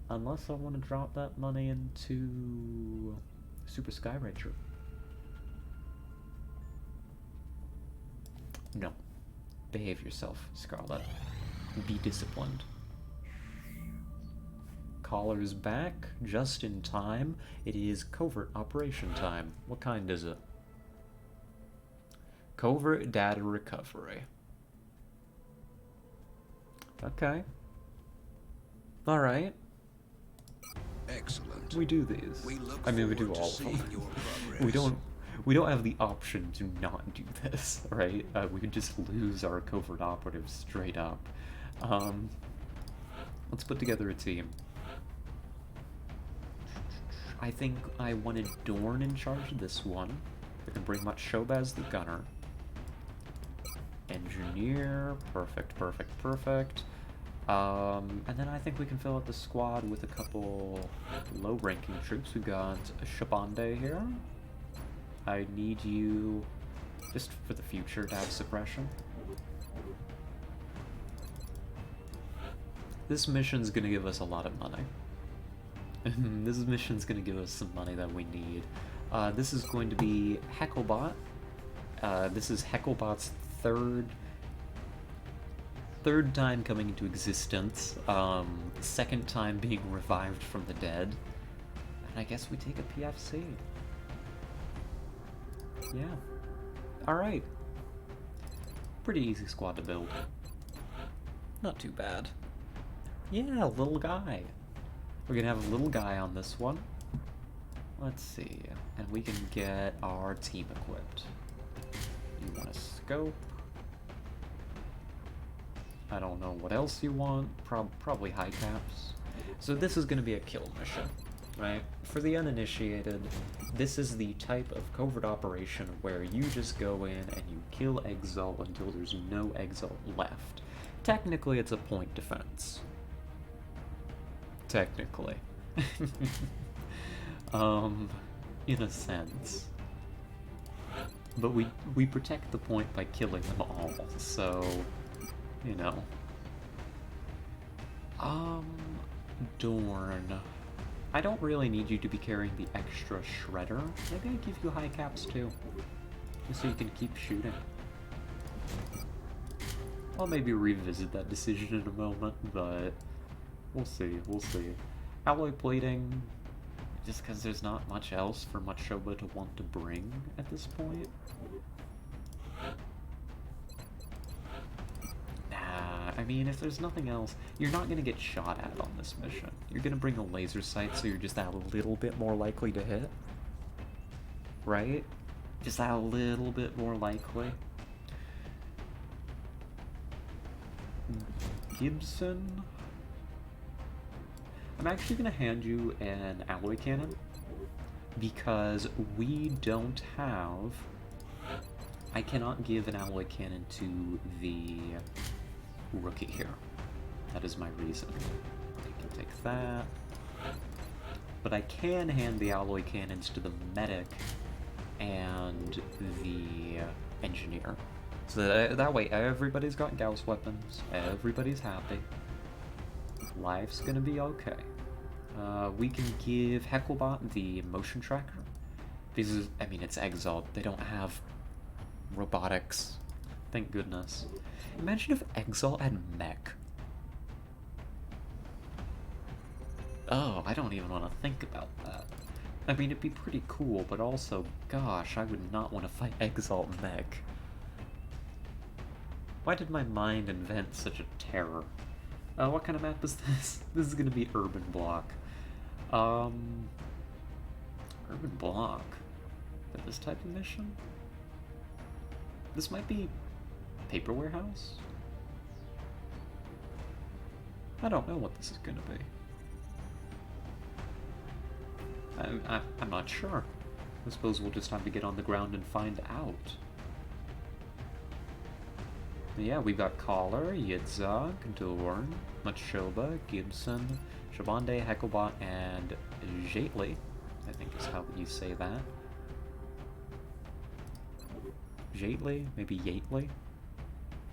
Unless I want to drop that money into Super Sky Ranger. No. Behave yourself, Scarlet. Be disciplined. Caller's back, just in time. It is covert operation time. What kind is it? Covert data recovery. Okay. Alright. Excellent. We do these. We look I mean, we do forward to all of them. seeing your progress. We don't have the option to not do this, right? We could just lose our covert operatives straight up. Let's put together a team. I think I wanted Dorn in charge of this one. I can bring much Shobaz the gunner. Engineer, perfect, perfect, perfect. And then I think we can fill out the squad with a couple low-ranking troops. We've got Shabande here. I need you, just for the future, to have suppression. This mission's gonna give us a lot of money. This mission's gonna give us some money that we need. This is going to be Hecklebot. This is Hecklebot's third time coming into existence. Second time being revived from the dead. And I guess we take a PFC. Yeah. Alright. Pretty easy squad to build. Not too bad. Yeah, little guy. We're gonna have a little guy on this one. Let's see. And we can get our team equipped. You want a scope? I don't know what else you want. Probably high caps. So this is gonna be a kill mission, right? For the uninitiated, this is the type of covert operation where you just go in and you kill Exalt until there's no Exalt left. Technically, it's a point defense. Technically. In a sense. But we protect the point by killing them all, so, you know. Dorn. I don't really need you to be carrying the extra shredder. Maybe I give you high caps too. Just so you can keep shooting. I'll maybe revisit that decision in a moment, but we'll see, we'll see. Alloy plating, just because there's not much else for Machoba to want to bring at this point. Nah, I mean, if there's nothing else, you're not going to get shot at on this mission. You're going to bring a laser sight, so you're just that little bit more likely to hit. Right? Just that little bit more likely. Gibson? I'm actually going to hand you an alloy cannon because we don't have... I cannot give an alloy cannon to the rookie here. That is my reason. I can take that. But I can hand the alloy cannons to the medic and the engineer. So that way everybody's got Gauss weapons, everybody's happy. Life's gonna be okay. We can give Hecklebot the motion tracker. This is, I mean, it's Exalt. They don't have robotics. Thank goodness. Imagine if Exalt had mech. Oh, I don't even want to think about that. I mean, it'd be pretty cool, but also, gosh, I would not want to fight Exalt mech. Why did my mind invent such a terror? What kind of map is this? This is gonna be Urban Block. Urban Block? For this type of mission? This might be Paper Warehouse? I don't know what this is gonna be. I'm not sure. I suppose we'll just have to get on the ground and find out. Yeah, we've got Collar, Yitzhak, Dorn, Machoba, Gibson, Shabande, Hecklebot, and Jately, I think is how you say that. Jately? Maybe Yately?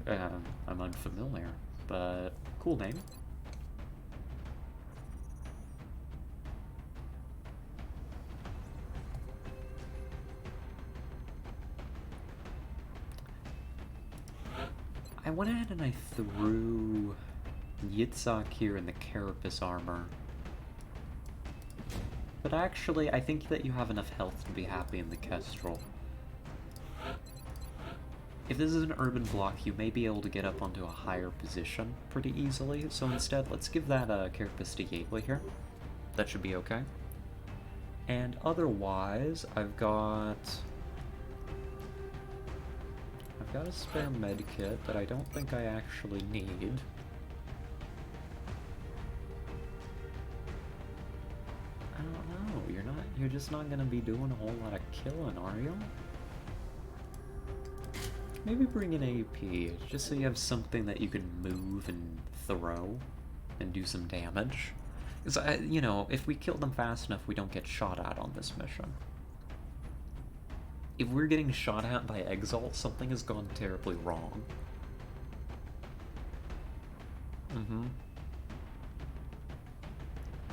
I'm unfamiliar, but cool name. I went ahead and I threw Yitzhak here in the Carapace armor. But actually, I think that you have enough health to be happy in the Kestrel. If this is an urban block, you may be able to get up onto a higher position pretty easily, so instead, let's give that Carapace to Yately here. That should be okay. And otherwise, I've got a spare med kit that I don't think I actually need. I don't know, you're just not gonna be doing a whole lot of killing, are you? Maybe bring an AP, just so you have something that you can move and throw and do some damage. Because, you know, if we kill them fast enough, we don't get shot at on this mission. If we're getting shot at by Exalt, something has gone terribly wrong.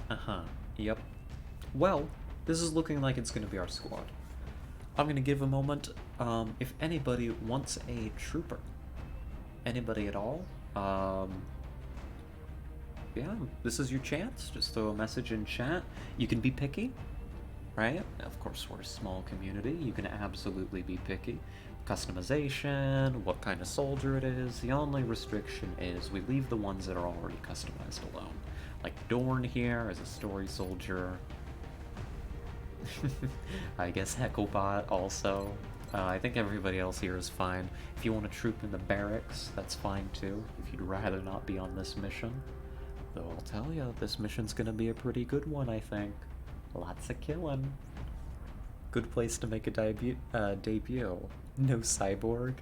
Uh-huh. Yep. Well, this is looking like it's gonna be our squad. I'm gonna give a moment. If anybody wants a trooper, anybody at all, yeah, this is your chance. Just throw a message in chat. You can be picky, right? Of course, we're a small community. You can absolutely be picky. Customization, what kind of soldier it is. The only restriction is we leave the ones that are already customized alone. Like Dorn here as a story soldier. I guess Hecklebot also. I think everybody else here is fine. If you want to troop in the barracks, that's fine too, if you'd rather not be on this mission. Though I'll tell you, this mission's gonna be a pretty good one, I think. Lots of killing. Good place to make a debut. No cyborg.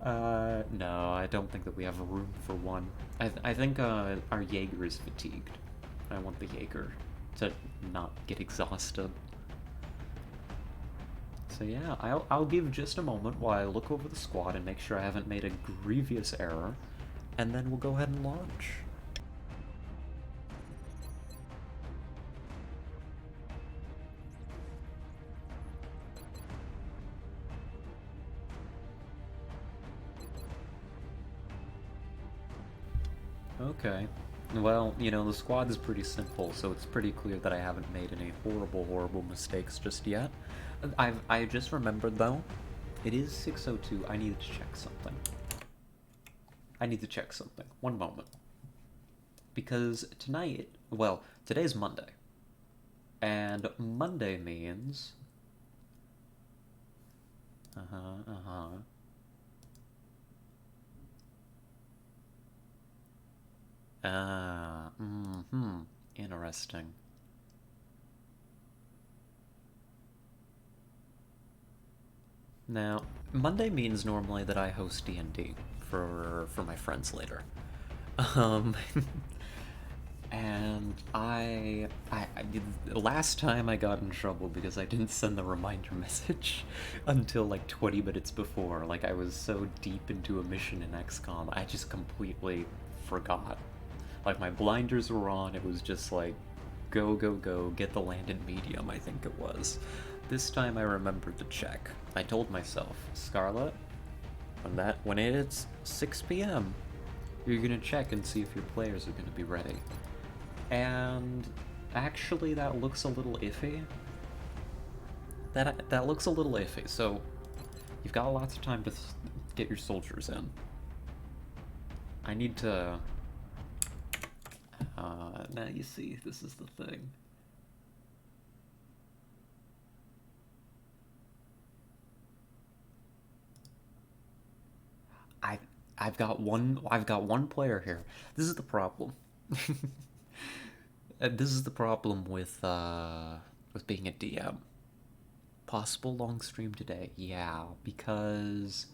No, I don't think that we have room for one. I think our Jaeger is fatigued. I want the Jaeger to not get exhausted. So yeah, I'll give just a moment while I look over the squad and make sure I haven't made a grievous error, and then we'll go ahead and launch. Okay. Well, you know, the squad is pretty simple, so it's pretty clear that I haven't made any horrible mistakes just yet. I just remembered, though, it is 6:02. I need to check something. One moment. Because tonight, well, today's Monday. And Monday means... Interesting. Now, Monday means normally that I host D&D for my friends later. And I last time I got in trouble because I didn't send the reminder message until like 20 minutes before. Like I was so deep into a mission in XCOM, I just completely forgot. Like my blinders were on, it was just like go, get the landed medium, I think it was. This time I remembered to check. I told myself, Scarlet, when it's 6 p.m., you're gonna check and see if your players are gonna be ready. And actually that looks a little iffy. That looks a little iffy, so you've got lots of time to get your soldiers in. I need to... now you see, this is the thing. I've got one player here. This is the problem. This is the problem with being a DM. Possible long stream today, yeah, because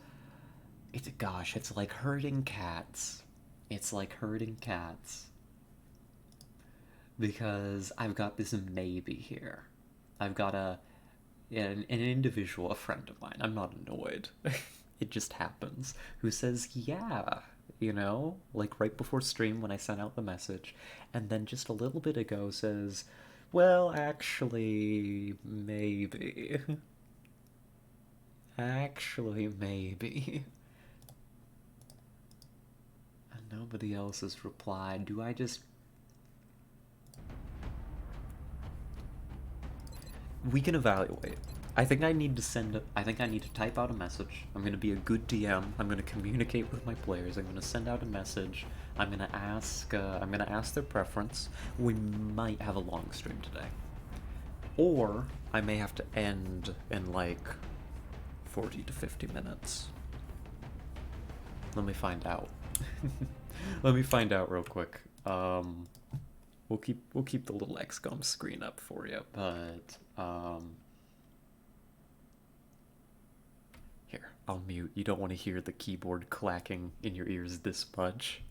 it's like herding cats. It's like herding cats. Because I've got this maybe here. I've got an individual, a friend of mine. I'm not annoyed. It just happens. Who says, yeah, you know, like right before stream when I sent out the message, and then just a little bit ago says, well, actually, maybe. Actually, maybe. And nobody else has replied. Do I just... We can evaluate. I think I need to type out a message. I'm gonna be a good DM. I'm gonna communicate with my players. I'm gonna send out a message. I'm gonna ask their preference. We might have a long stream today. Or I may have to end in like 40 to 50 minutes. Let me find out. Let me find out real quick. We'll keep the little XCOM screen up for you, but here, I'll mute. You don't want to hear the keyboard clacking in your ears this much.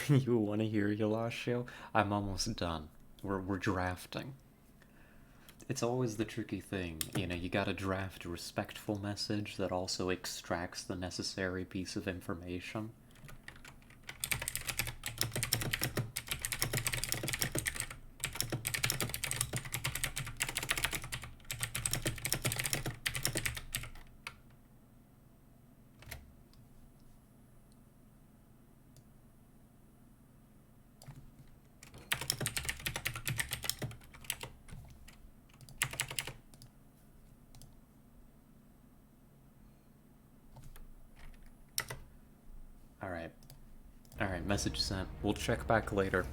You want to hear your last show? I'm almost done. We're drafting. It's always the tricky thing, you know, you gotta draft a respectful message that also extracts the necessary piece of information. Alright. Alright, message sent. We'll check back later.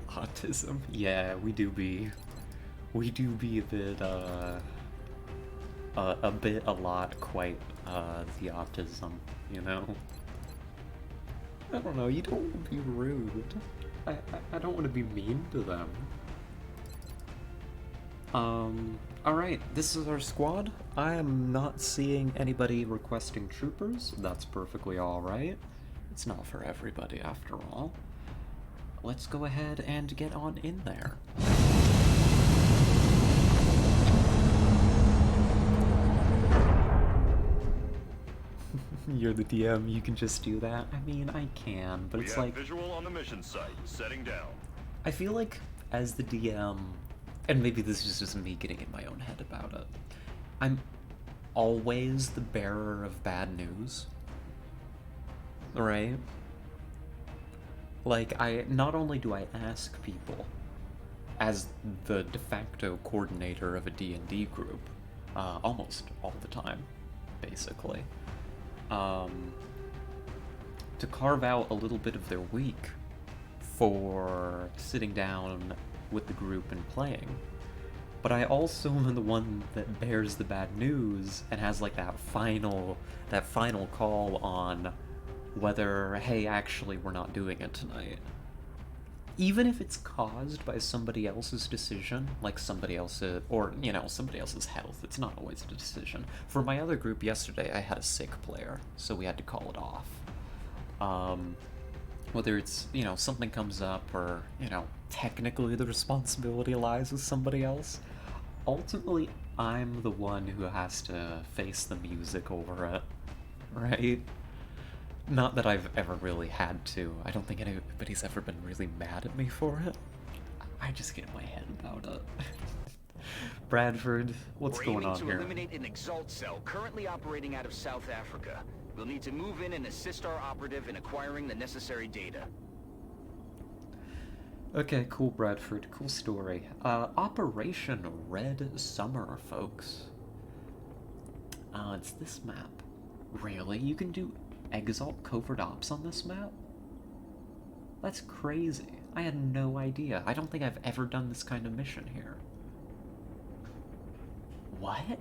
Autism. Yeah, we do be a bit, a lot, quite, the autism, you know? I don't know, you don't want to be rude. I don't want to be mean to them. Alright, this is our squad. I am not seeing anybody requesting troopers. That's perfectly alright. It's not for everybody after all. Let's go ahead and get on in there. You're the DM, you can just do that. I mean, I can, but it's like... visual on the mission site. Setting down. I feel like, as the DM, and maybe this is just me getting in my own head about it, I'm always the bearer of bad news. Right? Like, not only do I ask people, as the de facto coordinator of a D&D group, almost all the time, basically, to carve out a little bit of their week for sitting down with the group and playing. But I also am the one that bears the bad news and has like that final call on whether, hey, actually we're not doing it tonight. Even if it's caused by somebody else's decision, like somebody else's, or, you know, somebody else's health, it's not always a decision. For my other group yesterday, I had a sick player, so we had to call it off. Whether it's, you know, something comes up or, you know, technically the responsibility lies with somebody else, ultimately I'm the one who has to face the music over it, right? Not that I've ever really had to. I don't think anybody's ever been really mad at me for it. I just get in my head about it. Bradford, what's going on here? We're aiming to eliminate an Exalt cell currently operating out of South Africa. We'll need to move in and assist our operative in acquiring the necessary data. Okay, cool, Bradford. Cool story. Operation Red Summer, folks. It's this map. Really? You can do Exalt Covert Ops on this map? That's crazy. I had no idea. I don't think I've ever done this kind of mission here. What?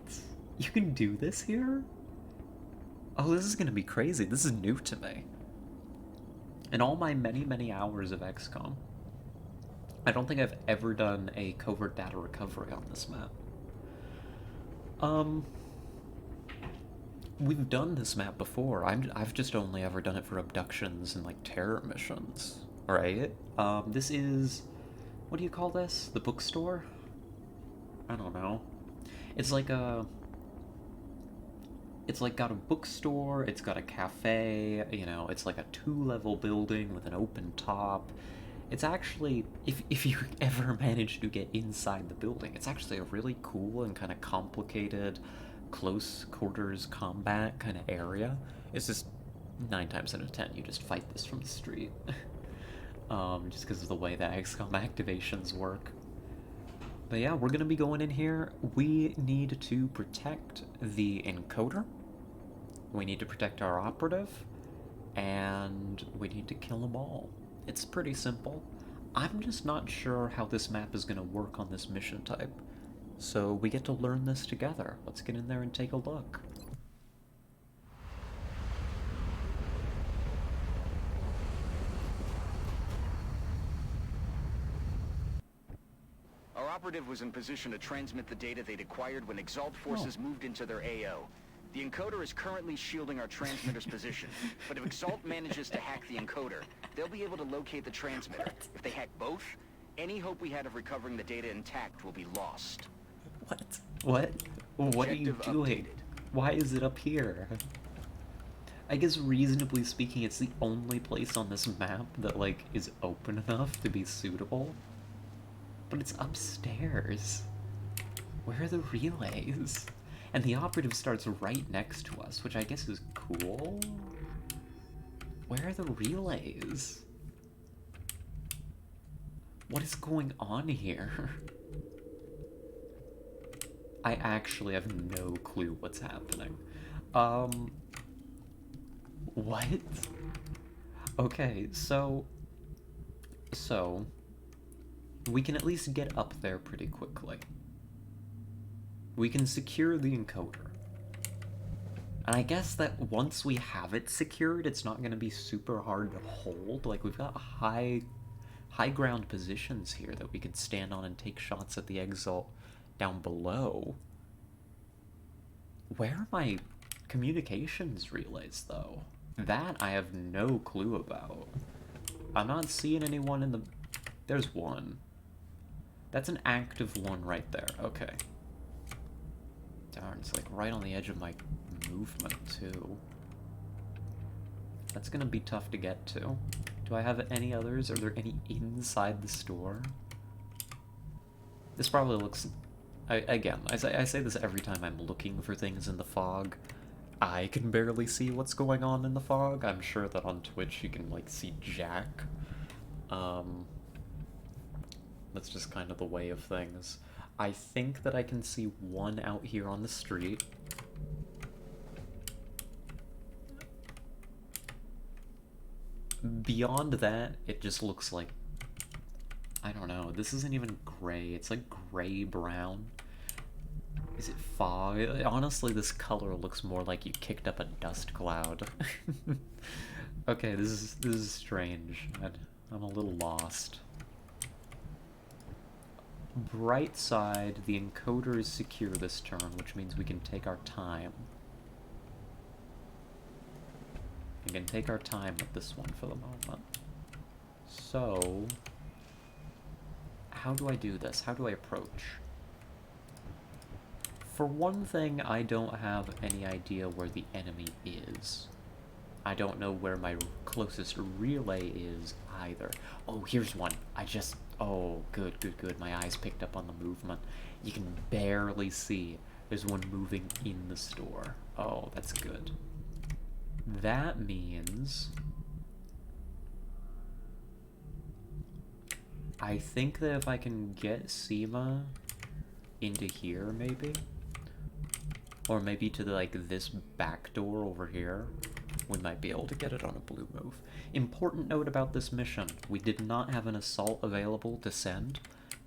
You can do this here? Oh, this is gonna be crazy. This is new to me. In all my many, many hours of XCOM, I don't think I've ever done a covert data recovery on this map. We've done this map before. I've just only ever done it for abductions and, like, terror missions, right? This is... what do you call this? The bookstore? I don't know. It's like a... it's like got a bookstore, it's got a cafe, you know, it's like a 2-level building with an open top. It's actually, if you ever manage to get inside the building, it's actually a really cool and kind of complicated close quarters combat kind of area. It's just 9 times out of 10 you just fight this from the street. Just because of the way that XCOM activations work. But yeah, we're gonna be going in here. We need to protect the encoder, we need to protect our operative, and we need to kill them all. It's pretty simple. I'm just not sure how this map is gonna work on this mission type. So we get to learn this together. Let's get in there and take a look. Our operative was in position to transmit the data they'd acquired when Exalt forces moved into their AO. The encoder is currently shielding our transmitter's position, but if Exalt manages to hack the encoder, they'll be able to locate the transmitter. If they hack both, any hope we had of recovering the data intact will be lost. What? What are you Objective doing? updated. Why is it up here? I guess reasonably speaking, it's the only place on this map that, like, is open enough to be suitable. But it's upstairs. Where are the relays? And the operative starts right next to us, which I guess is cool. Where are the relays? What is going on here? I actually have no clue what's happening. What? Okay, so we can at least get up there pretty quickly. We can secure the encoder. And I guess that once we have it secured, it's not going to be super hard to hold. Like, we've got high ground positions here that we could stand on and take shots at the Exalt down below. Where are my communications relays, though? That I have no clue about. I'm not seeing anyone in the... There's one. That's an active one right there. Okay. Darn, it's like right on the edge of my movement, too. That's gonna be tough to get to. Do I have any others? Are there any inside the store? This probably looks... Again, I say this every time I'm looking for things in the fog. I can barely see what's going on in the fog. I'm sure that on Twitch you can, like, see Jack. That's just kind of the way of things. I think that I can see one out here on the street. Beyond that, it just looks like... I don't know, this isn't even gray, it's like gray-brown. Is it fog? Honestly, this color looks more like you kicked up a dust cloud. Okay, this is strange. I'm a little lost. Bright side, the encoder is secure this turn, which means we can take our time. We can take our time with this one for the moment. So, how do I do this? How do I approach? For one thing, I don't have any idea where the enemy is. I don't know where my closest relay is either. Oh, here's one. Oh, good. My eyes picked up on the movement. You can barely see. There's one moving in the store. Oh, that's good. That means... I think that if I can get Seema into here, maybe? Or maybe to, like, this back door over here, we might be able to get it on a blue move. Important note about this mission, we did not have an assault available to send,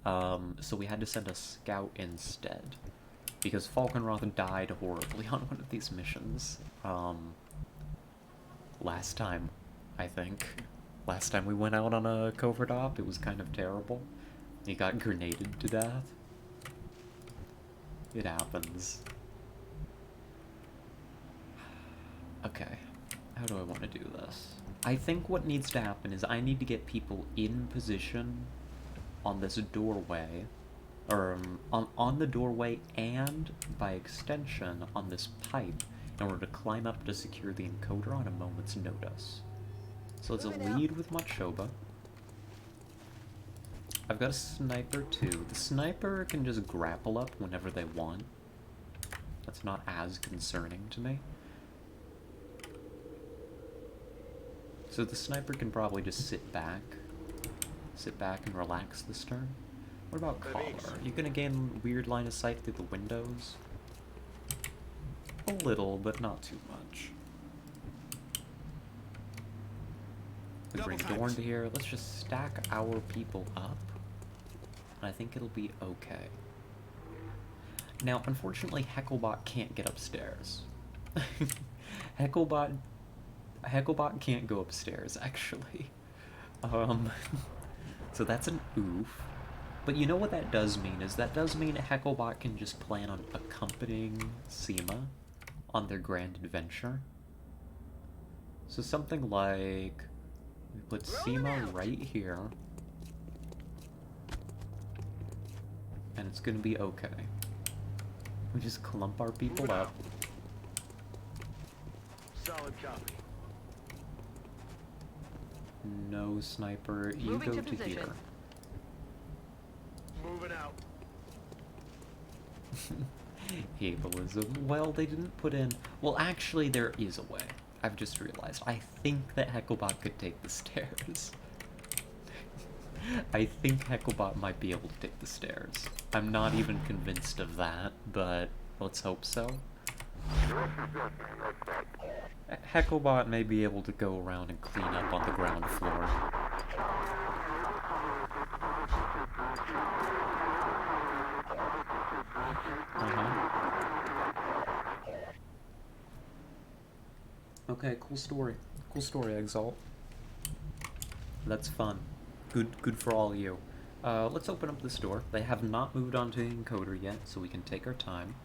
so we had to send a scout instead. Because Falkenroth died horribly on one of these missions. Last time, I think. Last time we went out on a covert op, it was kind of terrible. He got grenaded to death. It happens. Okay, how do I want to do this? I think what needs to happen is I need to get people in position on this doorway, or on the doorway and, by extension, on this pipe, in order to climb up to secure the encoder on a moment's notice. So let's lead with Machoba. I've got a sniper too. The sniper can just grapple up whenever they want. That's not as concerning to me. So the sniper can probably just sit back and relax this turn. What about Collar? Are you gonna gain weird line of sight through the windows? A little, but not too much. We bring Dorn to here. Let's just stack our people up. I think it'll be okay. Now, unfortunately, Hecklebot can't get upstairs. Hecklebot can't go upstairs, actually. So that's an oof. But you know what that does mean, is that does mean Hecklebot can just plan on accompanying Seema on their grand adventure. So something like, we put Sema right here, and it's gonna be okay. We just clump our people up. Solid copy. No sniper, you Moving go to to position. here. Moving out. Ableism. Well, they didn't put in... Well, actually, there is a way. I've just realized. I think that Hecklebot could take the stairs. I think Hecklebot might be able to take the stairs. I'm not even convinced of that, but let's hope so. Hecklebot may be able to go around and clean up on the ground floor. Okay, cool story. Cool story, Exalt. That's fun. Good for all of you. Let's open up this door. They have not moved on to the encoder yet, so we can take our time.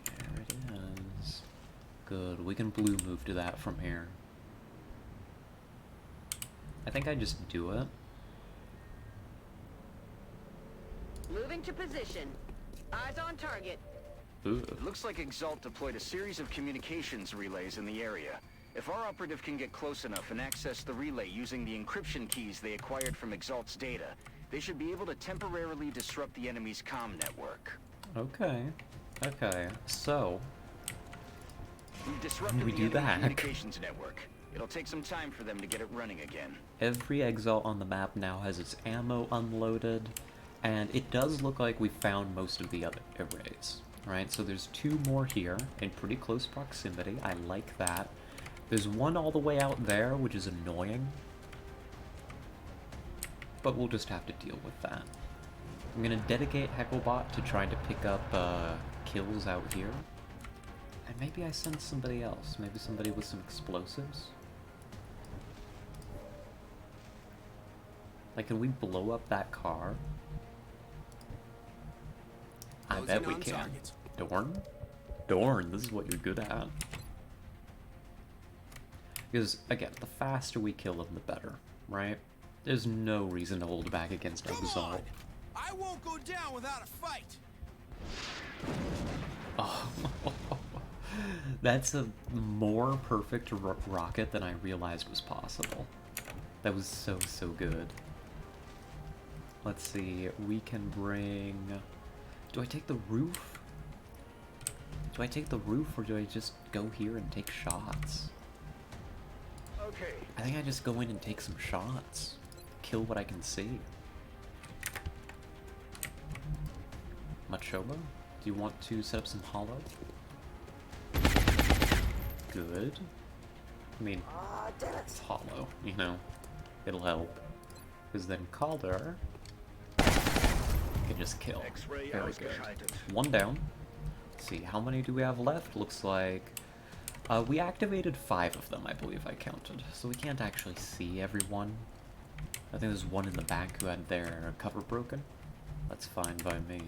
There it is. Good, we can blue move to that from here. I think I just do it. Moving to position. Eyes on target. Ooh. It looks like Exalt deployed a series of communications relays in the area. If our operative can get close enough and access the relay using the encryption keys they acquired from Exalt's data, they should be able to temporarily disrupt the enemy's comm network. Okay. Okay, so... We've disrupted We the do enemy that. communications network. It'll take some time for them to get it running again. Every Exalt on the map now has its ammo unloaded, and it does look like we found most of the other arrays. Right, so there's 2 more here in pretty close proximity. I like that. There's one all the way out there, which is annoying. But we'll just have to deal with that. I'm gonna dedicate Hecklebot to trying to pick up kills out here. And maybe I send somebody else. Maybe somebody with some explosives. Like, can we blow up that car? I bet we can. Dorn? Dorn, this is what you're good at. Because, again, the faster we kill them, the better, right? There's no reason to hold back against Exalt. I won't go down without a fight. Oh, that's a more perfect rocket than I realized was possible. That was so good. Let's see, we can bring... Do I take the roof? Do I take the roof, or do I just go here and take shots? Okay. I think I just go in and take some shots. Kill what I can see. Machoba, do you want to set up some hollow? Good. I mean, it's hollow, you know. It'll help. Because then Calder can just kill. X-ray Very ausgeschaltet. good. One down. Let's see, how many do we have left? Looks like... we activated 5 of them, I believe I counted. So we can't actually see everyone. I think there's one in the back who had their cover broken. That's fine by me.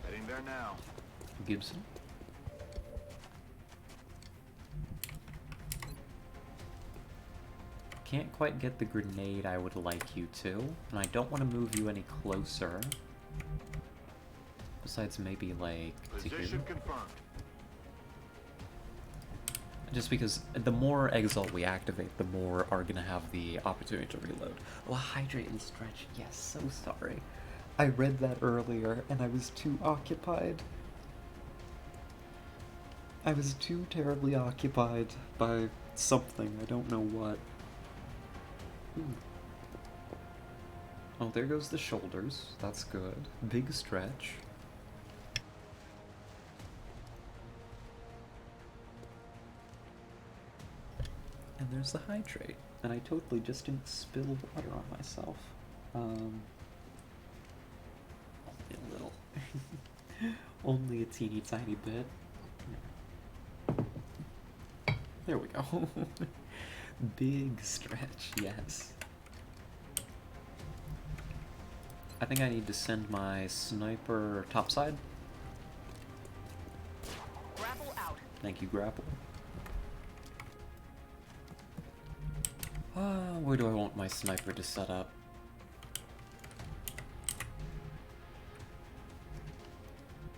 Heading there now. Gibson? Can't quite get the grenade I would like you to, and I don't want to move you any closer. Besides maybe, like, to here. Position confirmed. Just because the more Exalt we activate, the more are gonna have the opportunity to reload. Oh, hydrate and stretch. Yes, so sorry. I read that earlier, and I was too occupied. I was too terribly occupied by something. I don't know what. Ooh. Oh, there goes the shoulders. That's good. Big stretch. And there's the hydrate. And I totally just didn't spill water on myself. Only a little. Only a teeny tiny bit. There we go. Big stretch, yes. I think I need to send my sniper topside. Thank you, grapple. Where do I want my sniper to set up?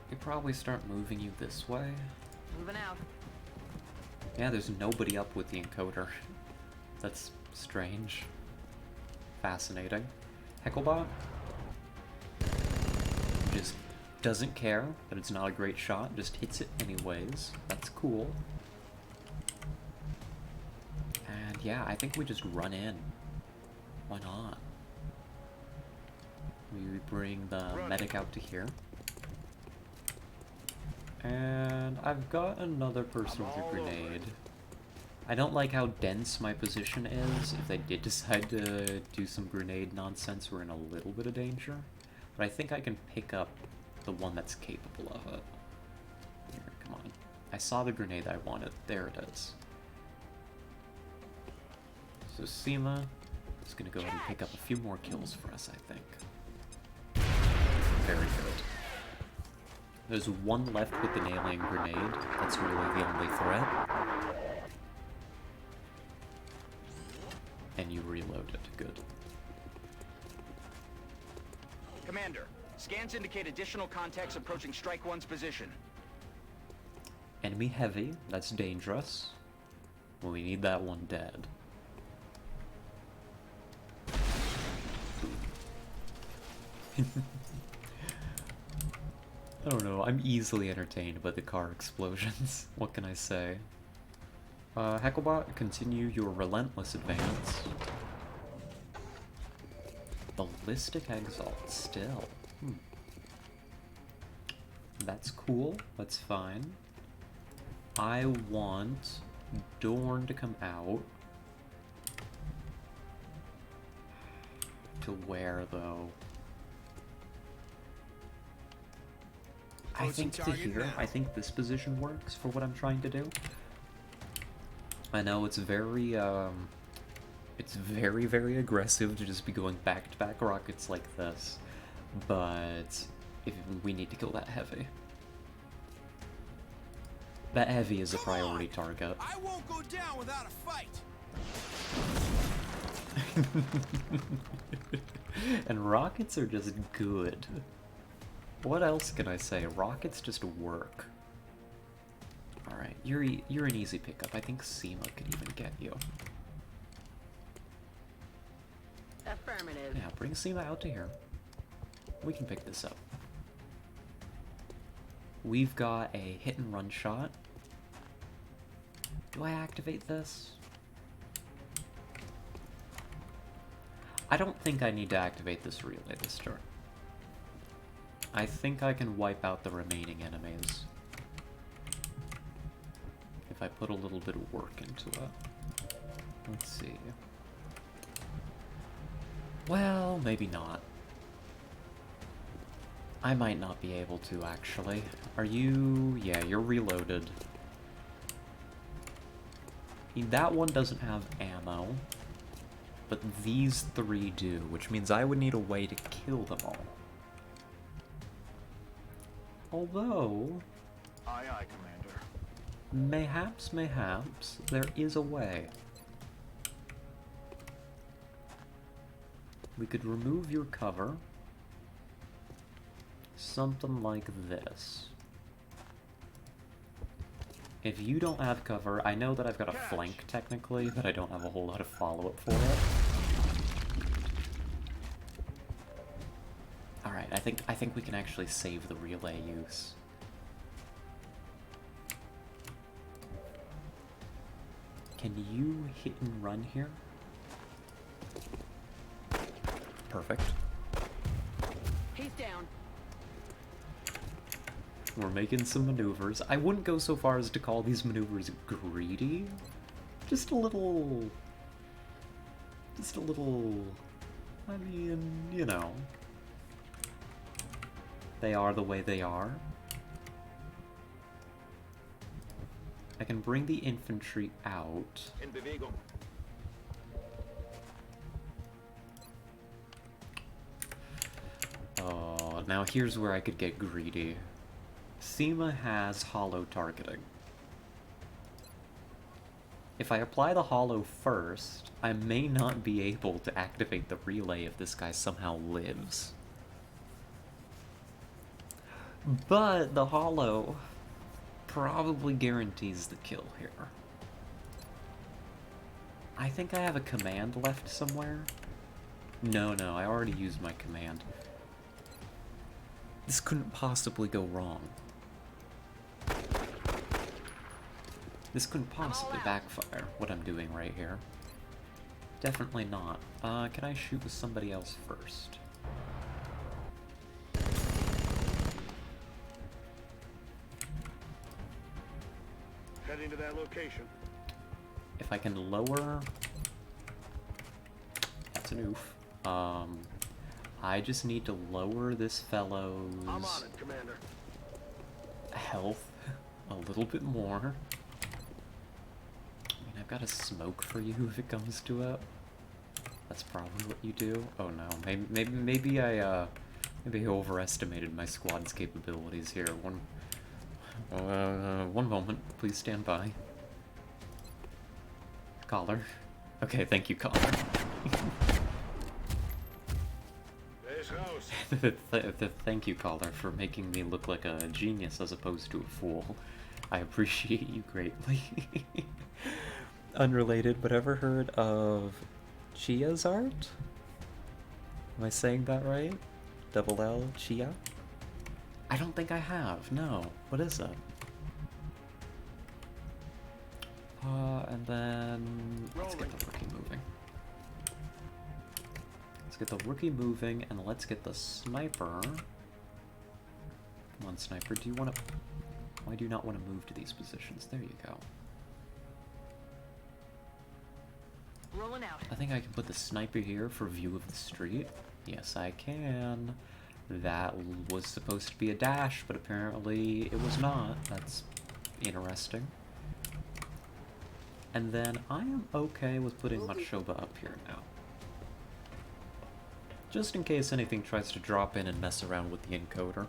You probably start moving you this way. Moving out. Yeah, there's nobody up with the encoder. That's strange. Fascinating. Hecklebot just doesn't care that it's not a great shot, just hits it anyways. That's cool. And yeah, I think we just run in. Why not? We bring the medic out to here. And I've got another person with a grenade. I don't like how dense my position is. If they did decide to do some grenade nonsense, we're in a little bit of danger. But I think I can pick up the one that's capable of it. Here, come on. I saw the grenade I wanted. There it is. So Seema is going to go ahead and pick up a few more kills for us, I think. Very good. There's one left with an alien grenade. That's really the only threat. And you reload it. Good. Commander, scans indicate additional contacts approaching Strike One's position. Enemy heavy. That's dangerous. Well, we need that one dead. I don't know, I'm easily entertained by the car explosions. What can I say? Hecklebot, continue your relentless advance. Ballistic Exalt, still. That's cool, that's fine. I want Dorn to come out. To where, though? I think to here, I think this position works for what I'm trying to do. I know it's very, very aggressive to just be going back-to-back rockets like this, but if we need to kill that heavy. That heavy is a priority target. I won't go down without a fight. And rockets are just good. What else can I say? Rockets just work. Alright, you're an easy pickup. I think Seema could even get you. Affirmative. Yeah, bring Seema out to here. We can pick this up. We've got a hit and run shot. Do I activate this? I don't think I need to activate this relay this turn. I think I can wipe out the remaining enemies if I put a little bit of work into it. Let's see. Well, maybe not. I might not be able to, actually. Are you... yeah, you're reloaded. That one doesn't have ammo, but these three do, which means I would need a way to kill them all. Although... Aye, aye, Commander. mayhaps, there is a way. We could remove your cover. Something like this. If you don't have cover, I know that I've got a flank technically, but I don't have a whole lot of follow-up for it. Alright, I think we can actually save the relay use. Can you hit and run here? Perfect. He's down. We're making some maneuvers. I wouldn't go so far as to call these maneuvers greedy. Just a little... I mean, you know. They are the way they are. I can bring the infantry out. Oh, now here's where I could get greedy. Seema has hollow targeting. If I apply the holo first, I may not be able to activate the relay if this guy somehow lives. But the holo probably guarantees the kill here. I think I have a command left somewhere. No, I already used my command. This couldn't possibly go wrong. This couldn't possibly backfire, what I'm doing right here. Definitely not. Can I shoot with somebody else first? Heading to that location. If I can lower... That's an oof. I just need to lower this fellow's... I'm on it, Commander. Health a little bit more. I mean, I've got a smoke for you if it comes to it. That's probably what you do. Oh no, maybe I overestimated my squad's capabilities here. One moment, please stand by. Caller. Okay, thank you, caller. Thank you, caller, for making me look like a genius as opposed to a fool. I appreciate you greatly. Unrelated, but ever heard of Chia's art? Am I saying that right? Double L, Chia? I don't think I have, no. What is it? And then... let's get the rookie moving. Let's get the rookie moving, and let's get the sniper. Come on, sniper, do you want to... Why do you not want to move to these positions? There you go. Rolling out. I think I can put the sniper here for view of the street. Yes, I can. That was supposed to be a dash, but apparently it was not. That's interesting. And then I am okay with putting Machoba up here now. Just in case anything tries to drop in and mess around with the encoder.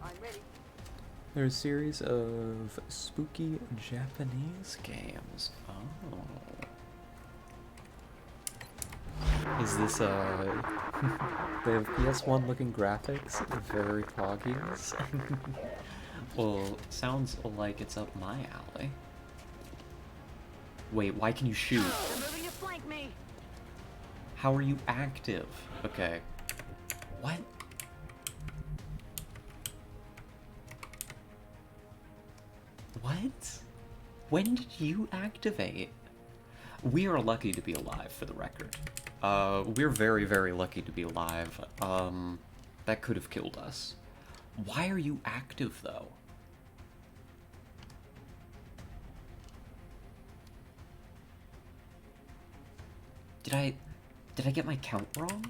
I'm ready. There's a series of spooky Japanese games. Oh. Is this, they have PS1 looking graphics? Very poggies? Well, sounds like it's up my alley. Wait, why can you shoot? They're moving to flank me. How are you active? Okay. What? What? When did you activate? We are lucky to be alive, for the record. We're very, very lucky to be alive. That could have killed us. Why are you active, though? Did I get my count wrong?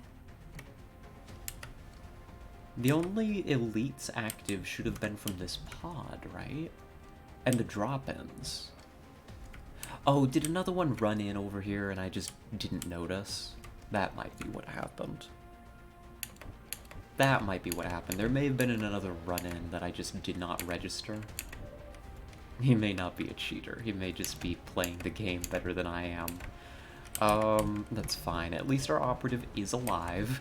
The only elites active should have been from this pod, right? And the drop-ins. Oh, did another one run in over here and I just didn't notice? That might be what happened. That might be what happened. There may have been another run-in that I just did not register. He may not be a cheater. He may just be playing the game better than I am. That's fine. At least our operative is alive.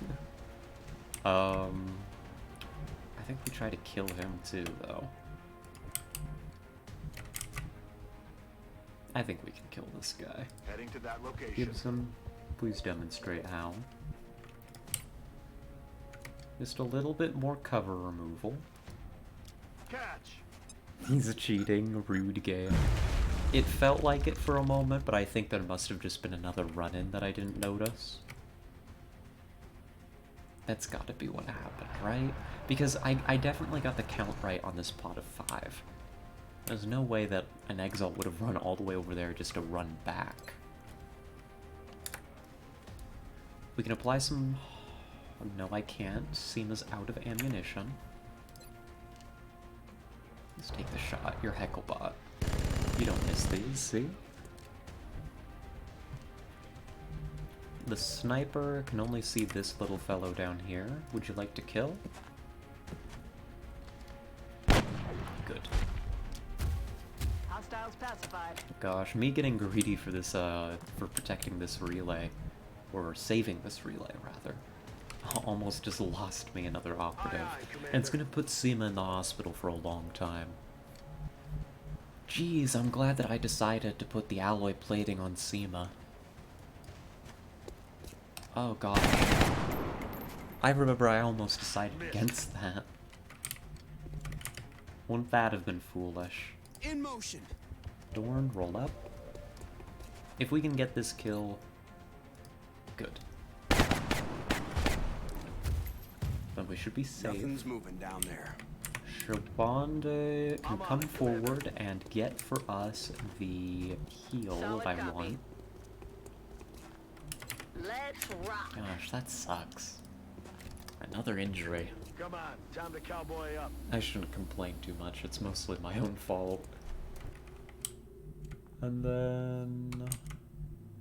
I think we try to kill him too, though. I think we can kill this guy. Heading to that location. Gibson, please demonstrate how. Just a little bit more cover removal. Catch. He's cheating, rude game. It felt like it for a moment, but I think there must have just been another run-in that I didn't notice. That's gotta be what happened, right? Because I definitely got the count right on this pot of 5. There's no way that an exalt would have run all the way over there just to run back. We can apply some... No, I can't. Seema's out of ammunition. Let's take the shot. You're Hecklebot. You don't miss these, see? The sniper can only see this little fellow down here. Would you like to kill? Good. Hostiles pacified. gosh, me getting greedy for this, for protecting this relay, or saving this relay, rather, almost just lost me another operative. Aye, aye, And it's gonna put Seema in the hospital for a long time. Jeez, I'm glad that I decided to put the alloy plating on Seema. Oh gosh. I remember I almost decided against that. Wouldn't that have been foolish? In motion. Dorn, roll up. If we can get this kill, good. Then we should be safe. Nothing's moving down there. Shabanda can come forward and get for us the heal Solid if I copy. want. Let's rock. Gosh, that sucks. Another injury. Come on, time to cowboy up. I shouldn't complain too much, it's mostly my own fault. And then...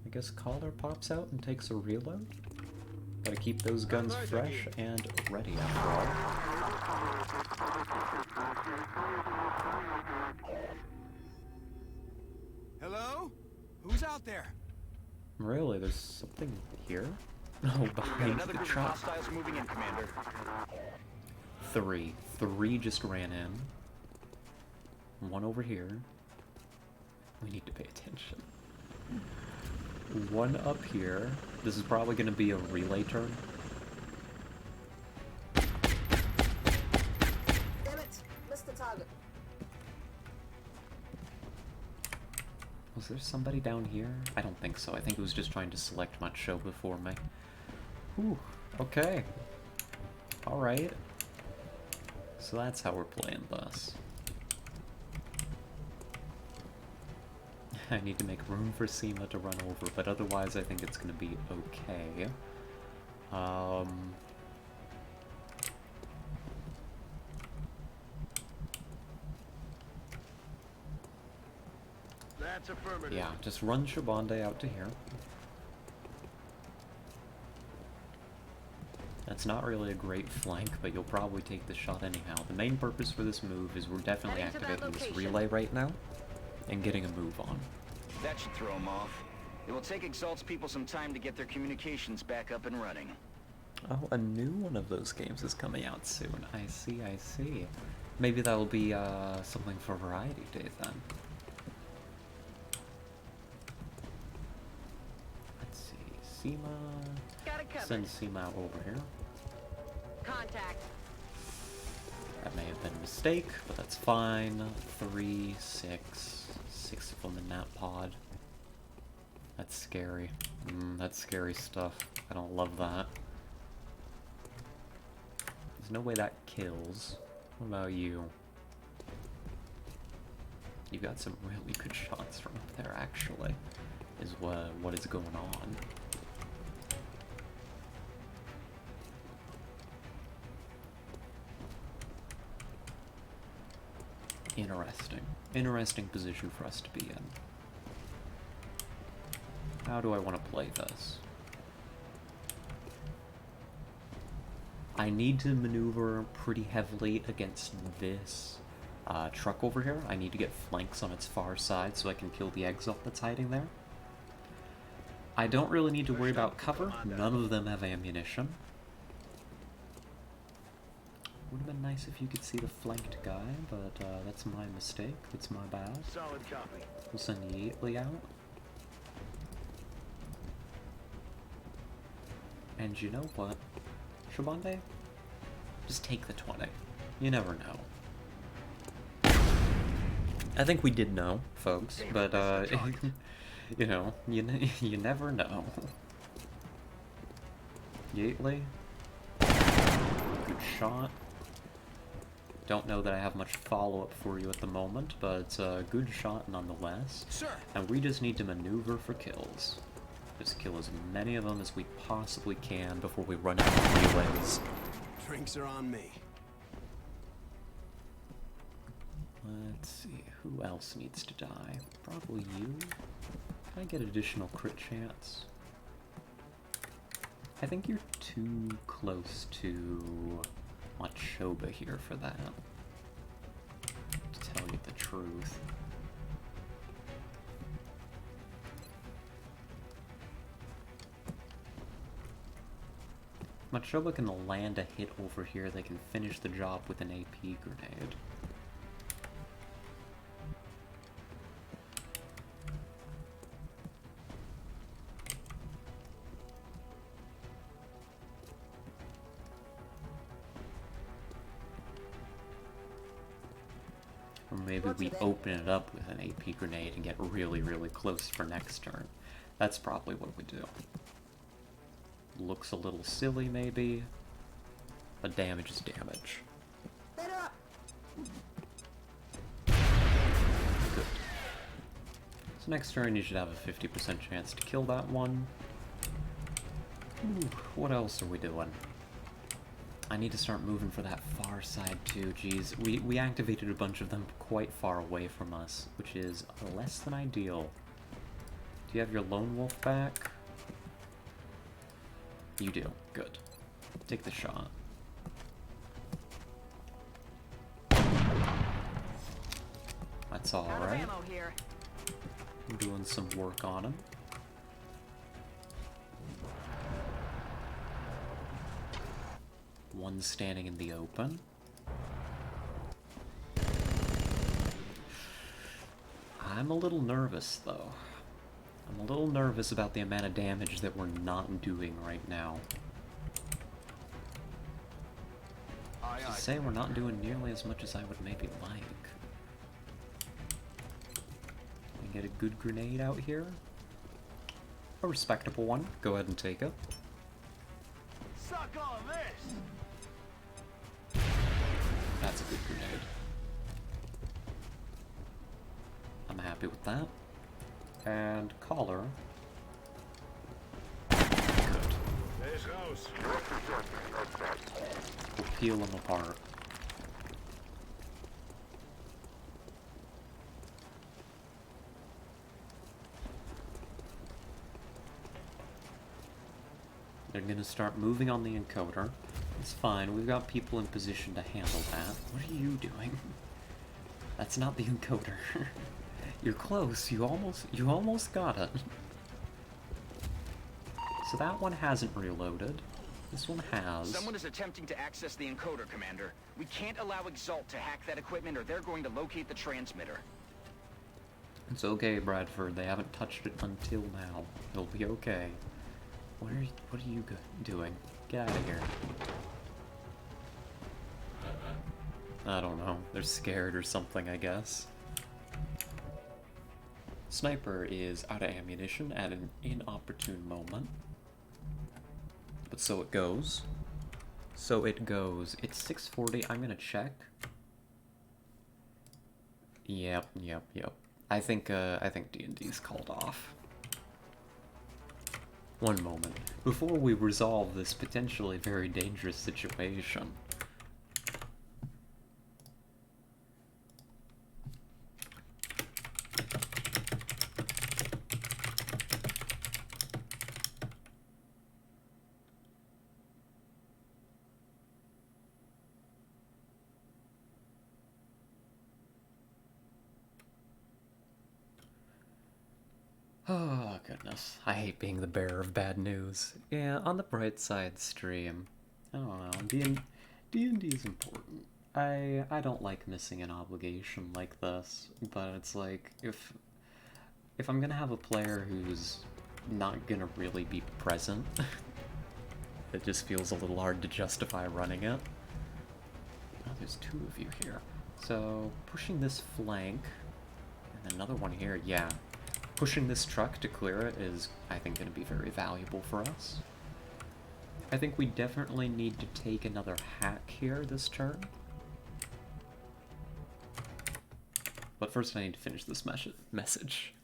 I guess Collar pops out and takes a reload. Gotta keep those guns fresh and ready after all. Hello? Who's out there? Really, there's something here? Oh, Got behind another the group of truck. hostiles moving in, Commander. Three just ran in. One over here. We need to pay attention. One up here. This is probably going to be a relay turn. Damn it! Missed the target. Was there somebody down here? I don't think so. I think it was just trying to select Macho before me. Whew. Okay. Alright. So that's how we're playing this. I need to make room for Seema to run over, but otherwise I think it's going to be okay. That's affirmative. Yeah, just run Shabande out to here. That's not really a great flank, but you'll probably take the shot anyhow. The main purpose for this move is we're definitely Heading to that activating this location. relay right now and getting a move on. That should throw them off. It will take Exalt's people some time to get their communications back up and running. Oh, a new one of those games is coming out soon. I see, I see. Maybe that'll be something for Variety Day then. Let's see, Seema. Got it covered. Send Seema out over here. Contact. That may have been a mistake, but that's fine. 3, 6 of them in that pod. That's scary. That's scary stuff. I don't love that. There's no way that kills. What about you? You got some really good shots from up there, actually, is what is going on. Interesting. Interesting position for us to be in. How do I want to play this? I need to maneuver pretty heavily against this truck over here. I need to get flanks on its far side so I can kill the exalt that's hiding there. I don't really need to worry about cover. None of them have ammunition. Would have been nice if you could see the flanked guy, but that's my mistake. That's my bad. Solid copy. We'll send Yeatley out. And you know what? Shabande? Just take the 20. You never know. I think we did know, folks, but you know, you never know. Yeatley. Good shot. Don't know that I have much follow-up for you at the moment, but good shot nonetheless. Sir. And we just need to maneuver for kills. Just kill as many of them as we possibly can before we run out of relays. Drinks are on me. Let's see, who else needs to die? Probably you. Can I get additional crit chance? I think you're too close to Machoba here for that. To tell you the truth. Machoba can land a hit over here, they can finish the job with an AP grenade. Or maybe we open it up with an AP grenade and get really, really close for next turn. That's probably what we do. Looks a little silly, maybe, but damage is damage. Good. So next turn you should have a 50% chance to kill that one. Ooh, what else are we doing? I need to start moving for that far side too, geez. We activated a bunch of them quite far away from us, which is less than ideal. Do you have your lone wolf back? You do. Good. Take the shot. That's alright. I'm doing some work on him. One standing in the open. I'm a little nervous, though. I'm a little nervous about the amount of damage that we're not doing right now. To say we're not doing nearly as much as I would maybe like. Can we get a good grenade out here? A respectable one. Go ahead and take it. Suck on this! That's a good grenade. I'm happy with that. And collar. Good. This goes. We'll peel them apart. They're gonna start moving on the encoder. It's fine, we've got people in position to handle that. What are you doing? That's not the encoder. You're close, you almost got it. So that one hasn't reloaded. This one has. Someone is attempting to access the encoder, Commander. We can't allow Exalt to hack that equipment or they're going to locate the transmitter. It's okay, Bradford. They haven't touched it until now. It'll be okay. What are you doing? Get out of here. I don't know. They're scared or something, I guess. Sniper is out of ammunition at an inopportune moment. But so it goes. So it goes. It's 6:40. I'm gonna check. Yep. I think D&D's called off. One moment. Before we resolve this potentially very dangerous situation. Oh, goodness. I hate being the bearer of bad news. Yeah, on the bright side stream. I don't know. D&D is important. I don't like missing an obligation like this, but it's like, if I'm gonna have a player who's not gonna really be present, it just feels a little hard to justify running it. Oh, there's two of you here. So, pushing this flank, and another one here, yeah. Pushing this truck to clear it is, I think, going to be very valuable for us. I think we definitely need to take another hack here this turn. But first I need to finish this message.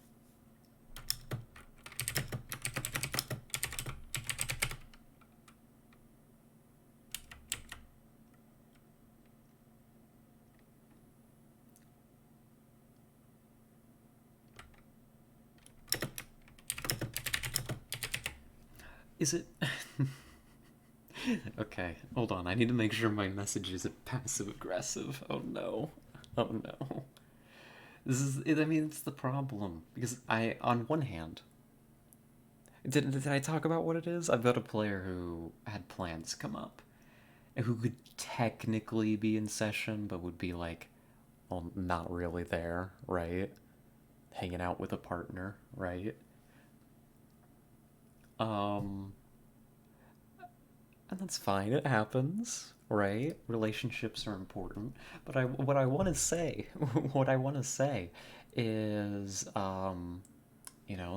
Is it? Okay, hold on. I need to make sure my message isn't passive-aggressive. Oh no. Oh no. This is, I mean, it's the problem. Because on one hand, Did I talk about what it is? I've got a player who had plans come up, and who could technically be in session, but would be like, well, not really there, right? Hanging out with a partner, right? And that's fine. It happens, right? Relationships are important. But what I want to say, what I want to say is,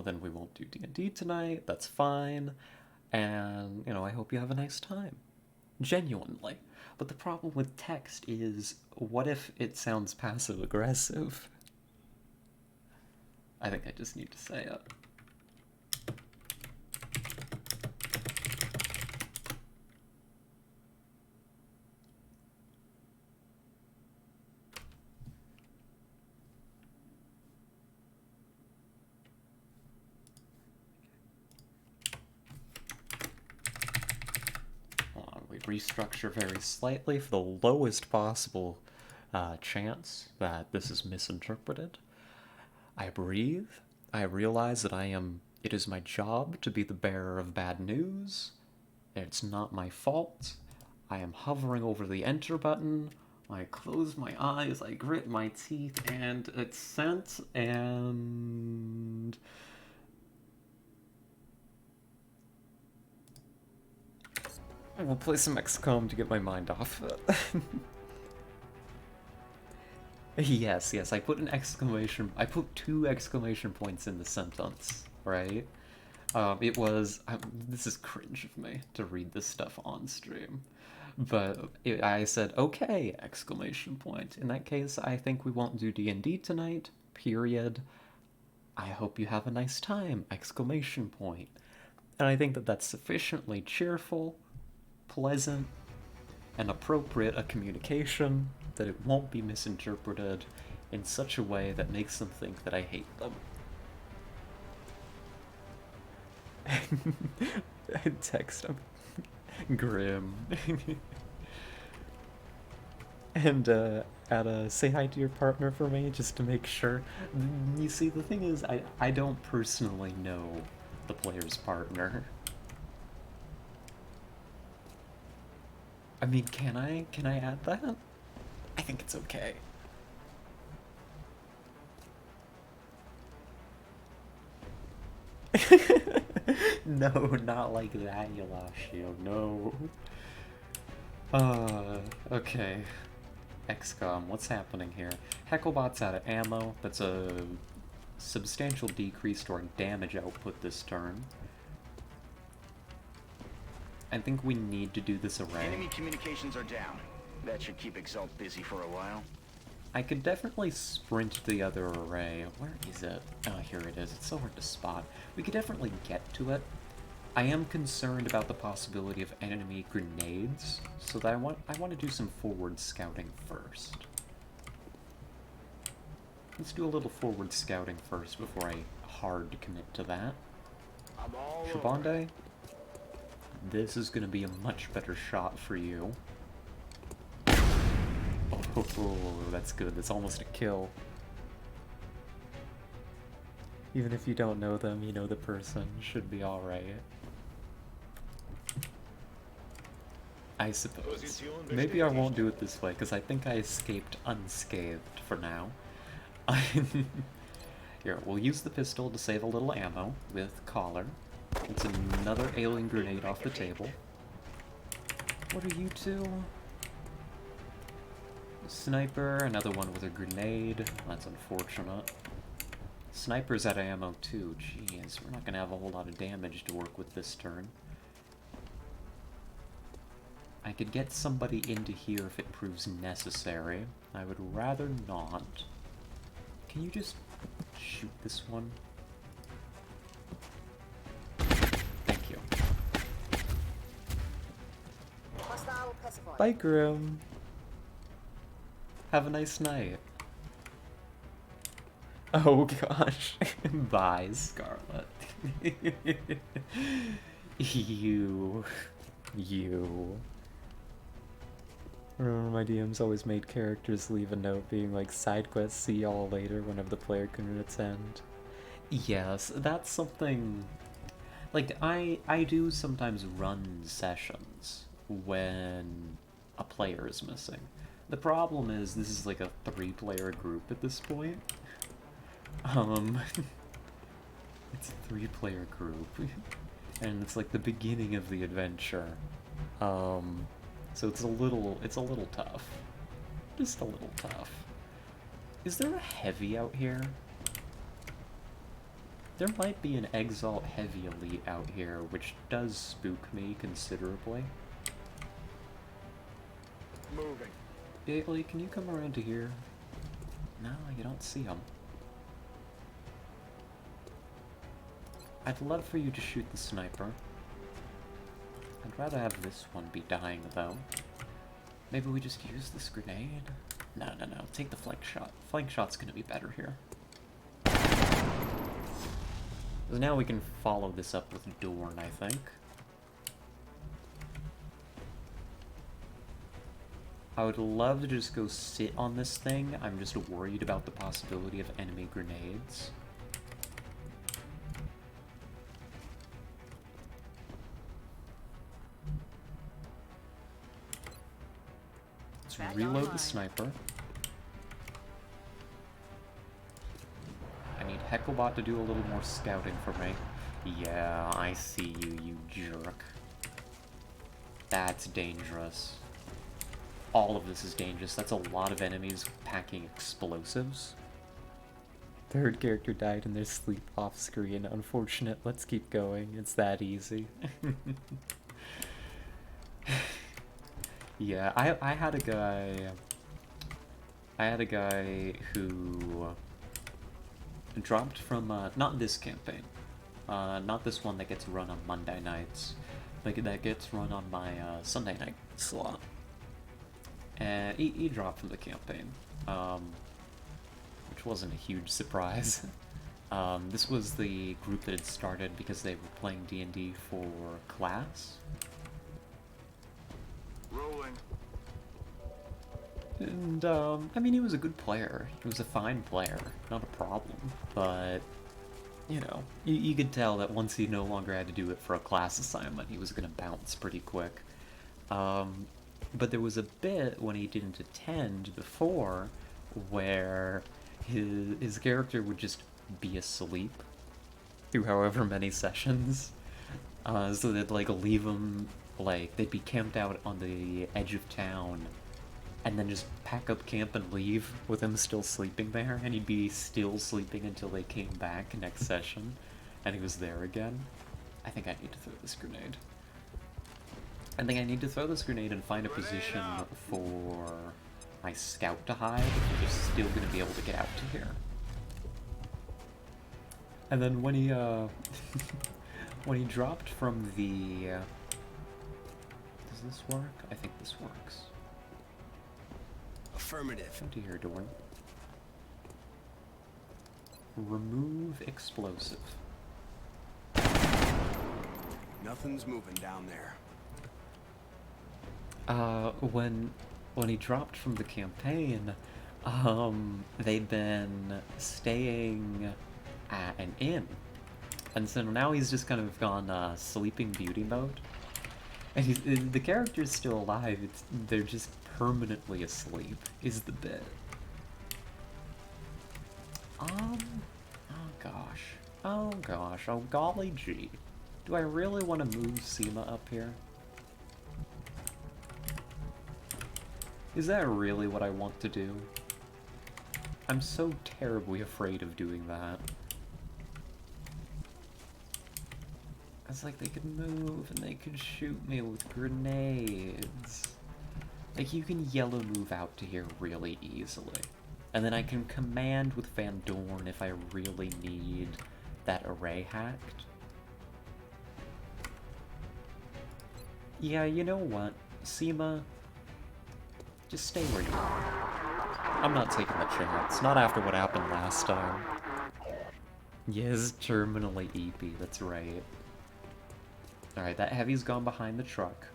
then we won't do D&D tonight. That's fine. And, I hope you have a nice time. Genuinely. But the problem with text is, what if it sounds passive-aggressive? I think I just need to say it. We restructure very slightly for the lowest possible chance that this is misinterpreted. I breathe. I realize that it is my job to be the bearer of bad news. It's not my fault. I am hovering over the enter button. I close my eyes, I grit my teeth, and it's sent, and... We'll play some XCOM to get my mind off it. Yes, I put I put 2 exclamation points in the sentence, right? This is cringe of me to read this stuff on stream. But I said, okay, exclamation point. In that case, I think we won't do D&D tonight, period. I hope you have a nice time, exclamation point. And I think that that's sufficiently cheerful, pleasant, and appropriate a communication that it won't be misinterpreted in such a way that makes them think that I hate them. Text him. Grim. And say hi to your partner for me, just to make sure. You see, the thing is, I don't personally know the player's partner. I mean, can I add that? I think it's okay. No, not like that, Yelashio, no. Okay. XCOM, what's happening here? Hecklebot's out of ammo. That's a substantial decrease to our damage output this turn. I think we need to do this array. Enemy communications are down. That should keep Exalt busy for a while. I could definitely sprint to the other array. Where is it? Oh, here it is. It's so hard to spot. We could definitely get to it. I am concerned about the possibility of enemy grenades, so that I want to do some forward scouting first. Let's do a little forward scouting first before I hard commit to that. Shabande, this is going to be a much better shot for you. Oh, that's good. That's almost a kill. Even if you don't know them, you know the person. Should be alright. I suppose. Maybe I won't do it this way, because I think I escaped unscathed for now. Here, we'll use the pistol to save a little ammo with collar. It's another alien grenade off the table. What are you two? Sniper, another one with a grenade. That's unfortunate. Sniper's out of ammo too. Jeez, we're not gonna have a whole lot of damage to work with this turn. I could get somebody into here if it proves necessary. I would rather not. Can you just shoot this one? Thank you. Hostile pacified. Bye, Grim. Have a nice night. Oh gosh. Bye, Scarlet. You. Remember my DMs always made characters leave a note being like, side quest, see y'all later whenever the player credits end. Yes, that's something Like, I do sometimes run sessions when a player is missing. The problem is this is like a 3-player group at this point. It's a 3-player group, and it's like the beginning of the adventure. So it's a little tough. Just a little tough. Is there a heavy out here? There might be an Exalt Heavy Elite out here, which does spook me considerably. Moving. Bailey, can you come around to here? No, you don't see him. I'd love for you to shoot the sniper. I'd rather have this one be dying, though. Maybe we just use this grenade? No, no, no. Take the flank shot. Flank shot's gonna be better here. So now we can follow this up with Dorn, I think. I would love to just go sit on this thing. I'm just worried about the possibility of enemy grenades. Let's reload the sniper. I need Hecklebot to do a little more scouting for me. Yeah, I see you, you jerk. That's dangerous. All of this is dangerous. That's a lot of enemies packing explosives. Third character died in their sleep off screen. Unfortunate. Let's keep going. It's that easy. Yeah, I had a guy who dropped from not this campaign, not this one that gets run on Monday nights, like that gets run on my Sunday night slot. And he dropped from the campaign, which wasn't a huge surprise. This was the group that had started because they were playing D&D for class. Rolling. And, I mean, he was a good player. He was a fine player. Not a problem. But, you know, you could tell that once he no longer had to do it for a class assignment, he was going to bounce pretty quick. But there was a bit when he didn't attend before where his character would just be asleep through however many sessions. So they'd, like, leave him, like, they'd be camped out on the edge of town and then just pack up camp and leave with him still sleeping there, and he'd be still sleeping until they came back next session, and he was there again. I think I need to throw this grenade. I think I need to throw this grenade and find a position for my scout to hide if we're still going to be able to get out to here. And then when he, when he dropped from the... does this work? I think this works. Affirmative. Come to here, Dorn. Remove explosive. Nothing's moving down there. When he dropped from the campaign, they'd been staying at an inn. And so now he's just kind of gone Sleeping Beauty mode. And the character's still alive, they're just permanently asleep, is the bit. Oh gosh, oh golly gee. Do I really want to move Seema up here? Is that really what I want to do? I'm so terribly afraid of doing that. It's like they could move and they could shoot me with grenades. Like, you can yellow move out to here really easily. And then I can command with Van Dorn if I really need that array hacked. Yeah, you know what? Seema, just stay where you are. I'm not taking the chance. Not after what happened last time. Yes, terminally EP, that's right. Alright, that heavy's gone behind the truck.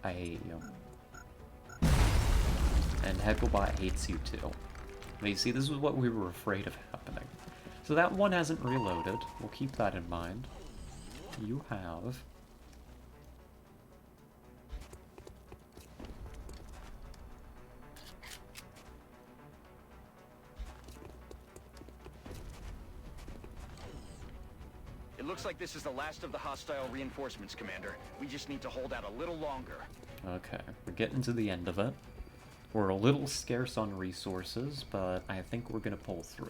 I hate you. And Hecklebot hates you too. But you see, this is what we were afraid of happening. So that one hasn't reloaded. We'll keep that in mind. You have. It looks like this is the last of the hostile reinforcements, Commander. We just need to hold out a little longer. Okay, we're getting to the end of it. We're a little scarce on resources, but I think we're gonna pull through.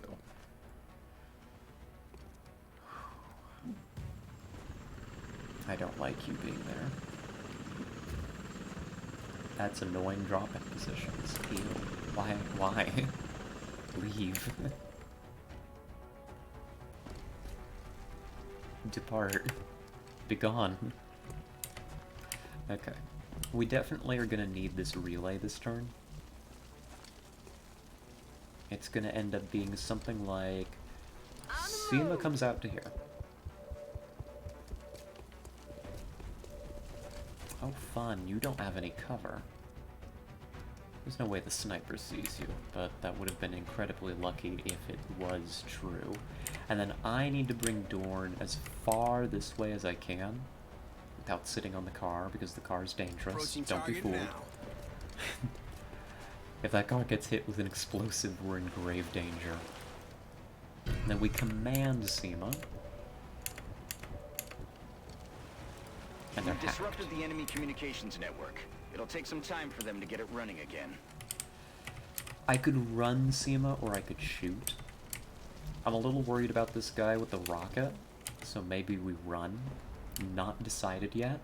I don't like you being there. That's annoying drop-in positions. Ew. Why? Why? Leave. Depart. Be gone. Okay. We definitely are gonna need this relay this turn. It's gonna end up being something like... Seema comes out to here. Oh fun, you don't have any cover. There's no way the sniper sees you, but that would have been incredibly lucky if it was true. And then I need to bring Dorn as far this way as I can, without sitting on the car, because the car is dangerous. Approaching Don't be target fooled. now. If that car gets hit with an explosive, we're in grave danger. And then we command Seema. And they're We've disrupted the enemy communications network. It'll take some time for them to get it running again. I could run Seema, or I could shoot. I'm a little worried about this guy with the rocket, so maybe we run. Not decided yet.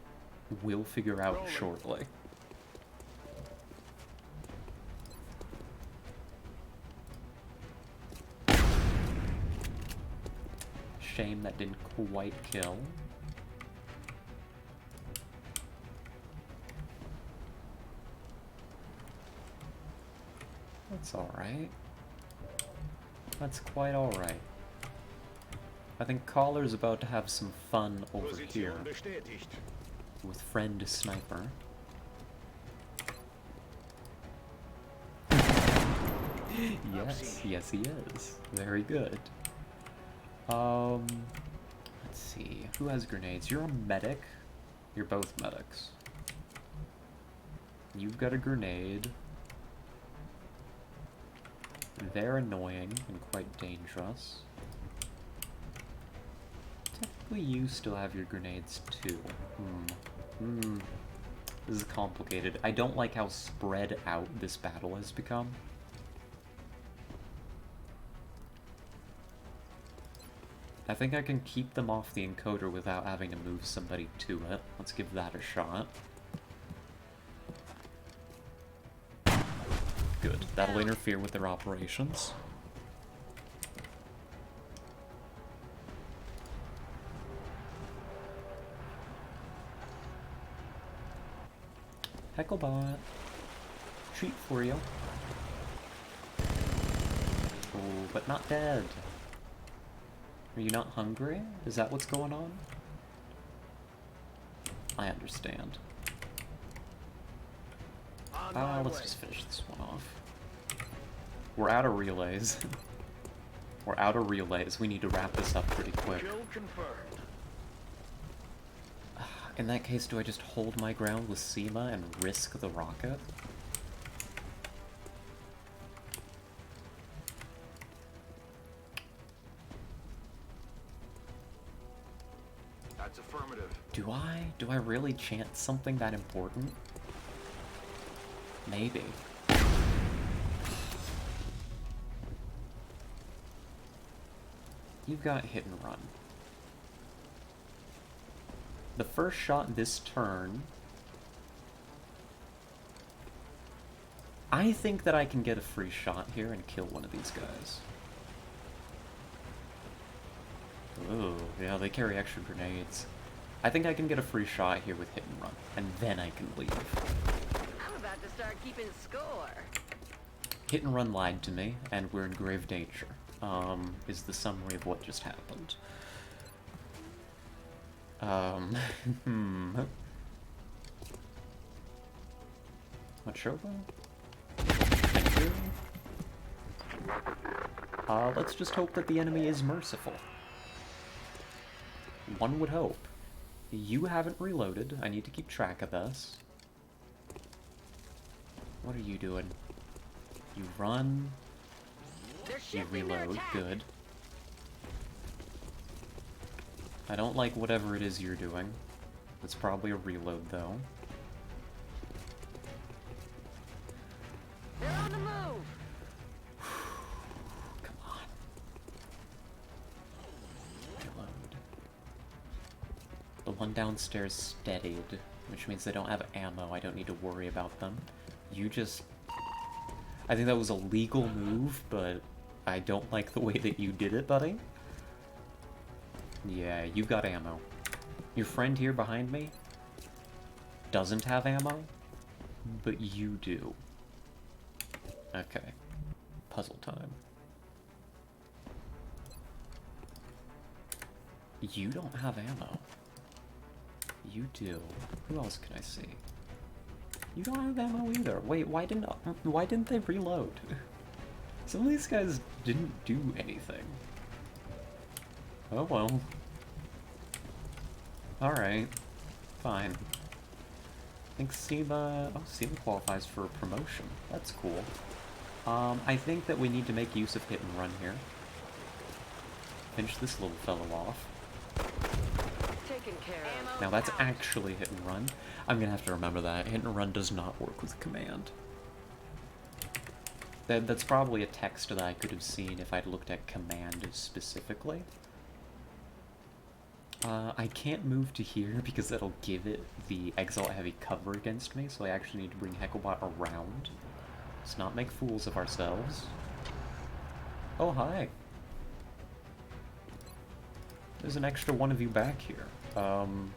We'll figure out shortly. Shame that didn't quite kill. That's alright. That's quite alright. I think Collar's about to have some fun over here with friend Sniper. Yes, yes he is. Very good. Let's see. Who has grenades? You're a medic. You're both medics. You've got a grenade. They're annoying and quite dangerous. Technically, you still have your grenades too. This is complicated. I don't like how spread out this battle has become. I think I can keep them off the encoder without having to move somebody to it. Let's give that a shot. Good. That'll interfere with their operations. Hecklebot. Treat for you. Oh, but not dead. Are you not hungry? Is that what's going on? I understand. Let's just finish this one off. We're out of relays. We're out of relays. We need to wrap this up pretty quick. In that case, do I just hold my ground with Seema and risk the rocket? That's affirmative. Do I? Do I really chant something that important? Maybe. You've got hit and run. The first shot this turn... I think that I can get a free shot here and kill one of these guys. Ooh, yeah, they carry extra grenades. I think I can get a free shot here with hit and run, and then I can leave. I'm about to start keeping score. Hit and run lied to me, and we're in grave danger, is the summary of what just happened. What show though? Thank you. Let's just hope that the enemy is merciful. One would hope. You haven't reloaded. I need to keep track of this. What are you doing? You run. You reload. Good. I don't like whatever it is you're doing. It's probably a reload, though. They're on the move. Come on. Reload. The one downstairs steadied, which means they don't have ammo. I don't need to worry about them. You just... I think that was a legal move, but I don't like the way that you did it, buddy. Yeah, you got ammo. Your friend here behind me doesn't have ammo, but you do. Okay. Puzzle time. You don't have ammo. You do. Who else can I see? You don't have ammo either. Wait, why didn't they reload? Some of these guys didn't do anything. Oh well. Alright. Fine. I think SEMA... Oh, SEMA qualifies for a promotion. That's cool. I think that we need to make use of hit and run here. Finish this little fellow off. Taken care of. Now that's actually hit and run. I'm gonna have to remember that. Hit and run does not work with command. That's probably a text that I could have seen if I'd looked at command specifically. I can't move to here because that'll give it the Exalt Heavy cover against me, so I actually need to bring Hecklebot around. Let's not make fools of ourselves. Oh, hi. There's an extra one of you back here. And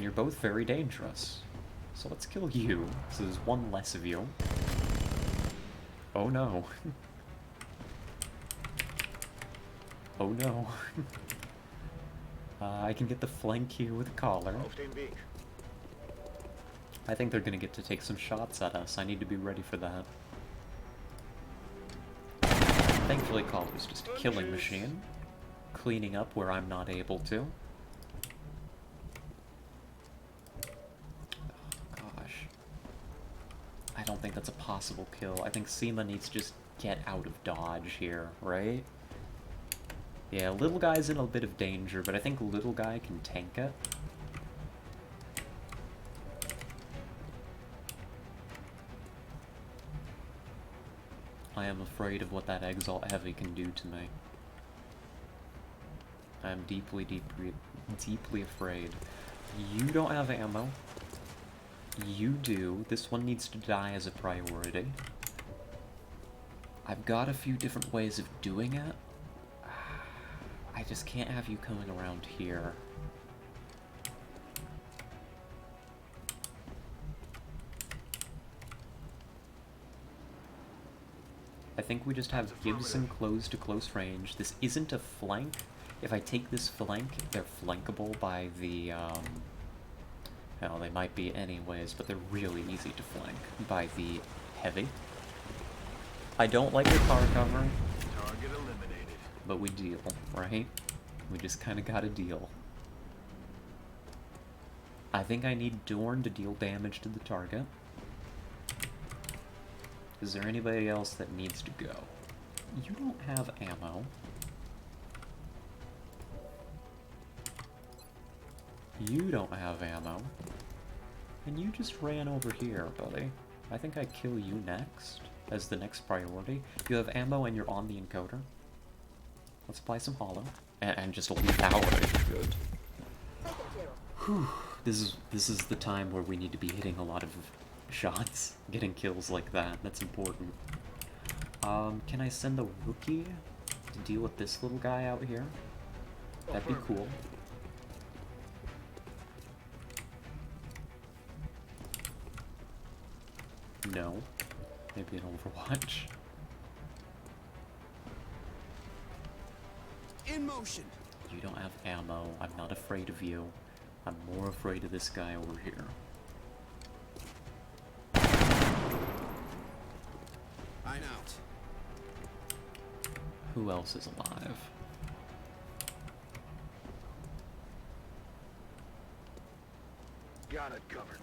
you're both very dangerous. So let's kill you, so there's one less of you. Oh no. Oh no. I can get the flank here with a collar. I think they're gonna get to take some shots at us. I need to be ready for that. Thankfully, collar's just a killing machine. Cleaning up where I'm not able to. Oh, gosh. I don't think that's a possible kill. I think SEMA needs to just get out of dodge here, right? Yeah, little guy's in a bit of danger, but I think little guy can tank it. I am afraid of what that Exalt Heavy can do to me. I am deeply, deeply afraid. You don't have ammo. You do. This one needs to die as a priority. I've got a few different ways of doing it. I just can't have you coming around here. I think we just have Gibson close to close range. This isn't a flank. If I take this flank, they're flankable by the, well, they might be anyways, but they're really easy to flank by the heavy. I don't like the car cover. Target eliminated. But we deal, right? We just kind of got a deal. I think I need Dorn to deal damage to the target. Is there anybody else that needs to go? You don't have ammo. You don't have ammo. And you just ran over here, buddy. I think I kill you next, as the next priority. You have ammo and you're on the encoder. Let's apply some hollow. And just leave out. Good. Whew. This is the time where we need to be hitting a lot of shots. Getting kills like that. That's important. Can I send a rookie to deal with this little guy out here? That'd be cool. No. Maybe an Overwatch. In motion. You don't have ammo. I'm not afraid of you. I'm more afraid of this guy over here. I'm out. Who else is alive? Got it covered.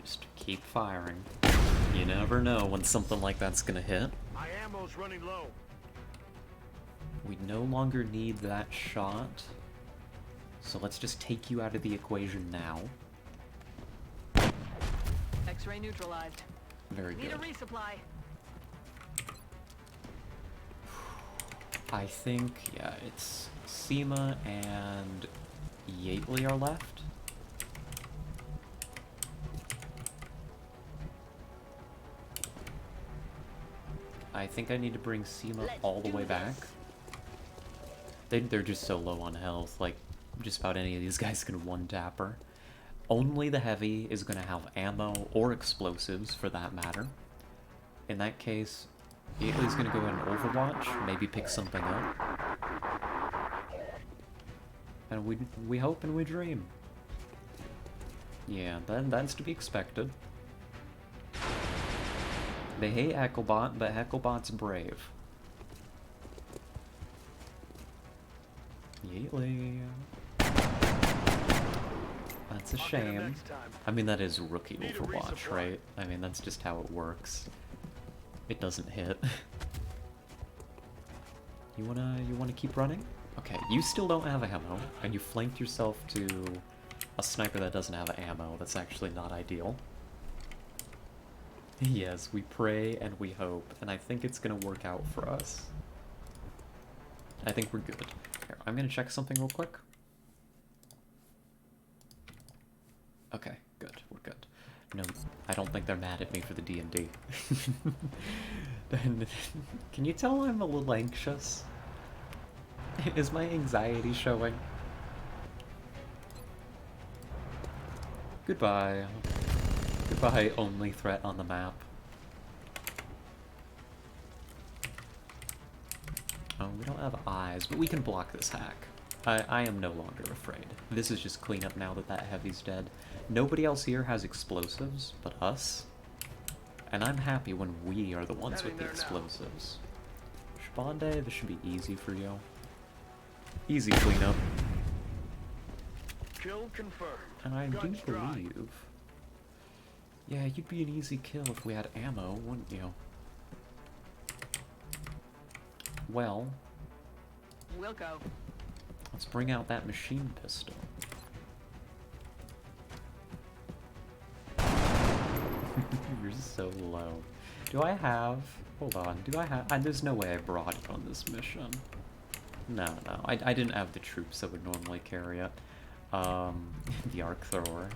Just keep firing. You never know when something like that's gonna hit. My ammo's running low. We no longer need that shot. So let's just take you out of the equation now. X-ray neutralized. Very Need good. a resupply. I think, yeah, it's Seema and Yately are left. I think I need to bring Seema all the way back. They're just so low on health, like, just about any of these guys can one-tap her. Only the heavy is going to have ammo or explosives, for that matter. In that case, Yately's going to go ahead and Overwatch, maybe pick something up. And we hope and we dream. Yeah, that's to be expected. They hate Hecklebot, but Hecklebot's brave. Yately. That's a shame. I mean, that is rookie Overwatch, right? I mean, that's just how it works. It doesn't hit. You wanna keep running? Okay, you still don't have ammo, and you flanked yourself to a sniper that doesn't have ammo. That's actually not ideal. Yes, we pray and we hope, and I think it's gonna work out for us. I think we're good. Here, I'm gonna check something real quick. Okay, good, we're good. No, I don't think they're mad at me for the D&D. Can you tell I'm a little anxious? Is my anxiety showing? Goodbye. Goodbye, only threat on the map. Oh, we don't have eyes, but we can block this hack. I am no longer afraid. This is just cleanup now that that heavy's dead. Nobody else here has explosives but us. And I'm happy when we are the ones with the explosives. Shbande, this should be easy for you. Easy cleanup. Kill confirmed. And I do believe... Yeah, you'd be an easy kill if we had ammo, wouldn't you? Well... Wilco. Let's bring out that machine pistol. You're so low. Do I have... Hold on, do I have... there's no way I brought it on this mission. No, I didn't have the troops that would normally carry it. The arc thrower.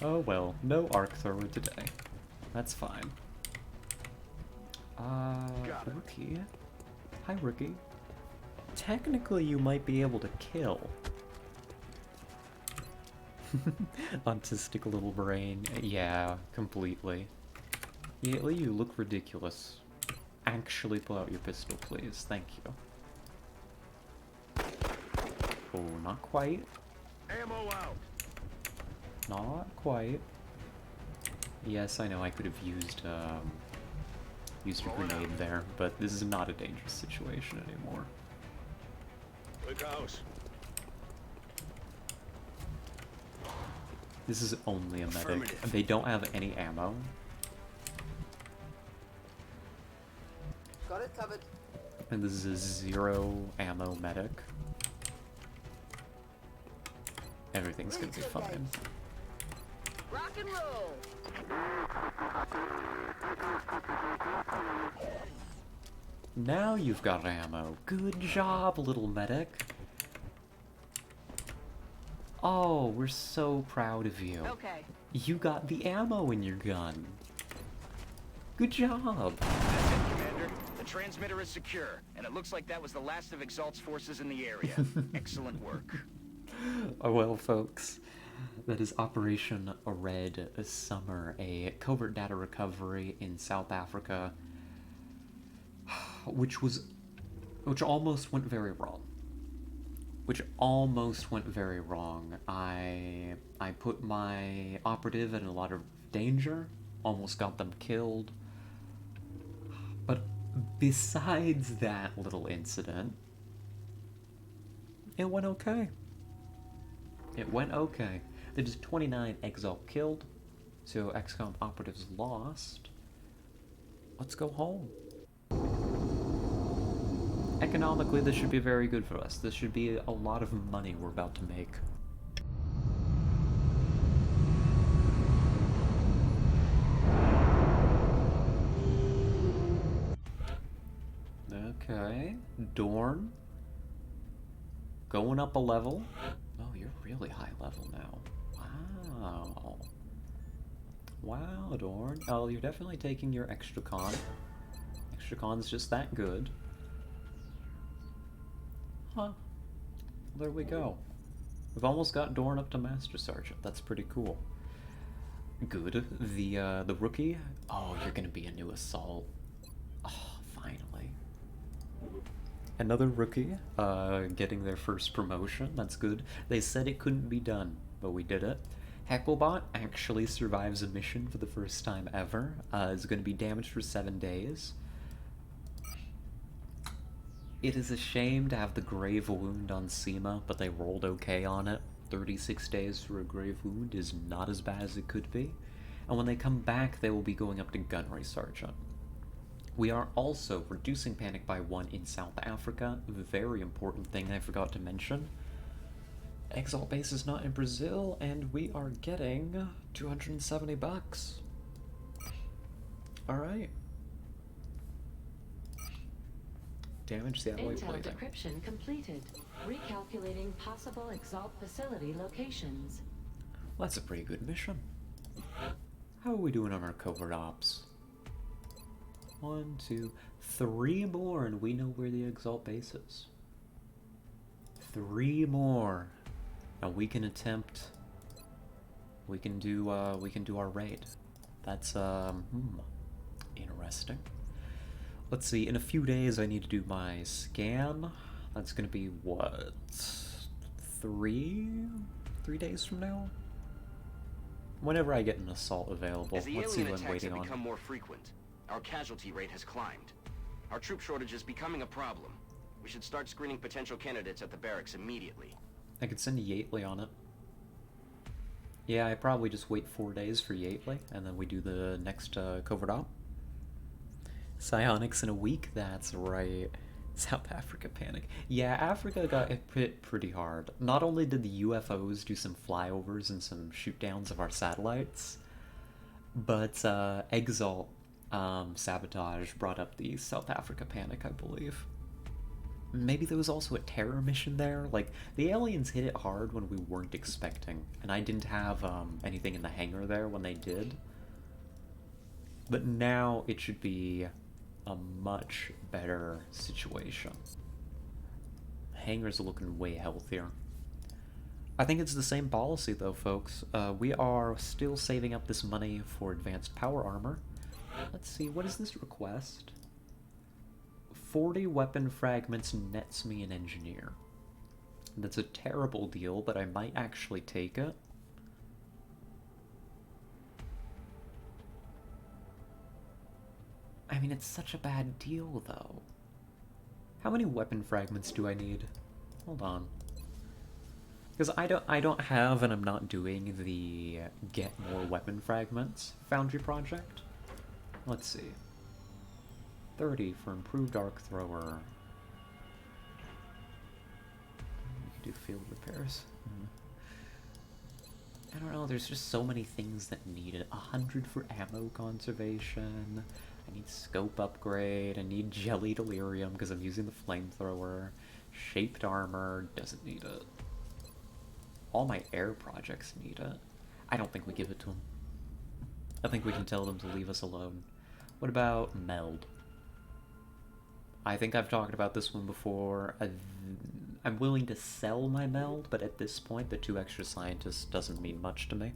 Oh well, no arc thrower today. That's fine. Rookie? Hi, Rookie. Technically, you might be able to kill. Autistic little brain. Yeah, completely. Yately, you look ridiculous. Actually pull out your pistol, please. Thank you. Oh, not quite. Ammo out. Not quite. Yes, I know I could have used a grenade there, but this is not a dangerous situation anymore. Big house. This is only a medic. They don't have any ammo. Got it covered. And this is a 0 ammo medic. Everything's gonna be fine. Rock and roll. Now you've got ammo. Good job, little medic. Oh, we're so proud of you. Okay. You got the ammo in your gun. Good job. That's it, Commander. The transmitter is secure, and it looks like that was the last of Exalt's forces in the area. Excellent work. Oh well, folks. That is Operation Red Summer, a covert data recovery in South Africa, which almost went very wrong. which almost went very wrong. I put my operative in a lot of danger, almost got them killed. But besides that little incident, it went okay. It went okay. There's 29 Exalt killed, so XCOM operatives lost. Let's go home. Economically, this should be very good for us. This should be a lot of money we're about to make. Okay, Dorn. Going up a level. Oh, you're really high level now. Wow. Wow, Dorn. Oh, you're definitely taking your extra con. Extra con's just that good. Huh. Well, there we go. We've almost got Dorn up to Master Sergeant. That's pretty cool. Good. The rookie. Oh, you're gonna be a new assault. Oh, finally. Another rookie, getting their first promotion. That's good. They said it couldn't be done, but we did it. Hecklebot actually survives a mission for the first time ever. Is going to be damaged for 7 days. It is a shame to have the grave wound on Seema, but they rolled okay on it. 36 days for a grave wound is not as bad as it could be. And when they come back, they will be going up to Gunnery Sergeant. We are also reducing panic by 1 in South Africa. Very important thing I forgot to mention. Exalt base is not in Brazil, and we are getting 270 bucks. Alright. Damage the alloy Intel plating. decryption completed. Recalculating possible Exalt facility locations. Well, that's a pretty good mission. How are we doing on our covert ops? 1, 2, 3 more, and we know where the Exalt base is. 3 more. Now we can attempt. We can do our raid. That's interesting. Let's see. In a few days, I need to do my scan. That's gonna be what? 3 days from now. Whenever I get an assault available. As the Let's see alien what I'm attacks have waiting become on. more frequent, our casualty rate has climbed. Our troop shortage is becoming a problem. We should start screening potential candidates at the barracks immediately. I could send Yately on it. Yeah, I probably just wait 4 days for Yately, and then we do the next covert op. Psionics in a week? That's right. South Africa panic. Yeah, Africa got hit pretty hard. Not only did the UFOs do some flyovers and some shoot-downs of our satellites, but Exalt sabotage brought up the South Africa panic, I believe. Maybe there was also a terror mission there. Like, the aliens hit it hard when we weren't expecting, and I didn't have anything in the hangar there when they did. But now it should be a much better situation. Hangars are looking way healthier. I think it's the same policy though, folks. We are still saving up this money for advanced power armor. Let's see, what is this request? 40 weapon fragments nets me an engineer. That's a terrible deal, but I might actually take it. I mean, it's such a bad deal, though. How many weapon fragments do I need? Hold on. Because I don't have, and I'm not doing the get more weapon fragments foundry project. Let's see. 30 for improved arc thrower. We can do field repairs. I don't know, there's just so many things that need it. 100 for ammo conservation. I need scope upgrade. I need jelly delirium because I'm using the flamethrower. Shaped armor doesn't need it. All my air projects need it. I don't think we give it to them. I think we can tell them to leave us alone. What about meld? I think I've talked about this one before. I'm willing to sell my meld, but at this point, the 2 extra scientists doesn't mean much to me.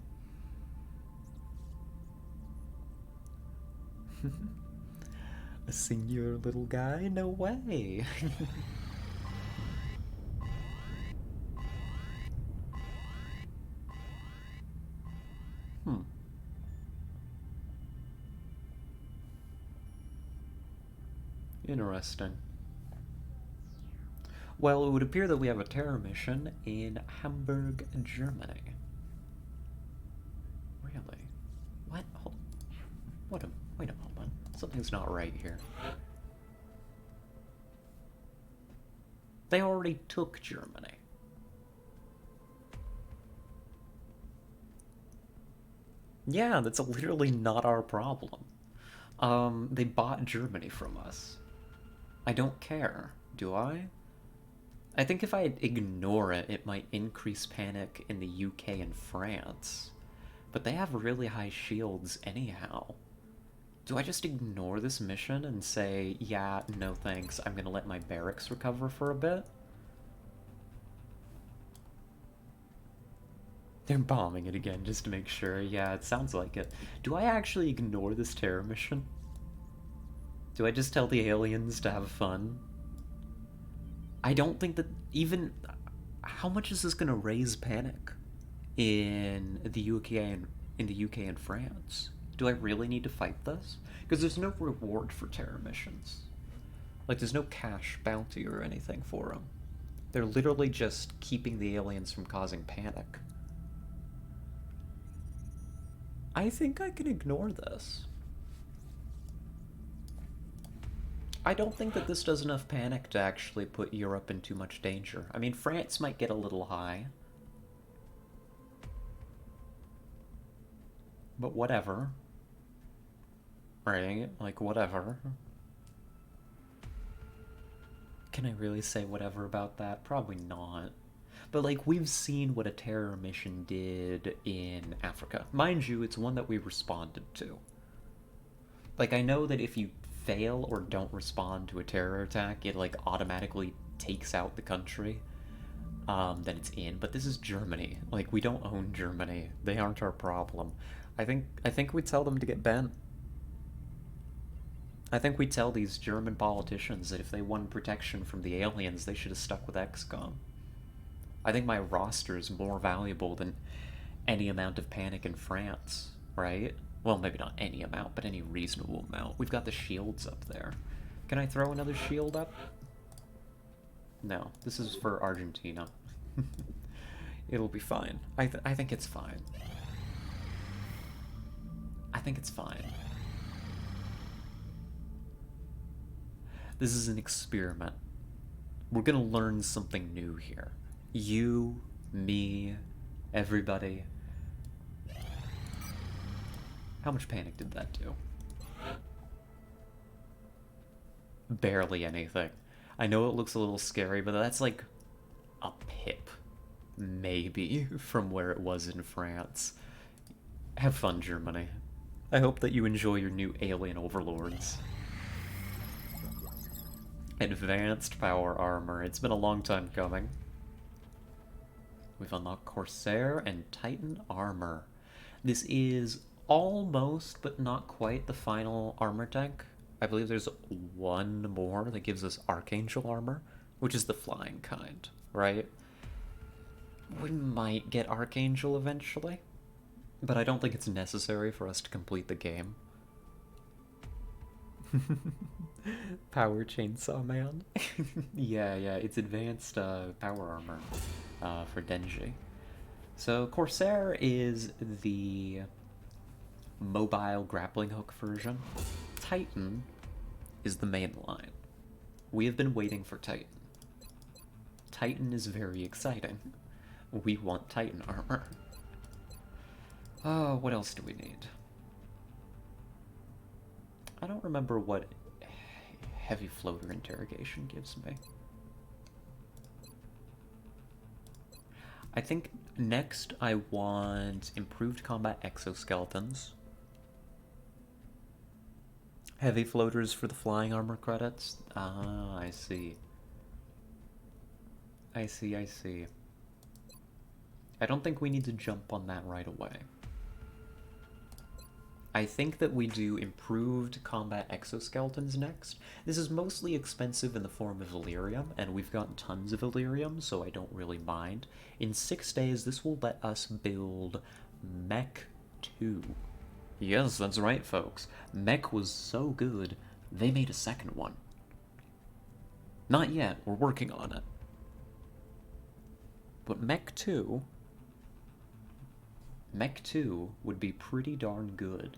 A singular little guy? No way! Interesting. Well, it would appear that we have a terror mission in Hamburg, Germany. Really? What? Hold on. Wait a moment. Something's not right here. They already took Germany. Yeah, that's literally not our problem. They bought Germany from us. I don't care, do I? I think if I ignore it, it might increase panic in the UK and France. But they have really high shields anyhow. Do I just ignore this mission and say, yeah, no thanks, I'm gonna let my barracks recover for a bit? They're bombing it again just to make sure. Yeah, it sounds like it. Do I actually ignore this terror mission? Do I just tell the aliens to have fun? I don't think that even... How much is this gonna raise panic in the UK and France? Do I really need to fight this? Because there's no reward for terror missions. Like, there's no cash bounty or anything for them. They're literally just keeping the aliens from causing panic. I think I can ignore this. I don't think that this does enough panic to actually put Europe in too much danger. I mean, France might get a little high. But whatever. Right? Like, whatever. Can I really say whatever about that? Probably not. But, like, we've seen what a terror mission did in Africa. Mind you, it's one that we responded to. Like, I know that if you fail or don't respond to a terror attack, it, like, automatically takes out the country that it's in. But this is Germany. Like, we don't own Germany. They aren't our problem. I think we tell them to get bent. I think we tell these German politicians that if they won protection from the aliens, they should have stuck with XCOM. I think my roster is more valuable than any amount of panic in France, right? Well, maybe not any amount, but any reasonable amount. We've got the shields up there. Can I throw another shield up? No, this is for Argentina. It'll be fine. I think it's fine. I think it's fine. This is an experiment. We're gonna learn something new here. You, me, everybody. How much panic did that do? Barely anything. I know it looks a little scary, but that's like a pip, maybe, from where it was in France. Have fun, Germany. I hope that you enjoy your new alien overlords. Advanced power armor. It's been a long time coming. We've unlocked Corsair and Titan armor. This is almost, but not quite, the final armor tank. I believe there's one more that gives us Archangel armor, which is the flying kind, right? We might get Archangel eventually, but I don't think it's necessary for us to complete the game. Power Chainsaw Man. yeah, it's advanced power armor for Denji. So Corsair is the mobile grappling hook version. Titan is the main line. We have been waiting for Titan. Titan is very exciting. We want Titan armor. Oh, what else do we need? I don't remember what heavy floater interrogation gives me. I think next I want improved combat exoskeletons. Heavy floaters for the flying armor credits. Ah, I see. I see. I don't think we need to jump on that right away. I think that we do improved combat exoskeletons next. This is mostly expensive in the form of Illyrium, and we've gotten tons of Illyrium, so I don't really mind. In 6 days, this will let us build Mech 2. Yes, that's right, folks. Mech was so good, they made a second one. Not yet, we're working on it. But Mech 2 would be pretty darn good.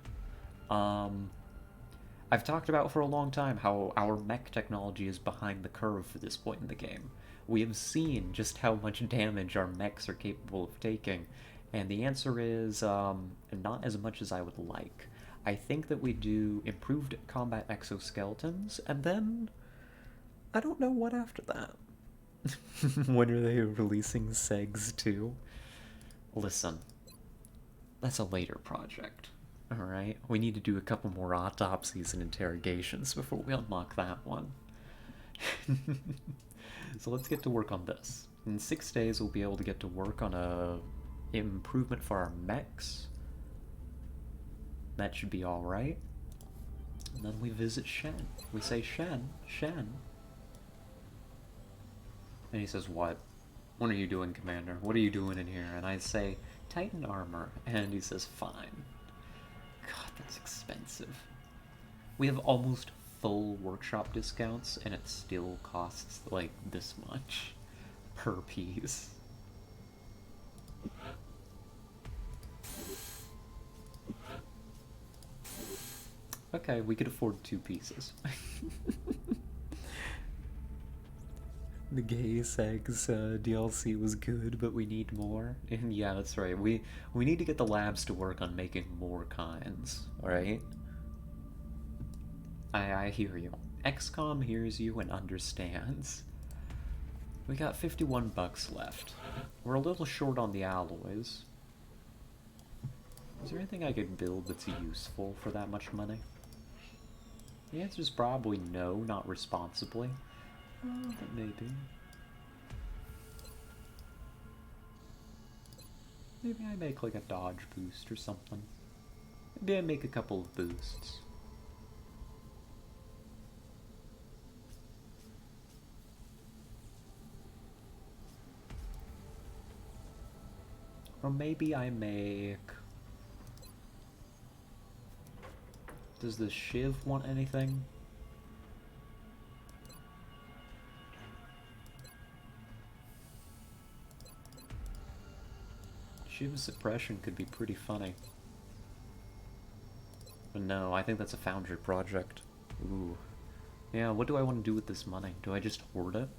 I've talked about for a long time how our mech technology is behind the curve for this point in the game. We have seen just how much damage our mechs are capable of taking, and the answer is, not as much as I would like. I think that we do improved combat exoskeletons, and then I don't know what after that. When are they releasing Segs 2? Listen, that's a later project. Alright, we need to do a couple more autopsies and interrogations before we unlock that one. So let's get to work on this. In 6 days we'll be able to get to work on a improvement for our mechs. That should be alright. And then we visit Shen. We say, Shen. And he says, what? What are you doing, Commander? What are you doing in here? And I say, Titan armor. And he says, fine. God, that's expensive. We have almost full workshop discounts, and it still costs, like, this much per piece. Okay, we could afford 2 pieces. The Gay Segs DLC was good, but we need more. And yeah, that's right. We need to get the labs to work on making more kinds, alright? I hear you. XCOM hears you and understands. We got 51 bucks left. We're a little short on the alloys. Is there anything I could build that's useful for that much money? The answer is probably no, not responsibly. But maybe. Maybe I make like a dodge boost or something. Maybe I make a couple of boosts. Or maybe I make... Does the Shiv want anything? Shiv's suppression could be pretty funny. But no, I think that's a Foundry project. Ooh. Yeah, what do I want to do with this money? Do I just hoard it?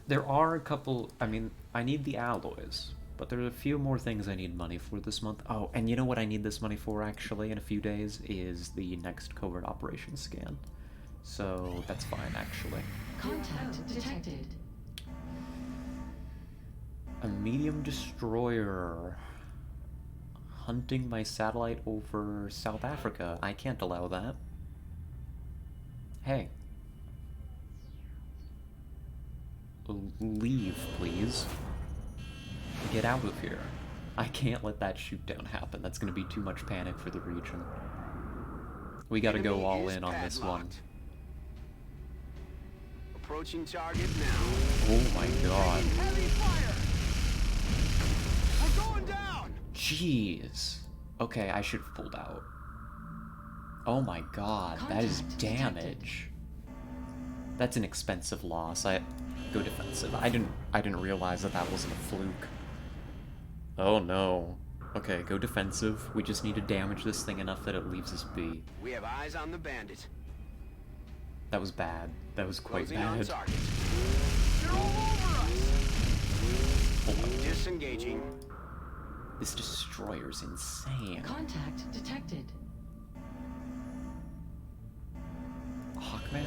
There are a couple... I mean, I need the alloys. But there are a few more things I need money for this month. Oh, and you know what I need this money for, actually, in a few days? Is the next covert operations scan. So, that's fine, actually. Contact detected. A medium destroyer hunting my satellite over South Africa. I can't allow that. Hey. Leave, please. Get out of here. I can't let that shoot down happen. That's gonna be too much panic for the region. We gotta go all in on this one. Approaching target now. Oh my god. Heavy fire! We're going down! Jeez. Okay, I should have pulled out. Oh my god, that is damage. That's an expensive loss. Go defensive. I didn't realize that that wasn't a fluke. Oh no. Okay, go defensive. We just need to damage this thing enough that it leaves us be. We have eyes on the bandit. That was bad. That was quite Closing on bad. target. They're all over us. Disengaging. This destroyer's insane. Contact detected. Hawkman?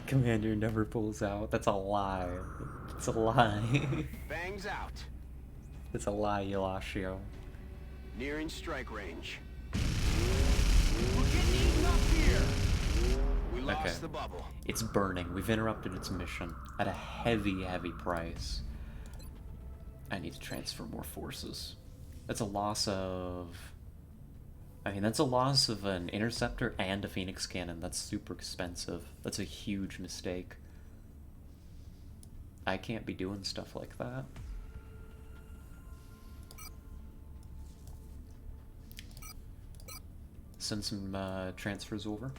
Commander never pulls out. That's a lie. It's a lie. Bangs out. It's a lie, Elasio. Nearing strike range. We're getting eaten up here. We lost the bubble. It's burning. We've interrupted its mission at a heavy, heavy price. I need to transfer more forces. That's a loss of... I mean, that's a loss of an interceptor and a Phoenix cannon. That's super expensive. That's a huge mistake. I can't be doing stuff like that. send some transfers over.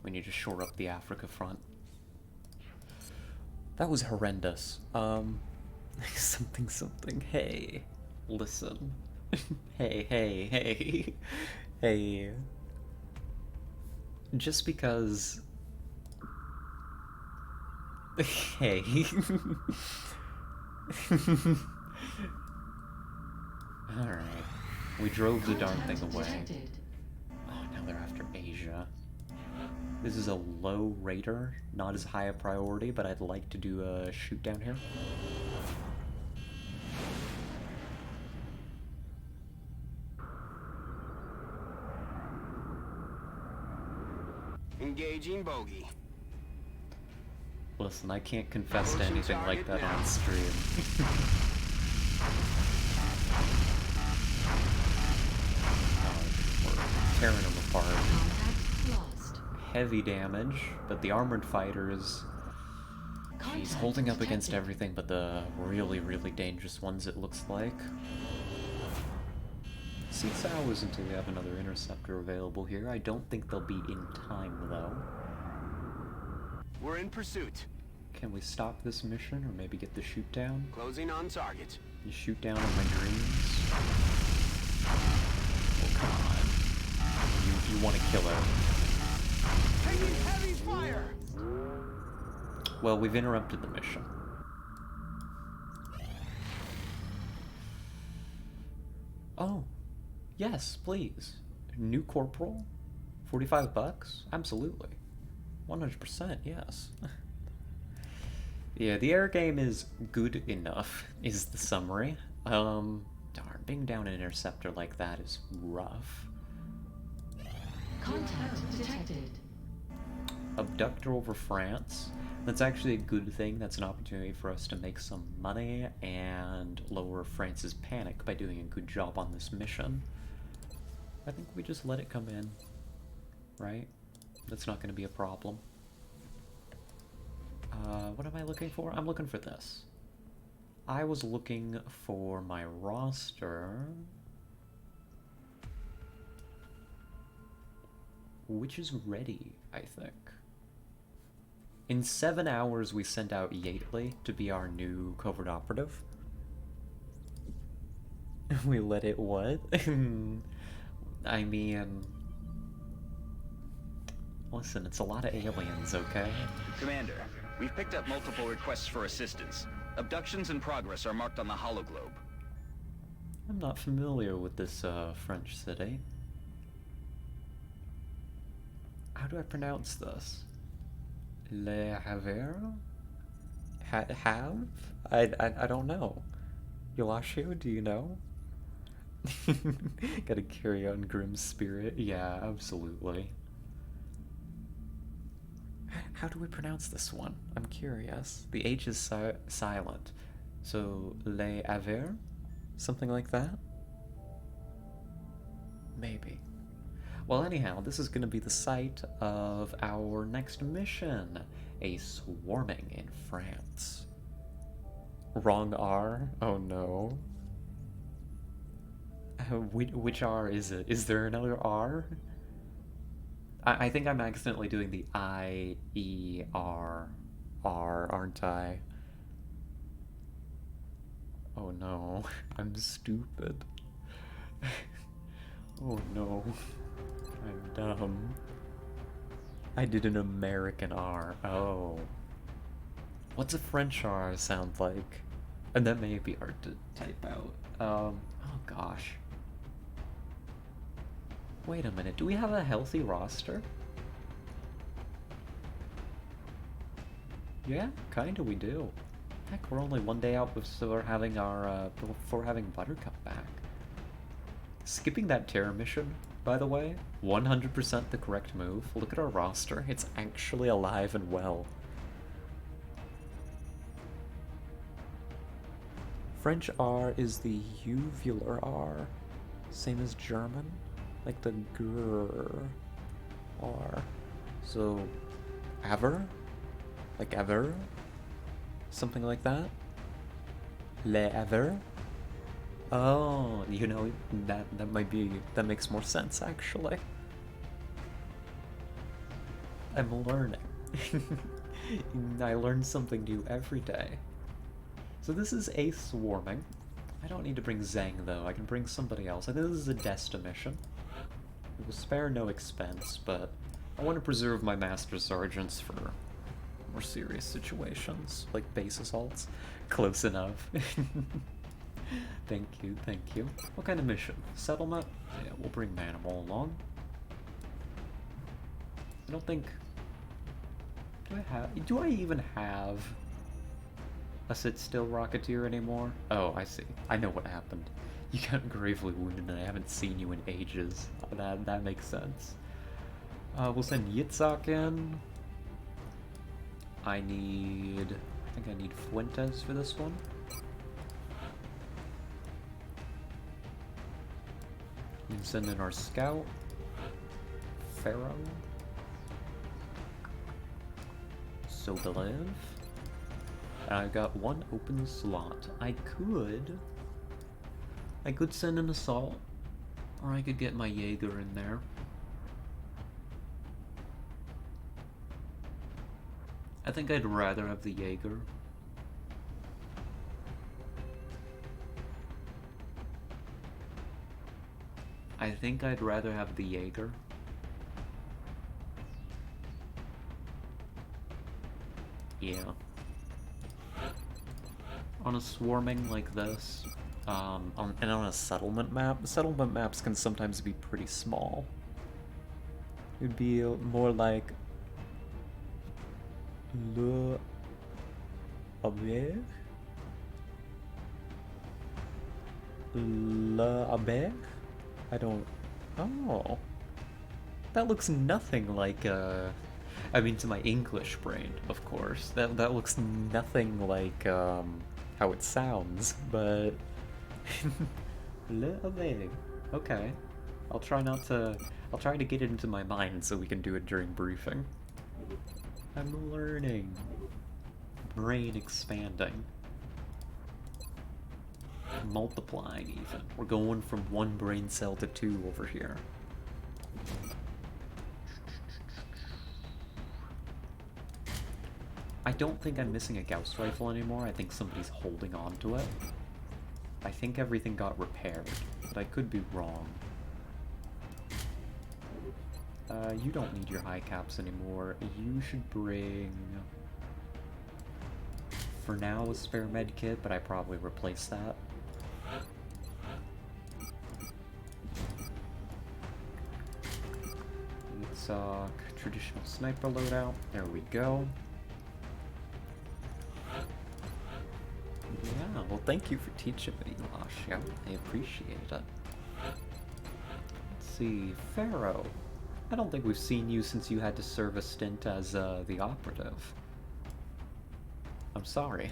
We need to shore up the Africa front. That was horrendous. Something. Hey, listen. Hey. Hey. Just because... Hey. Alright. We drove the darn thing away. Oh, now they're after Asia. This is a low rater, not as high a priority, but I'd like to do a shoot down here. Engaging bogey. Listen, I can't confess to anything like that on stream. We're tearing them apart. Heavy damage, but the armored fighters... He's holding up against everything but the really, really dangerous ones, it looks like. See hours until we have another interceptor available here. I don't think they'll be in time, though. We're in pursuit. Can we stop this mission, or maybe get the shoot down? Closing on target. You shoot down in my dreams. Oh, come on. You want to kill her. Taking heavy fire! Well, we've interrupted the mission. Oh. Yes, please. New corporal? 45 bucks? Absolutely. 100%, yes. Yeah, the air game is good enough, is the summary. Darn, being down an interceptor like that is rough. Contact detected. Abductor over France. That's actually a good thing. That's an opportunity for us to make some money and lower France's panic by doing a good job on this mission. I think we just let it come in, right? That's not going to be a problem. What am I looking for? I'm looking for this. I was looking for my roster, which is ready, I think. In 7 hours, we sent out Yateley to be our new covert operative. We let it what? I mean... Listen, it's a lot of aliens, okay? Commander, we've picked up multiple requests for assistance. Abductions in progress are marked on the hologlobe. I'm not familiar with this, French city. How do I pronounce this? Le Havre? Have? I don't know. Yolashu, do you know? Gotta carry on grim spirit. Yeah, absolutely. How do we pronounce this one? I'm curious. The H is silent. So, Le Havre? Something like that? Maybe. Well, anyhow, this is going to be the site of our next mission. A swarming in France. Wrong R? Oh no. Which R is it? Is there another R? I think I'm accidentally doing the I-E-R R, aren't I? Oh no, I'm stupid. Oh no, I'm dumb. I did an American R. Oh. What's a French R sound like? And that may be hard to type out. Oh gosh. Wait a minute, do we have a healthy roster? Yeah, kinda we do. Heck, we're only one day out before having our, before having Buttercup back. Skipping that terror mission, by the way, 100% the correct move. Look at our roster, it's actually alive and well. French R is the uvular R, same as German, like the grr R. So, ever? Like ever? Something like that? Le ever? Oh, you know, that might be, that makes more sense actually. I'm learning. I learn something new every day. So this is a swarming. I don't need to bring Zhang though, I can bring somebody else. I think this is a Desta mission. It will spare no expense, but I want to preserve my Master Sergeants for more serious situations, like base assaults. Close enough. Thank you, thank you. What kind of mission? Settlement? Yeah, we'll bring Manimal along. I don't think... Do I even have a sit-still Rocketeer anymore? Oh, I see. I know what happened. You got gravely wounded and I haven't seen you in ages. That makes sense. We'll send Yitzhak in. I think I need Fuentes for this one. We can send in our scout. Pharaoh. Sobolev. And I've got one open slot. I could send an assault, or I could get my Jaeger in there. I think I'd rather have the Jaeger. I think I'd rather have the Jaeger. Yeah. On a swarming like this, and on a settlement map, settlement maps can sometimes be pretty small. It'd be more like Le Aber? Le Aber? I don't... Oh. That looks nothing like, I mean, to my English brain, of course. That looks nothing like, how it sounds, but... Le Aber. Okay. I'll try to get it into my mind so we can do it during briefing. I'm learning. Brain expanding. Multiplying, even. We're going from one brain cell to 2 over here. I don't think I'm missing a Gauss rifle anymore. I think somebody's holding on to it. I think everything got repaired, but I could be wrong. You don't need your high caps anymore. You should bring... For now, a spare med kit, but I probably replace that. It's traditional sniper loadout. There we go. Yeah, well thank you for teaching me, Lasha. I appreciate it. Let's see, Pharaoh. I don't think we've seen you since you had to serve a stint as the operative. I'm sorry.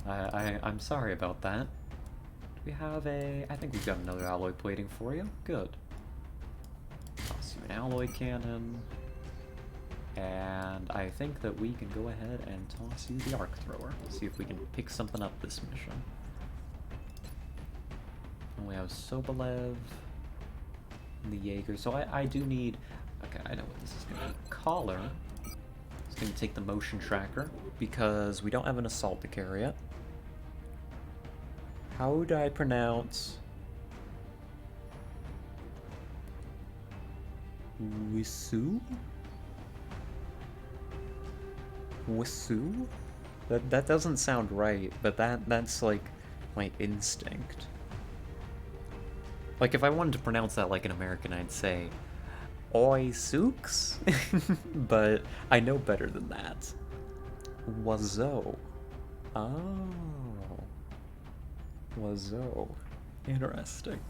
I'm sorry about that. Do we have a... I think we've got another alloy plating for you. Good. Toss you an alloy cannon. And I think that we can go ahead and toss you the arc thrower. See if we can pick something up this mission. And we have Sobolev and the Jaeger. So I do need... Okay, I know what this is going to be. Collar. It's going to take the motion tracker because we don't have an assault to carry it. How would I pronounce... Wisu? Wisu? That doesn't sound right, but that's like my instinct. Like if I wanted to pronounce that like an American, I'd say Oi Sooks, but I know better than that. Wazo. Oh. Wazo. Interesting.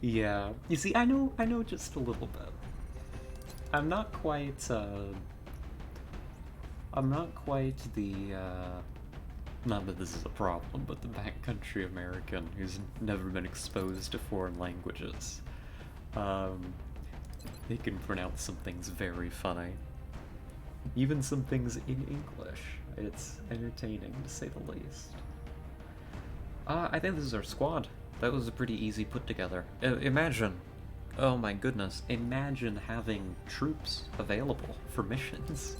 Yeah. You see, I know just a little bit. I'm not quite the, not that this is a problem, but the backcountry American who's never been exposed to foreign languages. They can pronounce some things very funny. Even some things in English. it's entertaining to say the least. I think this is our squad. That was a pretty easy put together. Imagine, oh my goodness, imagine having troops available for missions.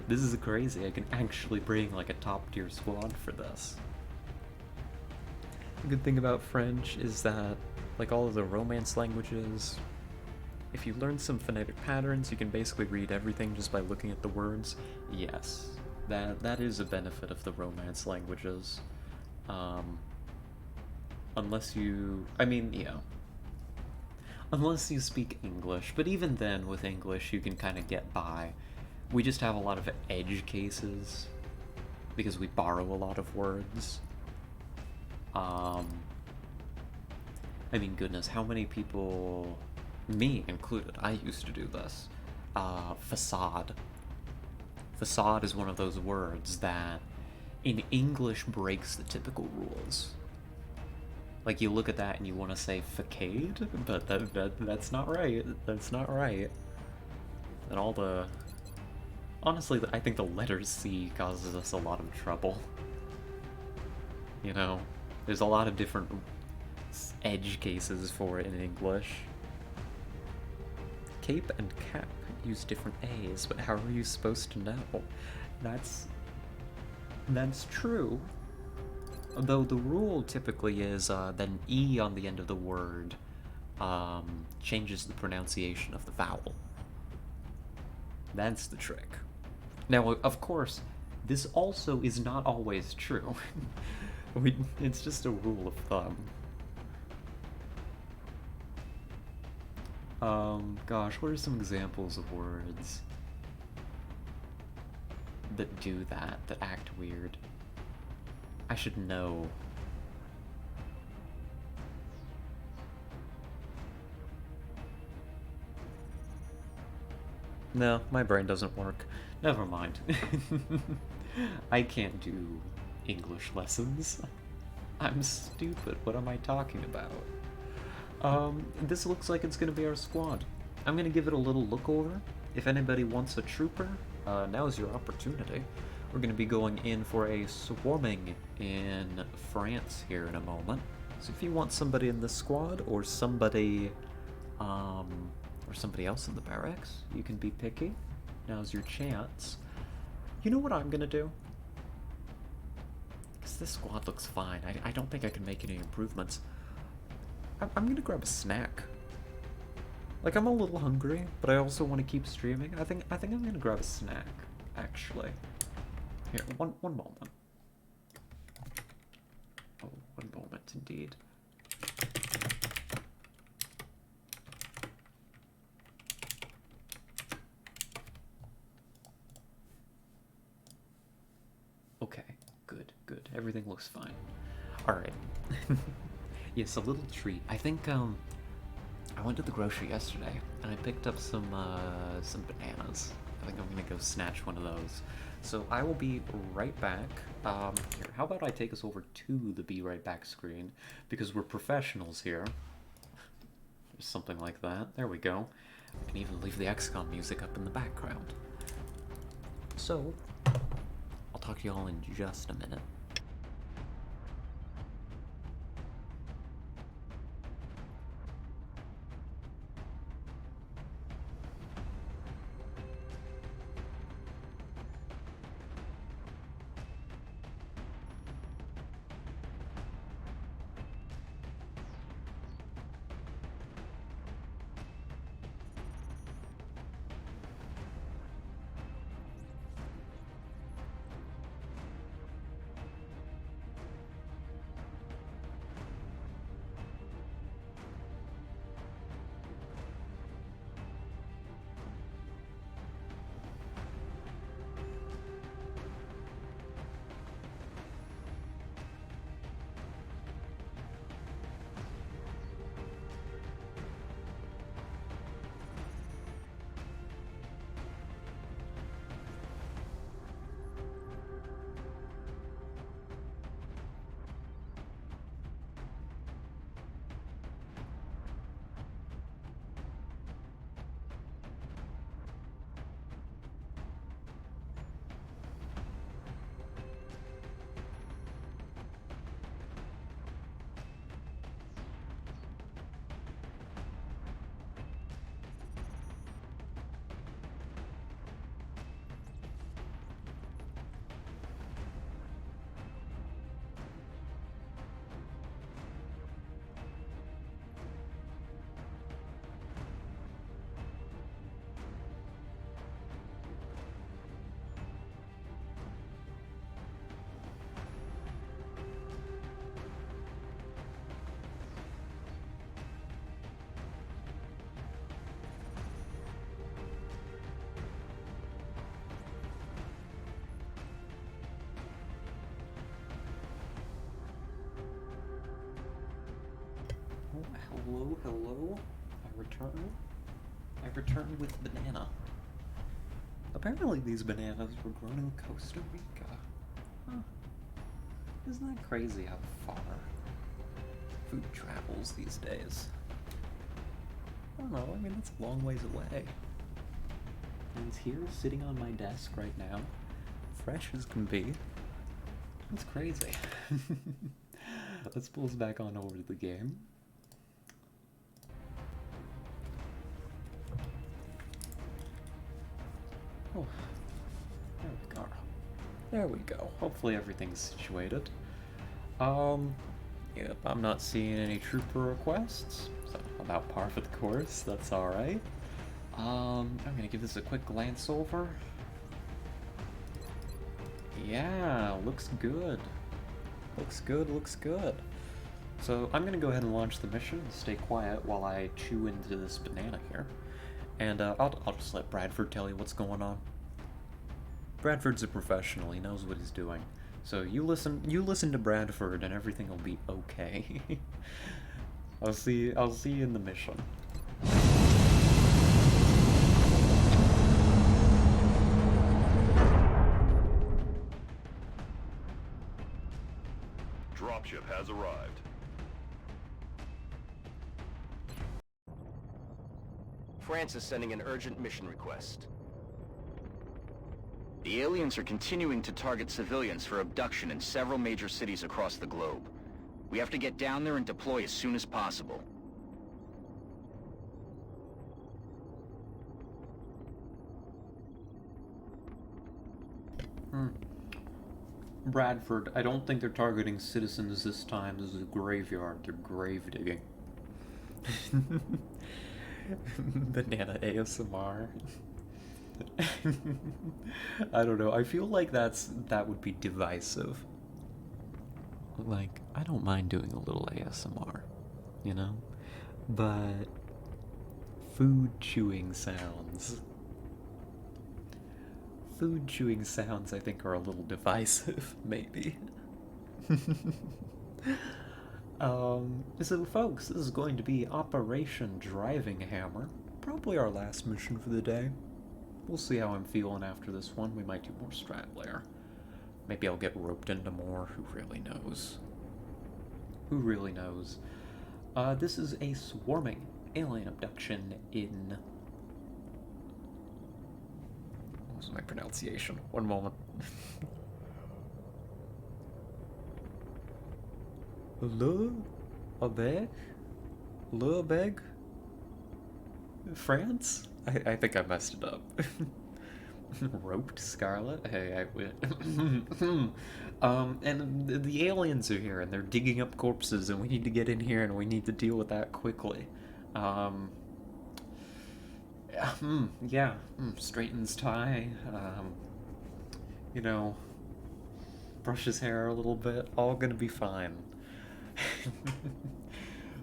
This is crazy. I can actually bring like a top tier squad for this. The good thing about French is that, like all of the Romance languages, if you learn some phonetic patterns, you can basically read everything just by looking at the words. Yes, that is a benefit of the Romance languages. Unless you, I mean, yeah. Unless you speak English, but even then with English you can kind of get by. We just have a lot of edge cases because we borrow a lot of words. I mean, goodness, how many people, me included, I used to do this. Facade. Facade is one of those words that in English breaks the typical rules. Like, you look at that and you want to say facade, but that's not right. That's not right. And all the... Honestly, I think the letter C causes us a lot of trouble. You know? There's a lot of different edge cases for it in English. Cape and cap use different A's, but how are you supposed to know? That's true. Though the rule typically is that an E on the end of the word changes the pronunciation of the vowel. That's the trick. Now, of course, this also is not always true. It's just a rule of thumb. Gosh, what are some examples of words that do that act weird? I should know. No, my brain doesn't work. Never mind. I can't do English lessons. I'm stupid. What am I talking about? This looks like it's gonna be our squad. I'm gonna give it a little look over. If anybody wants a trooper, now is your opportunity. We're going to be going in for a swarming in France here in a moment. So if you want somebody in the squad or somebody else in the barracks, you can be picky. Now's your chance. You know what I'm going to do? Because this squad looks fine. I don't think I can make any improvements. I'm going to grab a snack. Like, I'm a little hungry, but I also want to keep streaming. I think I'm going to grab a snack, actually. Here, one moment. Oh, one moment indeed. Okay, good. Everything looks fine. Alright. Yes, a little treat. I think, I went to the grocery yesterday, and I picked up some bananas. I think I'm gonna go snatch one of those. So I will be right back. Here, how about I take us over to the Be Right Back screen, because we're professionals here. Or something like that. There we go. I can even leave the XCOM music up in the background. So, I'll talk to y'all in just a minute. Hello, hello. I return. I return with banana. Apparently these bananas were grown in Costa Rica. Huh. Isn't that crazy how far food travels these days? I don't know, I mean, that's a long ways away. And it's here, sitting on my desk right now. Fresh as can be. That's crazy. Let's pull us back on over to the game. Oh, there we go. There we go. Hopefully everything's situated. Yep, I'm not seeing any trooper requests, so about par for the course, that's alright. I'm gonna give this a quick glance over. Yeah, looks good. Looks good, looks good. So I'm gonna go ahead and launch the mission, stay quiet while I chew into this banana here. And I'll just let Bradford tell you what's going on. Bradford's a professional, he knows what he's doing. So you listen to Bradford and everything will be okay. I'll see you in the mission. Dropship has arrived. France is sending an urgent mission request. The aliens are continuing to target civilians for abduction in several major cities across the globe. We have to get down there and deploy as soon as possible. Bradford, I don't think they're targeting citizens this time. This is a graveyard. They're grave digging. Banana ASMR. I don't know. I feel like that would be divisive. Like, I don't mind doing a little ASMR, you know? But food chewing sounds. Food chewing sounds, I think, are a little divisive, maybe. So folks, this is going to be Operation Driving Hammer. Probably our last mission for the day. We'll see how I'm feeling after this one. We might do more strat layer. Maybe I'll get roped into more. Who really knows? Who really knows? This is a swarming alien abduction in... What was my pronunciation? One moment. Le Beg? France? I think I messed it up. Roped Scarlet? Hey, I win. And the aliens are here, and they're digging up corpses, and we need to get in here, and we need to deal with that quickly. Yeah, straightens tie, you know, brush his hair a little bit, all gonna be fine.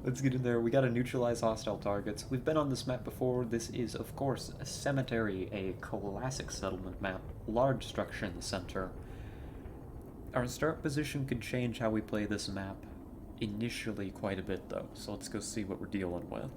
Let's get in there. We gotta neutralize hostile targets. We've been on this map before. This is, of course, a cemetery, a classic settlement map. Large structure in the center. Our start position could change how we play this map initially quite a bit, though. So let's go see what we're dealing with.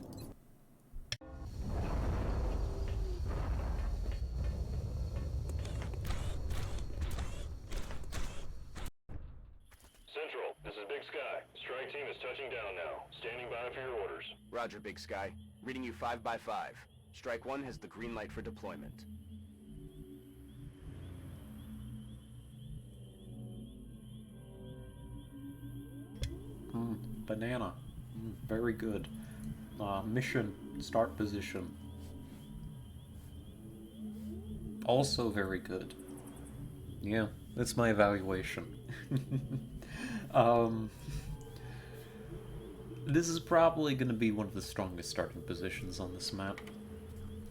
Central, this is Big Sky. Strike team is touching down now. Standing by for your orders. Roger, Big Sky. Reading you 5 by 5. Strike 1 has the green light for deployment. Banana. Very good. Mission, start position. Also very good. Yeah, that's my evaluation. This is probably going to be one of the strongest starting positions on this map.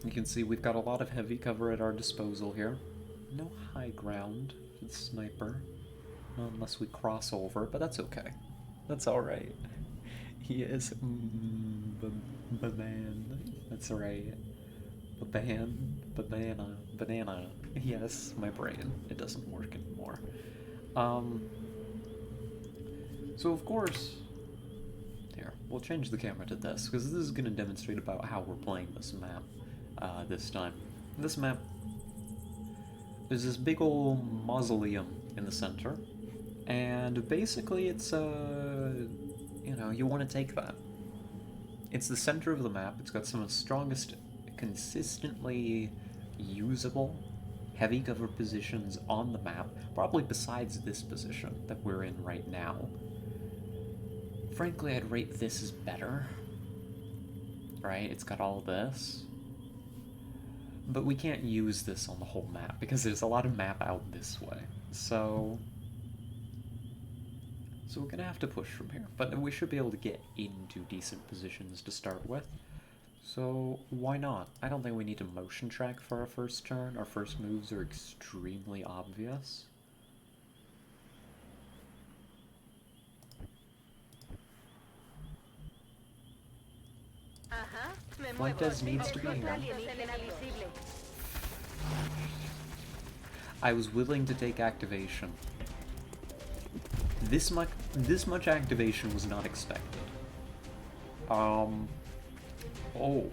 You can see we've got a lot of heavy cover at our disposal here. No high ground for the sniper. Unless we cross over, but that's okay. That's alright. He is... Banan. That's right. Banana. Yes, my brain. It doesn't work anymore. So of course... Here, we'll change the camera to this, because this is going to demonstrate about how we're playing this map this time. This map, there's this big old mausoleum in the center, and basically it's, you know, you want to take that. It's the center of the map, it's got some of the strongest, consistently usable, heavy cover positions on the map, probably besides this position that we're in right now. Frankly, I'd rate this as better, right? It's got all this. But we can't use this on the whole map, because there's a lot of map out this way. So we're gonna have to push from here. But we should be able to get into decent positions to start with. So why not? I don't think we need to motion track for our first turn. Our first moves are extremely obvious. Fuentes needs to be here. I was willing to take activation. This much activation was not expected. Oh,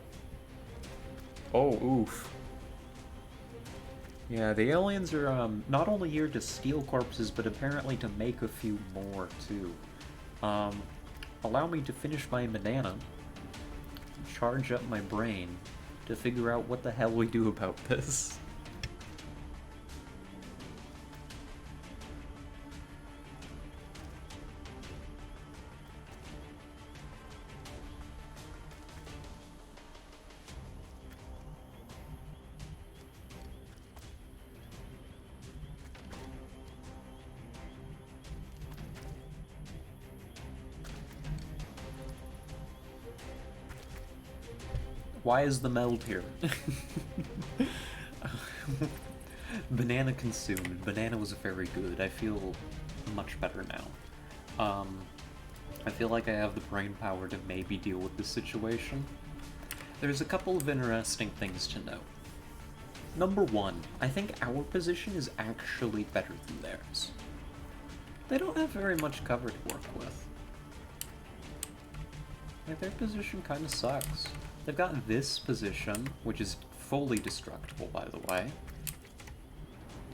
oof. Yeah, the aliens are not only here to steal corpses, but apparently to make a few more too. Allow me to finish my banana, charge up my brain to figure out what the hell we do about this. Why is the meld here? Banana consumed. Banana was very good. I feel much better now. I feel like I have the brain power to maybe deal with this situation. There's a couple of interesting things to note. Number one, I think our position is actually better than theirs. They don't have very much cover to work with. Like, their position kind of sucks. They've got this position, which is fully destructible, by the way.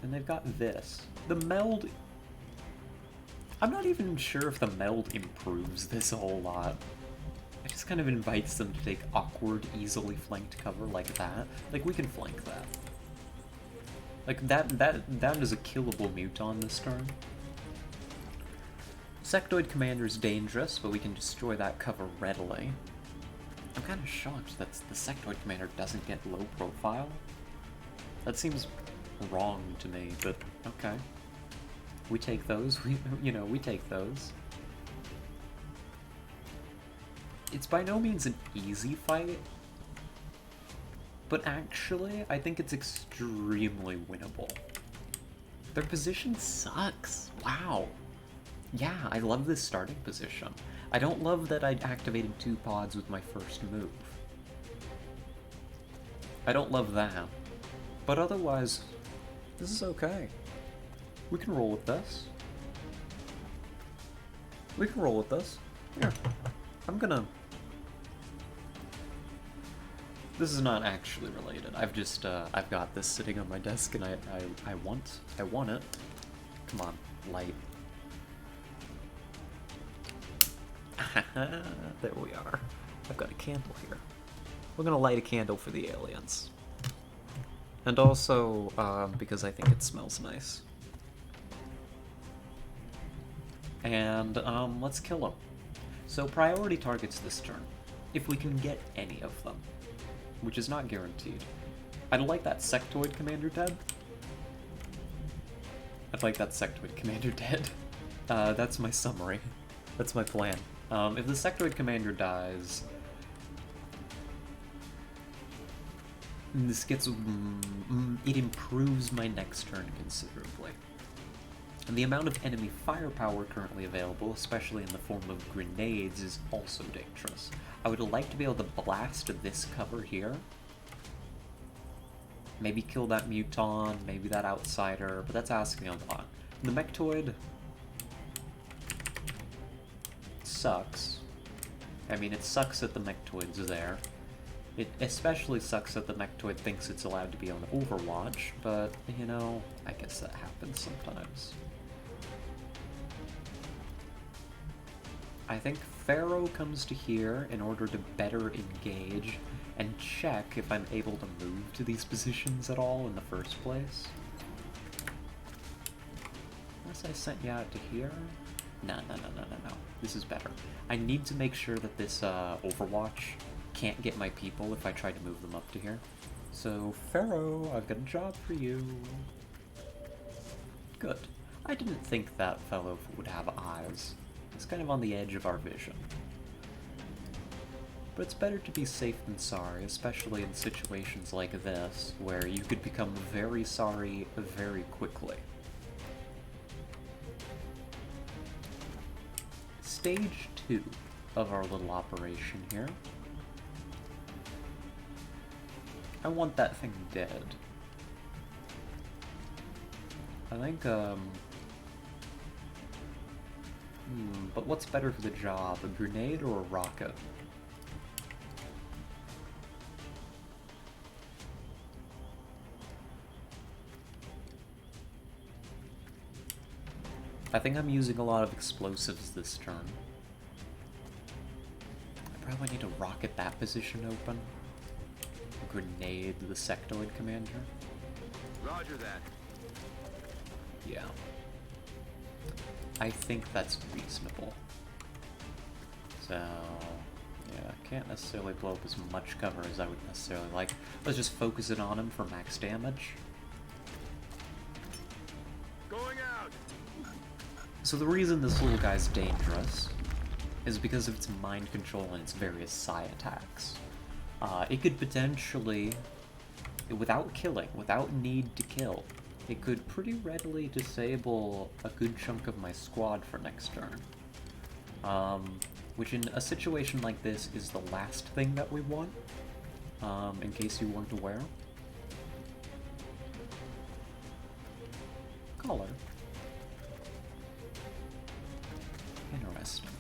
And they've got this. The meld... I'm not even sure if the meld improves this a whole lot. It just kind of invites them to take awkward, easily flanked cover like that. Like, we can flank that. Like, that is a killable muton this turn. Sectoid Commander is dangerous, but we can destroy that cover readily. I'm kind of shocked that the Sectoid Commander doesn't get low profile. That seems wrong to me, but okay. We take those, we take those. It's by no means an easy fight, but actually, I think it's extremely winnable. Their position sucks. Wow. Yeah, I love this starting position. I don't love that I activated 2 pods with my first move. I don't love that. But otherwise, this is okay. We can roll with this. We can roll with this. Here. I'm gonna... This is not actually related. I've just, I've got this sitting on my desk and I want it. Come on, light. There we are. I've got a candle here. We're gonna light a candle for the aliens. And also, because I think it smells nice. And, let's kill them. So, priority targets this turn, if we can get any of them, which is not guaranteed. I'd like that Sectoid Commander dead. I'd like that Sectoid Commander dead. That's my summary. That's my plan. If the Sectoid Commander dies, this gets... it improves my next turn considerably. And the amount of enemy firepower currently available, especially in the form of grenades, is also dangerous. I would like to be able to blast this cover here. Maybe kill that Muton, maybe that Outsider, but that's asking a lot. The Mechtoid sucks, I mean, it sucks that the Mechtoid's there. It especially sucks that the Mechtoid thinks it's allowed to be on Overwatch, but, you know, I guess that happens sometimes. I think Pharaoh comes to here in order to better engage and check if I'm able to move to these positions at all in the first place. Unless I sent you out to here? No. This is better. I need to make sure that this Overwatch can't get my people if I try to move them up to here. So, Pharaoh, I've got a job for you. Good. I didn't think that fellow would have eyes. It's kind of on the edge of our vision. But it's better to be safe than sorry, especially in situations like this, where you could become very sorry very quickly. Stage 2 of our little operation here. I want that thing dead. I think, but what's better for the job, a grenade or a rocket? I think I'm using a lot of explosives this turn. I probably need to rocket that position open. Grenade the sectoid commander. Roger that. Yeah. I think that's reasonable. So, yeah, can't necessarily blow up as much cover as I would necessarily like. Let's just focus it on him for max damage. Going out. So the reason this little guy's dangerous is because of its mind control and its various psi attacks. It could potentially, without killing, without need to kill, it could pretty readily disable a good chunk of my squad for next turn. Which in a situation like this is the last thing that we want, in case you weren't aware. Color. Interesting.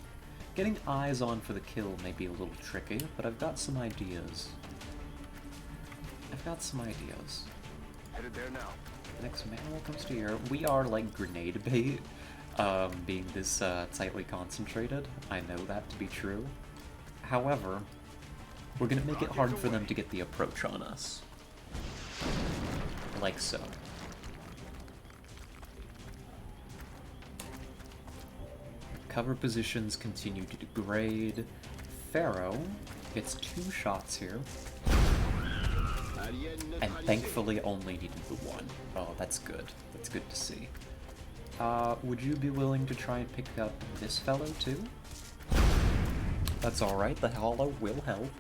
Getting eyes on for the kill may be a little tricky, but I've got some ideas. Headed there now. Next manual comes to here. We are like grenade bait, being this tightly concentrated. I know that to be true. However, we're gonna make it hard for them to get the approach on us. Like so. Cover positions continue to degrade. Pharaoh gets 2 shots here. And thankfully only needed the 1. Oh, that's good. That's good to see. Would you be willing to try and pick up this fellow too? That's alright, the hollow will help.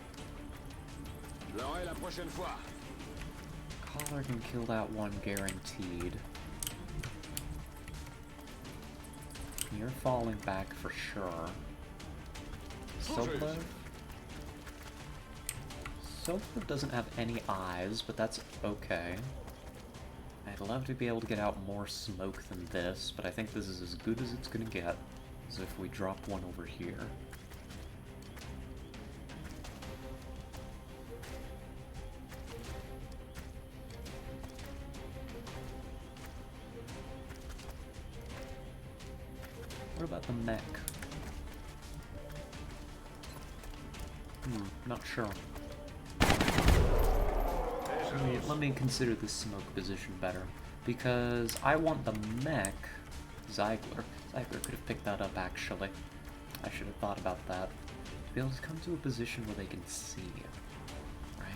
Collar can kill that one guaranteed. You're falling back for sure. Sobolev? Sobolev doesn't have any eyes, but that's okay. I'd love to be able to get out more smoke than this, but I think this is as good as it's gonna get. So if we drop one over here. What about the mech? Not sure. Let me consider this smoke position better. Because I want the mech, Ziegler. Ziegler could have picked that up actually. I should have thought about that. To be able to come to a position where they can see. Right?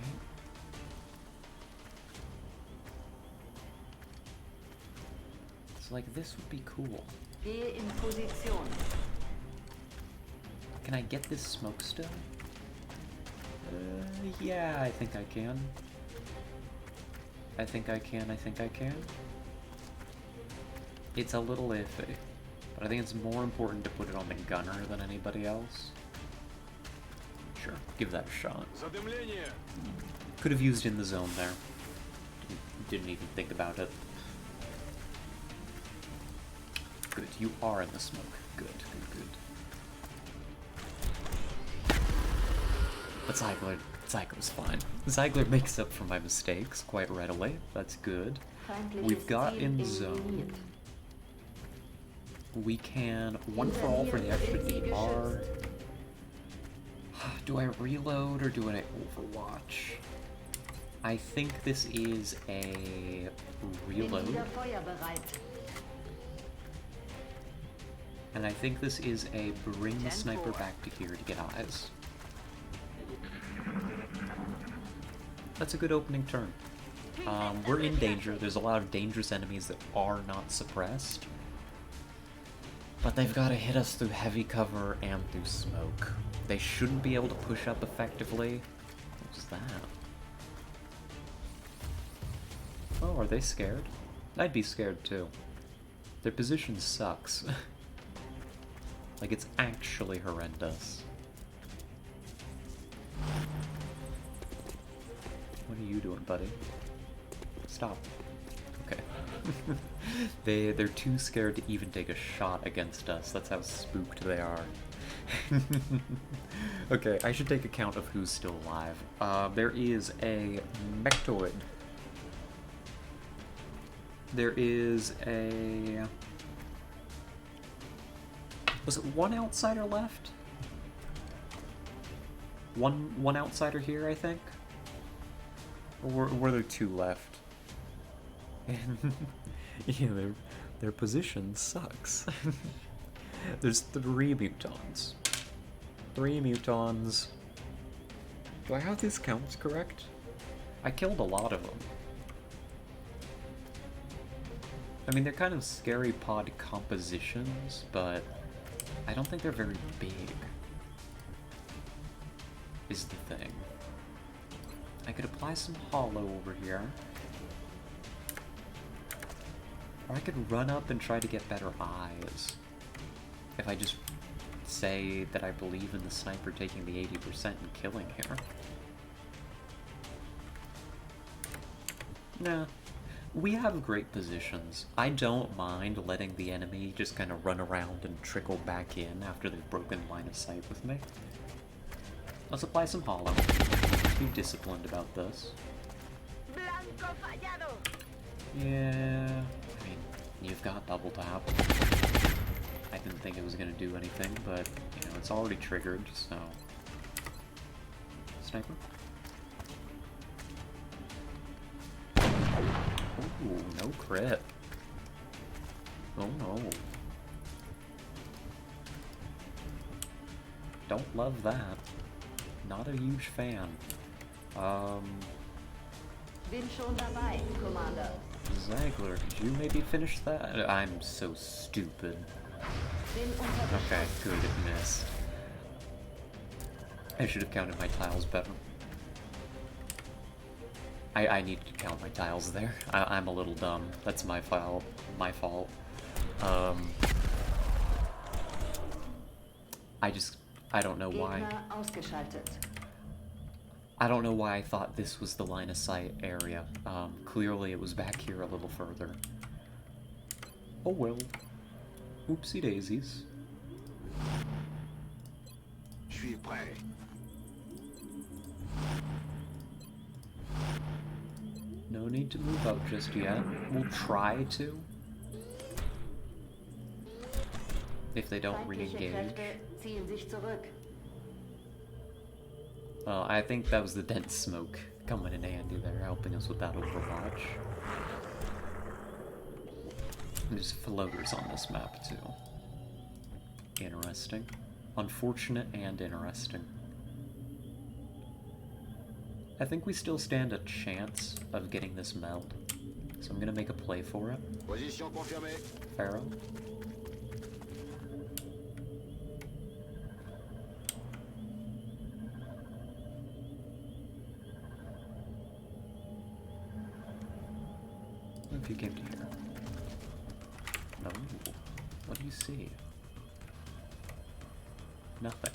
So like this would be cool. Gehe in Position. Can I get this smoke still? Yeah, I think I can. I think I can. It's a little iffy, but I think it's more important to put it on the gunner than anybody else. Sure, give that a shot. Could have used in the zone there. Didn't even think about it. Good, you are in the smoke. Good. But Zeigler's fine. Zeigler makes up for my mistakes quite readily. That's good. We've got in zone. We can one for all for the extra DR. Do I reload or do I overwatch? I think this is a reload. And I think this is a bring the sniper back to here to get eyes. That's a good opening turn. We're in danger. There's a lot of dangerous enemies that are not suppressed. But they've got to hit us through heavy cover and through smoke. They shouldn't be able to push up effectively. What's that? Oh, are they scared? I'd be scared too. Their position sucks. Like, it's actually horrendous. What are you doing, buddy? Stop. Okay. They're too scared to even take a shot against us. That's how spooked they are. Okay, I should take account of who's still alive. There is a Mechtoid. There is a... Was it one outsider left? One outsider here, I think? Or were there two left? And yeah, their position sucks. There's 3 mutons. 3 mutons. Do I have these counts correct? I killed a lot of them. I mean, they're kind of scary pod compositions, but I don't think they're very big, is the thing. I could apply some hollow over here. Or I could run up and try to get better eyes. If I just say that I believe in the sniper taking the 80% and killing here. Nah. We have great positions. I don't mind letting the enemy just kind of run around and trickle back in after they've broken line of sight with me. Let's apply some hollow. Be disciplined about this. Yeah, I mean, you've got double tap. I didn't think it was going to do anything, but, you know, it's already triggered, so... Sniper? Ooh, no crit. Oh no. Don't love that. Not a huge fan. Bin schon dabei, Commander. Zeigler, could you maybe finish that? I'm so stupid. Okay, good, it missed. I should have counted my tiles better. I need to count my tiles there. I'm a little dumb. That's my fault. I don't know why. I don't know why I thought this was the line of sight area. Clearly it was back here a little further. Oh well. Oopsie daisies. Je suis prêt. No need to move up just yet. We'll try to. If they don't re-engage. Well, I think that was the dense smoke coming in handy there, helping us with that overwatch. There's floaters on this map too. Interesting. Unfortunate and interesting. I think we still stand a chance of getting this meld, so I'm gonna make a play for it. Position confirmée. Pharaoh. What if you came to here? No. What do you see? Nothing.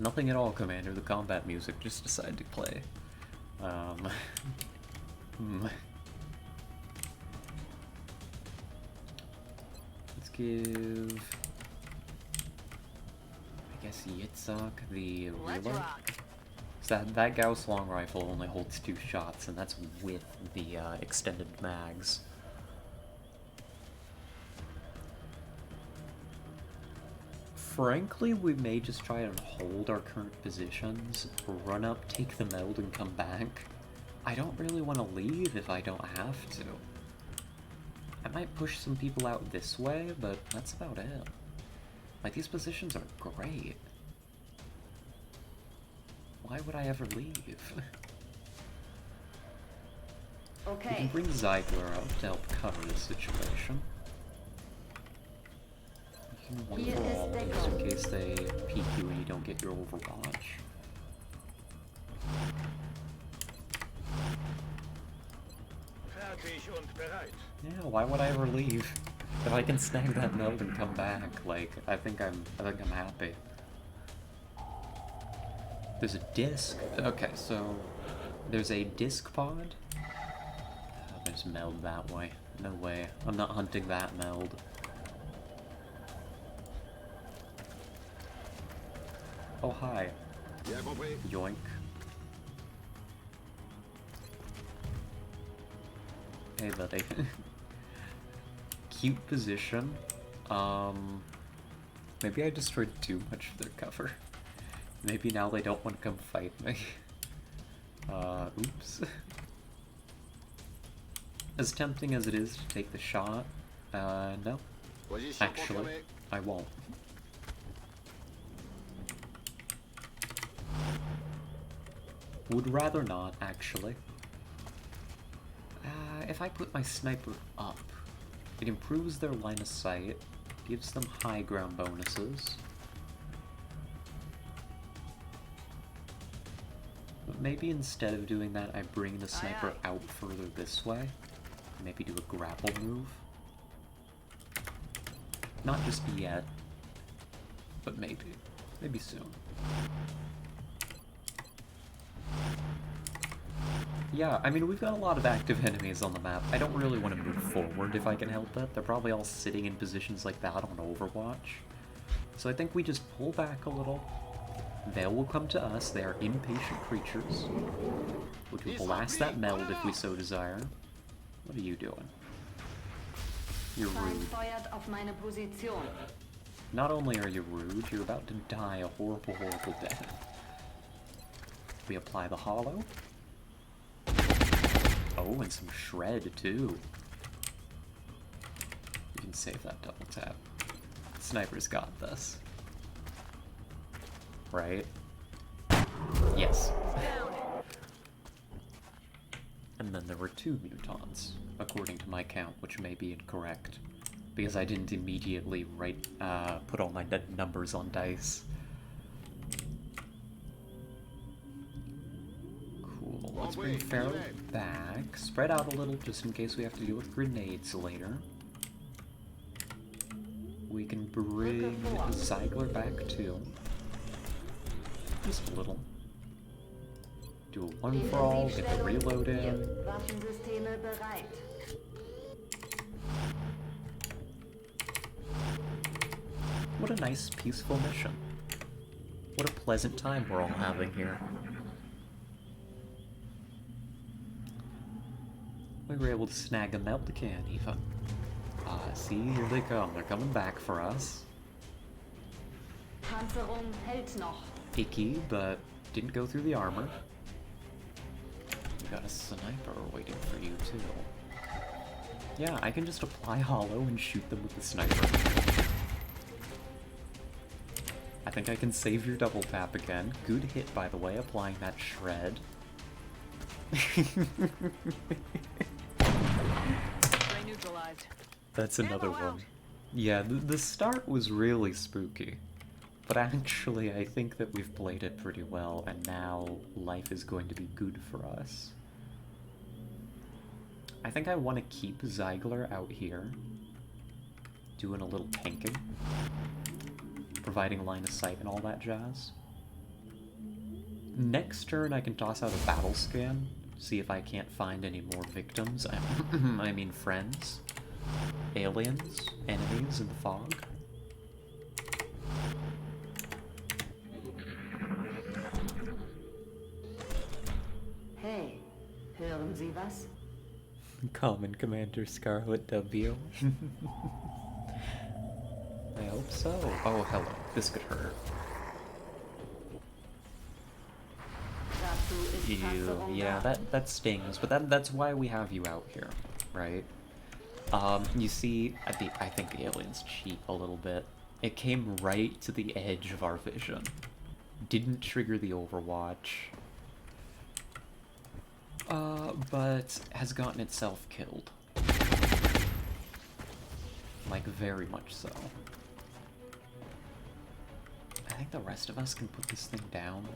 Nothing at all, Commander. The combat music just decided to play. Let's give... I guess Yitzhak, the Let's reload. rock. So that Gauss long rifle only holds 2 shots, and that's with the extended mags. Frankly, we may just try and hold our current positions, run up, take the meld, and come back. I don't really want to leave if I don't have to. I might push some people out this way, but that's about it. Like, these positions are great. Why would I ever leave? We can Okay. bring Ziegler up to help cover the situation. You can one Here for is all, the just in gun. case they peek you and you don't get your Overwatch. Fertig und bereit. Yeah, why would I ever leave? If I can snag that meld and come back, like, I think I'm happy. There's a disc. Okay, so there's a disc pod. Oh, there's meld that way. No way. I'm not hunting that meld. Oh, hi. Bien compris. Yoink. Hey, buddy. Cute position. Maybe I destroyed too much of their cover. Maybe now they don't want to come fight me. Oops. As tempting as it is to take the shot, no. Position Actually, confirmée. I won't. Would rather not, actually. If I put my sniper up, it improves their line of sight, gives them high ground bonuses. But maybe instead of doing that, I bring the sniper out further this way. Maybe do a grapple move. Not just yet, but maybe. Maybe soon. Yeah, I mean, we've got a lot of active enemies on the map. I don't really want to move forward if I can help it. They're probably all sitting in positions like that on Overwatch. So I think we just pull back a little. They will come to us. They are impatient creatures. We can blast that meld if we so desire. What are you doing? You're rude. Feuert auf meine Position. Not only are you rude, you're about to die a horrible, horrible death. We apply the hollow. Oh, and some shred, too. You can save that double tap. Sniper's got this. Right? Yes. And then there were 2 mutants, according to my count, which may be incorrect. Because I didn't immediately put all my numbers on dice. Cool. Let's bring Pharaoh back. Spread out a little just in case we have to deal with grenades later. We can bring Ziegler back too. Just a little. Do a one for all, get the reload in. Waffensysteme bereit. What a nice, peaceful mission. What a pleasant time we're all having here. We were able to snag a melt can, even. See, here they come. They're coming back for us. Panzerung hält noch. Icky, but didn't go through the armor. We got a sniper waiting for you, too. Yeah, I can just apply hollow and shoot them with the sniper. I think I can save your double tap again. Good hit, by the way, applying that shred. Neutralized. That's another one. Yeah, the start was really spooky. But actually, I think that we've played it pretty well, and now life is going to be good for us. I think I want to keep Ziegler out here, doing a little tanking, providing line of sight and all that jazz. Next turn, I can toss out a battle scan, see if I can't find any more victims. I mean friends. Aliens, enemies in the fog. Haben Sie was? Common Commander Scarlet W. I hope so. Oh, hello. This could hurt. Ew, yeah, that stings, but that's why we have you out here, right? You see, I think the aliens cheat a little bit. It came right to the edge of our vision. Didn't trigger the overwatch. But has gotten itself killed. Like, very much so. I think the rest of us can put this thing down.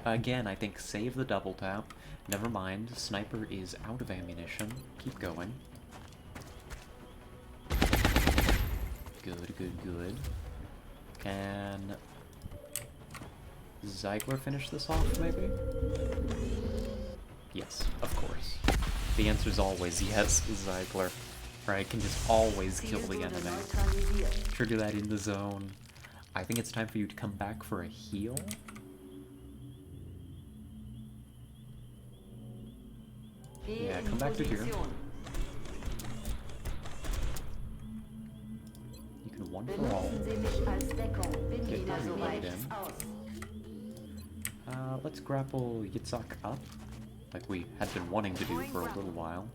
Again, I think save the double tap. Never mind, sniper is out of ammunition. Keep going. Good, good, good. Can Ziegler finish this off, maybe? Yes, of course. The answer's always yes, Ziegler. Right, can just always kill the enemy. Trigger that in the zone. I think it's time for you to come back for a heal. Yeah, come back to here. You can one for all. Get grenade in. Let's grapple Yitzhak up, like we had been wanting to do for a little while.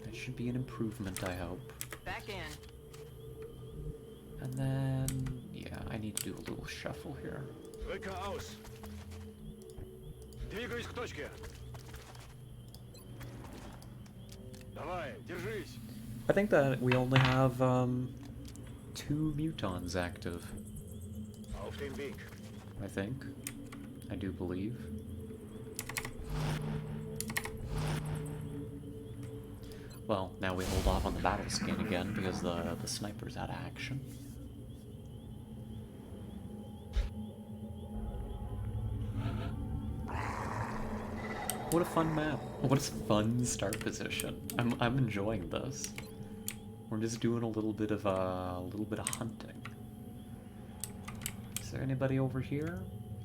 That should be an improvement, I hope. Back in. And then, yeah, I need to do a little shuffle here. I think that we only have 2 mutons active. I think. I do believe. Well, now we hold off on the battle scan again because the sniper's out of action. What a fun map. What a fun start position. I'm enjoying this. We're just doing a little bit of hunting. Is there anybody over here?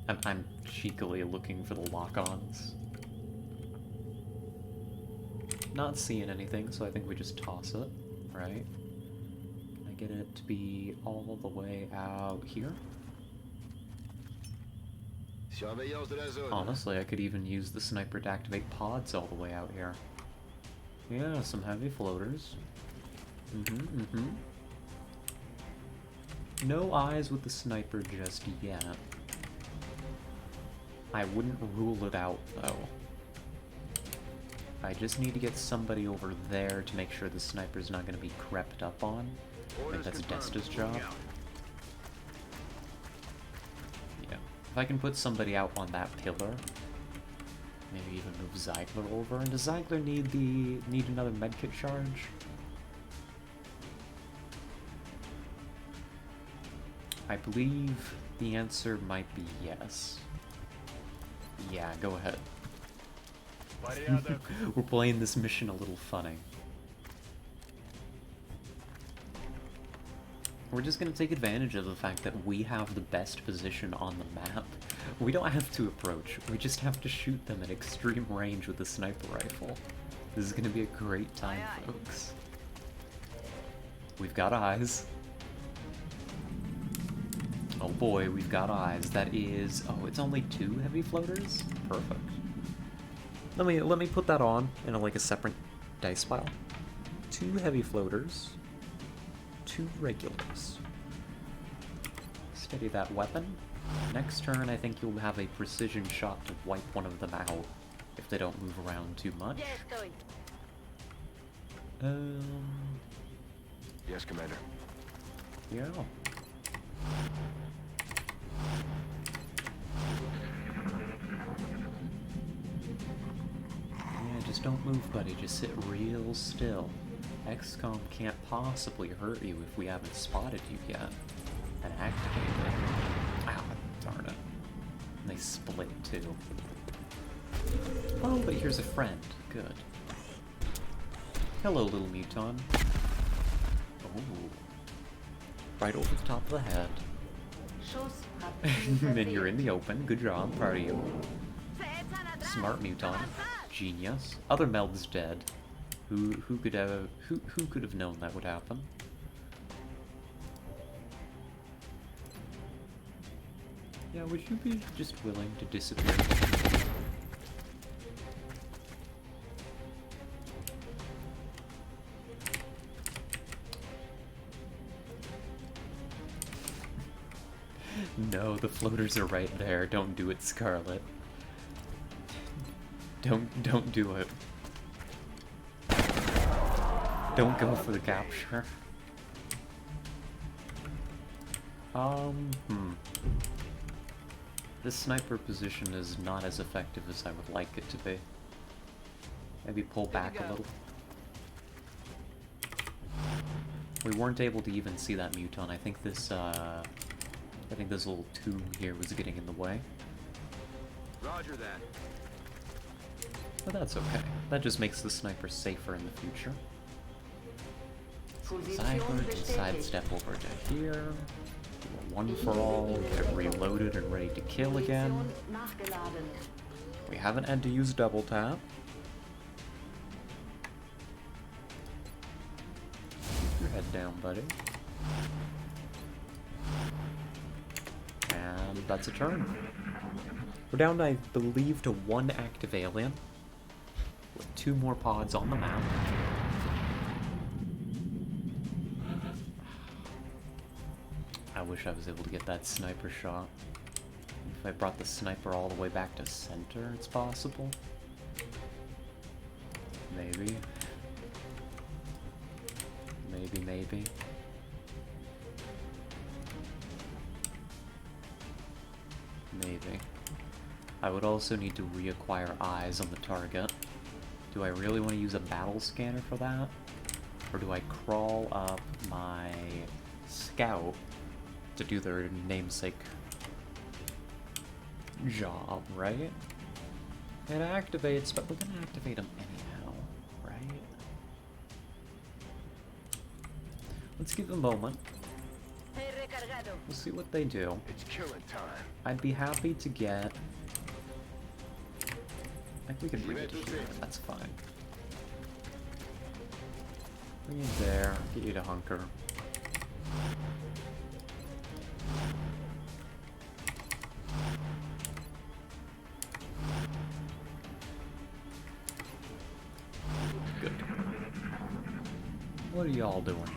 I'm cheekily looking for the lock-ons. Not seeing anything, so I think we just toss it, right? Can I get it to be all the way out here? Honestly, I could even use the sniper to activate pods all the way out here. Yeah, some heavy floaters. No eyes with the sniper just yet. I wouldn't rule it out, though. I just need to get somebody over there to make sure the sniper's not going to be crept up on. I think that's Desta's job. Yeah. If I can put somebody out on that pillar, maybe even move Ziegler over. And does Ziegler need another medkit charge? I believe the answer might be yes. Yeah, go ahead. We're playing this mission a little funny. We're just gonna take advantage of the fact that we have the best position on the map. We don't have to approach, we just have to shoot them at extreme range with the sniper rifle. This is gonna be a great time, folks. We've got eyes. Oh boy, we've got eyes. That is... oh, it's only 2 heavy floaters? Perfect. Let me put that on in a separate dice pile. 2 heavy floaters. 2 regulars. Steady that weapon. Next turn, I think you'll have a precision shot to wipe one of them out if they don't move around too much. Yes, going. Yes, Commander. Yeah. Yeah, just don't move, buddy. Just sit real still. XCOM can't possibly hurt you if we haven't spotted you yet and activated it. Ah, darn it. And they split too. Oh, but here's a friend. Good. Hello, little muton. Oh. Right over the top of the head. And you're in the open. Good job. Proud of you. Smart muton. Genius. Other Meld's dead. Who could have known that would happen? Yeah, would you be just willing to disappear? No, the floaters are right there. Don't do it, Scarlet. Don't do it. Don't go for the capture. This sniper position is not as effective as I would like it to be. Maybe pull back a little. We weren't able to even see that Muton. I think this little tomb here was getting in the way. Roger that. But that's okay. That just makes the sniper safer in the future. Cyber to sidestep over to here. Do a one for all, get reloaded and ready to kill again. We haven't had to use double tap. Keep your head down, buddy. And that's a turn. We're down, I believe, to one active alien, with 2 more pods on the map. I wish I was able to get that sniper shot. If I brought the sniper all the way back to center, it's possible. Maybe. Maybe. Maybe. I would also need to reacquire eyes on the target. Do I really want to use a battle scanner for that? Or do I crawl up my scout to do their namesake job, right? It activates, but we're gonna activate them anyhow, right? Let's give them a moment. We'll see what they do. It's killing time. I'd be happy to get... I think we can bring it to here, that's fine. Bring it there, get you to hunker. Good. What are y'all doing?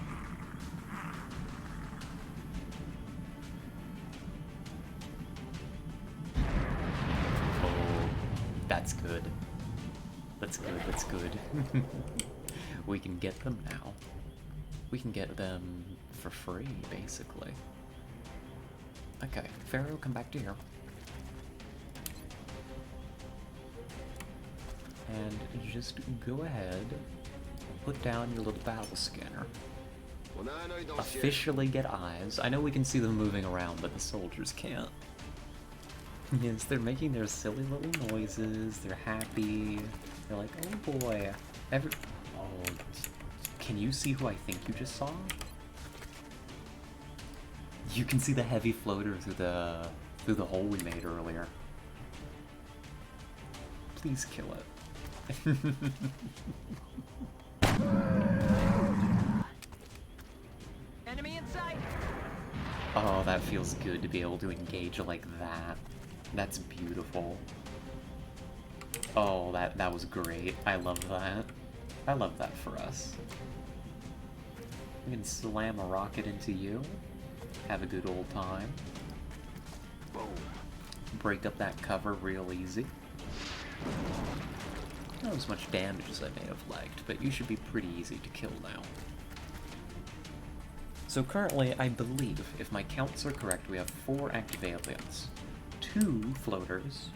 That's good. That's good. We can get them now. We can get them for free, basically. Okay, Pharaoh, come back to here. And just go ahead and put down your little battle scanner. Officially get eyes. I know we can see them moving around, but the soldiers can't. Yes, they're making their silly little noises, they're happy, they're like, oh boy, oh, can you see who I think you just saw? You can see the heavy floater through the hole we made earlier. Please kill it. Enemy in sight. Oh, that feels good to be able to engage like that. That's beautiful. Oh, that was great. I love that. I love that for us. We can slam a rocket into you. Have a good old time. Boom. Break up that cover real easy. Not as much damage as I may have liked, but you should be pretty easy to kill now. So currently, I believe, if my counts are correct, we have 4 active aliens. 2 floaters.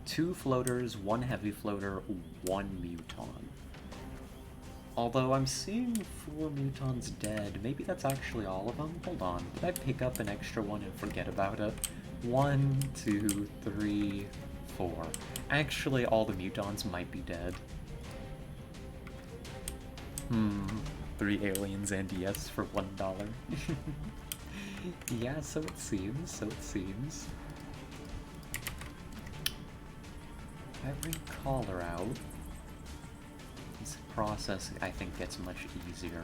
Two floaters, 1 heavy floater, 1 muton. Although I'm seeing 4 mutons dead. Maybe that's actually all of them? Hold on. Did I pick up an extra one and forget about it? 1, 2, 3, 4. Actually, all the mutons might be dead. 3 aliens and yes for $1. Yeah, so it seems, so it seems. If I bring Caller out, this process, I think, gets much easier.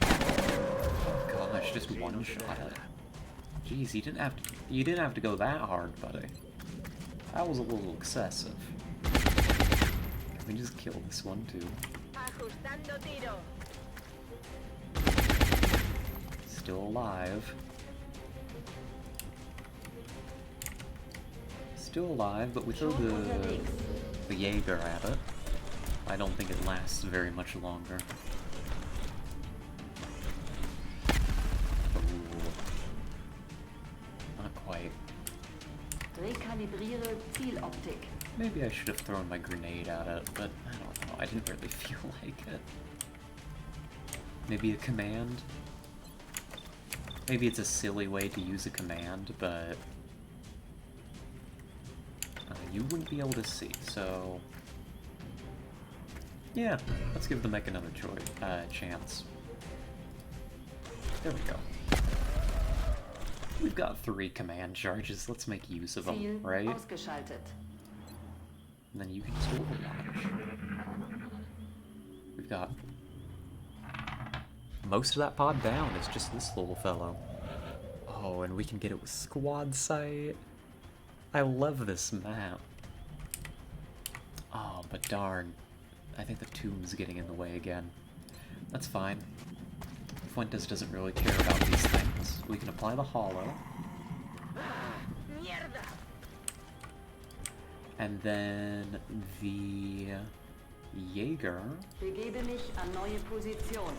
Oh gosh, just one shot it. Jeez, you didn't have to go that hard, buddy. That was a little excessive. Can we just kill this one too? Still alive. Still alive, but we throw the Jaeger at it. I don't think it lasts very much longer. Ooh. Not quite. Rekalibriere Zieloptik. Maybe I should have thrown my grenade at it, but I don't know. I didn't really feel like it. Maybe a command? Maybe it's a silly way to use a command, but you wouldn't be able to see, so yeah, let's give the mech another chance. There we go. We've got 3 command charges, let's make use of them, right? Ausgeschaltet. And then you can just overwatch. We've got most of that pod down, it's just this little fellow. Oh, and we can get it with squad sight. I love this map. Oh, but darn. I think the tomb's getting in the way again. That's fine. Fuentes doesn't really care about these things. We can apply the hollow. And then the Jaeger. Begebe mich an neue Position.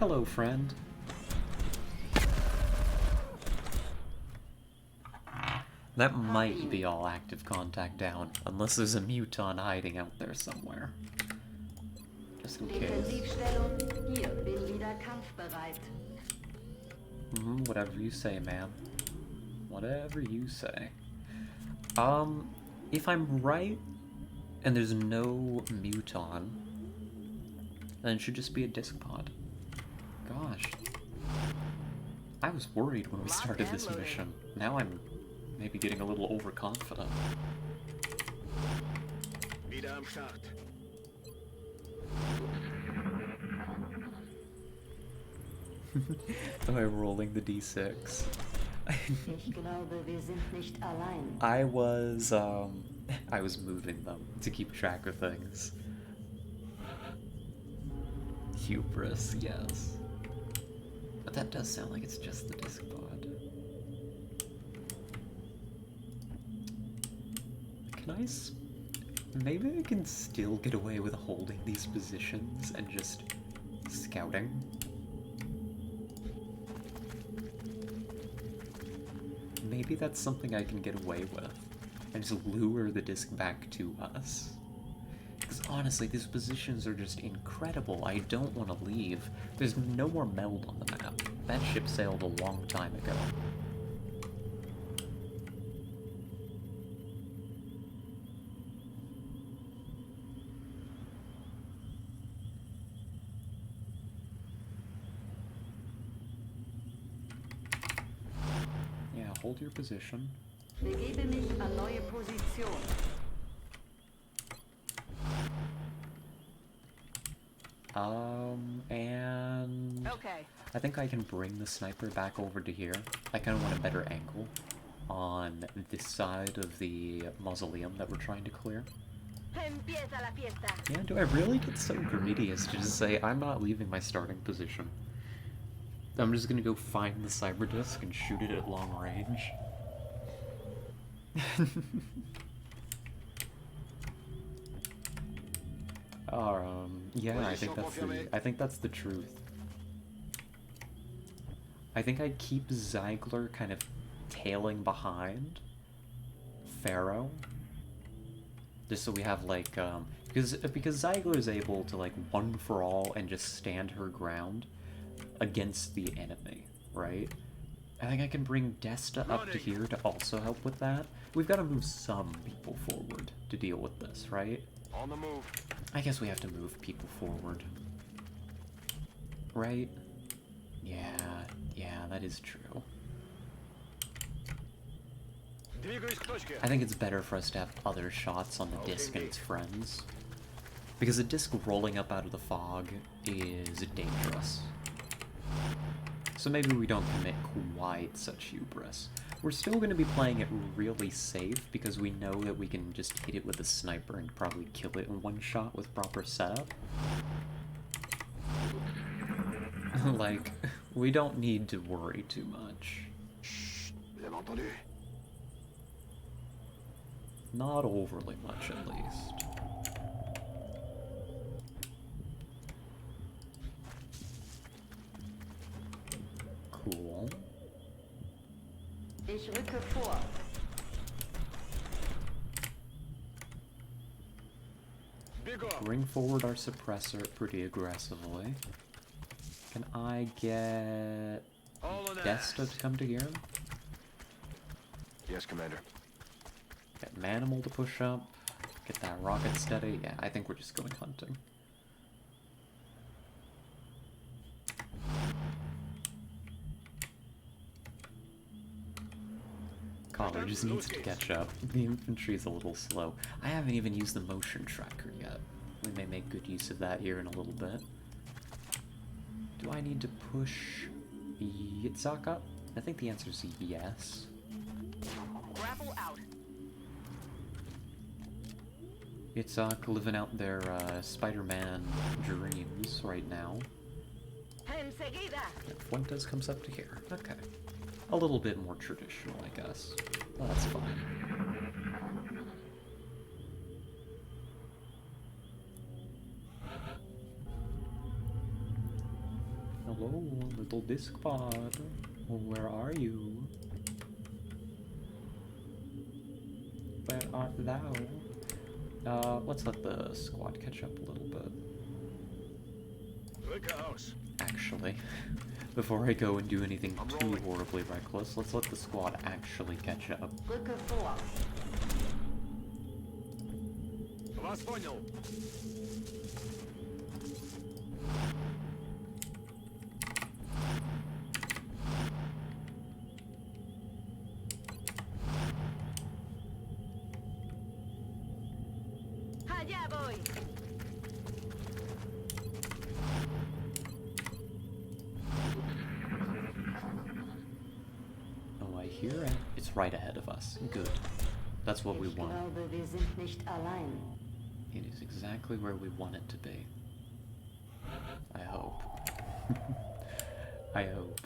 Hello, friend. That might be all active contact down, unless there's a muton hiding out there somewhere. Just in case. Defensivstellung. Hier, bin wieder kampfbereit. Whatever you say, man. Whatever you say. If I'm right, and there's no muton, then it should just be a disc pod. Gosh. I was worried when we started this mission. Now I'm maybe getting a little overconfident. Wieder am Start. Am I rolling the d6? Ich glaube, wir sind nicht allein. I was moving them to keep track of things. Hubris, yes. But that does sound like it's just the disc pod. Maybe I can still get away with holding these positions and just scouting? Maybe that's something I can get away with. And just lure the disc back to us. Because honestly, these positions are just incredible. I don't want to leave. There's no more meld on the map. That ship sailed a long time ago. Yeah, hold your position. Begebe mich an neue Position. And Okay. I think I can bring the sniper back over to here. I kind of want a better angle on this side of the mausoleum that we're trying to clear. Empieza la fiesta. Yeah, do I really get so greedy as to just say, I'm not leaving my starting position? I'm just gonna go find the cyber disc and shoot it at long range. Yeah, I think that's the truth. I think I'd keep Ziegler kind of tailing behind Pharaoh, just so we have like because Ziegler is able to like one for all and just stand her ground against the enemy, right? I think I can bring Desta up to here to also help with that. We've got to move some people forward to deal with this, right? On the move. I guess we have to move people forward. Right? Yeah, that is true. I think it's better for us to have other shots on the disc and its friends. Because a disc rolling up out of the fog is dangerous. So maybe we don't commit quite such hubris. We're still going to be playing it really safe because we know that we can just hit it with a sniper and probably kill it in one shot with proper setup. Like, we don't need to worry too much. Not overly much, at least. Cool. Ich rücke vor. Bring forward our suppressor pretty aggressively. Can I get Desta to come to here? Yes, Commander. Get Manimal to push up. Get that rocket steady. Yeah, I think we're just going hunting. Collar just needs to catch up. The infantry's a little slow. I haven't even used the motion tracker yet. We may make good use of that here in a little bit. Do I need to push Yitzhak up? I think the answer is yes. Grapple out. Yitzhak living out their Spider-Man dreams right now. Enseguida. And Fuentes comes up to here. Okay. A little bit more traditional, I guess. Well, that's fine. Hello, little disc pod. Where are you? Where art thou? Let's let the squad catch up a little bit. Actually, before I go and do anything too horribly reckless, let's let the squad actually catch up. Rücke vor. Was понял? Allá voy. Oh, I hear it. It's right ahead of us. Good. That's what we Ich want. glaube, wir sind nicht allein. It is exactly where we want it to be. I hope. I hope.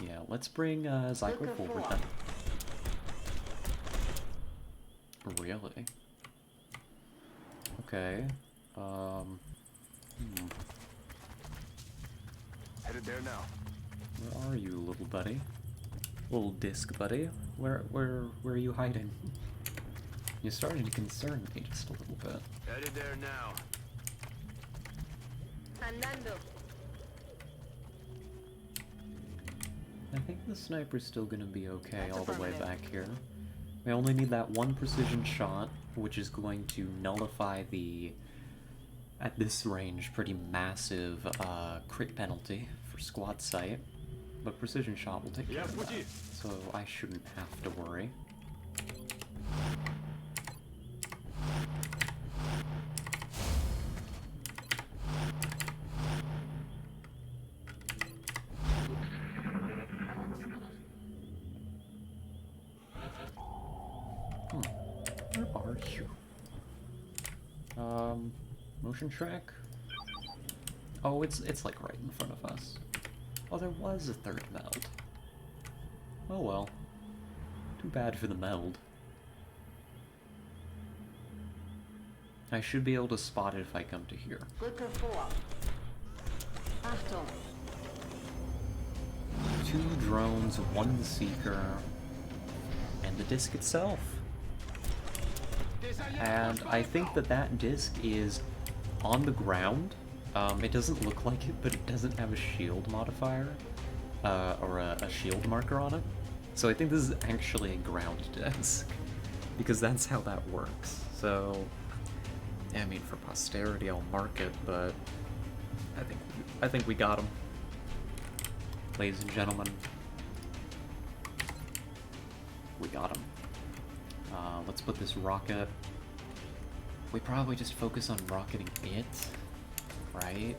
Yeah, let's bring Zyko forward then. Really? Okay. Headed there now. Where are you, little buddy? Little disc buddy? Where are you hiding? You're starting to concern me just a little bit. Headed there now. Andando. I think the sniper's still gonna be okay all the way back here. We only need that one precision shot, which is going to nullify the, at this range, pretty massive crit penalty for squad sight. But precision shot will take care of that, so I shouldn't have to worry. Where are you? Motion track? Oh, it's like right in front of us. Oh, there was a third meld. Oh well. Too bad for the meld. I should be able to spot it if I come to here. Rücke vor. Achtung. 2 drones, 1 seeker, and the disc itself. And I think that disc is on the ground. It doesn't look like it, but it doesn't have a shield modifier, or a shield marker on it. So I think this is actually a ground disc. because that's how that works. So, I mean, for posterity, I'll mark it, but I think we got him, ladies and gentlemen. We got him. Let's put this rocket. We probably just focus on rocketing it, right?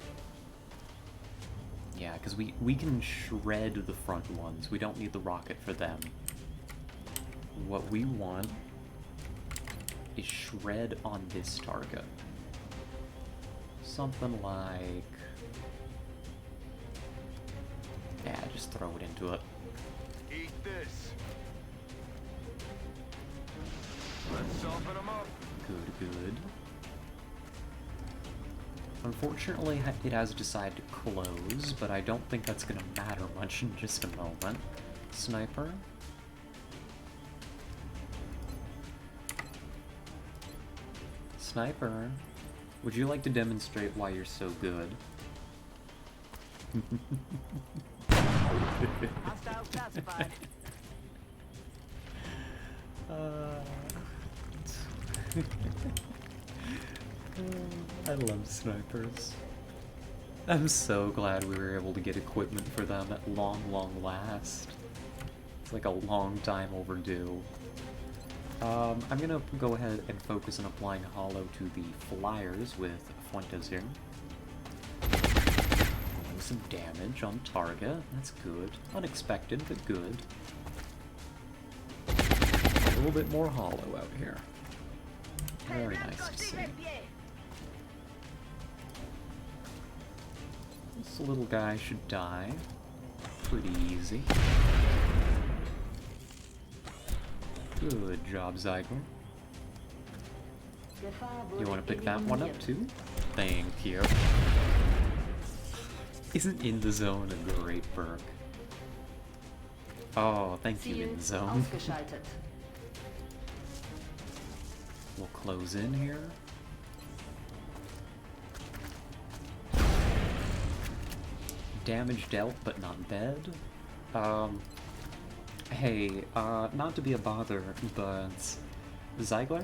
Yeah, because we can shred the front ones. We don't need the rocket for them. What we want is shred on this target. Something like... yeah, just throw it into it. Eat this. Let's soften them up. Good, good. Unfortunately, it has decided to close, but I don't think that's gonna matter much in just a moment. Sniper. Sniper, would you like to demonstrate why you're so good? Hostile classified. I love snipers. I'm so glad we were able to get equipment for them at long, long last. It's like a long time overdue. I'm gonna go ahead and focus on applying hollow to the flyers with Fuentes here. Some damage on target. That's good. Unexpected, but good. A little bit more hollow out here. Very nice to see. This little guy should die. Pretty easy. Good job, Zyger. You want to pick that one up too? Thank you. Isn't In the Zone a great perk? Oh, thank you, In the Zone. We'll close in here. Damage dealt, but not dead. Hey, not to be a bother, but... Ziegler?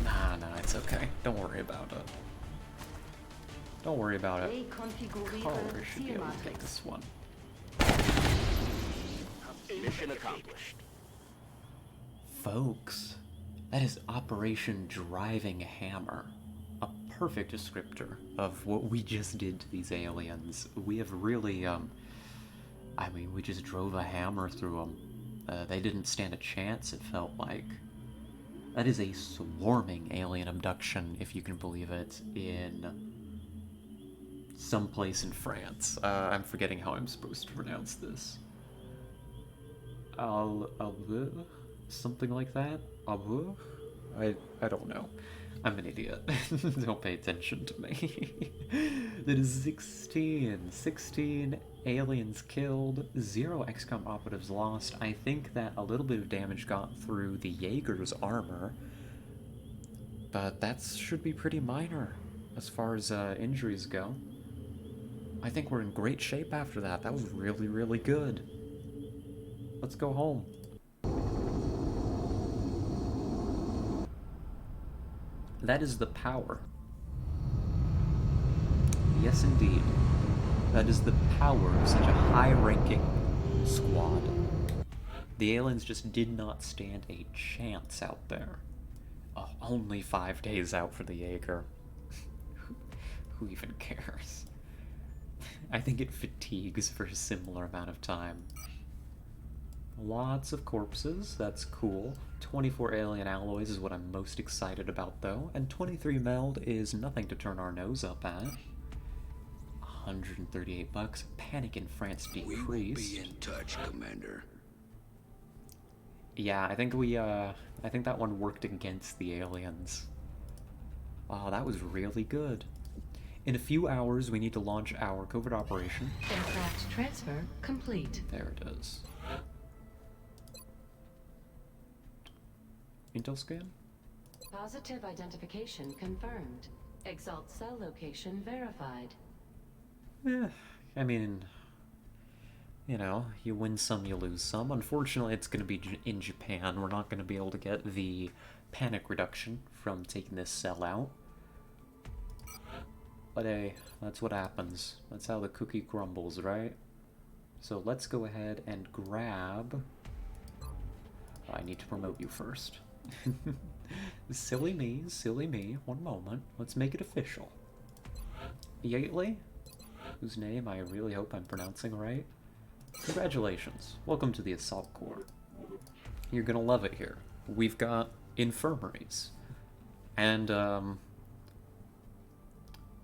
Nah, it's okay. Don't worry about it. Don't worry about it. Carver should be able to take this one. Mission accomplished. Folks, that is Operation Driving Hammer. A perfect descriptor of what we just did to these aliens. We have really, I mean, we just drove a hammer through them. They didn't stand a chance, it felt like. That is a swarming alien abduction, if you can believe it, in someplace in France. I'm forgetting how I'm supposed to pronounce this. Something like that? I don't know. I'm an idiot. Don't pay attention to me. That is 16 aliens killed, 0 XCOM operatives lost. I think that a little bit of damage got through the Jaeger's armor, but that should be pretty minor as far as injuries go. I think we're in great shape after that. That was really, really good. Let's go home. That is the power. Yes, indeed. That is the power of such a high-ranking squad. The aliens just did not stand a chance out there. Only 5 days out for the Jaeger. Who even cares? I think it fatigues for a similar amount of time. Lots of corpses, that's cool. 24 alien alloys is what I'm most excited about, though, and 23 meld is nothing to turn our nose up at. $138. Panic in France decreased. We will be in touch, Commander. Yeah, I think that one worked against the aliens. Wow, that was really good. In a few hours, we need to launch our covert operation. Aircraft transfer complete. There it is. Intel scan? Positive identification confirmed. Exalt cell location verified. I mean, you know, you win some, you lose some. Unfortunately, it's going to be in Japan. We're not going to be able to get the panic reduction from taking this cell out. But hey, that's what happens. That's how the cookie crumbles, right? So let's go ahead and grab... I need to promote you first. Silly me, silly me. One moment. Let's make it official. Yately, whose name I really hope I'm pronouncing right. Congratulations. Welcome to the Assault Corps. You're gonna love it here. We've got infirmaries. And,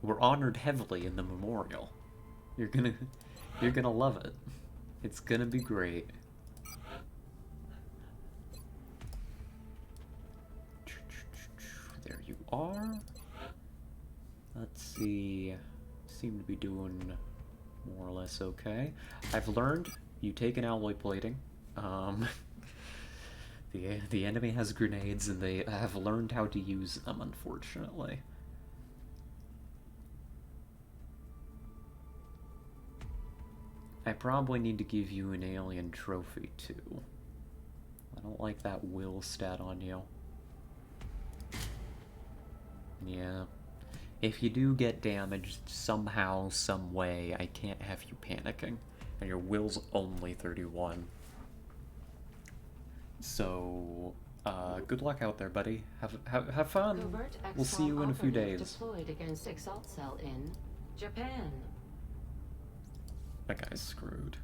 we're honored heavily in the memorial. You're gonna love it. It's gonna be great. There you are. Let's see. Seem to be doing more or less okay. I've learned you take an alloy plating. The enemy has grenades and they have learned how to use them, unfortunately. I probably need to give you an alien trophy too. I don't like that will stat on you. Yeah. If you do get damaged somehow, some way, I can't have you panicking. And your will's only 31. So, good luck out there, buddy. Have fun. We'll see you in a few days. Deployed against Exalt Cell in Japan. That guy's screwed.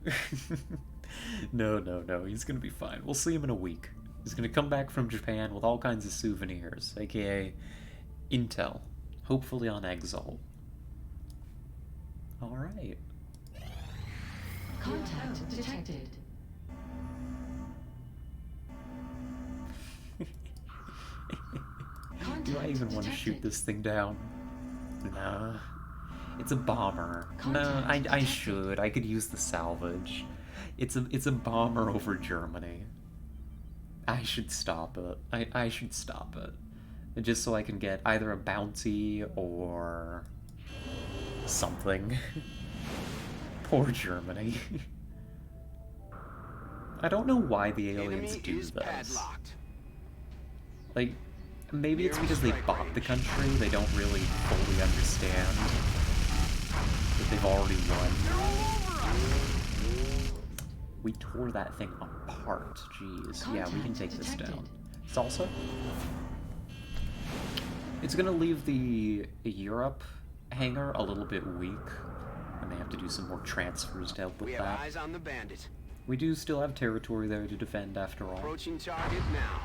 No, he's gonna be fine. We'll see him in a week. He's gonna come back from Japan with all kinds of souvenirs, aka intel. Hopefully on Exalt. Alright. Contact detected. Do I even want to shoot this thing down? Nah. It's a bomber. No, I should. I could use the salvage. It's a bomber over Germany. I should stop it. I should stop it. Just so I can get either a bounty or something. Poor Germany. I don't know why the aliens do this. Padlocked. Like, maybe it's because they bought the country, they don't really fully understand that they've already won. We tore that thing apart, jeez. Yeah, we can take this down. Salsa? It's gonna leave the Europe hangar a little bit weak. I may have to do some more transfers to help with that. We have eyes on the bandit. We do still have territory there to defend after all. Approaching target now.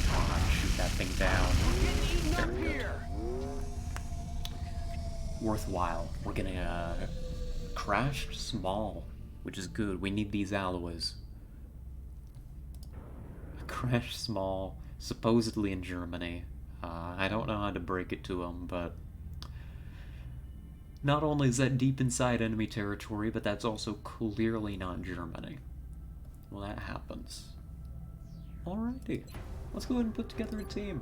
Come on, shoot that thing down. Very good. Worthwhile. We're getting crashed small, which is good. We need these alloys. Crashed small, supposedly in Germany. I don't know how to break it to them, but not only is that deep inside enemy territory, but that's also clearly not Germany. Well, that happens. Alrighty. Let's go ahead and put together a team.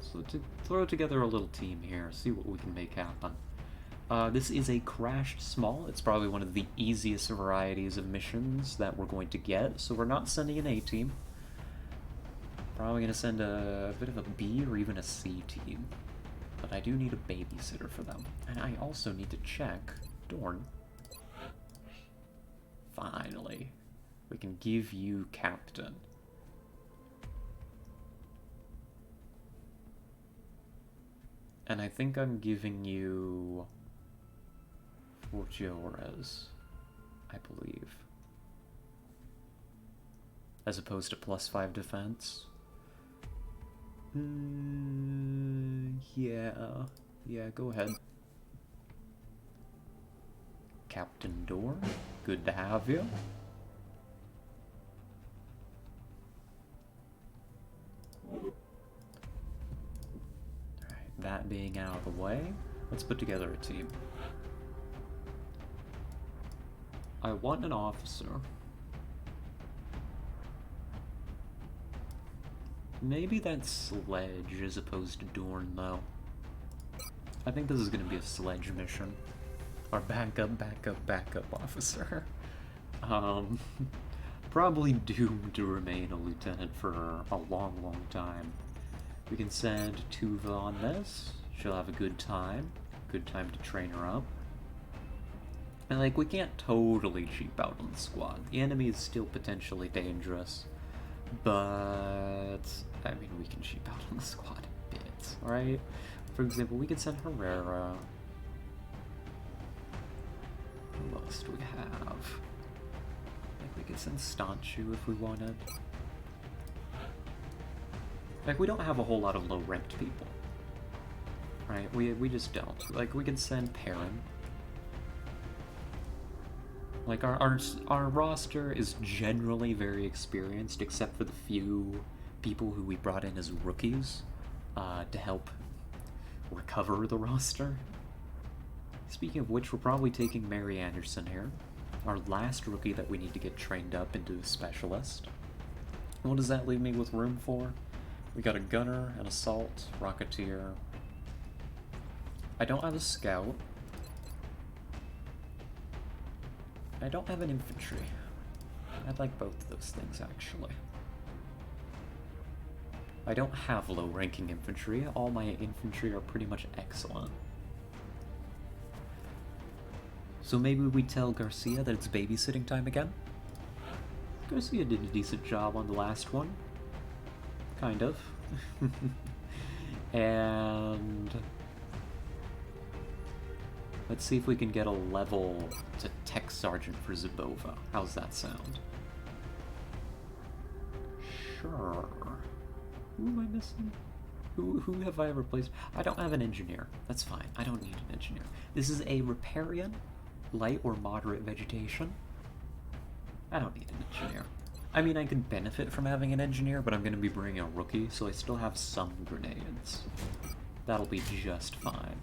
So to throw together a little team here, see what we can make happen. This is a crashed small. It's probably one of the easiest varieties of missions that we're going to get, so we're not sending an A team. Probably going to send a bit of a B or even a C team. But I do need a babysitter for them. And I also need to check Dorn. Finally. We can give you captain. And I think I'm giving you Forgiores, I believe. As opposed to +5 defense. Yeah, go ahead. Captain Door, good to have you. Alright, that being out of the way, let's put together a team. I want an officer. Maybe that's Sledge as opposed to Dorn, though. I think this is going to be a Sledge mission. Our backup officer. Probably doomed to remain a lieutenant for a long time. We can send Tuva on this. She'll have a good time. Good time to train her up. And, like, we can't totally cheap out on the squad. The enemy is still potentially dangerous. But, I mean, we can cheap out on the squad a bit, right? For example, we could send Herrera. Who else do we have? Like, we could send Stanchu if we wanted. Like, we don't have a whole lot of low-ranked people. Right? We just don't. Like, we could send Perrin. Like, our roster is generally very experienced, except for the few people who we brought in as rookies to help recover the roster. Speaking of which, we're probably taking Mary Anderson here. Our last rookie that we need to get trained up into a specialist. What does that leave me with room for? We got a gunner, an assault, rocketeer. I don't have a scout. I don't have an infantry. I'd like both of those things, actually. I don't have low-ranking infantry. All my infantry are pretty much excellent. So maybe we tell Garcia that it's babysitting time again? Garcia did a decent job on the last one. Kind of. And let's see if we can get a level to Tech Sergeant for Zabova. How's that sound? Sure. Who am I missing? Who have I replaced? I don't have an engineer. That's fine. I don't need an engineer. This is a riparian, light or moderate vegetation. I don't need an engineer. I mean, I could benefit from having an engineer, but I'm going to be bringing a rookie, so I still have some grenades. That'll be just fine.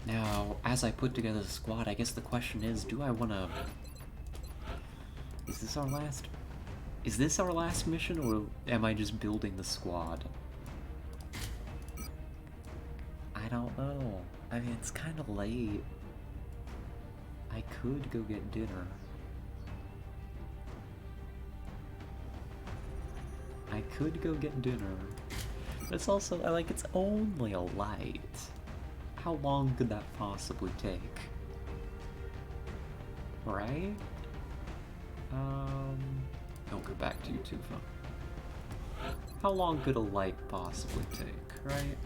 Now, as I put together the squad, I guess the question is, do I want to... Is this our last... Is this our last mission, or am I just building the squad? I don't know. I mean, it's kind of late. I could go get dinner. I could go get dinner. But it's also, like, it's only a light. How long could that possibly take? Right? Don't go back to you, Tufa. How long could a light possibly take, right?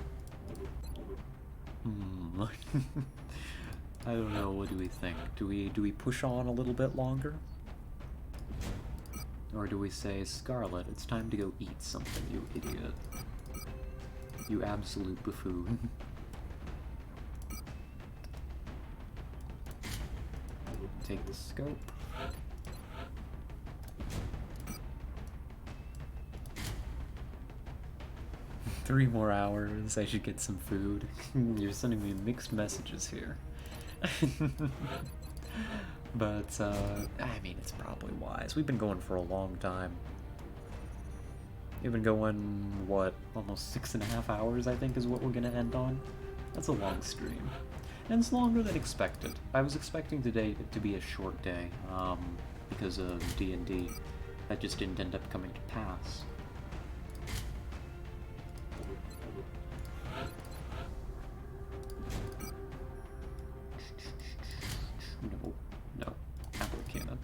I don't know, what do we think? Do we push on a little bit longer? Or do we say, Scarlet, it's time to go eat something, you idiot. You absolute buffoon. Take the scope. Three more hours, I should get some food. You're sending me mixed messages here. But, I mean, it's probably wise. We've been going for a long time. We've been going, what, almost 6.5 hours, I think, is what we're gonna end on? That's a long stream. And it's longer than expected. I was expecting today to be a short day, because of D&D. That just didn't end up coming to pass. No. Apple cannon.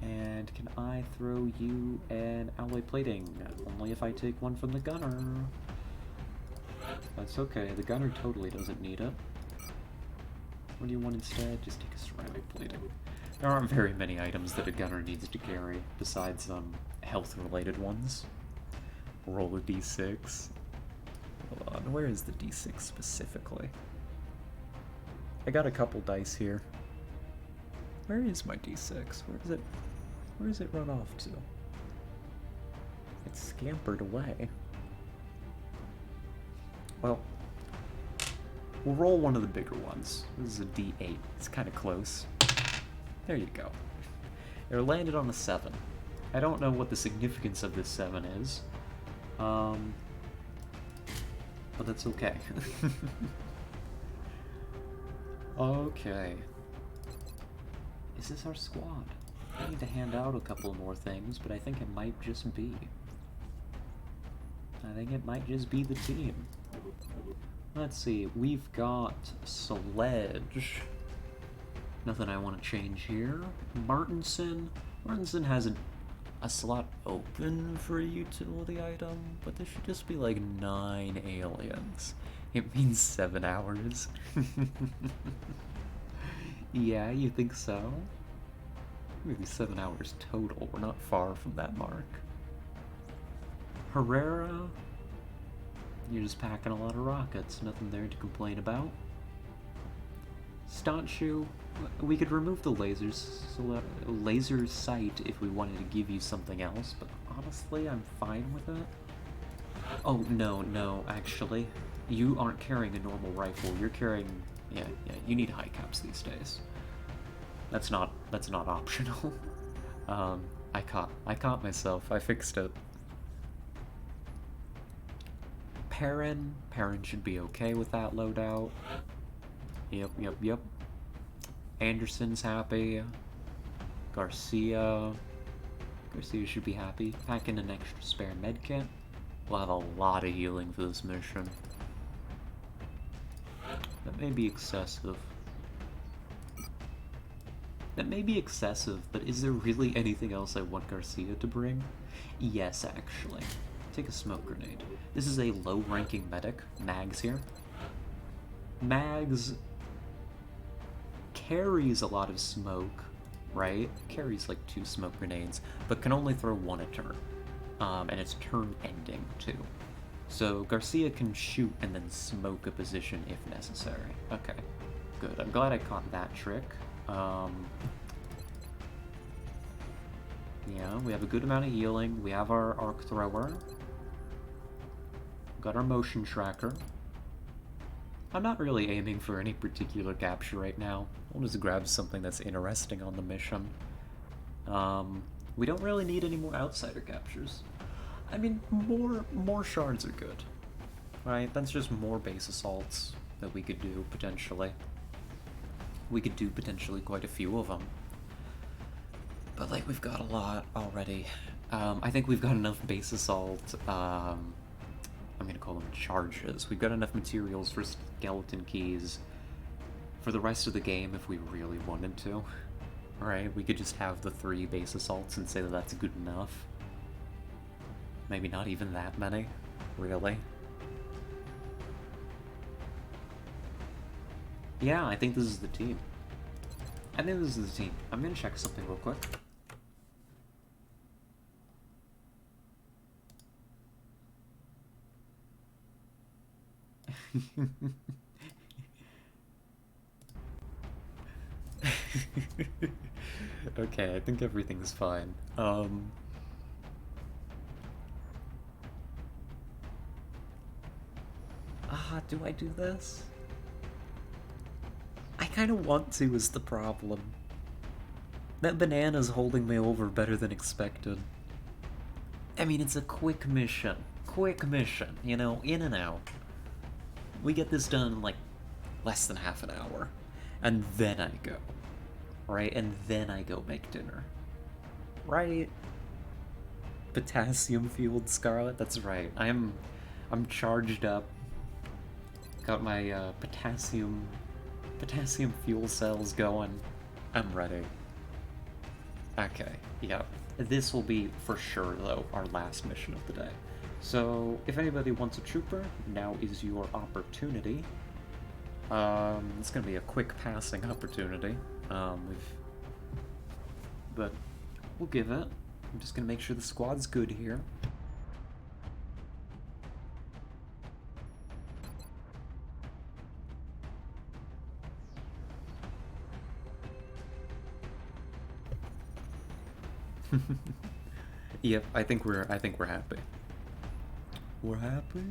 And can I throw you an alloy plating? Only if I take one from the gunner. That's okay, the gunner totally doesn't need it. What do you want instead? Just take a ceramic plating. There aren't very many items that a gunner needs to carry, besides health-related ones. Roll a d6. Hold on, where is the d6 specifically? I got a couple dice here. Where is my d6? Where does it run off to? It's scampered away. Well, we'll roll one of the bigger ones. This is a d8. It's kind of close. There you go. It landed on a 7. I don't know what the significance of this 7 is. but that's okay. Okay. Is this our squad? I need to hand out a couple more things, but I think it might just be. I think it might just be the team. Let's see, we've got Sledge. Nothing I want to change here. Martinson. Martinson has a slot open for a utility item, but there should just be like 9 aliens. It means 7 hours. Yeah, you think so? Maybe 7 hours total. We're not far from that mark. Herrera, you're just packing a lot of rockets. Nothing there to complain about. Stanchu, we could remove the laser sight if we wanted to give you something else, but honestly, I'm fine with it. Oh, no, actually. You aren't carrying a normal rifle. You're carrying... Yeah, you need high caps these days. That's not optional. I caught myself. I fixed it. Perrin should be okay with that loadout. Yep. Anderson's happy. Garcia should be happy. Pack in an extra spare medkit. We'll have a lot of healing for this mission. That may be excessive. But is there really anything else I want Garcia to bring? Yes, actually. Take a smoke grenade. This is a low-ranking medic. Mags here. Mags carries a lot of smoke, right? Carries like 2 smoke grenades, but can only throw 1 a turn. And it's turn ending too. So Garcia can shoot and then smoke a position if necessary. Okay, good. I'm glad I caught that trick. Yeah, we have a good amount of healing. We have our arc thrower. Got our motion tracker. I'm not really aiming for any particular capture right now. I'll just grab something that's interesting on the mission. We don't really need any more outsider captures. I mean, more shards are good, right? That's just more base assaults that we could do, potentially. We could do potentially quite a few of them. But, like, we've got a lot already. I think we've got enough base assault, I'm gonna call them charges. We've got enough materials for skeleton keys for the rest of the game if we really wanted to. Right? We could just have the 3 base assaults and say that that's good enough. Maybe not even that many, really. Yeah, I think this is the team. I'm gonna check something real quick. Okay, I think everything's fine. Do I do this? I kind of want to is the problem. That banana's holding me over better than expected. I mean, it's a quick mission, you know, in and out. We get this done in, like, less than half an hour. And then I go. Right? And then I go make dinner. Right? Potassium-fueled Scarlet? That's right. I'm charged up. Got my, potassium fuel cells going. I'm ready. Okay, yeah. This will be, for sure, though, our last mission of the day. So, if anybody wants a trooper, now is your opportunity. It's gonna be a quick passing opportunity. But we'll give it. I'm just gonna make sure the squad's good here. Yep, I think we're happy. We're happy.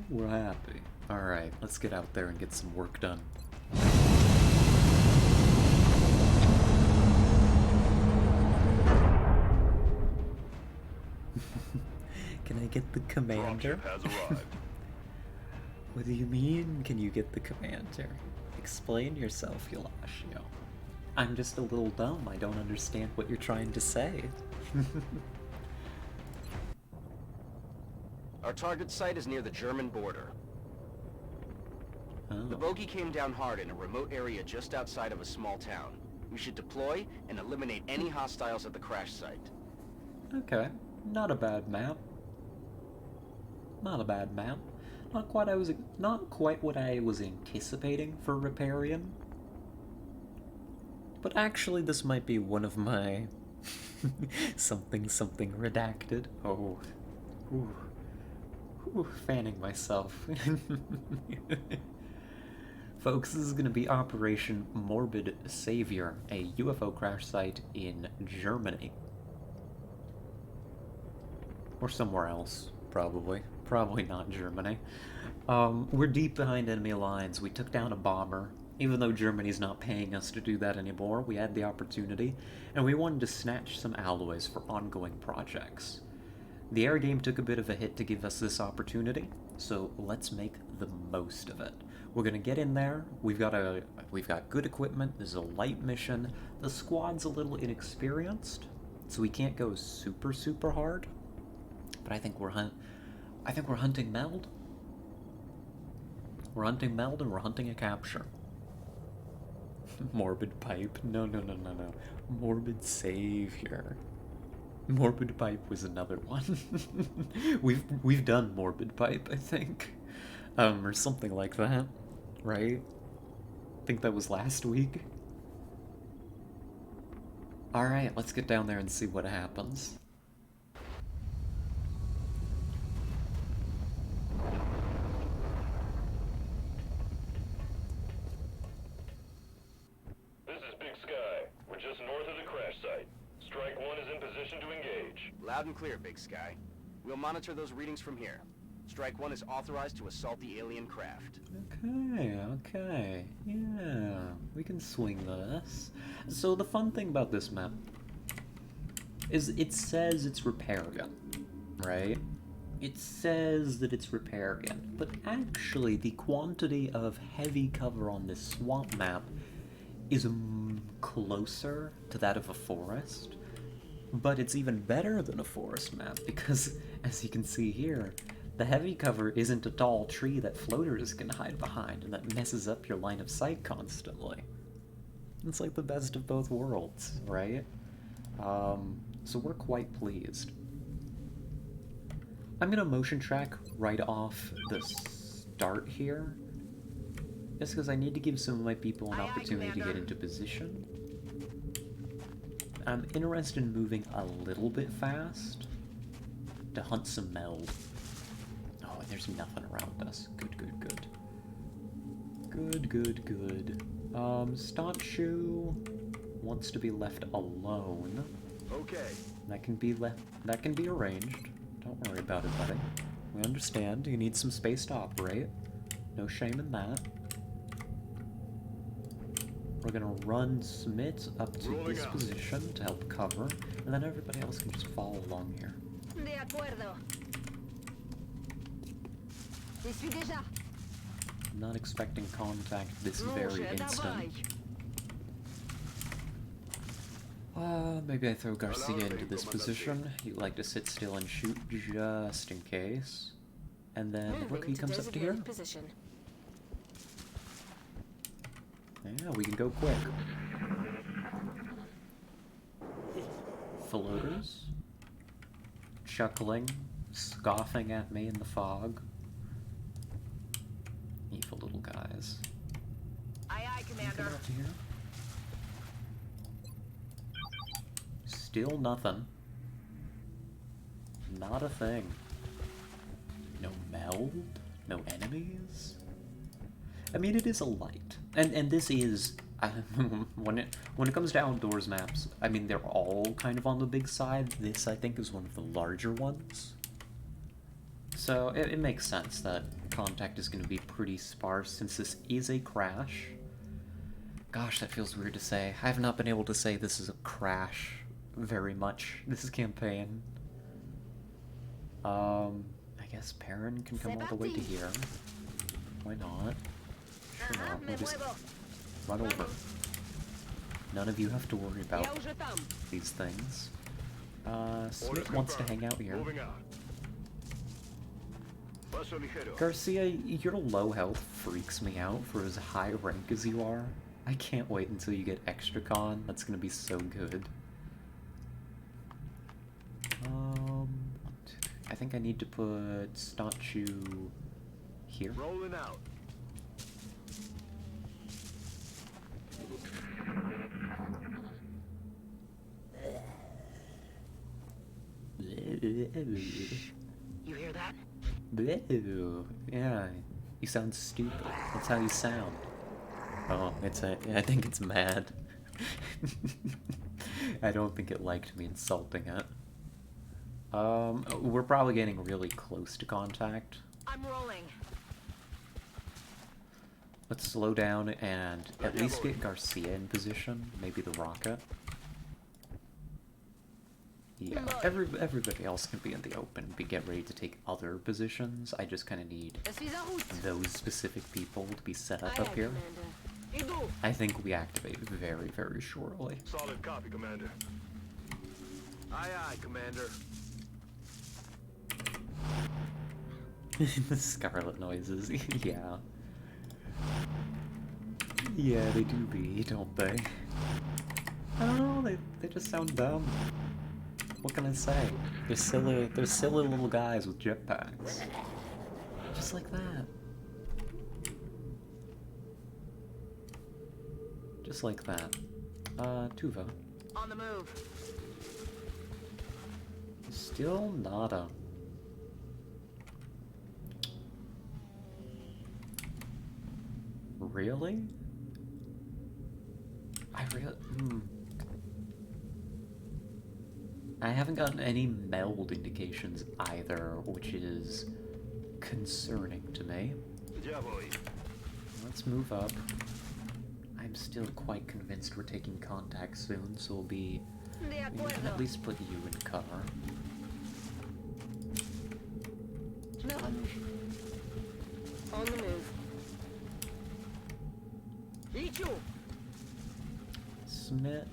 Alright, let's get out there and get some work done. Can I get the commander? Dropship has arrived. What do you mean, can you get the commander? Explain yourself, Yolashio. I'm just a little dumb. I don't understand what you're trying to say. Our target site is near the German border. Oh. The bogey came down hard in a remote area just outside of a small town. We should deploy and eliminate any hostiles at the crash site. Okay, not a bad map. Not a bad map. Not quite what I was anticipating for Riparian. But actually, this might be one of my something redacted. Oh, ooh. Ooh, fanning myself. Folks, this is going to be Operation Morbid Savior, a UFO crash site in Germany. Or somewhere else, probably. Probably not Germany. We're deep behind enemy lines. We took down a bomber. Even though Germany's not paying us to do that anymore, we had the opportunity, and we wanted to snatch some alloys for ongoing projects. The air game took a bit of a hit to give us this opportunity, so let's make the most of it. We're gonna get in there. We've got good equipment. This is a light mission. The squad's a little inexperienced, so we can't go super hard. But I think we're hunting Meld. We're hunting Meld, and we're hunting a capture. Morbid Pipe. No. Morbid Savior. Morbid Pipe was another one. we've done Morbid Pipe, I think. Or something like that. Right? I think that was last week. Alright, let's get down there and see what happens. This is Big Sky. We're just north of the crash site. Strike 1 is in position to engage. Loud and clear, Big Sky. We'll monitor those readings from here. Strike 1 is authorized to assault the alien craft. Okay. Yeah, we can swing this. So the fun thing about this map is it says it's Riparian, right? It says that it's Riparian, but actually the quantity of heavy cover on this swamp map is closer to that of a forest. But it's even better than a forest map because, as you can see here, the heavy cover isn't a tall tree that floaters can hide behind and that messes up your line of sight constantly. It's like the best of both worlds, right? So we're quite pleased. I'm gonna motion track right off the start here, just because I need to give some of my people an opportunity to get into position. I'm interested in moving a little bit fast to hunt some Meld. Oh, and there's nothing around us. Good. Statue wants to be left alone. Okay. That can be arranged. Don't worry about it, buddy. We understand. You need some space to operate. No shame in that. We're gonna run Smith up to this position to help cover, and then everybody else can just follow along here. De acuerdo. J'y suis déjà. I'm not expecting contact this very instant. Maybe I throw Garcia into this position. You like to sit still and shoot just in case. And then the rookie comes up to here. Position. Yeah, we can go quick. Floaters. Chuckling, scoffing at me in the fog. Evil little guys. Aye, aye, Commander. Up to here. Still nothing. Not a thing. No Meld? No enemies? I mean, it is a light. And this is... when it comes to outdoors maps, I mean, they're all kind of on the big side. This, I think, is one of the larger ones. So, it makes sense that contact is going to be pretty sparse since this is a crash. Gosh, that feels weird to say. I have not been able to say this is a crash very much this campaign. I guess Perrin can come all the way to here. Why not? Sure not. We'll just run over. None of you have to worry about these things. Smith wants to hang out here. Garcia, your low health freaks me out for as high rank as you are. I can't wait until you get extra con. That's gonna be so good. I think I need to put statue here. Rolling out. You hear that? Yeah, you sound stupid. That's how you sound. Oh, I think it's mad. I don't think it liked me insulting it. We're probably getting really close to contact. I'm rolling. Let's slow down and at least get Garcia in position. Maybe the rocket. Yeah, everybody else can be in the open, but get ready to take other positions. I just kind of need those specific people to be set up here. I think we activate very, very shortly. Solid copy, Commander. Aye, aye, Commander. The Scarlet noises, yeah. Yeah, they do be, don't they? I don't know, they just sound dumb. What can I say? They're silly little guys with jetpacks. Just like that. Just like that. Tuva. On the move. Still nada. Really? I haven't gotten any meld indications either, which is concerning to me. Let's move up. I'm still quite convinced we're taking contact soon, so we can at least put you in cover. On the move. Eat you. Smith.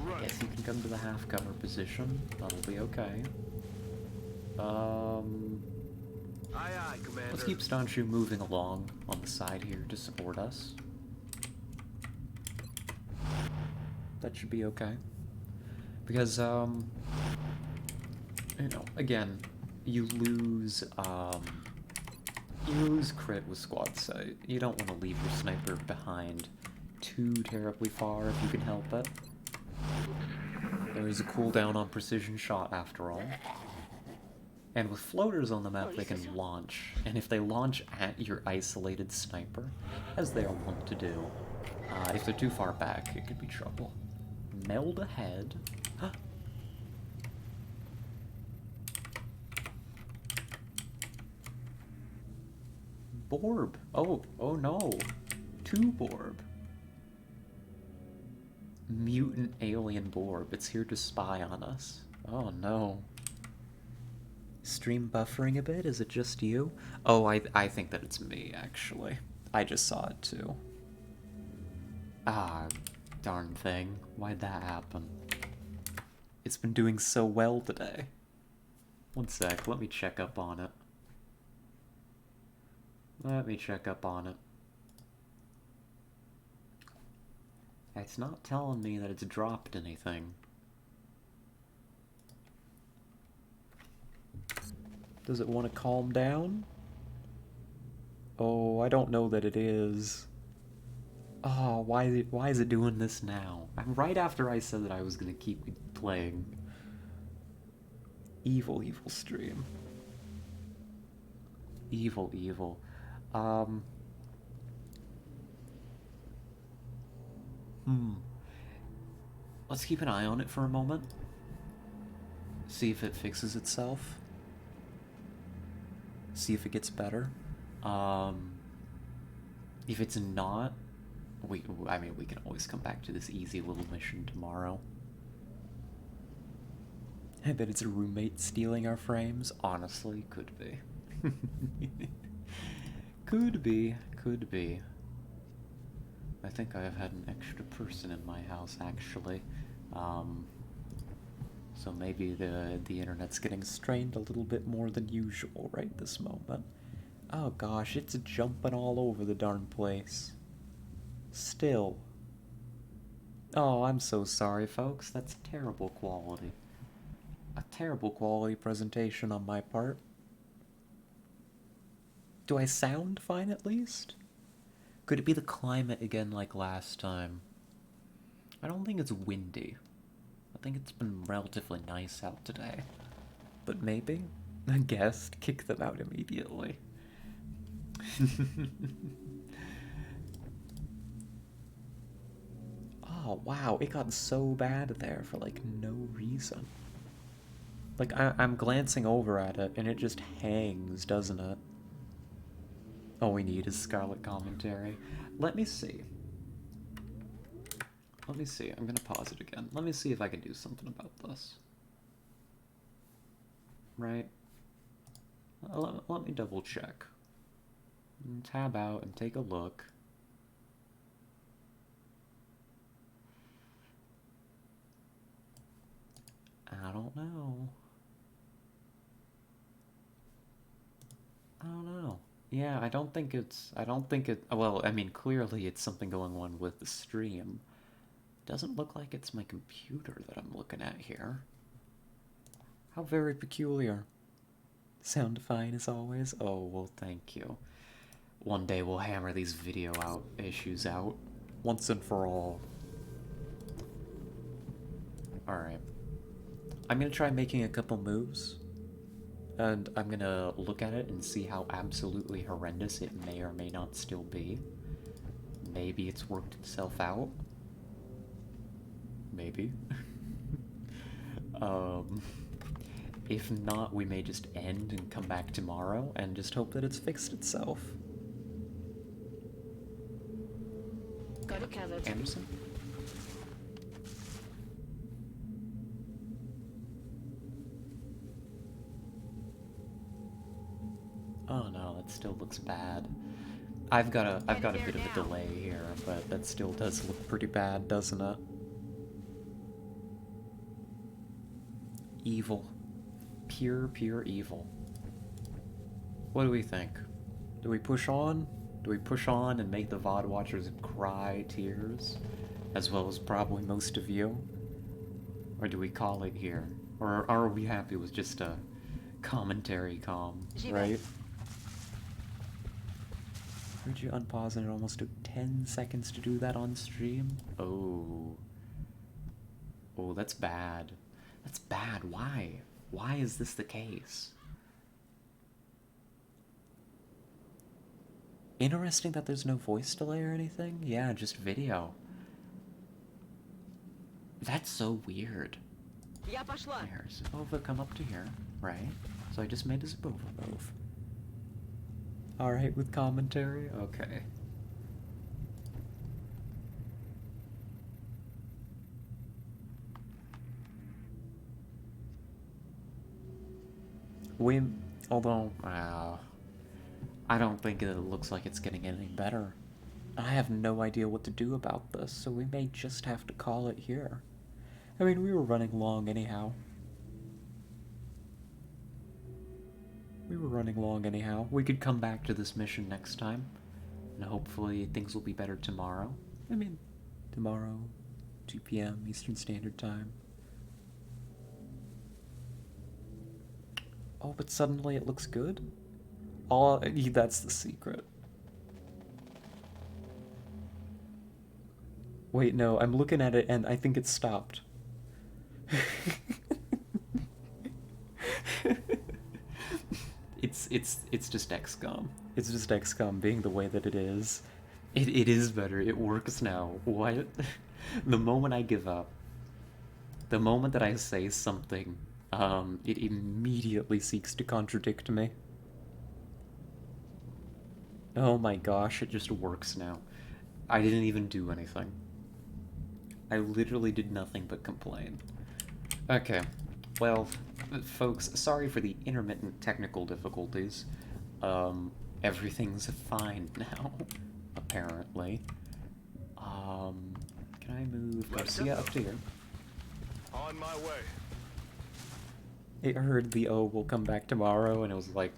I guess you can come to the half cover position. That'll be okay. Aye, aye, Commander. Let's keep Stanshu moving along on the side here to support us. That should be okay. Because, you know, again, you lose crit with squad sight. You don't want to leave your sniper behind too terribly far if you can help it. There is a cooldown on precision shot after all. And with floaters on the map, they can launch. And if they launch at your isolated sniper, as they are wont to do, if they're too far back, it could be trouble. Meld ahead. Huh. Borb. Oh no. 2 Borb. Mutant alien Borb. It's here to spy on us. Oh no. Stream buffering a bit? Is it just you? Oh, I think that it's me, actually. I just saw it too. Ah, darn thing. Why'd that happen? It's been doing so well today. One sec, let me check up on it. It's not telling me that it's dropped anything. Does it want to calm down? Oh, I don't know that it is. Oh, why is it doing this now? Right after I said that I was gonna keep playing. Evil stream. Evil. Let's keep an eye on it for a moment. See if it fixes itself. See if it gets better. If it's not, we can always come back to this easy little mission tomorrow. I bet it's a roommate stealing our frames. Honestly, could be. Could be, could be. I think I have had an extra person in my house, actually. So maybe the internet's getting strained a little bit more than usual right this moment. Oh gosh, it's jumping all over the darn place. Still. Oh, I'm so sorry, folks. That's terrible quality. A terrible quality presentation on my part. Do I sound fine at least? Could it be the climate again like last time? I don't think it's windy. I think it's been relatively nice out today. But maybe? A guest? Kick them out immediately. Oh, wow, it got so bad there for, like, no reason. Like, I'm glancing over at it, and it just hangs, doesn't it? All we need is Scarlet commentary. Let me see. Let me see. I'm gonna pause it again. Let me see if I can do something about this. Right? Let me double check. Tab out and take a look. I don't know. I don't know. Yeah, I don't think it, well, I mean, clearly it's something going on with the stream. Doesn't look like it's my computer that I'm looking at here. How very peculiar. Sound fine as always? Oh, well, thank you. One day we'll hammer these video issues out. Once and for all. Alright. I'm gonna try making a couple moves. And I'm gonna look at it and see how absolutely horrendous it may or may not still be. Maybe it's worked itself out. Maybe. If not, we may just end and come back tomorrow and just hope that it's fixed itself. Got it covered. Anderson? Oh no, that still looks bad. I've got a bit of a delay here, but that still does look pretty bad, doesn't it? Evil. Pure evil. What do we think? Do we push on? Do we push on and make the VOD watchers cry tears? As well as probably most of you? Or do we call it here? Or are we happy with just a commentary right? Heard you unpause and it almost took 10 seconds to do that on stream? Oh. Oh, that's bad. That's bad. Why? Why is this the case? Interesting that there's no voice delay or anything. Yeah, just video. That's so weird. Я пошла. Here, Zabova, come up to here, right? So I just made a Zabova move. Alright with commentary? Okay. Although, I don't think it looks like it's getting any better. I have no idea what to do about this, so we may just have to call it here. I mean, we were running long anyhow. We could come back to this mission next time, and hopefully things will be better tomorrow. I mean, tomorrow, 2 p.m. Eastern Standard Time. Oh, but suddenly it looks good? That's the secret. Wait, no, I'm looking at it and I think it's stopped. It's just XCOM. It's just XCOM being the way that it is. It is better. It works now. What? The moment I give up, the moment that I say something, it immediately seeks to contradict me. Oh my gosh, it just works now. I didn't even do anything. I literally did nothing but complain. Okay, Well, folks, sorry for the intermittent technical difficulties. Everything's fine now, apparently. Can I move Garcia up to here? On my way. It heard the "oh, we'll come back tomorrow," and it was like,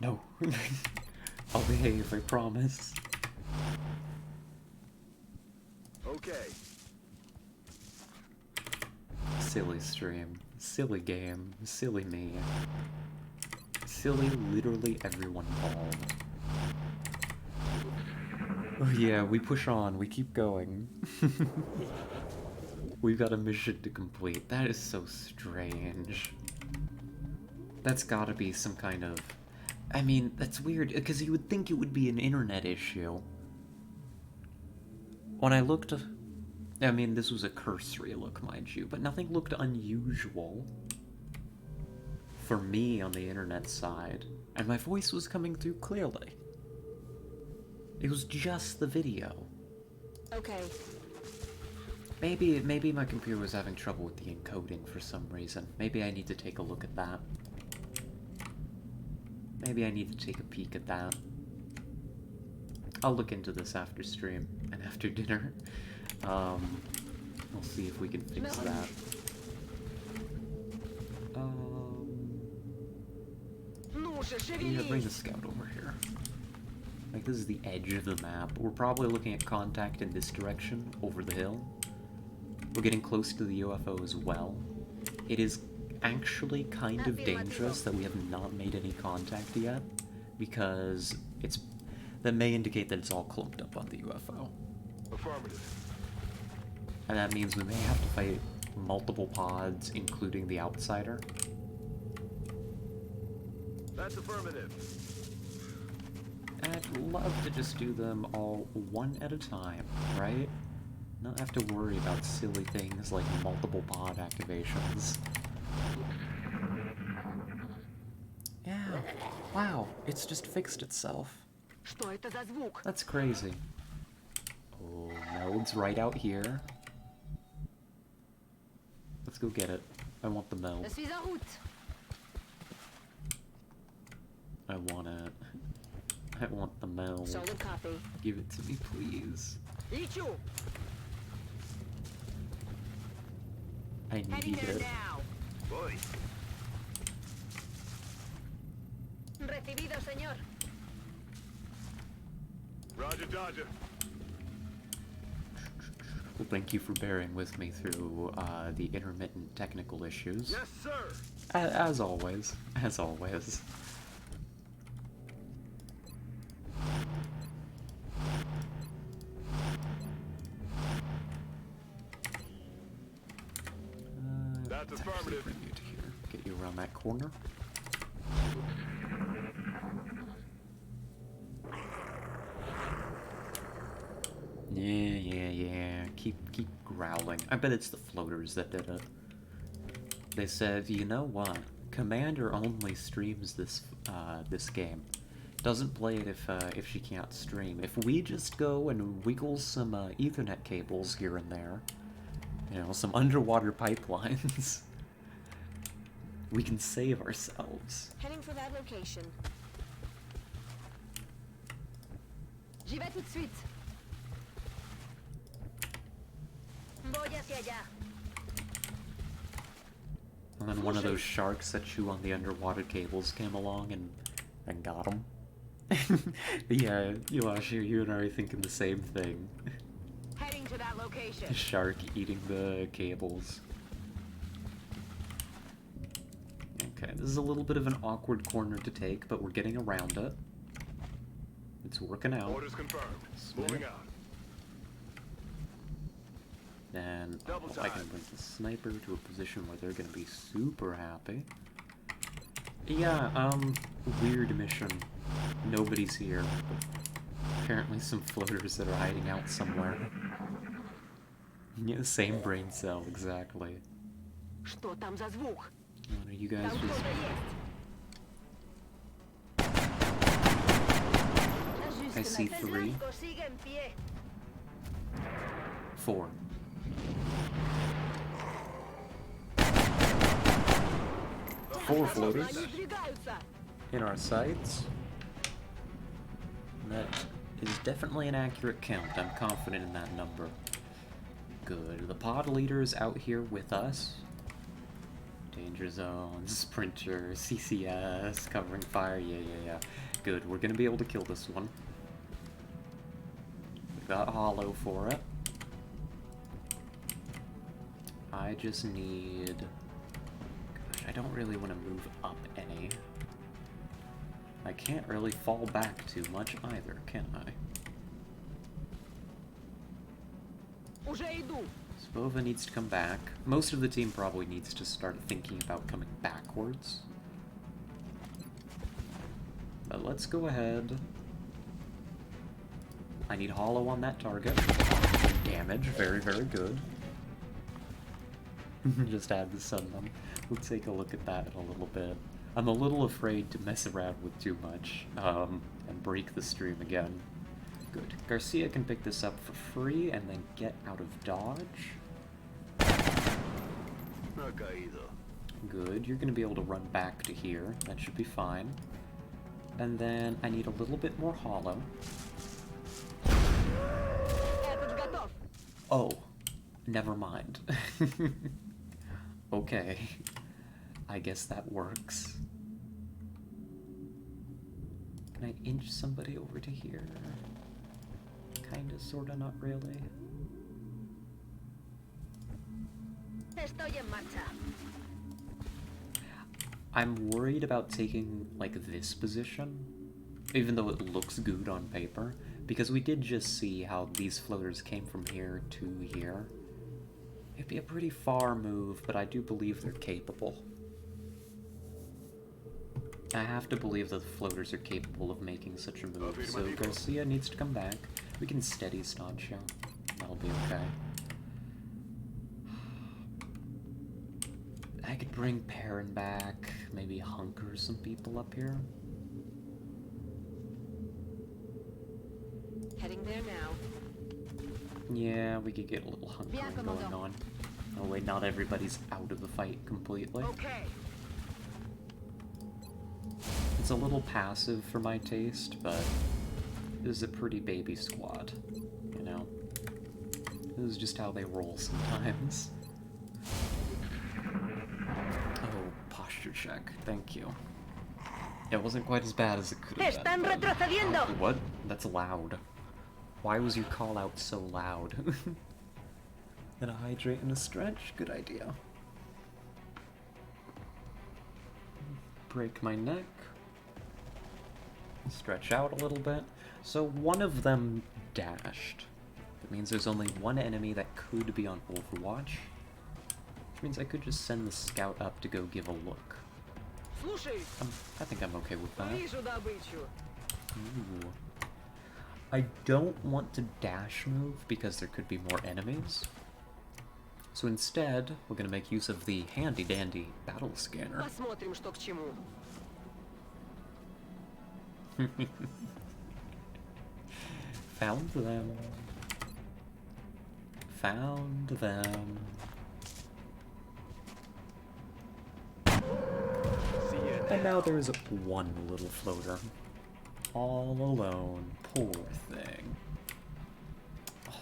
no, I'll behave, I promise. Okay. Silly stream, silly game, silly me. Silly literally everyone involved. Oh yeah, we push on, we keep going. We've got a mission to complete. That is so strange. That's gotta be some kind of... I mean, that's weird, because you would think it would be an internet issue. When I looked... I mean, this was a cursory look, mind you, but nothing looked unusual for me on the internet side, and my voice was coming through clearly. It was just the video. Okay. Maybe my computer was having trouble with the encoding for some reason. Maybe I need to take a look at that. Maybe I need to take a peek at that. I'll look into this after stream and after dinner. We'll see if we can fix that. Yeah, bring the scout over here. Like, this is the edge of the map. We're probably looking at contact in this direction, over the hill. We're getting close to the UFO as well. It is actually kind of dangerous that we have not made any contact yet, because that may indicate that it's all clumped up on the UFO. Affirmative. And that means we may have to fight multiple pods, including the outsider. That's affirmative. And I'd love to just do them all one at a time, right? Not have to worry about silly things like multiple pod activations. Yeah. Wow, it's just fixed itself. That's crazy. Oh, Meld's right out here. Let's go get it. I want the Meld. I want it. I want the Meld. Solid copy. Give it to me, please. I need it. Boy. Recibido, señor. Roger, Dodger. Well, thank you for bearing with me through the intermittent technical issues. Yes, sir. As always. As always. That's affirmative. Bring you to here. Get you around that corner. Yeah. Keep growling. I bet it's the floaters that did it. They said, you know what? Commander only streams this this game. Doesn't play it if she can't stream. If we just go and wiggle some Ethernet cables here and there, you know, some underwater pipelines, we can save ourselves. Heading for that location. J'y vais tout de suite. Voy hacia allá. And then one of those sharks that chew on the underwater cables came along and got him. Yeah, Yoshi, you and I are thinking the same thing. Heading to that location. The shark eating the cables. Okay, this is a little bit of an awkward corner to take, but we're getting around it. It's working out. Orders confirmed. Moving out. Then Double I can time. bring the sniper to a position where they're gonna be super happy. Yeah, weird mission. Nobody's here, but apparently some floaters that are hiding out somewhere. Yeah, same brain cell, exactly. Что там за звук? What are you guys Там just... кто-то есть. I see 3. Sigue en pie. 4. 4 floaters in our sights. That is definitely an accurate count. I'm confident in that number. Good. The pod leader's out here with us. Danger zone, sprinter, CCS, covering fire. Yeah. Good. We're gonna be able to kill this one. We got hollow for it. I just need... Gosh, I don't really want to move up any. I can't really fall back too much either, can I? Spova needs to come back. Most of the team probably needs to start thinking about coming backwards. But let's go ahead. I need hollow on that target. Damage, very, very good. Just had to send them. We'll take a look at that in a little bit. I'm a little afraid to mess around with too much, and break the stream again. Good. Garcia can pick this up for free and then get out of dodge. Good. You're going to be able to run back to here. That should be fine. And then I need a little bit more hollow. Oh. Never mind. Okay. I guess that works. Can I inch somebody over to here? Kinda, sorta, not really. Estoy en marcha. I'm worried about taking, like, this position, even though it looks good on paper, because we did just see how these floaters came from here to here. It'd be a pretty far move, but I do believe they're capable. I have to believe that the floaters are capable of making such a move, so Garcia needs to come back. We can steady Stancho. That'll be okay. I could bring Perrin back, maybe hunker some people up here. Heading there now. Yeah, we could get a little hunkering going on. Oh wait, not everybody's out of the fight completely. Okay. It's a little passive for my taste, but this is a pretty baby squad, you know? This is just how they roll sometimes. Oh, posture check. Thank you. It wasn't quite as bad as it could have been. Están retrocediendo. What? That's loud. Why was your call out so loud? Gonna hydrate and a stretch? Good idea. Break my neck. Stretch out a little bit. So one of them dashed. That means there's only one enemy that could be on Overwatch. Which means I could just send the scout up to go give a look. I think I'm okay with that. Ooh. I don't want to dash move because there could be more enemies. So instead, we're going to make use of the handy-dandy battle scanner. Посмотрим, что к чему. Found them. Found them. And now there's one little floater. All alone. Poor thing. Oh,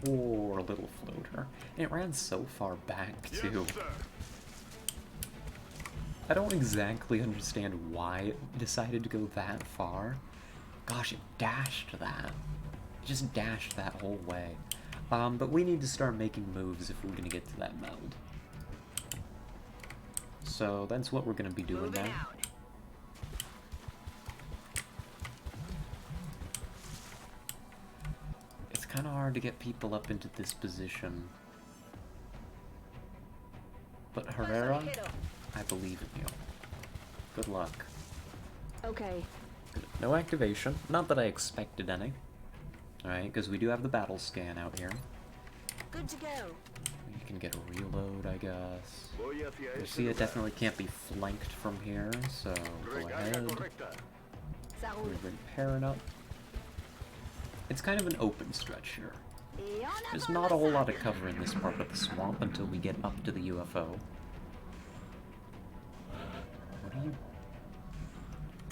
poor little floater. And it ran so far back, too. I don't exactly understand why it decided to go that far. Gosh, it dashed that. It just dashed that whole way. But we need to start making moves if we're gonna get to that meld. So that's what we're gonna be doing now. It's kind of hard to get people up into this position. But Herrera, I believe in you. Good luck. Okay. Good. No activation. Not that I expected any. Alright, because we do have the battle scan out here. Good to go. You can get a reload, I guess. Garcia definitely can't be flanked from here, so go ahead. We bring Perrin up. It's kind of an open stretch here. There's not a whole lot of cover in this part of the swamp until we get up to the UFO. What are you...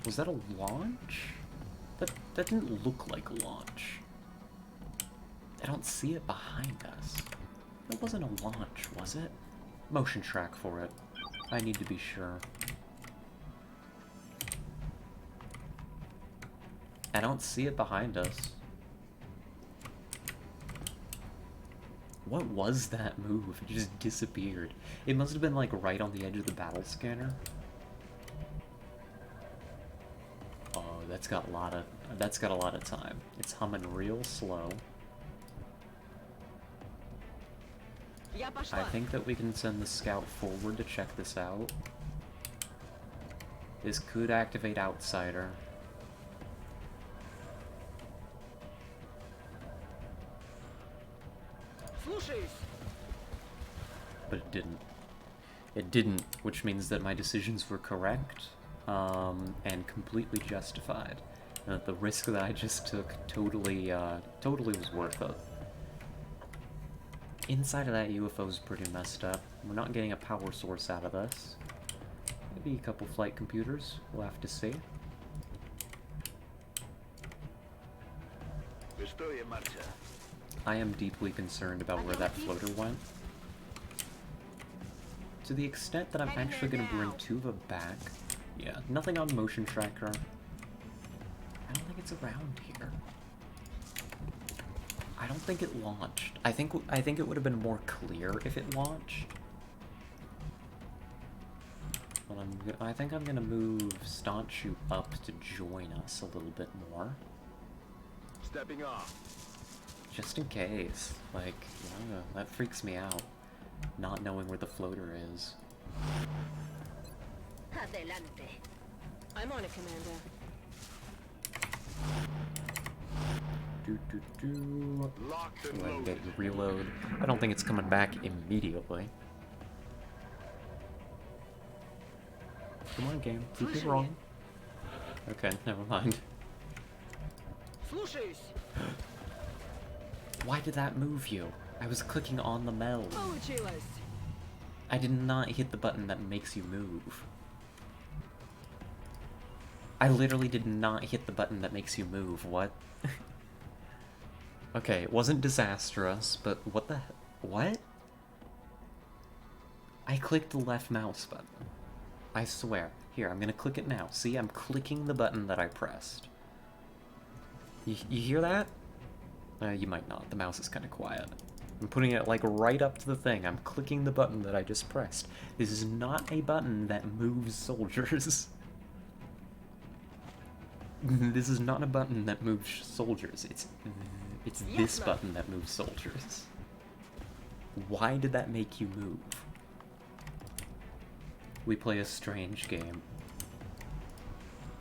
Was that a launch? That didn't look like a launch. I don't see it behind us. That wasn't a launch, was it? Motion track for it. I need to be sure. I don't see it behind us. What was that move? It just disappeared. It must have been like right on the edge of the battle scanner. Oh, that's got a lot of time. It's humming real slow. I think that we can send the scout forward to check this out. This could activate Outsider. But it didn't. It didn't, which means that my decisions were correct, and completely justified. And that the risk that I just took totally was worth it. Inside of that UFO is pretty messed up. We're not getting a power source out of this. Maybe a couple flight computers. We'll have to see. I am deeply concerned about where that floater went. To the extent that I'm actually going to bring Tuva back. Yeah, nothing on motion tracker. I don't think it's around here. I don't think it launched. I think it would have been more clear if it launched. But I think I'm gonna move Staunchu up to join us a little bit more. Stepping off. Just in case. Like, yeah, that freaks me out. Not knowing where the floater is. Adelante. I'm on it, Commander. Locked Go and ahead and get loaded. your reload. I don't think it's coming back immediately. Come on, game. Prove me wrong. Okay, never mind. Why did that move you? I was clicking on the meld. I did not hit the button that makes you move. I literally did not hit the button that makes you move. What? Okay, it wasn't disastrous, but what the what? I clicked the left mouse button. I swear. Here, I'm gonna click it now. See, I'm clicking the button that I pressed. You hear that? You might not. The mouse is kind of quiet. I'm putting it, like, right up to the thing. I'm clicking the button that I just pressed. This is not a button that moves soldiers. This is not a button that moves soldiers. It's this button that moves soldiers. Why did that make you move? We play a strange game.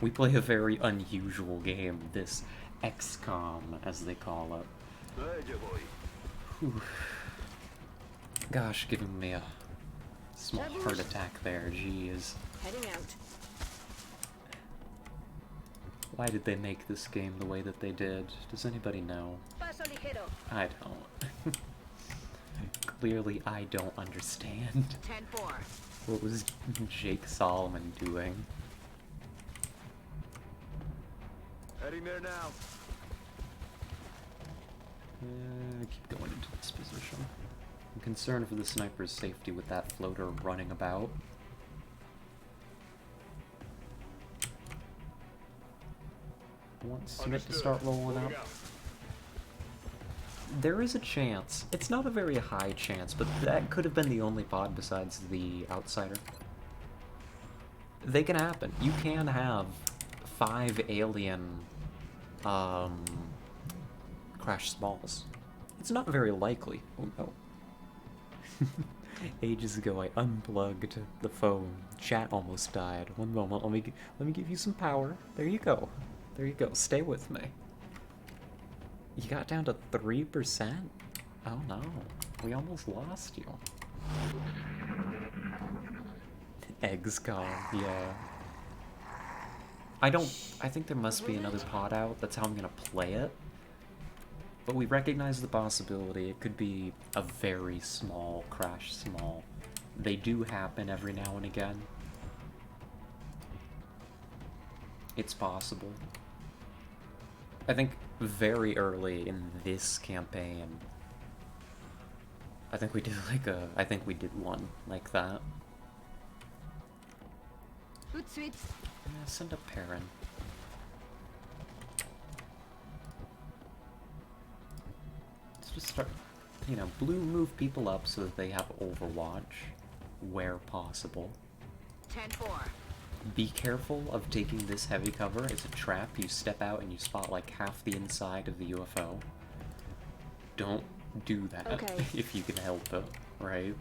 We play a very unusual game. This XCOM, as they call it. Whew. Gosh, giving me a small heart attack there, jeez. Heading out. Why did they make this game the way that they did? Does anybody know? I don't. Clearly, I don't understand. 10-4. What was Jake Solomon doing? Heading there now. Keep going into this position. I'm concerned for the sniper's safety with that floater running about. I want Smith to start rolling up. There is a chance. It's not a very high chance, but that could have been the only pod besides the Outsider. They can happen. You can have 5 alien crash smalls. It's not very likely. Oh no. Ages ago I unplugged the phone. Chat almost died. One moment, let me give you some power. There you go. There you go. Stay with me. You got down to 3%? Oh no. We almost lost you. XCOM, yeah. I think there must be another pod out. That's how I'm gonna play it. But we recognize the possibility it could be a very small crash small. They do happen every now and again. It's possible. I think very early in this campaign, I think we did one like that. Tout de suite. Yeah, send a Perrin. Let's just start, you know, blue move people up so that they have Overwatch where possible. 10-4. Be careful of taking this heavy cover. It's a trap. You step out and you spot like half the inside of the UFO. Don't do that if you can help it, right?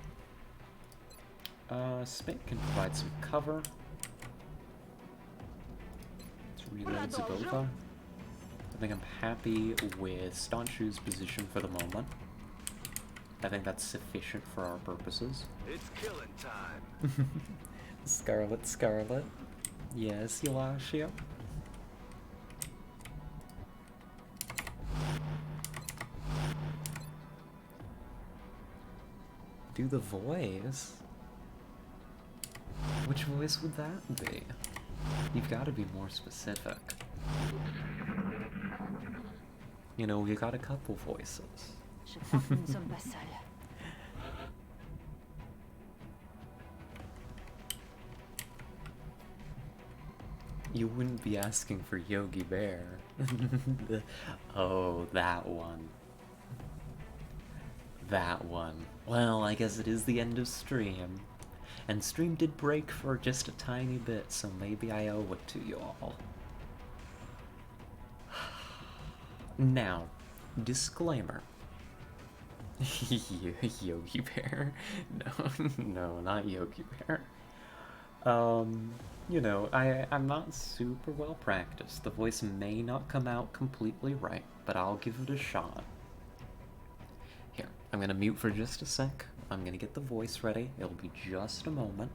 Spit can provide some cover. Let's reload Zabova. I think I'm happy with Staunchu's position for the moment. I think that's sufficient for our purposes. It's killing time. Scarlet. Yes, Eulashia. Do the voice? Which voice would that be? You've got to be more specific. You know, we got a couple voices. You wouldn't be asking for Yogi Bear. Oh, that one. That one. Well, I guess it is the end of stream. And stream did break for just a tiny bit, so maybe I owe it to you all. Now, disclaimer. Yogi Bear? No, no, not Yogi Bear. You know, I'm not super well practiced. The voice may not come out completely right, but I'll give it a shot. Here, I'm gonna mute for just a sec. I'm gonna get the voice ready. It'll be just a moment.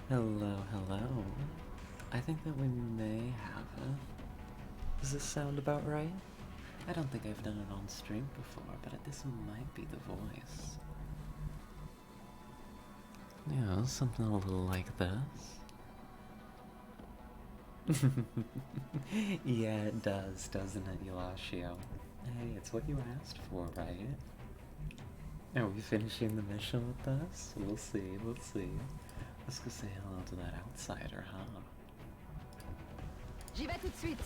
Hello, hello. I think that we may have it. Does this sound about right? I don't think I've done it on stream before, but this might be the voice. Yeah, something a little like this. Yeah, it does, doesn't it, Eulashio? Hey, it's what you asked for, right? Are we finishing the mission with us? We'll see, we'll see. Let's go say hello to that outsider, huh? J'y vais tout de suite.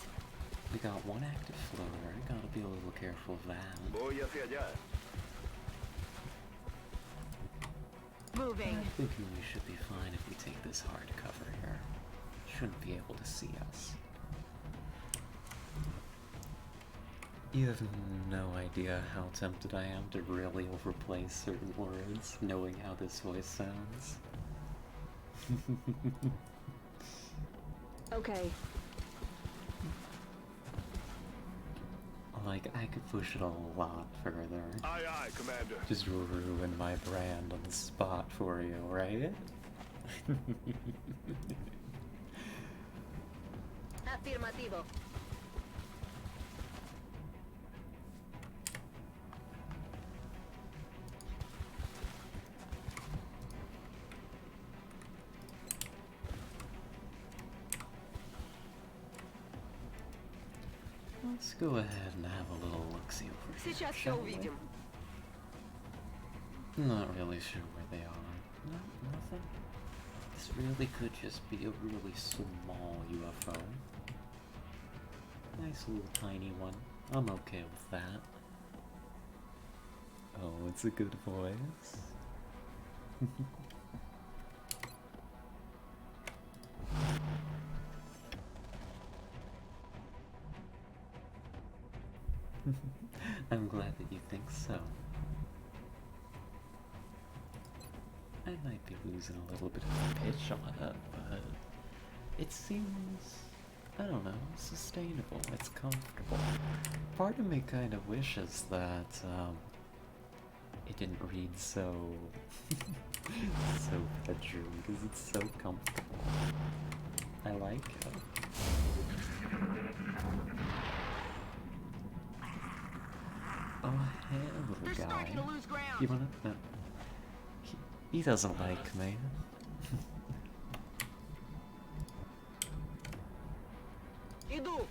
We got one active floater. Gotta be a little careful of that. Moving. I'm thinking we should be fine if we take this hard cover here. Shouldn't be able to see us. You have no idea how tempted I am to really overplay certain words, knowing how this voice sounds. Okay. Like, I could push it a lot further. Aye, aye, Commander. Just ruin my brand on the spot for you, right? Afirmativo. Let's go ahead and have a little look-see over here. Сейчас все shall we? увидим. Not really sure where they are. No, nothing. This really could just be a really small UFO. Nice little tiny one. I'm okay with that. Oh, it's a good voice. I'm glad that you think so. I might be losing a little bit of pitch on it, but it seems, I don't know, sustainable. It's comfortable. Part of me kind of wishes that it didn't read so so bedroom because it's so comfortable. I like it. Oh hey little guy. You wanna no. He doesn't like me. Иду.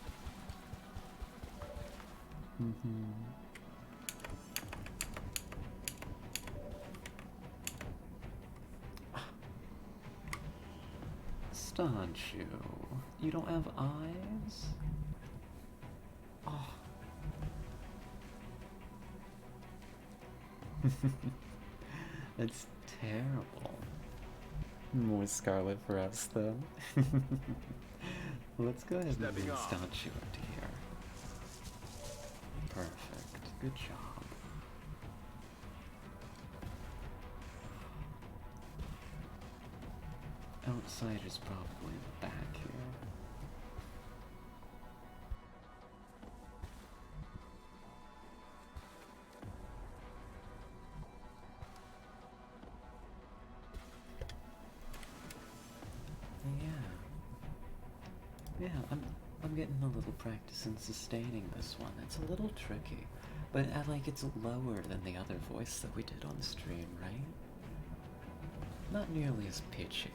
Staunch you. You don't have eyes? Oh. That's terrible. More Scarlet for us, though. Let's go ahead and move Staunch you up to here. Perfect. Good job. Outsider's probably in the back here. Yeah, I'm getting a little practice in sustaining this one. It's a little tricky, but it's lower than the other voice that we did on the stream, right? Not nearly as pitchy.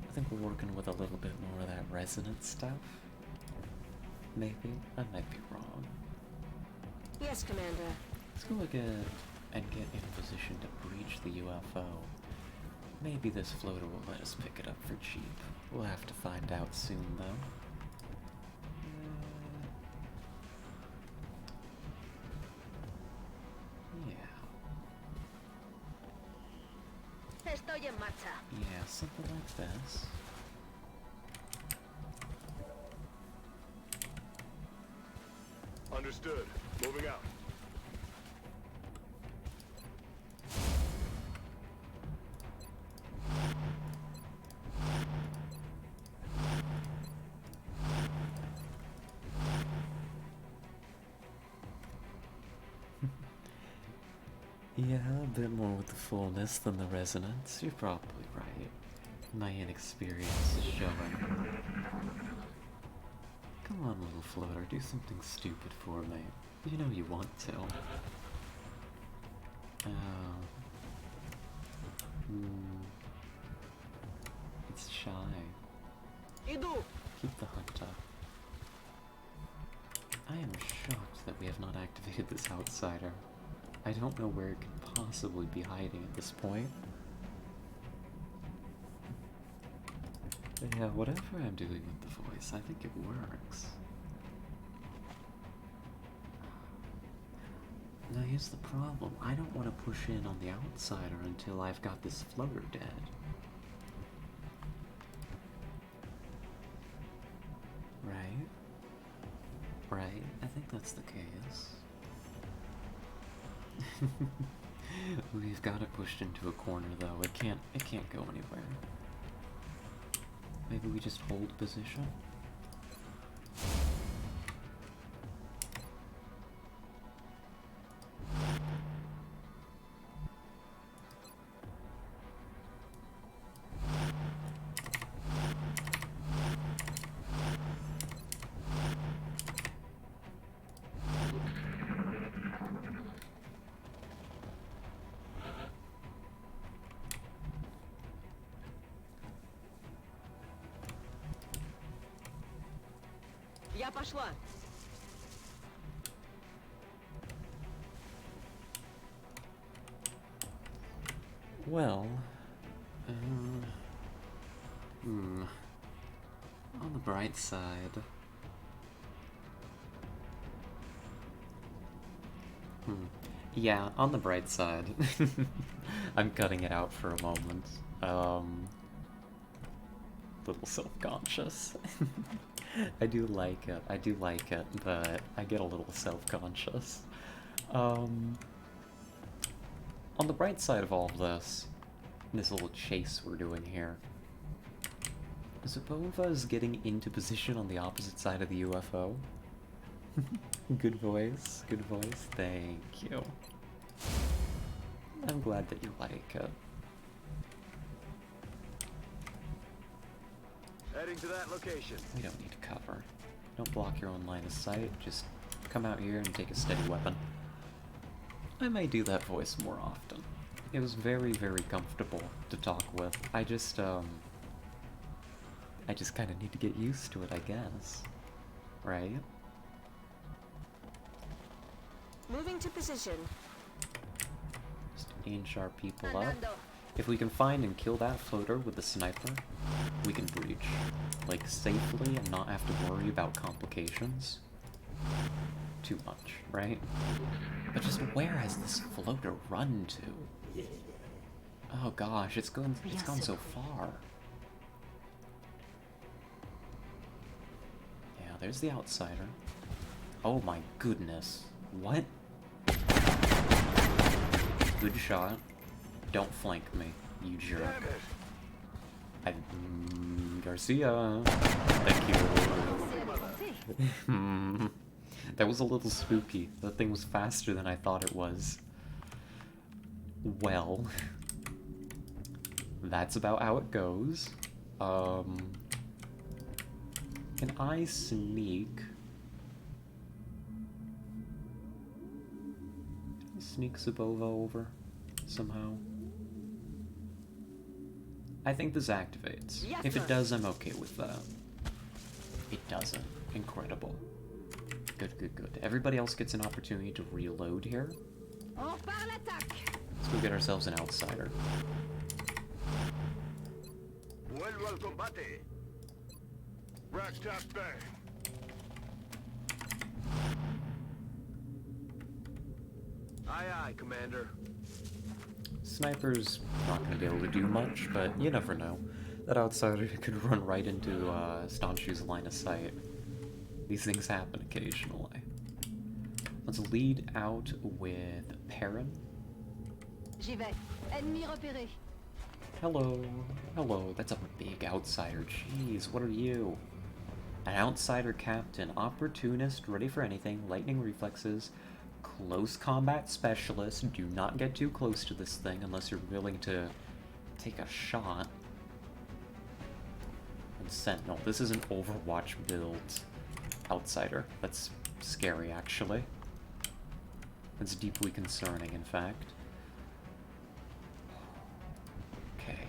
I think we're working with a little bit more of that resonant stuff. Maybe. I might be wrong. Yes, Commander. Let's go again and get in position to breach the UFO. Maybe this floater will let us pick it up for cheap. We'll have to find out soon, though. Estoy en marcha. Yeah, something like this. Understood. Moving out. Yeah, a bit more with the fullness than the resonance. You're probably right. My inexperience is showing. Come on, little floater, do something stupid for me. You know you want to. It's shy. Иду. Keep the hunt up. I am shocked that we have not activated this outsider. I don't know where it could possibly be hiding at this point. But yeah, whatever I'm doing with the voice, I think it works. Now here's the problem. I don't want to push in on the outsider until I've got this floater dead. Right? Right? I think that's the case. We've got it pushed into a corner though. It can't go anywhere. Maybe we just hold position? Я пошла. Well, on the bright side, yeah, on the bright side, I'm cutting it out for a moment. Little self-conscious. I do like it, but I get a little self-conscious. On the bright side of all of this little chase we're doing here, Zapova is getting into position on the opposite side of the UFO. Good voice, thank you. I'm glad that you like it. Heading to that location. We don't need cover. Don't block your own line of sight, just come out here and take a steady weapon. I may do that voice more often. It was very, very comfortable to talk with. I just kind of need to get used to it, I guess. Right? Moving to position. Just inch our people up. If we can find and kill that floater with the sniper, we can breach. Like, safely and not have to worry about complications. Too much, right? But just where has this floater run to? Oh gosh, it's gone so far. Yeah, there's the outsider. Oh my goodness. What? Good shot. Don't flank me, you jerk. Garcia. Thank you. That was a little spooky. That thing was faster than I thought it was. Well, that's about how it goes. Can I sneak? Sneak Zabova over somehow? I think this activates. Yes, if sir. it does, I'm okay with that. It doesn't. Incredible. Good, good, good. Everybody else gets an opportunity to reload here. Let's go get ourselves an outsider. Vuelvo al combate. Rack task bang. Aye, aye, Commander. Sniper's not going to be able to do much, but you never know. That outsider could run right into Staunchu's line of sight. These things happen occasionally. Let's lead out with Perrin. J'y vais. Ennemi repéré. Hello. Hello. That's a big outsider. Jeez, what are you? An outsider captain. Opportunist, ready for anything. Lightning reflexes. Close combat specialist. Do not get too close to this thing unless you're willing to take a shot. And Sentinel. This is an Overwatch build. Outsider. That's scary, actually. That's deeply concerning, in fact. Okay.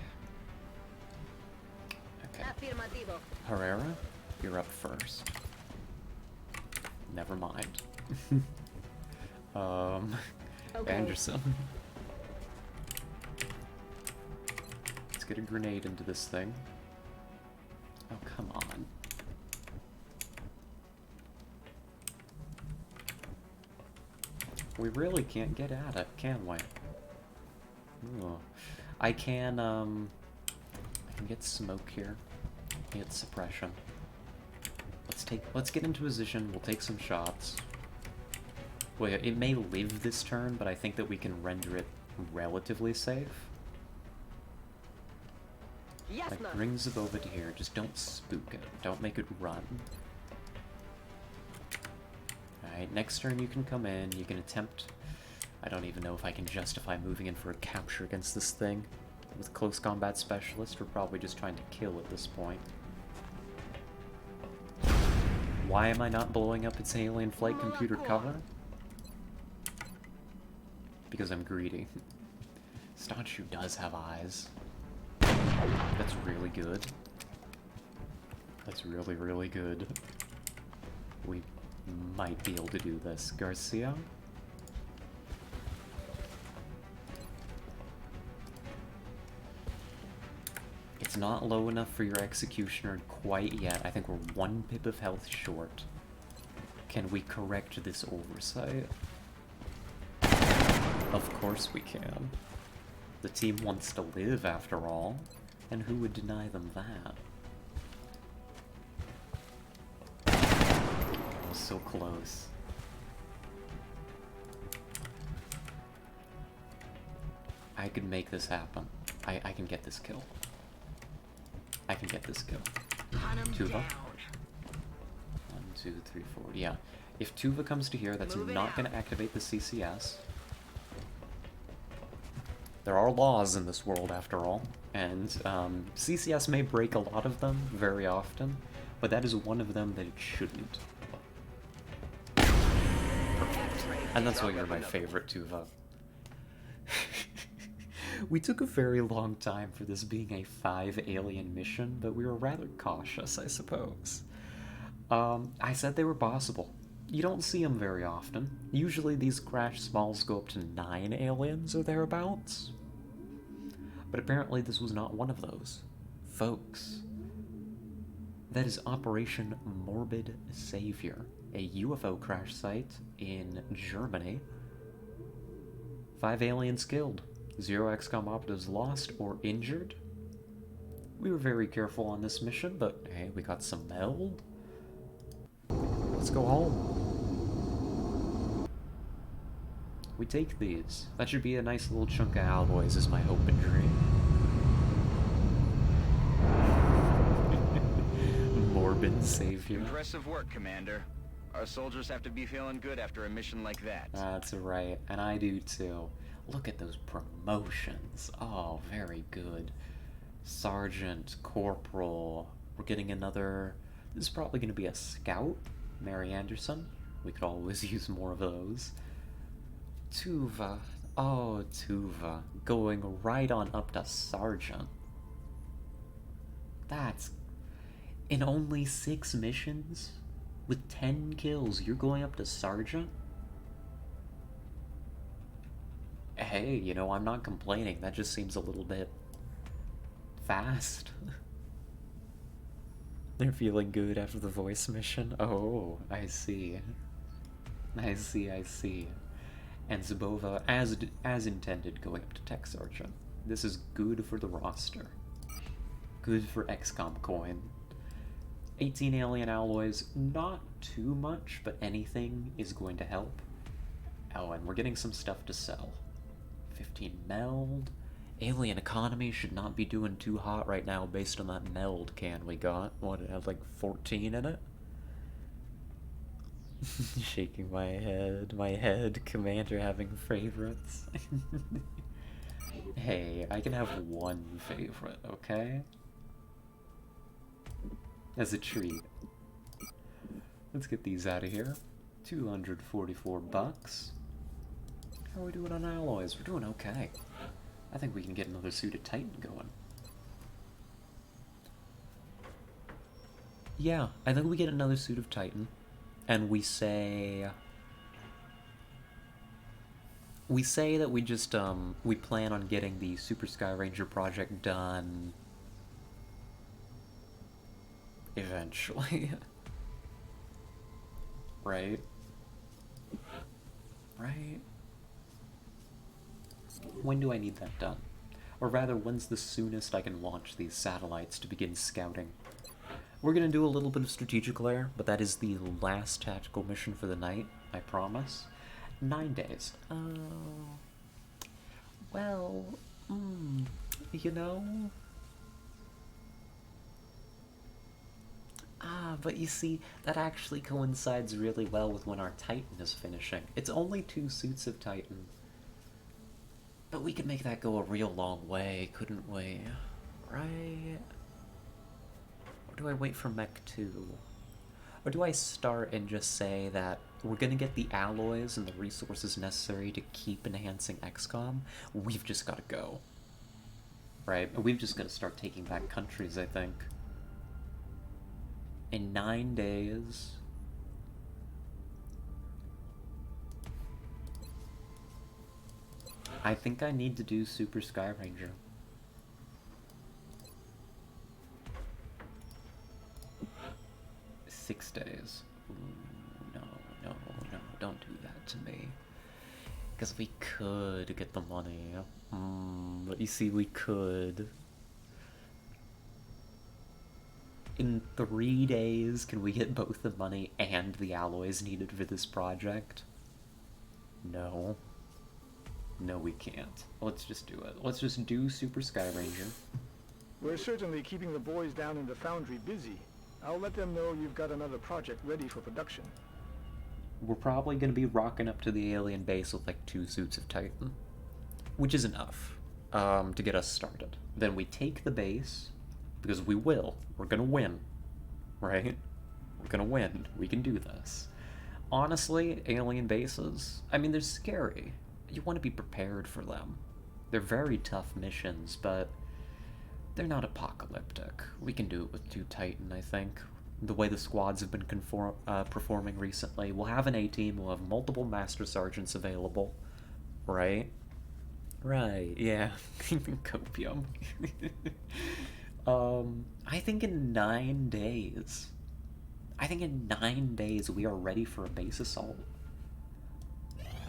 Okay. Affirmativo. Herrera, you're up first. Never mind. Okay. Anderson. Let's get a grenade into this thing. Oh, come on. We really can't get at it, can we? Ooh. I can get smoke here. Get suppression. Let's get into position, we'll take some shots. Wait, it may live this turn, but I think that we can render it relatively safe. Yes, Like, ma'am. bring Zabova to here, just don't spook it. Don't make it run. Alright, next turn you can come in, you can attempt... I don't even know if I can justify moving in for a capture against this thing. With close combat specialist, we're probably just trying to kill at this point. Why am I not blowing up its alien flight computer cover? Because I'm greedy. Staunchu does have eyes. That's really good. That's really, really good. We might be able to do this. Garcia? It's not low enough for your Executioner quite yet. I think we're 1 pip of health short. Can we correct this oversight? Of course we can. The team wants to live, after all. And who would deny them that? I was so close. I could make this happen. I can get this kill. I can get this kill. Tuva. 1, 2, 3, 4. Yeah. If Tuva comes to here, that's not going to activate the CCS. There are laws in this world, after all, and CCS may break a lot of them very often, but that is one of them that it shouldn't. Perfect. And that's why you're my favorite, Tuva. We took a very long time for this being a 5-alien mission, but we were rather cautious, I suppose. I said they were possible. You don't see them very often. Usually these crash smalls go up to 9 aliens or thereabouts. But apparently this was not one of those. Folks, that is Operation Morbid Savior, a UFO crash site in Germany. 5 aliens killed. 0 XCOM operatives lost or injured. We were very careful on this mission, but hey, we got some meld. Let's go home. We take these. That should be a nice little chunk of alloys, is my hope and dream. Morbid Savior. Impressive work, Commander. Our soldiers have to be feeling good after a mission like that. That's right, and I do too. Look at those promotions. Oh, very good. Sergeant, Corporal. We're getting another... This is probably going to be a Scout. Mary Anderson. We could always use more of those. Tuva. Oh, Tuva. Going right on up to Sergeant. That's... In only 6 missions? With 10 kills, you're going up to Sergeant? Hey, you know, I'm not complaining. That just seems a little bit fast. They're feeling good after the voice mission? Oh, I see. I see. And Zubova, as intended, going up to Tech Sergeant. This is good for the roster. Good for XCOM coin. 18 alien alloys, not too much, but anything is going to help. Oh, and we're getting some stuff to sell. 15 meld. Alien economy should not be doing too hot right now based on that meld can we got. What, it had like 14 in it? Shaking my head, Commander having favorites. Hey, I can have one favorite, okay? As a treat. Let's get these out of here. 244 bucks. How are we doing on alloys? We're doing okay. I think we can get another suit of Titan going. Yeah, I think we get another suit of Titan. And we say that we just, we plan on getting the Super Sky Ranger project done eventually. Right? Right? When do I need that done? Or rather, when's the soonest I can launch these satellites to begin scouting? We're gonna do a little bit of strategic lair, but that is the last tactical mission for the night, I promise. 9 days. Well, you know... but you see, that actually coincides really well with when our Titan is finishing. It's only 2 suits of Titan. But we could make that go a real long way, couldn't we? Right? Or do I wait for Mech 2? Or do I start and just say that we're gonna get the alloys and the resources necessary to keep enhancing XCOM? We've just gotta go. Right? We've just gotta start taking back countries, I think. In 9 days... I think I need to do Super Sky Ranger. Six days. Ooh, no, don't do that to me. Because we could get the money. But you see, we could. In 3 days, can we get both the money and the alloys needed for this project? No. No, we can't. Let's just do it. Let's just do Super Sky Ranger. We're certainly keeping the boys down in the foundry busy. I'll let them know you've got another project ready for production. We're probably going to be rocking up to the alien base with like 2 suits of Titan. Which is enough. to get us started. Then we take the base, because we will. We're gonna win, right? We're gonna win. We can do this. Honestly, alien bases, I mean, they're scary. You want to be prepared for them. They're very tough missions, but they're not apocalyptic. We can do it with 2 Titan, I think. The way the squads have been performing recently. We'll have an A-team, we'll have multiple Master Sergeants available, right? Right, yeah. Copium. I think in 9 days. I think in 9 days we are ready for a base assault.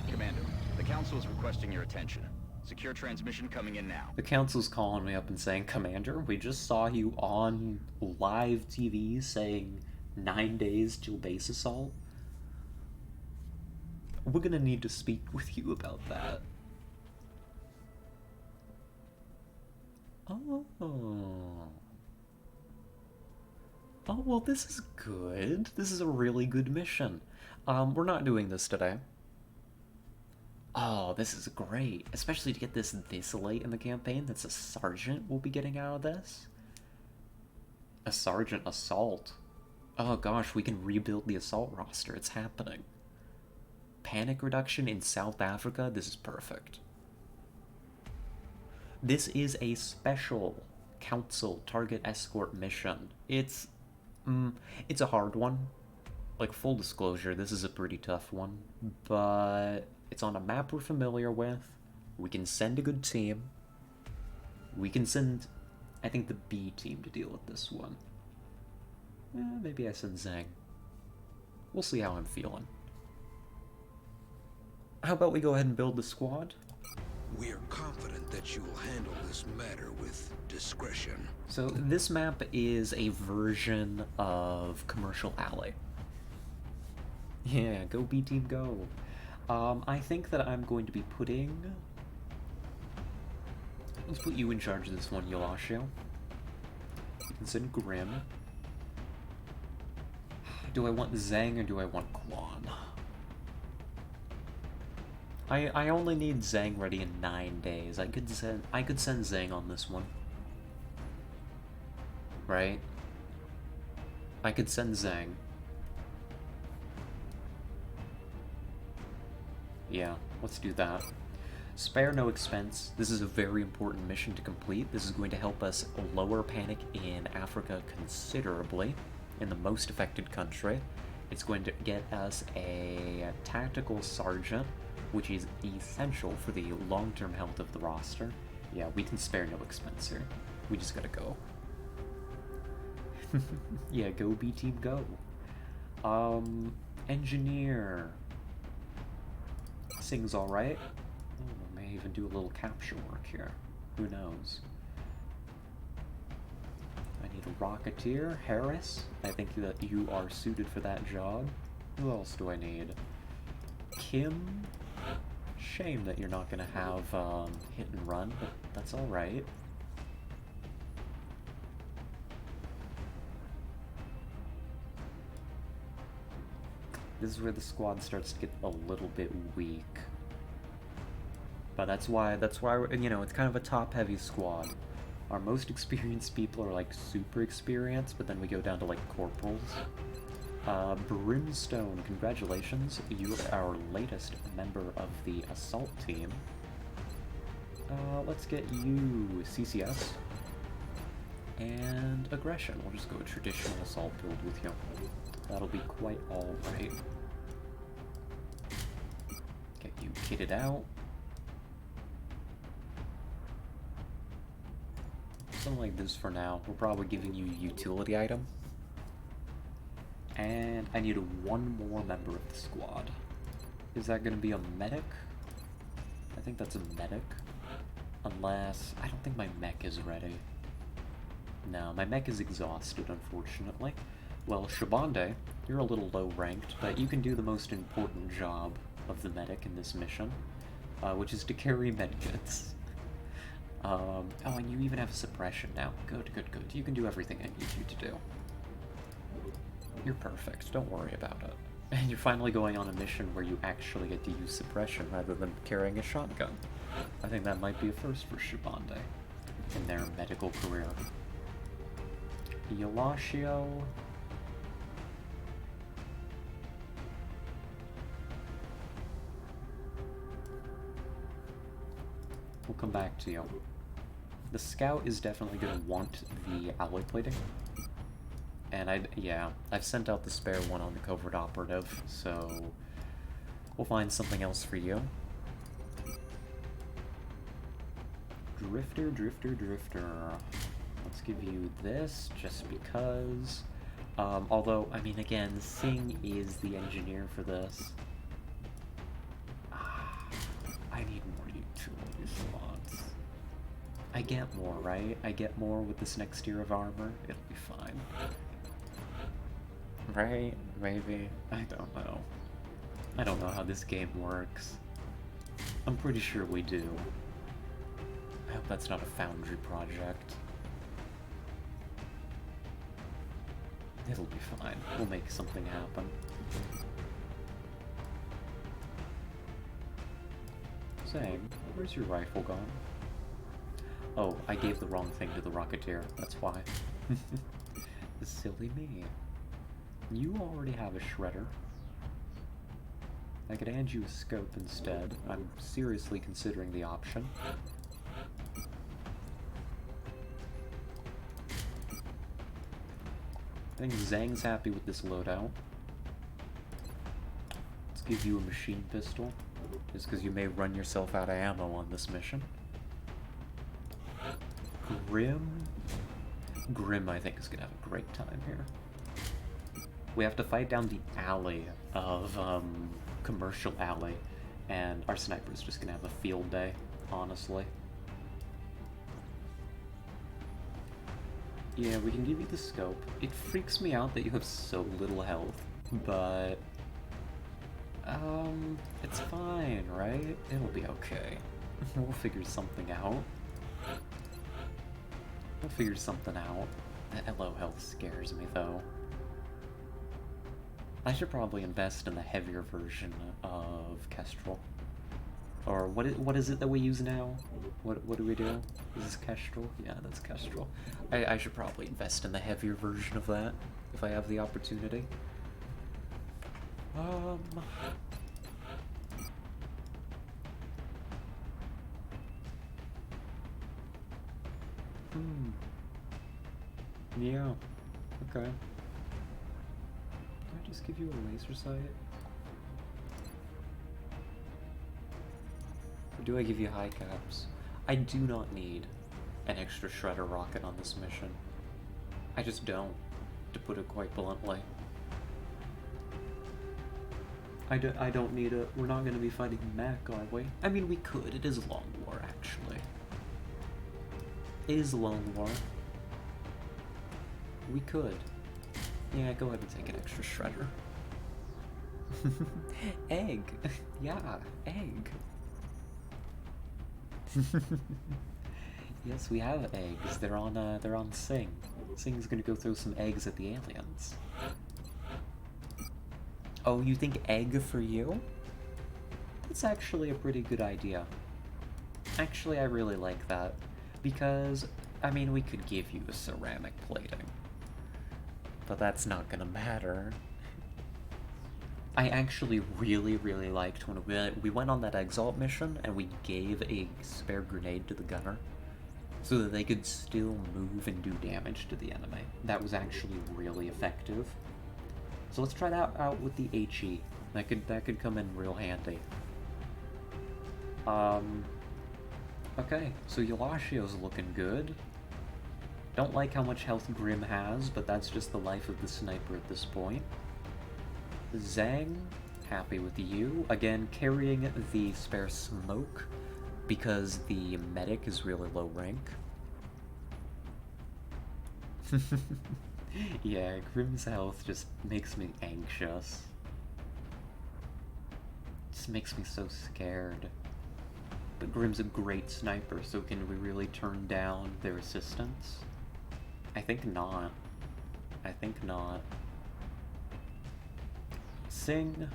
Commander, the Council is requesting your attention. Secure transmission coming in now. The Council's calling me up and saying, Commander, we just saw you on live TV saying 9 days till base assault. We're gonna need to speak with you about that. Oh. Oh, well, this is good. This is a really good mission. We're not doing this today. Oh, this is great. Especially to get this late in the campaign. That's a sergeant we'll be getting out of this. A sergeant assault. Oh gosh, we can rebuild the assault roster. It's happening. Panic reduction in South Africa. This is perfect. This is a special council target escort mission. It's a hard one. Like, full disclosure, this is a pretty tough one, but it's on a map we're familiar with. We can send a good team. We can send, I think, the B team to deal with this one. Maybe I send Zhang. We'll see how I'm feeling. How about we go ahead and build the squad? We are confident that you will handle this matter with discretion. So this map is a version of Commercial Alley. Yeah, go B team, go. I think that I'm going to be putting... Let's put you in charge of this one, Yolashio. You can send Grim. Do I want Zhang or do I want Quan? I only need Zhang ready in 9 days. I could send Zhang on this one. Right? I could send Zhang. Yeah, let's do that. Spare no expense. This is a very important mission to complete. This is going to help us lower panic in Africa considerably, in the most affected country. It's going to get us a tactical sergeant, which is essential for the long-term health of the roster. Yeah, we can spare no expense here. We just gotta go. Yeah, go B team, go. Engineer. Sing's alright. Oh, may even do a little capture work here. Who knows? I need a Rocketeer. Harris. I think that you are suited for that job. Who else do I need? Kim. Shame that you're not gonna have hit and run, but that's alright. This is where the squad starts to get a little bit weak. But that's why, you know, it's kind of a top-heavy squad. Our most experienced people are, like, super experienced, but then we go down to, like, corporals. Brimstone, congratulations. You are our latest member of the assault team. Let's get you CCS. And aggression. We'll just go a traditional assault build with you. That'll be quite alright. Get you kitted out. Something like this for now. We're probably giving you a utility item. And I need one more member of the squad. Is that going to be a medic? I think that's a medic. Unless... I don't think my mech is ready. No, my mech is exhausted, unfortunately. Well, Shabande, you're a little low-ranked, but you can do the most important job of the medic in this mission, which is to carry medkits. Oh, and you even have a suppression now. Good, good, good. You can do everything I need you to do. You're perfect. Don't worry about it. And you're finally going on a mission where you actually get to use suppression rather than carrying a shotgun. I think that might be a first for Shibande in their medical career. Yolashio. We'll come back to you. The scout is definitely going to want the alloy plating. And I've sent out the spare one on the covert operative, so we'll find something else for you. Drifter, drifter, drifter. Let's give you this, just because. Although, I mean, again, Singh is the engineer for this. I need more utility slots. I get more, right? I get more with this next tier of armor. It'll be fine. Right? Maybe? I don't know. I don't know how this game works. I'm pretty sure we do. I hope that's not a Foundry project. It'll be fine. We'll make something happen. Saying, where's your rifle gone? Oh, I gave the wrong thing to the Rocketeer. That's why. Silly me. You already have a shredder. I could hand you a scope instead. I'm seriously considering the option. I think Zhang's happy with this loadout. Let's give you a machine pistol, just because you may run yourself out of ammo on this mission. Grim, I think, is gonna have a great time here. We have to fight down the alley of, Commercial Alley, and our sniper's just gonna have a field day, honestly. Yeah, we can give you the scope. It freaks me out that you have so little health, but... it's fine, right? It'll be okay. We'll figure something out. We'll figure something out. That low health scares me, though. I should probably invest in the heavier version of Kestrel. Or what is it that we use now? What do we do? Is this Kestrel? Yeah, that's Kestrel. I should probably invest in the heavier version of that if I have the opportunity. Yeah. Okay. Can I just give you a laser sight? Or do I give you high caps? I do not need an extra shredder rocket on this mission. I just don't, to put it quite bluntly. I don't need it. We're not going to be fighting mech, are we? I mean, we could. It is a long war, actually. It is a long war. We could. Yeah, go ahead and take an extra shredder. Egg! Yeah, egg. Yes, we have eggs. They're on Sing. Sing's gonna go throw some eggs at the aliens. Oh, you think egg for you? That's actually a pretty good idea. Actually, I really like that. Because, I mean, we could give you a ceramic plating. But that's not gonna matter. I actually really, really liked when we went on that Exalt mission and we gave a spare grenade to the gunner so that they could still move and do damage to the enemy. That was actually really effective. So let's try that out with the HE. That could come in real handy. Okay, so Yolashio's looking good. Don't like how much health Grim has, but that's just the life of the sniper at this point. Zhang, happy with you. Again, carrying the spare smoke because the medic is really low rank. Yeah, Grim's health just makes me anxious. Just makes me so scared. But Grim's a great sniper, so can we really turn down their assistance? I think not. I think not. Sing.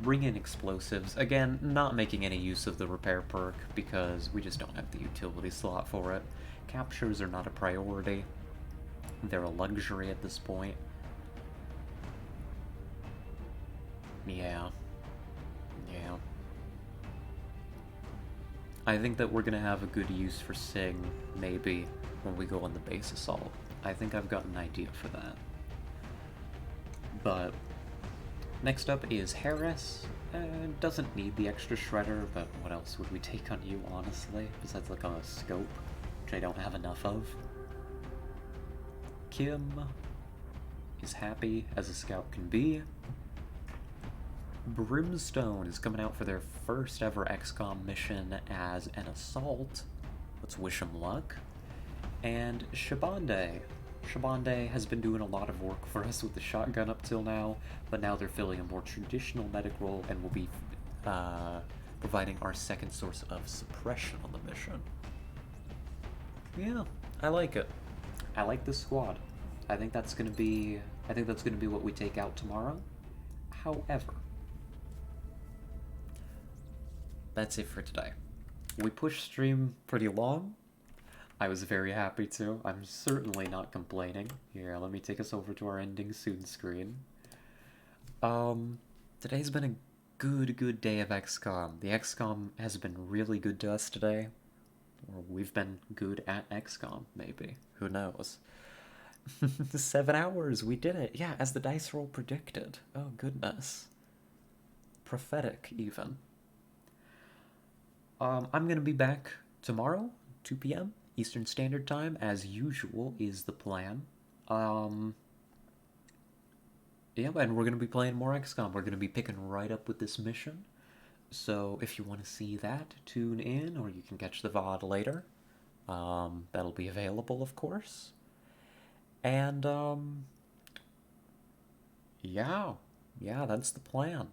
Bring in explosives. Again, not making any use of the repair perk because we just don't have the utility slot for it. Captures are not a priority. They're a luxury at this point. Yeah. Yeah. I think that we're gonna have a good use for Sing, maybe, when we go on the base assault. I think I've got an idea for that. But next up is Harris. Doesn't need the extra shredder, but what else would we take on you, honestly? Besides like a scope, which I don't have enough of. Kim is happy as a scout can be. Brimstone is coming out for their first ever XCOM mission as an assault. Let's wish them luck. And Shabande. Shabande has been doing a lot of work for us with the shotgun up till now, but now they're filling a more traditional medic role and will be providing our second source of suppression on the mission. Yeah, I like it. I like this squad. I think that's gonna be what we take out tomorrow. However, that's it for today. We pushed stream pretty long. I was very happy to. I'm certainly not complaining. Here, let me take us over to our ending soon screen. Today's been a good day of XCOM. The XCOM has been really good to us today. Or we've been good at XCOM, maybe. Who knows? 7 hours, we did it. Yeah, as the dice roll predicted. Oh, goodness. Prophetic, even. I'm gonna be back tomorrow, 2 p.m. Eastern Standard Time, as usual, is the plan. Yeah, and we're gonna be playing more XCOM. We're gonna be picking right up with this mission. So if you want to see that, tune in, or you can catch the VOD later. That'll be available, of course. And, yeah, that's the plan.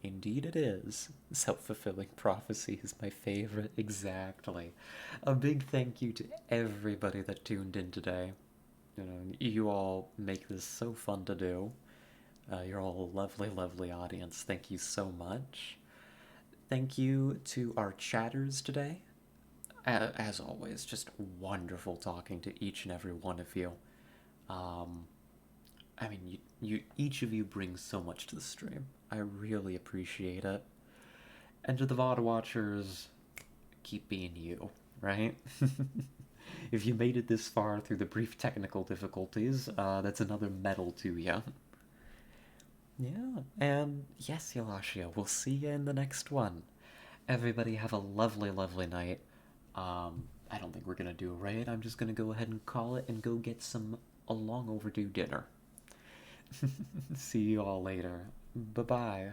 Indeed it is. Self-fulfilling prophecy is my favorite, exactly. A big thank you to everybody that tuned in today. You know, you all make this so fun to do. You're all a lovely audience. Thank you so much. Thank you to our chatters today. As always, just wonderful talking to each and every one of you. I mean, you each of you bring so much to the stream. I really appreciate it. And to the VOD watchers, keep being you, right? If you made it this far through the brief technical difficulties, that's another medal to you. Yeah, and yes, Yalashia, we'll see you in the next one. Everybody have a lovely night. I don't think we're gonna do a raid. I'm just gonna go ahead and call it and go get some long overdue dinner. See you all later. Bye-bye.